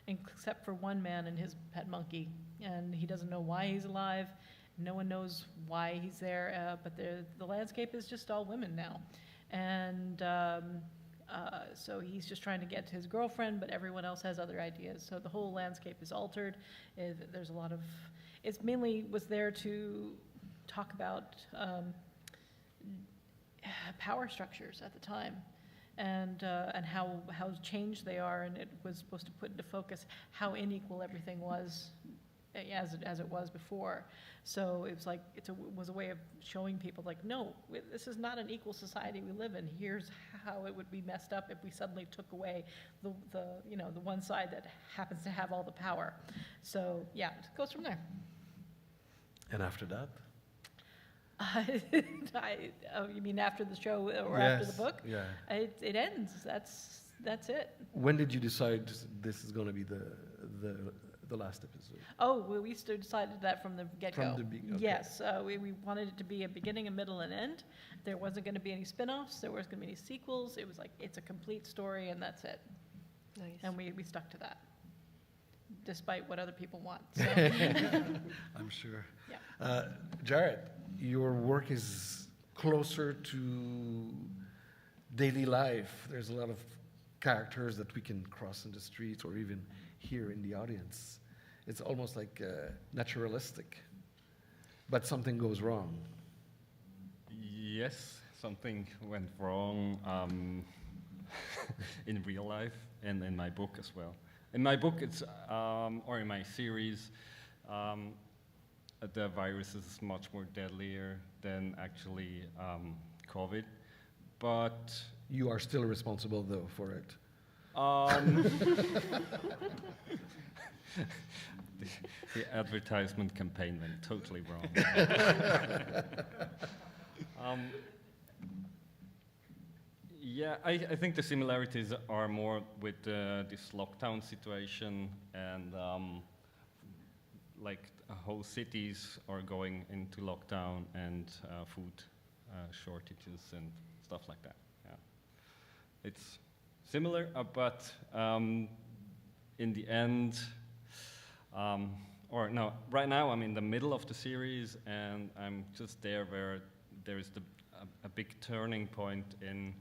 S22: except for one man and his pet monkey, and he doesn't know why he's alive. No one knows why he's there, but the landscape is just all women now, and so he's just trying to get to his girlfriend, but everyone else has other ideas. So the whole landscape is altered. There's a lot of, it's mainly was there to talk about power structures at the time, and how changed they are, and it was supposed to put into focus how unequal everything was as it was before. So it was like it was a way of showing people like, no, this is not an equal society we live in. Here's how it would be messed up if we suddenly took away the one side that happens to have all the power. So yeah, it goes from there.
S20: And after that?
S22: You mean after the show or after the book?
S20: Yeah.
S22: It ends. That's it.
S20: When did you decide this is going to be the last episode?
S22: Oh, we decided that from the get-go.
S20: From the okay.
S22: Yes, we wanted it to be a beginning, a middle, and end. There wasn't going to be any spin-offs. There wasn't going to be any sequels. It was like, it's a complete story, and that's it.
S1: Nice.
S22: And we stuck to that, despite what other people want. So.
S20: I'm sure.
S22: Yeah.
S20: Jared, your work is closer to daily life. There's a lot of characters that we can cross in the streets or even hear in the audience. It's almost like naturalistic, but something goes wrong.
S2: Yes, something went wrong in real life and in my book as well. In my book, it's or in my series, the virus is much more deadlier than actually COVID, but
S20: you are still responsible though for it.
S2: The advertisement campaign went totally wrong. Yeah, I think the similarities are more with this lockdown situation and like whole cities are going into lockdown and food shortages and stuff like that. Yeah, it's similar, but in the end, or no, right now I'm in the middle of the series and I'm just there where there is a big turning point in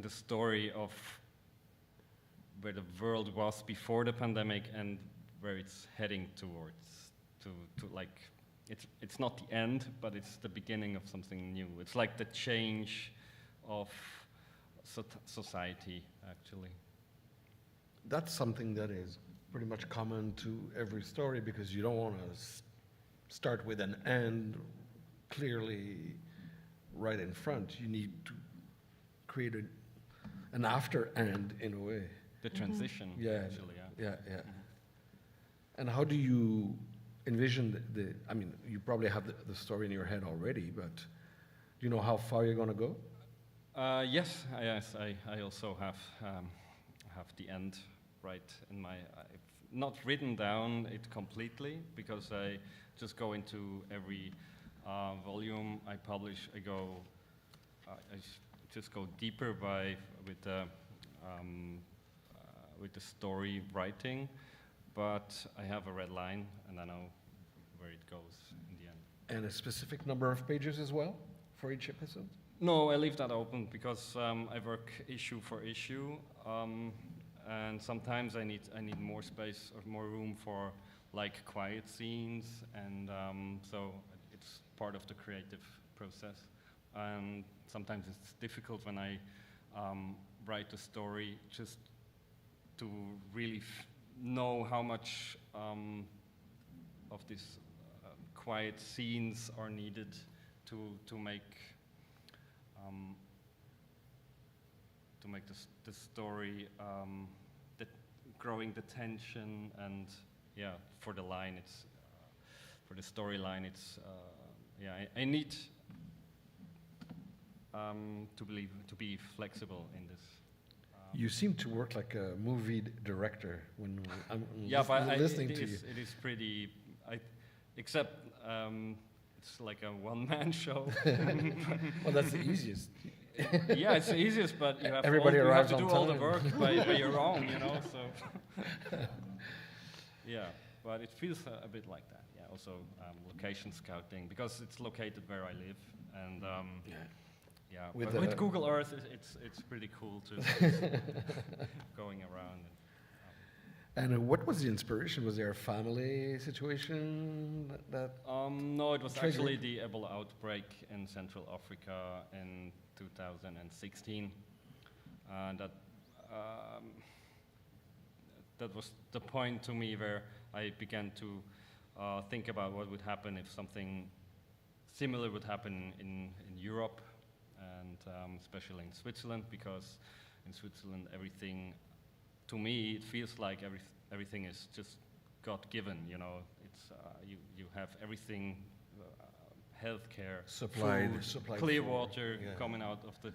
S2: the story of where the world was before the pandemic and where it's heading towards to like it's not the end, but it's the beginning of something new. It's like the change of society, actually.
S20: That's something that is pretty much common to every story because you don't want to start with an end clearly right in front. You need to create an after end in a way.
S2: The transition, actually, yeah.
S20: Yeah. And how do you envision I mean, you probably have the story in your head already, but do you know how far you're going to go?
S2: Yes, I also have the end right in my. I've not written down it completely because I just go into every volume I publish. I just go deeper with the story writing, but I have a red line and I know where it goes in the end.
S20: And a specific number of pages as well for each episode?
S2: No, I leave that open because I work issue for issue, and sometimes I need more space or more room for like quiet scenes, and so it's part of the creative process. And sometimes it's difficult when I write a story just to really know how much of these quiet scenes are needed to make the story, growing the tension, and yeah, for the line, it's for the storyline, it's I need to be flexible in this.
S20: You seem to work like a movie director when I'm listening to you.
S2: It is pretty, except it's like a one-man show.
S20: Well, that's the easiest.
S2: Yeah, it's the easiest, but you have,
S20: Everybody
S2: you have to
S20: arrives
S2: do
S20: on
S2: all the
S20: time.
S2: work by your own, you know. So yeah, but it feels a bit like that. Yeah, also location scouting because it's located where I live, and yeah, with Google Earth, it's pretty cool to going around.
S20: And what was the inspiration? Was there a family situation that
S2: no, it was
S20: triggered?
S2: actually the Ebola outbreak in Central Africa in 2016. That was the point to me where I began to think about what would happen if something similar would happen in Europe, and especially in Switzerland, because in Switzerland everything, to me, it feels like everything is just God given. You know, it's you have everything, healthcare,
S20: supplied
S2: food, clear
S20: food.
S2: water
S20: Yeah.
S2: coming out of the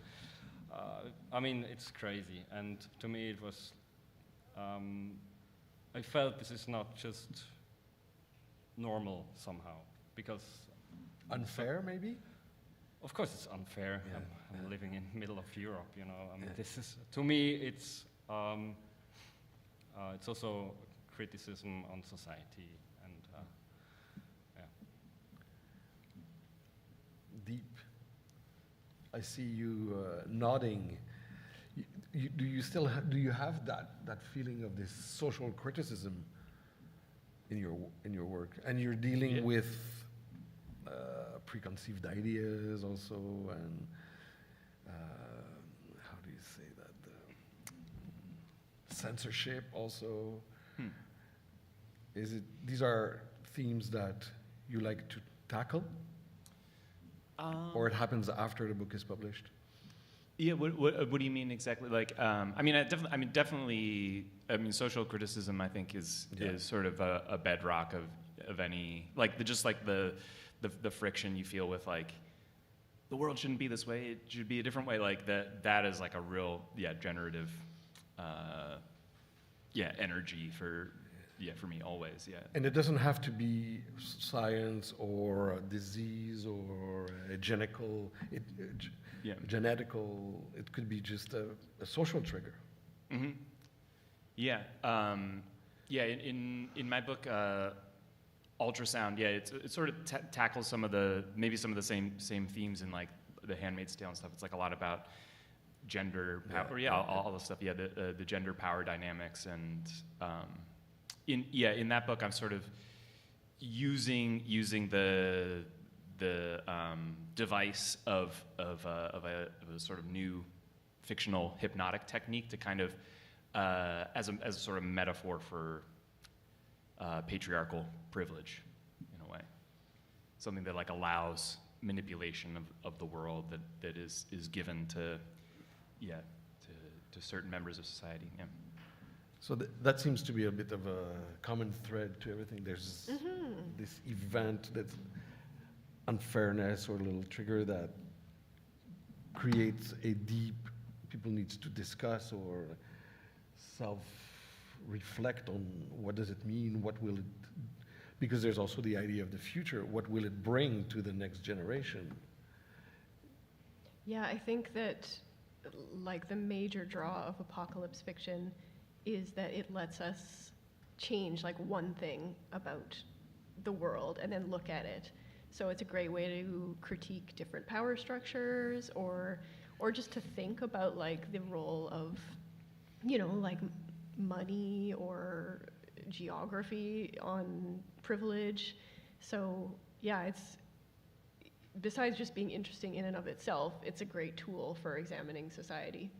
S2: I mean, it's crazy, and to me it was, I felt this is not just normal somehow, because...
S20: Unfair, maybe?
S2: Of course it's unfair.
S20: Yeah.
S2: I'm living in the middle of Europe, you know. I mean, this is, to me, it's also criticism on society, and yeah.
S20: Deep. I see you nodding. Do you still do you have that feeling of this social criticism in your work, and you're dealing with preconceived ideas also, and how do you say that, censorship also? These are themes that you like to tackle, or it happens after the book is published?
S21: Yeah, what do you mean exactly? Like, I mean, definitely. I mean, social criticism, I think, is sort of a bedrock of any, like, the friction you feel with, like, the world shouldn't be this way, it should be a different way. Like, that is like a real, generative, energy for me always. Yeah.
S20: And it doesn't have to be science or a disease or a genetical. It could be just a social trigger.
S21: Mm-hmm. Yeah. In my book, Ultrasound, it sort of tackles some of the same themes in, like, The Handmaid's Tale and stuff. It's like a lot about gender power, all the stuff. Yeah, the gender power dynamics, and in that book, I'm sort of using the device of a sort of new fictional hypnotic technique to kind of as a sort of metaphor for patriarchal privilege, in a way, something that, like, allows manipulation of the world that is given to certain members of society. Yeah.
S20: So that seems to be a bit of a common thread to everything. There's this event that's unfairness or a little trigger that creates a deep, people needs to discuss or self-reflect on what does it mean, what will it, because there's also the idea of the future, what will it bring to the next generation?
S1: Yeah, I think that, like, the major draw of apocalypse fiction is that it lets us change, like, one thing about the world and then look at it. So it's a great way to critique different power structures, or just to think about, like, the role of, you know, like, money or geography on privilege. So yeah, it's, besides just being interesting in and of itself, it's a great tool for examining society.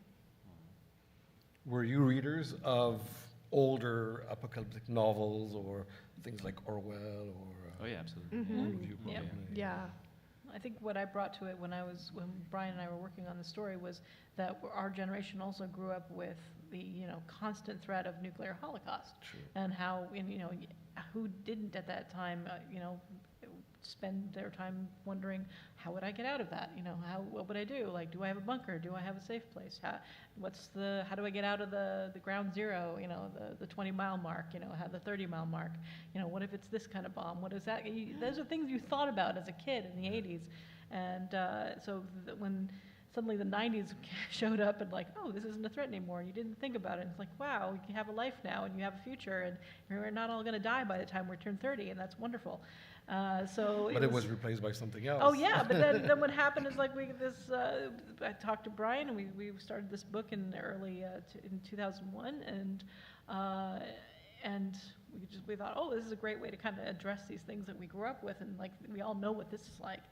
S20: Were you readers of older apocalyptic novels or things like Orwell or?
S21: Oh yeah, absolutely.
S20: All of you probably.
S1: Yeah.
S22: I think what I brought to it when Brian and I were working on the story was that our generation also grew up with the, constant threat of nuclear holocaust.
S20: True.
S22: And how, who didn't at that time, spend their time wondering, how would I get out of that? What would I do? Like, do I have a bunker? Do I have a safe place? How do I get out of the ground zero, the 20-mile mark, the 30-mile mark? What if it's this kind of bomb? What is that? Those are things you thought about as a kid in the 80s. And when suddenly the 90s showed up and, like, oh, this isn't a threat anymore, you didn't think about it. It's like, wow, you have a life now and you have a future, and we're not all going to die by the time we turn 30, and that's wonderful.
S20: But it was replaced by something else.
S22: Oh yeah, but then what happened is, like, I talked to Brian, and we started this book in early in 2001, and we thought, oh, this is a great way to kind of address these things that we grew up with, and, like, we all know what this is like,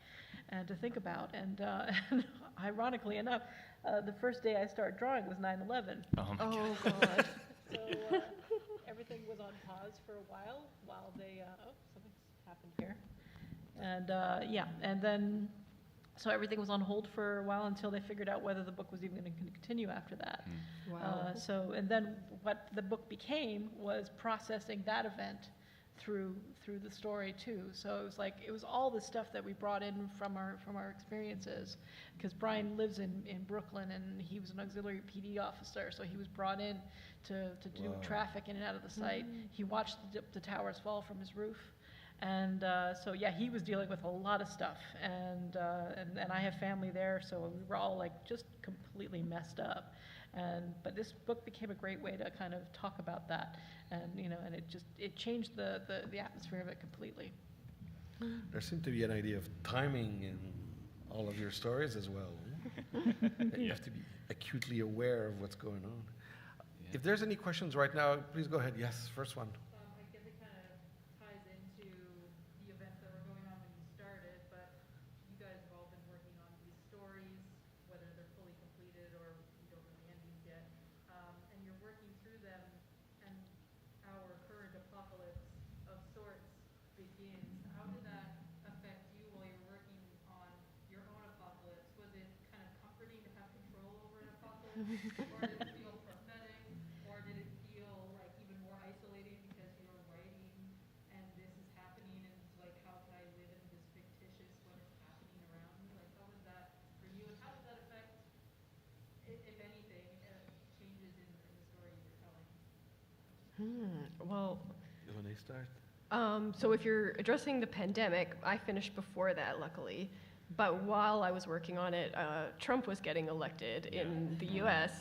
S22: and to think about. And ironically enough, the first day I started drawing was 9/11.
S21: Oh
S1: God.
S22: So everything was on pause for a while they something's happened here, and then so everything was on hold for a while until they figured out whether the book was even going to continue after that.
S1: Wow.
S22: And then what the book became was processing that event through the story too. So it was all the stuff that we brought in from our experiences, because Brian lives in Brooklyn, and he was an auxiliary PD officer, so he was brought in to do traffic in and out of the site. He watched the towers fall from his roof. And so yeah, he was dealing with a lot of stuff, and I have family there, so we were all like just completely messed up. But this book became a great way to kind of talk about that, and and it changed the atmosphere of it completely.
S20: There seemed to be an idea of timing in all of your stories as well. You have to be acutely aware of what's going on. Yeah. If there's any questions right now, please go ahead. Yes, first one.
S22: I guess it kind of ties into the events that were going on when you started, but you guys have all been working on these stories, whether they're fully completed or you don't know the endings yet, and you're working through them, and our current apocalypse of sorts begins. How did that affect you while you're working on your own apocalypse? Was it kind of comforting to have control over an apocalypse, or did it feel prophetic, or did it feel like even more isolating because you're writing and this is happening, and it's like, how can I live in this fictitious when it's happening around me? Like, how was that for you, and how does that affect, if anything, changes in the story you're telling?
S1: Well,
S20: You want to start?
S1: so if you're addressing the pandemic, I finished before that, luckily. But while I was working on it, Trump was getting elected in the U.S.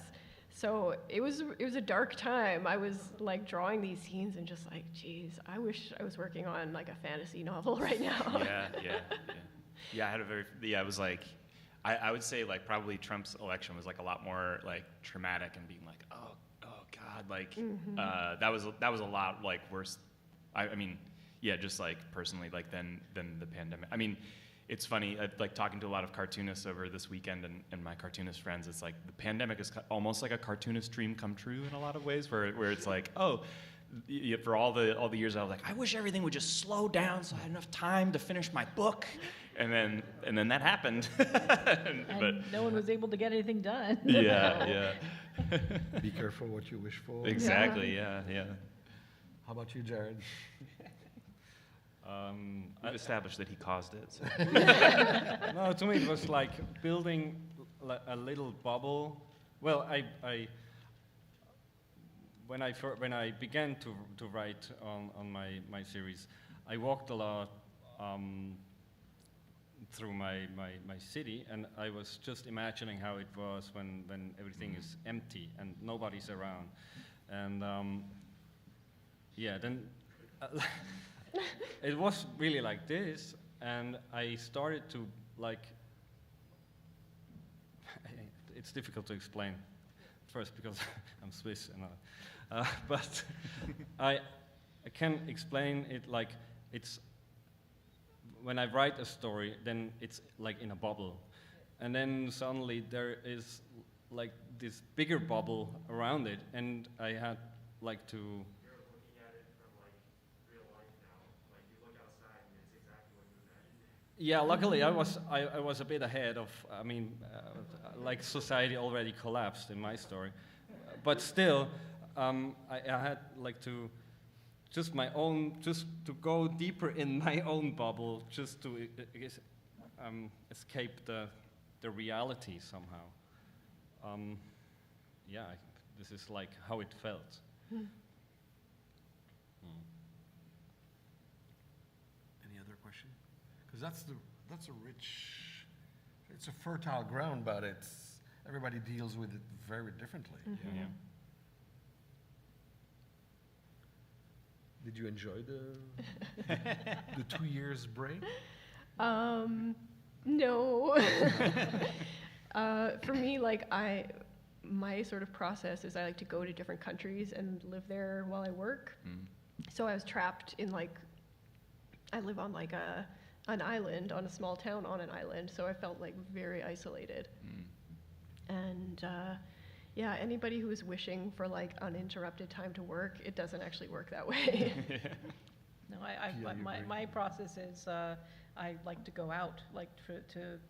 S1: So it was a dark time. I was like drawing these scenes and just like, geez, I wish I was working on like a fantasy novel right now.
S21: Yeah, I had a very, it was like, I would say like probably Trump's election was like a lot more like traumatic and being like, oh God, like, that was a lot like worse. I mean, yeah, just like personally, like than the pandemic. I mean, it's funny, like talking to a lot of cartoonists over this weekend and my cartoonist friends, it's like the pandemic is almost like a cartoonist dream come true in a lot of ways, where it's like, for all the years I was like, I wish everything would just slow down so I had enough time to finish my book, and then that happened.
S22: But no one was able to get anything done.
S21: Yeah.
S20: Be careful what you wish for.
S21: Exactly. Yeah.
S20: How about you, Jared?
S21: I've established that he caused it. So.
S2: No, to me it was like building a little bubble. Well, when I began to write on my series, I walked a lot through my city, and I was just imagining how it was when everything is empty and nobody's around, and then. It was really like this, and I started to like. It's difficult to explain, first because I'm Swiss, and but I can explain it like it's. When I write a story, then it's like in a bubble, and then suddenly there is like this bigger bubble around it, and I had like to. Yeah, luckily I was a bit ahead of. I mean, like society already collapsed in my story, but still, I had like to, just to go deeper in my own bubble, just to escape the reality somehow. This is like how it felt.
S20: Any other question? Because that's a rich, it's a fertile ground, but everybody deals with it very differently.
S21: Yeah.
S20: Did you enjoy the 2 years break?
S1: No. For me, like my sort of process is I like to go to different countries and live there while I work. So I was trapped in I live on like an island, on a small town on an island, so I felt like very isolated. And anybody who is wishing for like uninterrupted time to work, it doesn't actually work that way.
S22: No, my process is I like to go out, like to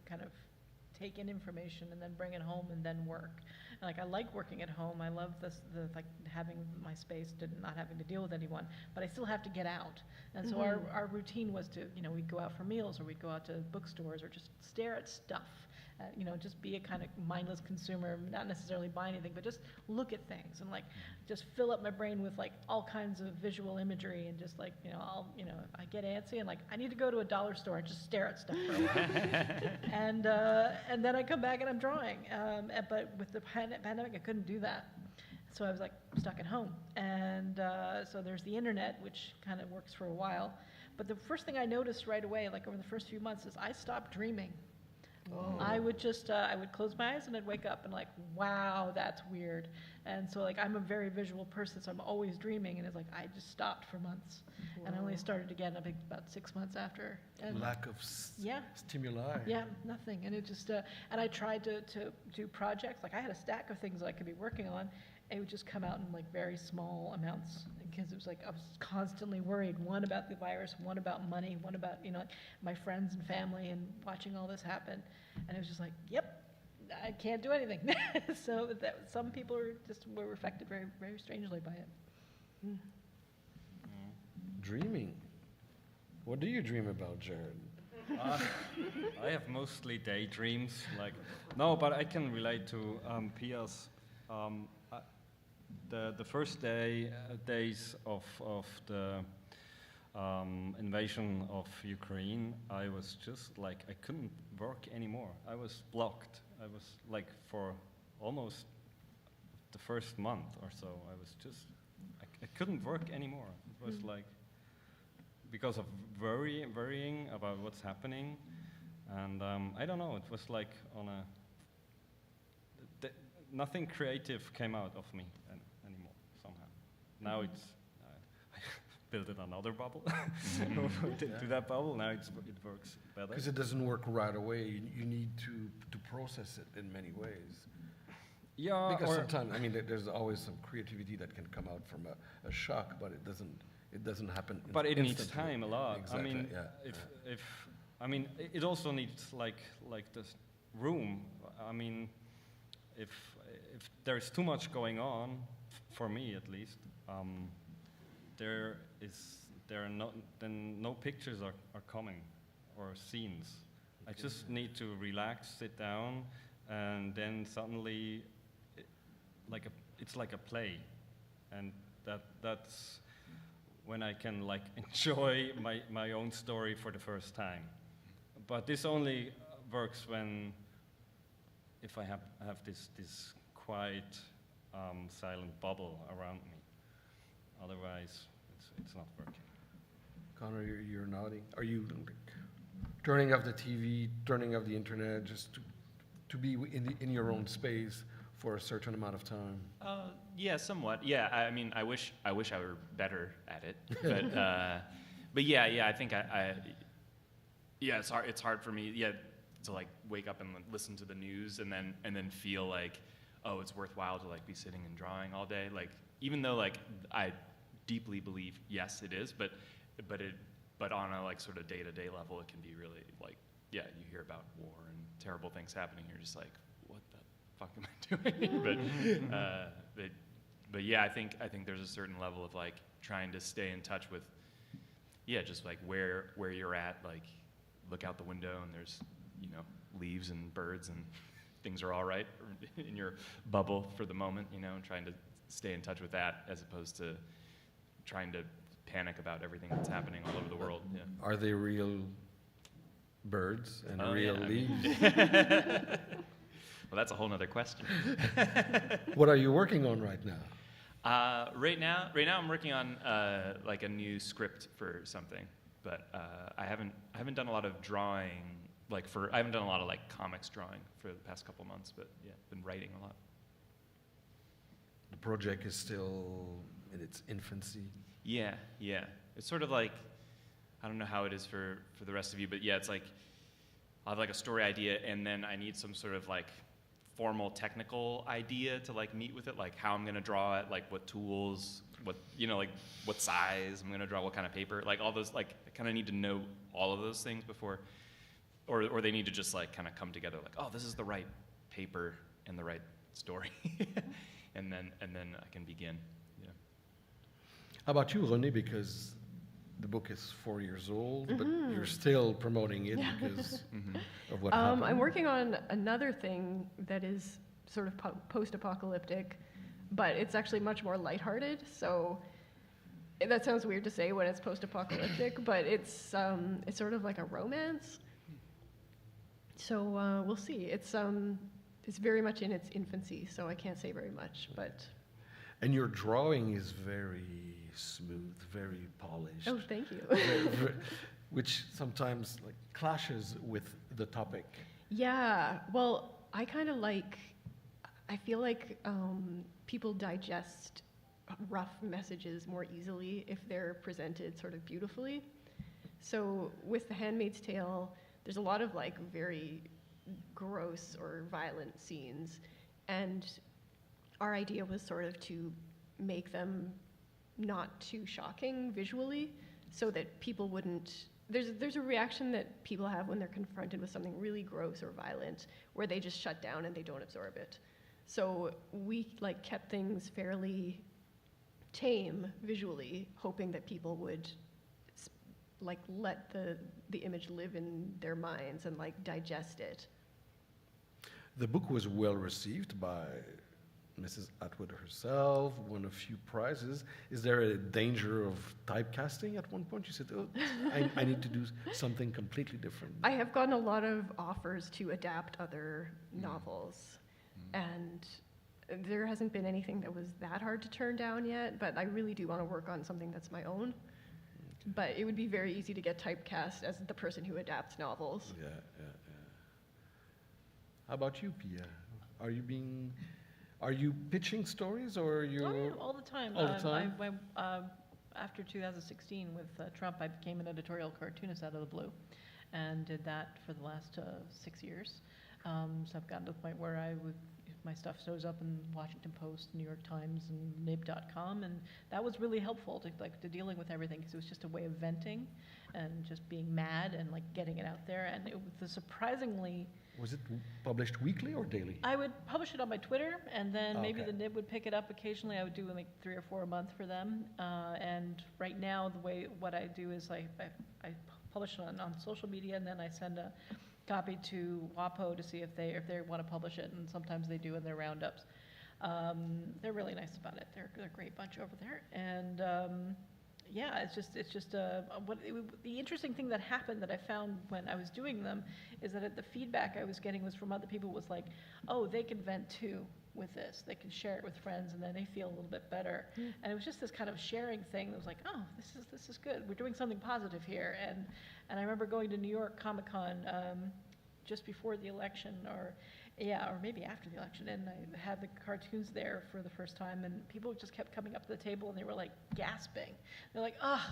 S22: kind of take in information and then bring it home and then work. And, like, I like working at home. I love the like having my space, not having to deal with anyone, but I still have to get out. And so our routine was to, you know, we'd go out for meals, or we'd go out to bookstores, or just stare at stuff. You know, just be a kind of mindless consumer, not necessarily buy anything, but just look at things and, like, just fill up my brain with, like, all kinds of visual imagery, and just, like, you know, I get antsy and, like, I need to go to a dollar store and just stare at stuff for a while. And then I come back and I'm drawing. But with the pandemic, I couldn't do that. So I was, like, stuck at home. And so there's the internet, which kind of works for a while. But the first thing I noticed right away, like over the first few months, is I stopped dreaming. I would just, I would close my eyes and I'd wake up and, like, wow, that's weird. And so, like, I'm a very visual person, so I'm always dreaming, and it's like, I just stopped for months. And I only started again, I think, about 6 months after. And
S20: Lack of stimuli.
S22: yeah, nothing. And it just, and I tried to do projects. Like, I had a stack of things that I could be working on. It would just come out in, like, very small amounts, because it was like I was constantly worried, one about the virus, one about money, one about, you know, my friends and family, and watching all this happen. And it was just like, yep, I can't do anything. So some people were affected very, very strangely by it.
S20: Dreaming. What do you dream about, Jared?
S2: I have mostly daydreams. Like, no, but I can relate to Pia's. The first days of the invasion of Ukraine, I was just like, I couldn't work anymore. I was blocked. I was like, for almost the first month or so, I was just, I couldn't work anymore. It was like, because of worrying about what's happening. And I don't know, it was like on a, nothing creative came out of me anymore, somehow. Now it's, I built another bubble, to that bubble, now it works better.
S20: Because it doesn't work right away. You need to process it in many ways.
S2: Yeah,
S20: because sometimes, I mean, there's always some creativity that can come out from a shock, but it doesn't happen.
S2: But it needs
S20: instantly.
S2: time a lot.
S20: Exactly,
S2: I mean, if I mean, it also needs like this room. I mean, if there's too much going on, for me at least, then no pictures are coming, or scenes. I just need to relax, sit down, and then suddenly, it's like a play, and that's when I can, like, enjoy my own story for the first time. But this only works if I have this quiet, silent bubble around me. Otherwise, it's not working.
S20: Connor, you're nodding. Are you turning off the TV, turning off the internet, just to be in your own space for a certain amount of time?
S21: Yeah, somewhat. Yeah, I mean, I wish I were better at it, but yeah, I think yeah, it's hard for me, yeah, to, like, wake up and listen to the news and then feel like, oh, it's worthwhile to, like, be sitting and drawing all day. Like, even though, like, I deeply believe, yes, it is, but on a, like, sort of day-to-day level, it can be really, like, yeah, you hear about war and terrible things happening, you're just like, what the fuck am I doing? But yeah, I think there's a certain level of, like, trying to stay in touch with, yeah, just, like, where you're at, like, look out the window and there's, you know, leaves and birds and things are all right in your bubble for the moment, you know, and trying to stay in touch with that as opposed to trying to panic about everything that's happening all over the world. Yeah.
S20: Are they real birds and real leaves?
S21: Well, that's a whole nother question.
S20: What are you working on right now?
S21: Right now I'm working on like a new script for something, but I haven't done a lot of drawing. I haven't done a lot of, like, comics drawing for the past couple months, but yeah, been writing a lot.
S20: The project is still in its infancy.
S21: Yeah. It's sort of like, I don't know how it is for the rest of you, but yeah, it's like I have, like, a story idea, and then I need some sort of, like, formal technical idea to, like, meet with it, like how I'm gonna draw it, like what tools, what, you know, like what size I'm gonna draw, what kind of paper, like all those, like I kind of need to know all of those things before or they need to just like kind of come together, like, oh, this is the right paper and the right story, and then I can begin. Yeah.
S20: How about you, René? Because the book is 4 years old, but you're still promoting it because of what happened.
S1: I'm working on another thing that is sort of post-apocalyptic, but it's actually much more lighthearted. So that sounds weird to say when it's post-apocalyptic, but it's sort of like a romance. So we'll see. It's very much in its infancy, so I can't say very much, but.
S20: And your drawing is very smooth, very polished.
S1: Oh, thank you.
S20: Which sometimes like clashes with the topic.
S1: Yeah, well, I feel like people digest rough messages more easily if they're presented sort of beautifully. So with The Handmaid's Tale, there's a lot of like very gross or violent scenes, and our idea was sort of to make them not too shocking visually, so that people wouldn't. There's a reaction that people have when they're confronted with something really gross or violent, where they just shut down and they don't absorb it. So we like kept things fairly tame visually, hoping that people would like let the image live in their minds and like digest it.
S20: The book was well received by Mrs. Atwood herself, won a few prizes. Is there a danger of typecasting at one point? You said, oh, I need to do something completely different.
S1: I have gotten a lot of offers to adapt other novels, and there hasn't been anything that was that hard to turn down yet, but I really do want to work on something that's my own. But it would be very easy to get typecast as the person who adapts novels.
S20: Yeah. How about you, Pia? Are you pitching stories, or you?
S22: Oh, yeah, all the time.
S20: All the time?
S22: After 2016 with Trump, I became an editorial cartoonist out of the blue, and did that for the last 6 years. So I've gotten to the point where my stuff shows up in Washington Post, New York Times, and nib.com, and that was really helpful to dealing with everything, because it was just a way of venting and just being mad and like getting it out there. And it was surprisingly.
S20: Was it published weekly or daily?
S22: I would publish it on my Twitter, and then maybe the Nib would pick it up occasionally. I would do like 3 or 4 a month for them. And right now, what I do is I publish it on social media, and then I send a copy to WAPO to see if they want to publish it, and sometimes they do in their roundups. They're really nice about it. They're a great bunch over there, and yeah, the interesting thing that happened that I found when I was doing them is that the feedback I was getting was from other people was like, oh, they can vent too with this. They can share it with friends, and then they feel a little bit better. And it was just this kind of sharing thing that was like, oh, this is good. We're doing something positive here. And I remember going to New York Comic-Con just before the election, or maybe after the election, and I had the cartoons there for the first time, and people just kept coming up to the table, and they were like gasping. They're like, ah,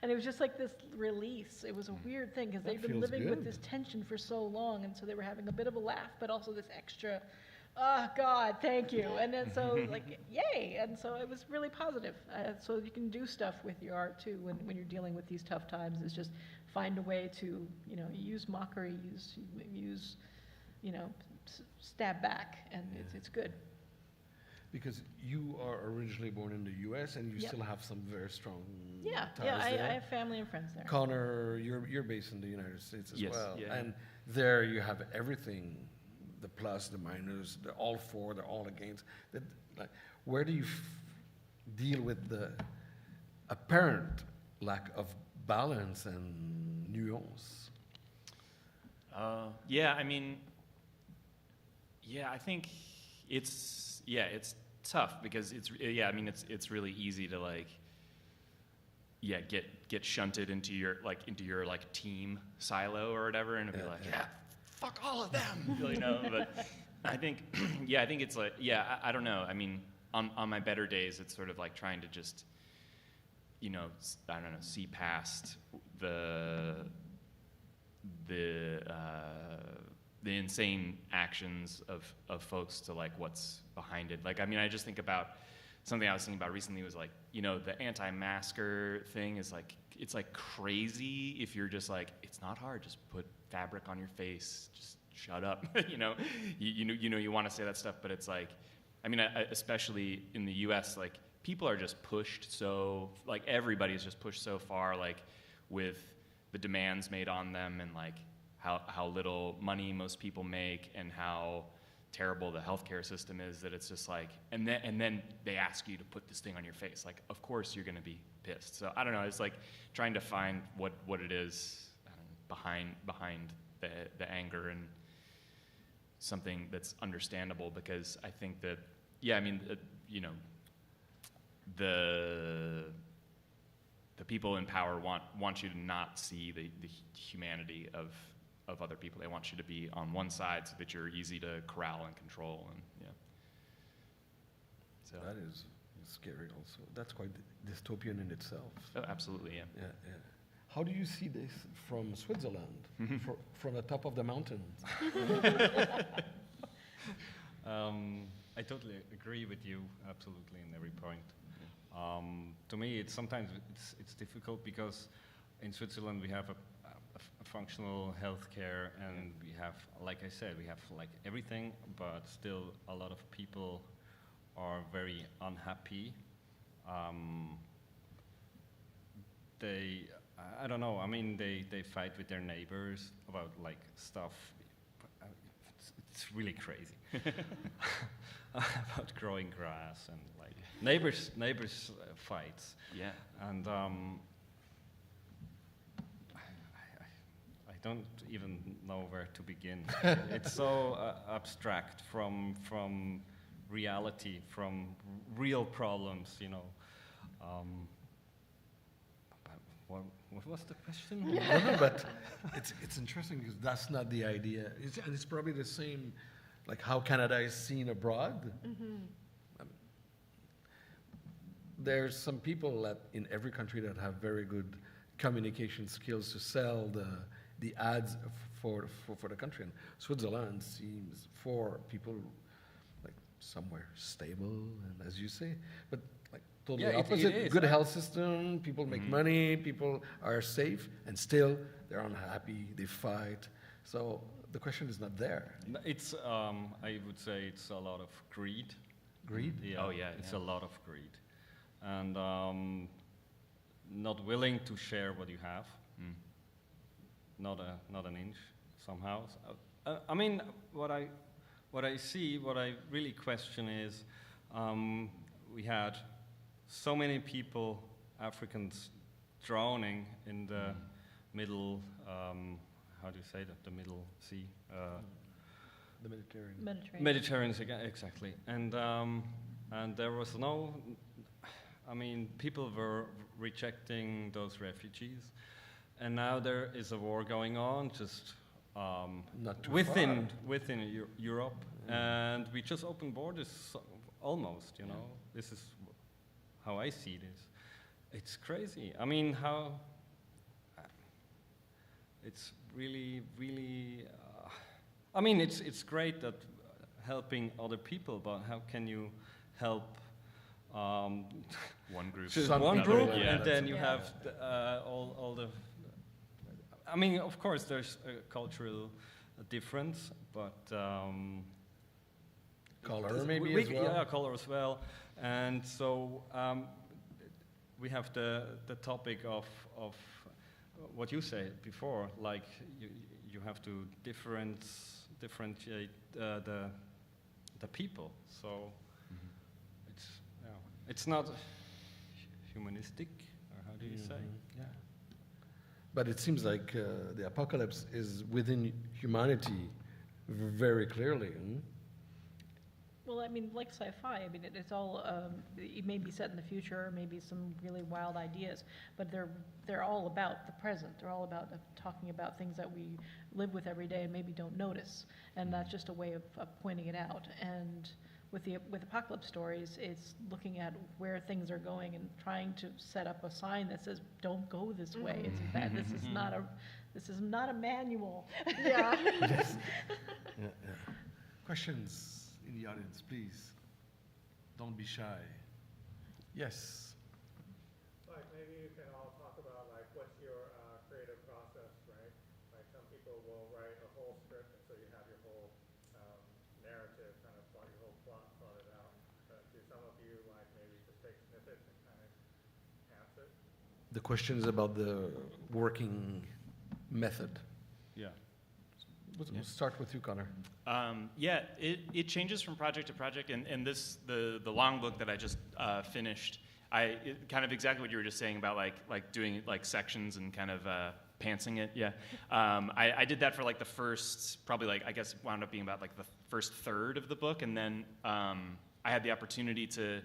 S22: and it was just like this release. It was a weird thing, because they've been living with this tension for so long, and so they were having a bit of a laugh, but also this extra, oh God, thank you. And then so like, yay. And so it was really positive. So you can do stuff with your art too when you're dealing with these tough times. Is just find a way to, use mockery, use stab back, and it's good.
S20: Because you are originally born in the U.S. and you still have some very strong ties there.
S22: I have family and friends there.
S20: Connor, you're based in the United States as well.
S21: Yeah.
S20: And there you have everything, the plus, the minus, they're all for, they're all against. Where do you deal with the apparent lack of balance and nuance?
S21: I think it's tough, because it's really easy to get shunted into your team silo or whatever, and be like, fuck all of them, But I think it's like, I don't know. I mean, on my better days, it's sort of like trying to just, see past the insane actions of folks to like what's behind it. Like, I mean, I just think about something I was thinking about recently was like, you know, the anti-masker thing is like, it's like crazy if you're just like, it's not hard, just put fabric on your face, just shut up. You know, you want to say that stuff, but it's like, I mean, especially in the US, like people are just pushed so, like everybody's just pushed so far, like with the demands made on them and like how little money most people make and how terrible the healthcare system is, that it's just like, and then they ask you to put this thing on your face. Like, of course you're gonna be pissed. So I don't know, it's like trying to find what it is behind the anger, and something that's understandable, because I think that, yeah, I mean, you know, the people in power want you to not see the humanity of other people. They want you to be on one side so that you're easy to corral and control, and yeah. So
S20: that is scary also. That's quite dystopian in itself.
S21: Oh, absolutely, yeah.
S20: Yeah, yeah. How do you see this from Switzerland, from the top of the mountains?
S2: I totally agree with you, absolutely, in every point. To me, sometimes it's difficult because in Switzerland we have a functional healthcare, and we have, like I said, we have like everything, but still a lot of people are very unhappy. I don't know, I mean, they fight with their neighbors about like stuff. It's really crazy. About growing grass and like neighbors fights.
S21: Yeah.
S2: And I don't even know where to begin. It's so abstract from reality, from real problems, you know. What was the question?
S20: No, but it's interesting because that's not the idea. And it's probably the same, like how Canada is seen abroad. There's some people in every country that have very good communication skills to sell the ads for the country. And Switzerland seems for people like somewhere stable, and as you say, but like totally opposite.
S2: It is.
S20: Good health system, people make money, people are safe, and still they're unhappy, they fight. So the question is not there.
S2: It's, I would say it's a lot of greed.
S20: Greed?
S2: Yeah.
S21: Oh, yeah.
S2: It's a lot of greed. And not willing to share what you have. Not an inch, somehow. I mean, what I see, what I really question is, we had so many people, Africans, drowning in the middle, how do you say that, the Middle Sea?
S20: The Mediterranean.
S2: Mediterranean, exactly. And there was no, I mean, people were rejecting those refugees. And now there is a war going on, just
S20: not too
S2: within Europe, and we just opened borders almost. You know, this is how I see this. It's crazy. I mean, how it's really, really. I mean, it's great that helping other people, but how can you help?
S21: One group.
S2: Just one group, and then you have all the. I mean, of course, there's a cultural difference, but
S20: color maybe as well.
S2: Yeah, color as well, and so we have the topic of what you said before, like you have to differentiate the people. So it's not humanistic, or how do you say?
S20: Yeah. But it seems like the apocalypse is within humanity very clearly.
S22: Well, I mean, like sci-fi, I mean, it's all, it may be set in the future, maybe some really wild ideas, but they're all about the present. They're all about talking about things that we live with every day and maybe don't notice. And that's just a way of pointing it out. And with apocalypse stories, it's looking at where things are going and trying to set up a sign that says, "Don't go this way. It's bad. This is not a manual."
S1: Yeah.
S20: Questions in the audience, please. Don't be shy. Yes.
S3: Like maybe you can all talk about like what's your creative process, right? Like some people will write a whole script, and so you have your whole narrative, kind of plot, your whole plot plotted out. But do some of you like maybe just take snippets and kind of enhance it?
S20: The question is about the working method.
S2: Yeah.
S20: We'll start with you, Connor.
S21: Yeah, it changes from project to project, and the long book that I just finished, kind of exactly what you were just saying about like doing like sections and kind of pantsing it. Yeah, I did that for like the first, probably like I guess wound up being about like the first third of the book, and then I had the opportunity to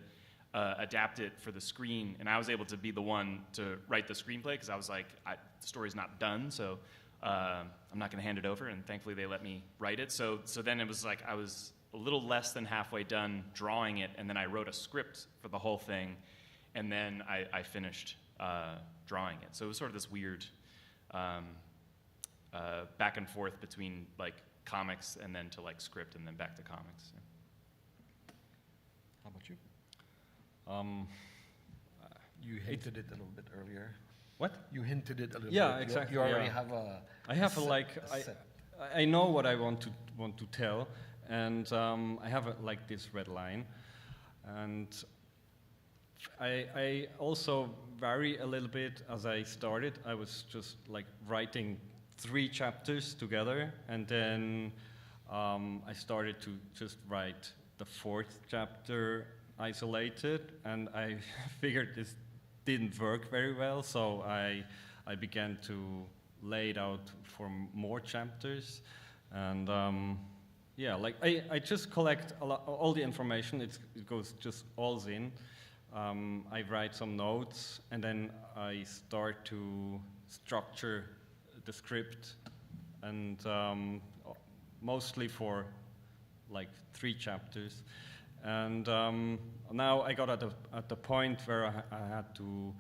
S21: adapt it for the screen, and I was able to be the one to write the screenplay because I was like, the story's not done, so. I'm not going to hand it over, and thankfully they let me write it. So then it was like I was a little less than halfway done drawing it, and then I wrote a script for the whole thing, and then I finished drawing it. So it was sort of this weird back and forth between like comics and then to like script and then back to comics. Yeah.
S20: How about you? You hinted it a little bit earlier.
S2: What?
S20: You hinted it a little bit.
S2: Yeah, exactly.
S20: You already
S2: yeah.
S20: have a.
S2: I have I know what I want to tell, and I have like this red line, and I also vary a little bit. As I started, I was just like writing 3 chapters together, and then I started to just write the 4th chapter isolated, and I figured this didn't work very well, so I began to lay it out for more chapters, and yeah, like I just collect all the information. It goes just all in. I write some notes, and then I start to structure the script, and mostly for like 3 chapters. And now I got at the point where I had to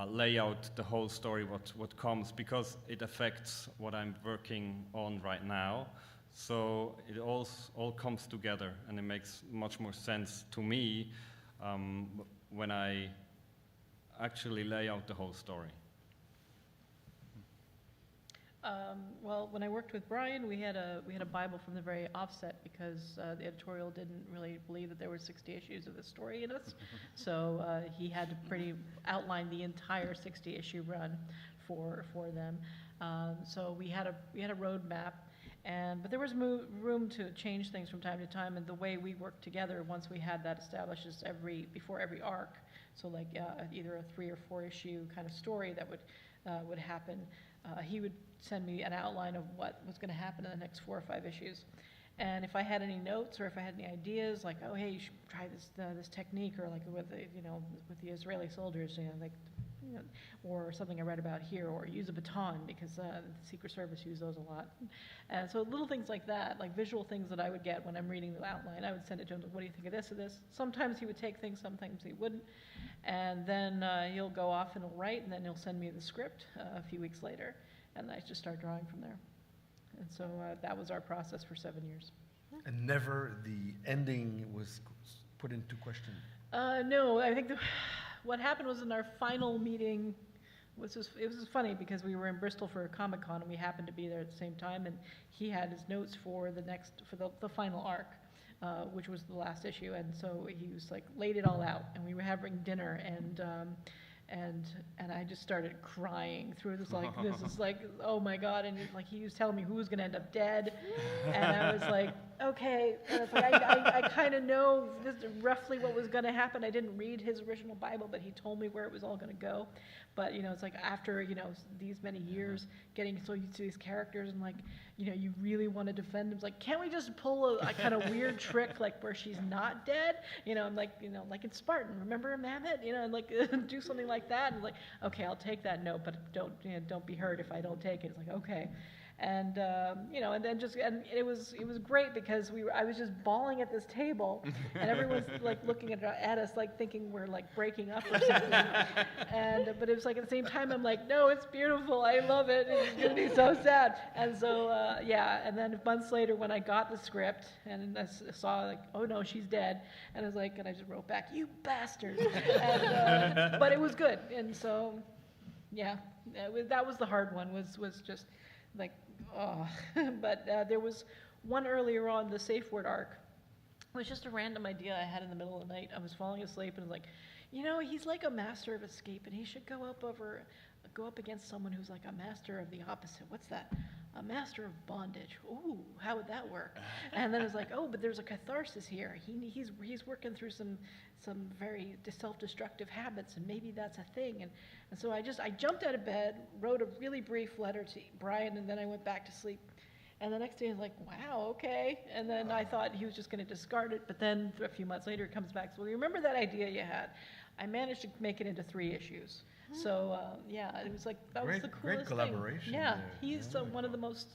S2: lay out the whole story, what comes, because it affects what I'm working on right now. So it all comes together, and it makes much more sense to me when I actually lay out the whole story.
S22: Well, when I worked with Brian, we had a Bible from the very offset because the editorial didn't really believe that there were 60 issues of the story in us. So he had to pretty outline the entire 60-issue run for them. So we had a roadmap, but there was room to change things from time to time. And the way we worked together, once we had that established, is before every arc. So like either a 3 or 4 issue kind of story that would happen. He would send me an outline of what was going to happen in the next 4 or 5 issues. And if I had any notes or if I had any ideas, like, oh, hey, you should try this technique, or like with the Israeli soldiers, or something I read about here, or use a baton because the Secret Service used those a lot. And so little things like that, like visual things that I would get when I'm reading the outline, I would send it to him. What do you think of this or this? Sometimes he would take things, sometimes he wouldn't. And then he'll go off and he'll write, and then he'll send me the script a few weeks later. And I just start drawing from there. And so that was our process for 7 years.
S20: And never the ending was put into question?
S22: No, I think what happened was in our final meeting, it was funny because we were in Bristol for a Comic-Con and we happened to be there at the same time, and he had his notes for the final arc, which was the last issue, and so he was like laid it all out, and we were having dinner, and I just started crying through this, like, this is like, oh my God, and he was telling me who was going to end up dead, and I was like, okay, and it's like, I kind of know roughly what was going to happen. I didn't read his original Bible, but he told me where it was all going to go. But, it's like after, these many years getting so used to these characters and like, you really want to defend them. It's like, can't we just pull a kind of weird trick like where she's not dead? And like in Spartan, remember Mammoth? And like do something like that. And like, okay, I'll take that note, but don't be hurt if I don't take it. It's like, okay. And and then and it was great because I was just bawling at this table, and everyone's like looking at us like thinking we're like breaking up or something. But it was like at the same time I'm like, no, it's beautiful, I love it, it's gonna be so sad. And so and then months later when I got the script and I saw like, oh no, she's dead, and I was like, and I just wrote back, you bastard. But it was good, and so yeah, that was the hard one. Was just like, oh. But there was one earlier on, the safe word arc. It was just a random idea I had in the middle of the night. I was falling asleep and was like, he's like a master of escape, and he should go up against someone who's like a master of the opposite. What's that? A master of bondage. Ooh, how would that work? And then I was like, oh, but there's a catharsis here. He's working through some very self-destructive habits, and maybe that's a thing. And so I jumped out of bed, wrote a really brief letter to Brian, and then I went back to sleep. And the next day I was like, wow, okay. And then I thought he was just going to discard it, but then a few months later it comes back. So remember that idea you had? I managed to make it into 3 issues. So it was like, that was the coolest
S20: great collaboration
S22: thing. Yeah,
S20: there.
S22: he's one of the most.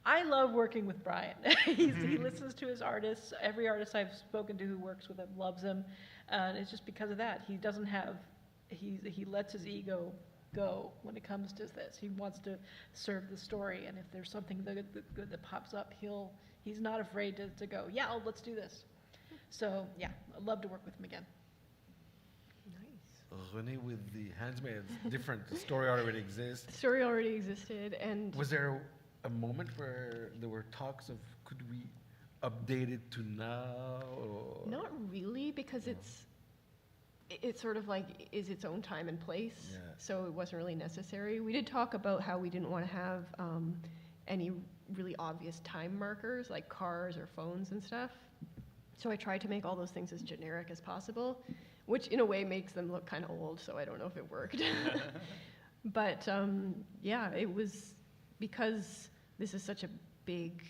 S22: I love working with Brian. He listens to his artists. Every artist I've spoken to who works with him loves him, and it's just because of that. He doesn't have. He lets his ego go when it comes to this. He wants to serve the story, and if there's something good that pops up, he's not afraid to go. Yeah, let's do this. So yeah, I'd love to work with him again.
S20: Renee, with the Handmaids, different. The story already exists.
S1: The story already existed, and
S20: was there a moment where there were talks of could we update it to now? Or?
S1: Not really, because it's sort of like is its own time and place.
S20: Yeah.
S1: So it wasn't really necessary. We did talk about how we didn't want to have any really obvious time markers like cars or phones and stuff. So I tried to make all those things as generic as possible, which in a way makes them look kind of old, so I don't know if it worked. But it was because this is such a big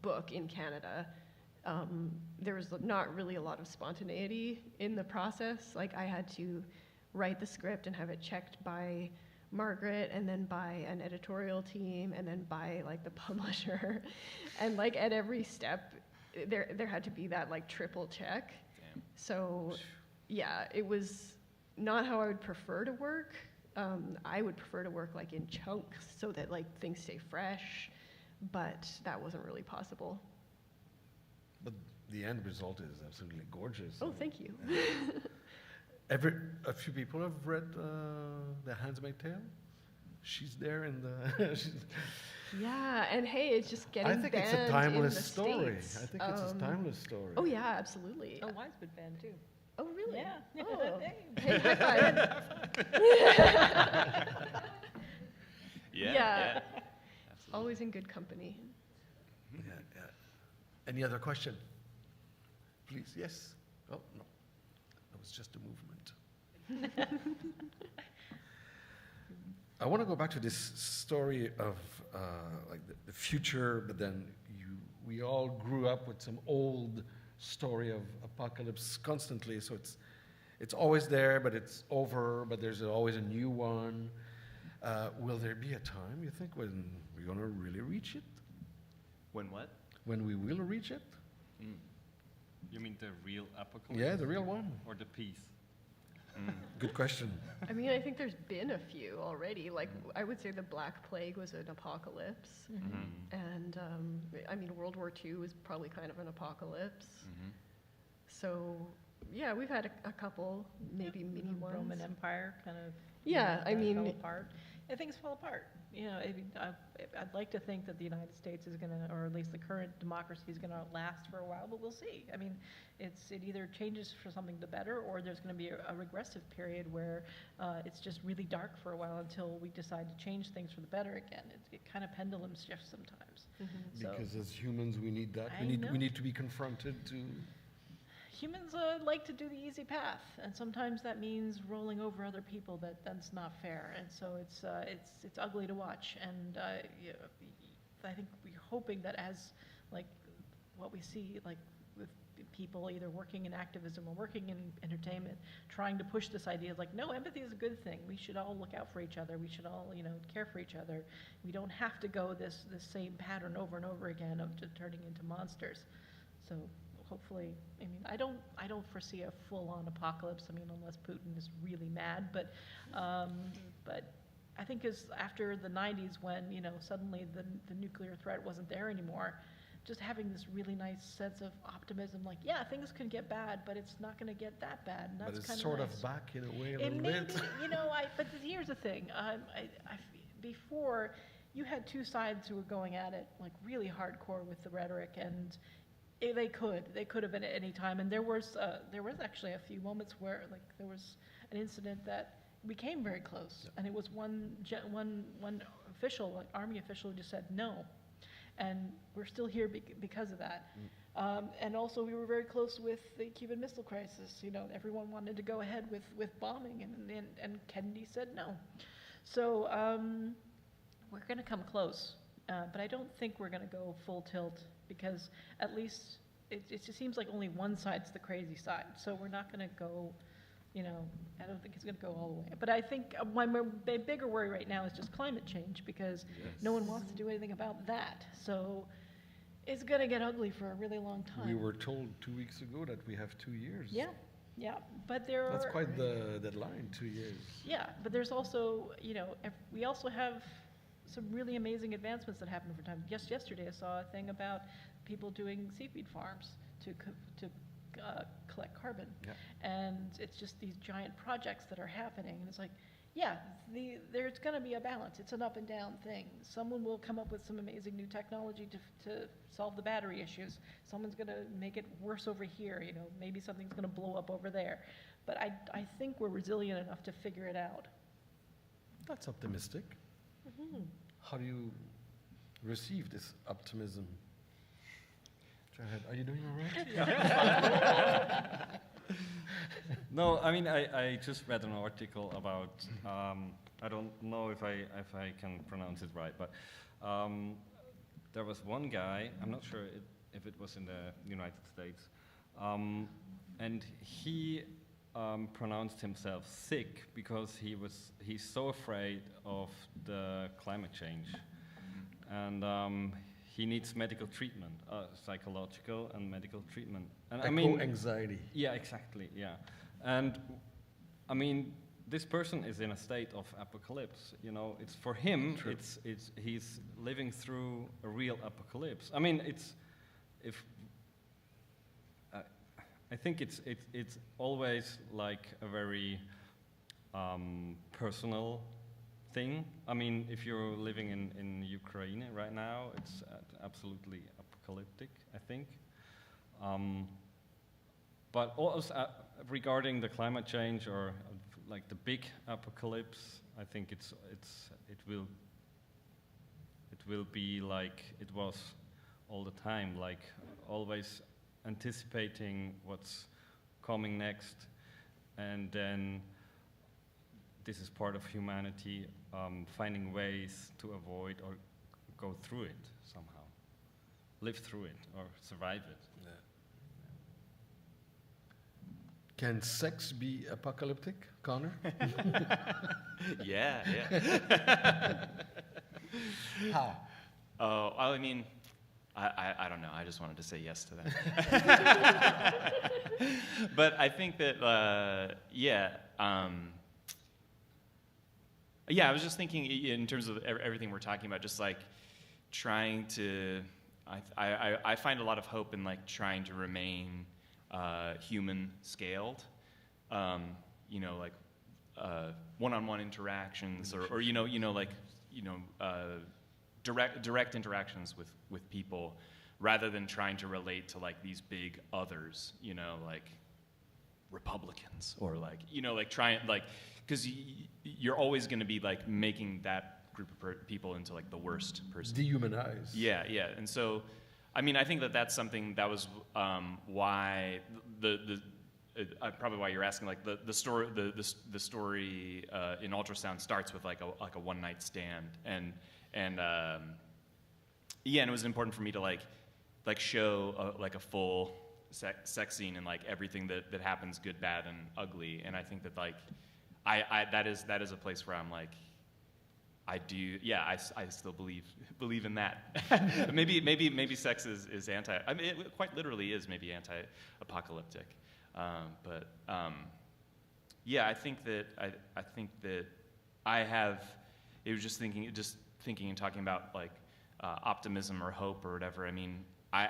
S1: book in Canada, there was not really a lot of spontaneity in the process. Like I had to write the script and have it checked by Margaret and then by an editorial team and then by like the publisher. And like at every step, there had to be that like triple check.
S21: Damn.
S1: So yeah, it was not how I would prefer to work. I would prefer to work like in chunks so that like things stay fresh, but that wasn't really possible.
S20: But the end result is absolutely gorgeous.
S1: Oh, thank you.
S20: A few people have read The Handmaid's Tale. She's there in the.
S1: Yeah, and hey, it's just getting
S20: I think
S1: banned
S20: it's a timeless
S1: in the
S20: story.
S1: States.
S20: I think it's a timeless story.
S1: Oh yeah, absolutely.
S22: Oh, mine's been banned too.
S1: Oh really?
S22: Yeah.
S1: Oh.
S22: Hey,
S1: high five.
S21: Yeah.
S1: Always in good company.
S20: Yeah. Any other question? Please, yes. Oh no, that was just a movement. I want to go back to this story of like the future, but then we all grew up with some old story of apocalypse constantly, so it's always there, but it's over, but there's always a new one. Will there be a time, you think, when we're going to really reach it?
S21: When what?
S20: When we will reach it?
S2: Mm. You mean the real apocalypse?
S20: Yeah, the real one.
S2: Or the peace?
S20: Good question.
S1: I mean, I think there's been a few already. Like, I would say the Black Plague was an apocalypse.
S21: Mm-hmm.
S1: And, I mean, World War II was probably kind of an apocalypse.
S21: Mm-hmm.
S1: So, yeah, we've had a couple, maybe mini ones.
S22: Roman Empire kind of.
S1: Yeah, I mean.
S22: Fell apart. And things fell apart. I'd like to think that the United States is going to, or at least the current democracy is going to last for a while, but we'll see. I mean, it either changes for something to better, or there's going to be a regressive period where it's just really dark for a while until we decide to change things for the better again. It kind of pendulum shifts sometimes.
S1: Mm-hmm.
S20: Because as humans, we need that.
S22: I know.
S20: We need to be confronted to.
S22: Humans like to do the easy path, and sometimes that means rolling over other people. That's not fair, and so it's ugly to watch. And I think we're hoping that as like what we see like with people either working in activism or working in entertainment, trying to push this idea of like, no, empathy is a good thing. We should all look out for each other. We should all, care for each other. We don't have to go this same pattern over and over again of just turning into monsters. So hopefully, I don't foresee a full-on apocalypse. Unless Putin is really mad, but I think is after the 90s when, suddenly the nuclear threat wasn't there anymore, just having this really nice sense of optimism, like, yeah, things can get bad, but it's not going to get that bad. And that's
S20: But it's
S22: kind
S20: sort
S22: nice.
S20: of back in a way a
S22: It
S20: little
S22: may
S20: bit.
S22: be, but here's the thing. Before, you had two sides who were going at it, like, really hardcore with the rhetoric, and they could have been at any time. And there was actually a few moments where, like, there was an incident that we came very close, and it was one official, like army official, who just said no, and we're still here because of that. And also, we were very close with the Cuban Missile Crisis. Everyone wanted to go ahead with bombing, and Kennedy said no. So we're going to come close, but I don't think we're going to go full tilt, because at least it just seems like only one side's the crazy side. So we're not going to go. I don't think it's going to go all the way. But I think my bigger worry right now is just climate change, because no one wants to do anything about that. So it's going to get ugly for a really long time.
S20: We were told 2 weeks ago that we have 2 years.
S22: Yeah, but there are...
S20: That's quite the deadline, 2 years.
S22: Yeah, but there's also, we also have some really amazing advancements that happen over time. Just yesterday I saw a thing about people doing seaweed farms to collect carbon.
S20: Yeah.
S22: And it's just these giant projects that are happening. And it's like, yeah, there's going to be a balance. It's an up and down thing. Someone will come up with some amazing new technology to solve the battery issues. Someone's going to make it worse over here. Maybe something's going to blow up over there. But I think we're resilient enough to figure it out.
S20: That's optimistic.
S22: Mm-hmm.
S20: How do you receive this optimism? Are you doing all right?
S2: No, I just read an article about, I don't know if I can pronounce it right, but there was one guy, I'm not sure if it was in the United States, and he pronounced himself sick because he's so afraid of the climate change. And he needs medical treatment, psychological and medical treatment. And
S20: anxiety.
S2: Yeah, exactly. Yeah, and this person is in a state of apocalypse. It's for him.
S20: True.
S2: He's living through a real apocalypse. I think it's always like a very personal thing. If you're living in Ukraine right now, it's absolutely apocalyptic, I think. But also regarding the climate change or like the big apocalypse, I think it will be like it was all the time, like always anticipating what's coming next, and then this is part of humanity, finding ways to avoid or go through it somehow, live through it or survive it.
S20: Yeah. Can sex be apocalyptic, Connor?
S21: Yeah.
S20: How?
S21: Oh, I don't know. I just wanted to say yes to that. But I think that, I was just thinking in terms of everything we're talking about, just like trying to, I find a lot of hope in like trying to remain human scaled, like one-on-one interactions or direct interactions with people, rather than trying to relate to like these big others, like Republicans or trying because you're always going to be like making that group of people into like the worst person.
S20: Dehumanize.
S21: Yeah. And so, I think that that's something that was why probably why you're asking, like the story in Ultrasound starts with like a one night stand, and it was important for me to like show a full sex scene and like everything that happens, good, bad, and ugly. And I think that like that is a place where I'm like, I still believe in that. maybe sex is anti. I mean, it quite literally is maybe anti-apocalyptic. Yeah, I think that I have. It was just thinking and talking about like optimism or hope or whatever. I mean, I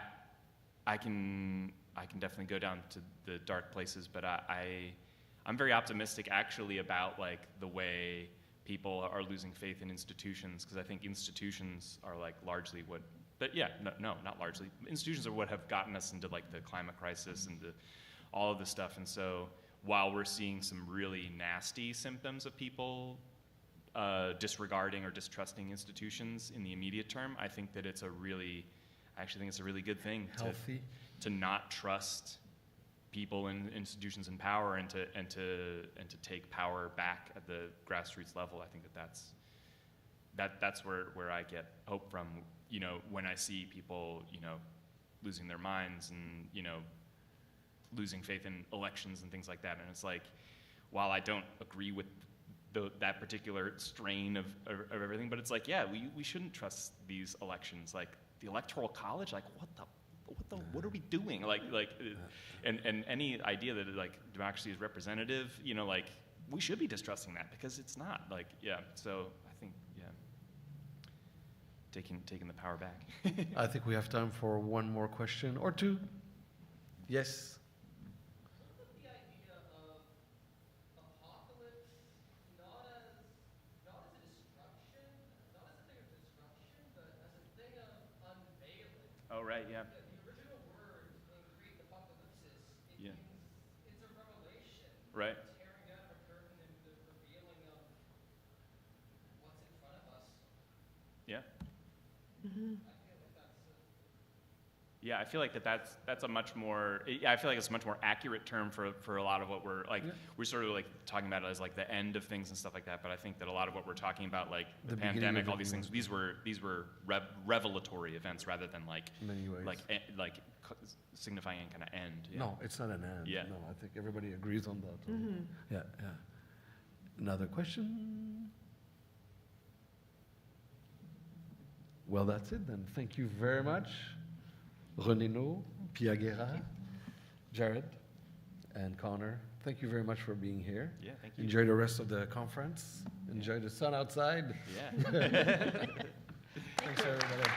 S21: can definitely go down to the dark places, but I'm very optimistic actually about like the way people are losing faith in institutions, because I think institutions are like largely what, but yeah, no, not largely. Institutions are what have gotten us into like the climate crisis and all of this stuff. And so while we're seeing some really nasty symptoms of people disregarding or distrusting institutions in the immediate term, I think that I actually think it's a really good thing to not trust people and institutions in power and to take power back at the grassroots level. I think that's where I get hope from, you know, when I see people, you know, losing their minds and, you know, losing faith in elections and things like that. And it's like, while I don't agree with that particular strain of everything, but it's like, yeah, we shouldn't trust these elections. Like the Electoral College, like what are we doing? And any idea that like democracy is representative, you know, like we should be distrusting that, because it's not. Like, yeah. So I think, yeah, taking the power back.
S20: I think we have time for one more question or two. Yes.
S21: Oh, right, yeah.
S5: The original word in Greek, apocalypsis, it
S21: Yeah.
S5: means it's a revelation.
S21: Right.
S5: Tearing down of a curtain and the revealing of what's in front of us.
S21: Yeah.
S1: Mm-hmm.
S5: I feel like that's
S21: Yeah, I feel like that's a much more. Yeah, I feel like it's a much more accurate term for a lot of what we're like. Yeah. We're sort of like talking about it as like the end of things and stuff like that. But I think that a lot of what we're talking about, like the pandemic, all these things, these were revelatory events rather than like
S20: many ways.
S21: like signifying any kind of end. Yeah.
S20: No, it's not an end.
S21: Yeah.
S20: No, I think everybody agrees on that.
S1: Mm-hmm.
S20: Yeah, yeah. Another question? Well, that's it then. Thank you very much. Renino, Pia Guerra, Jared, and Connor, thank you very much for being here.
S21: Yeah, thank you.
S20: Enjoy the rest of the conference. Enjoy the sun outside.
S21: Yeah.
S20: Thanks, everybody.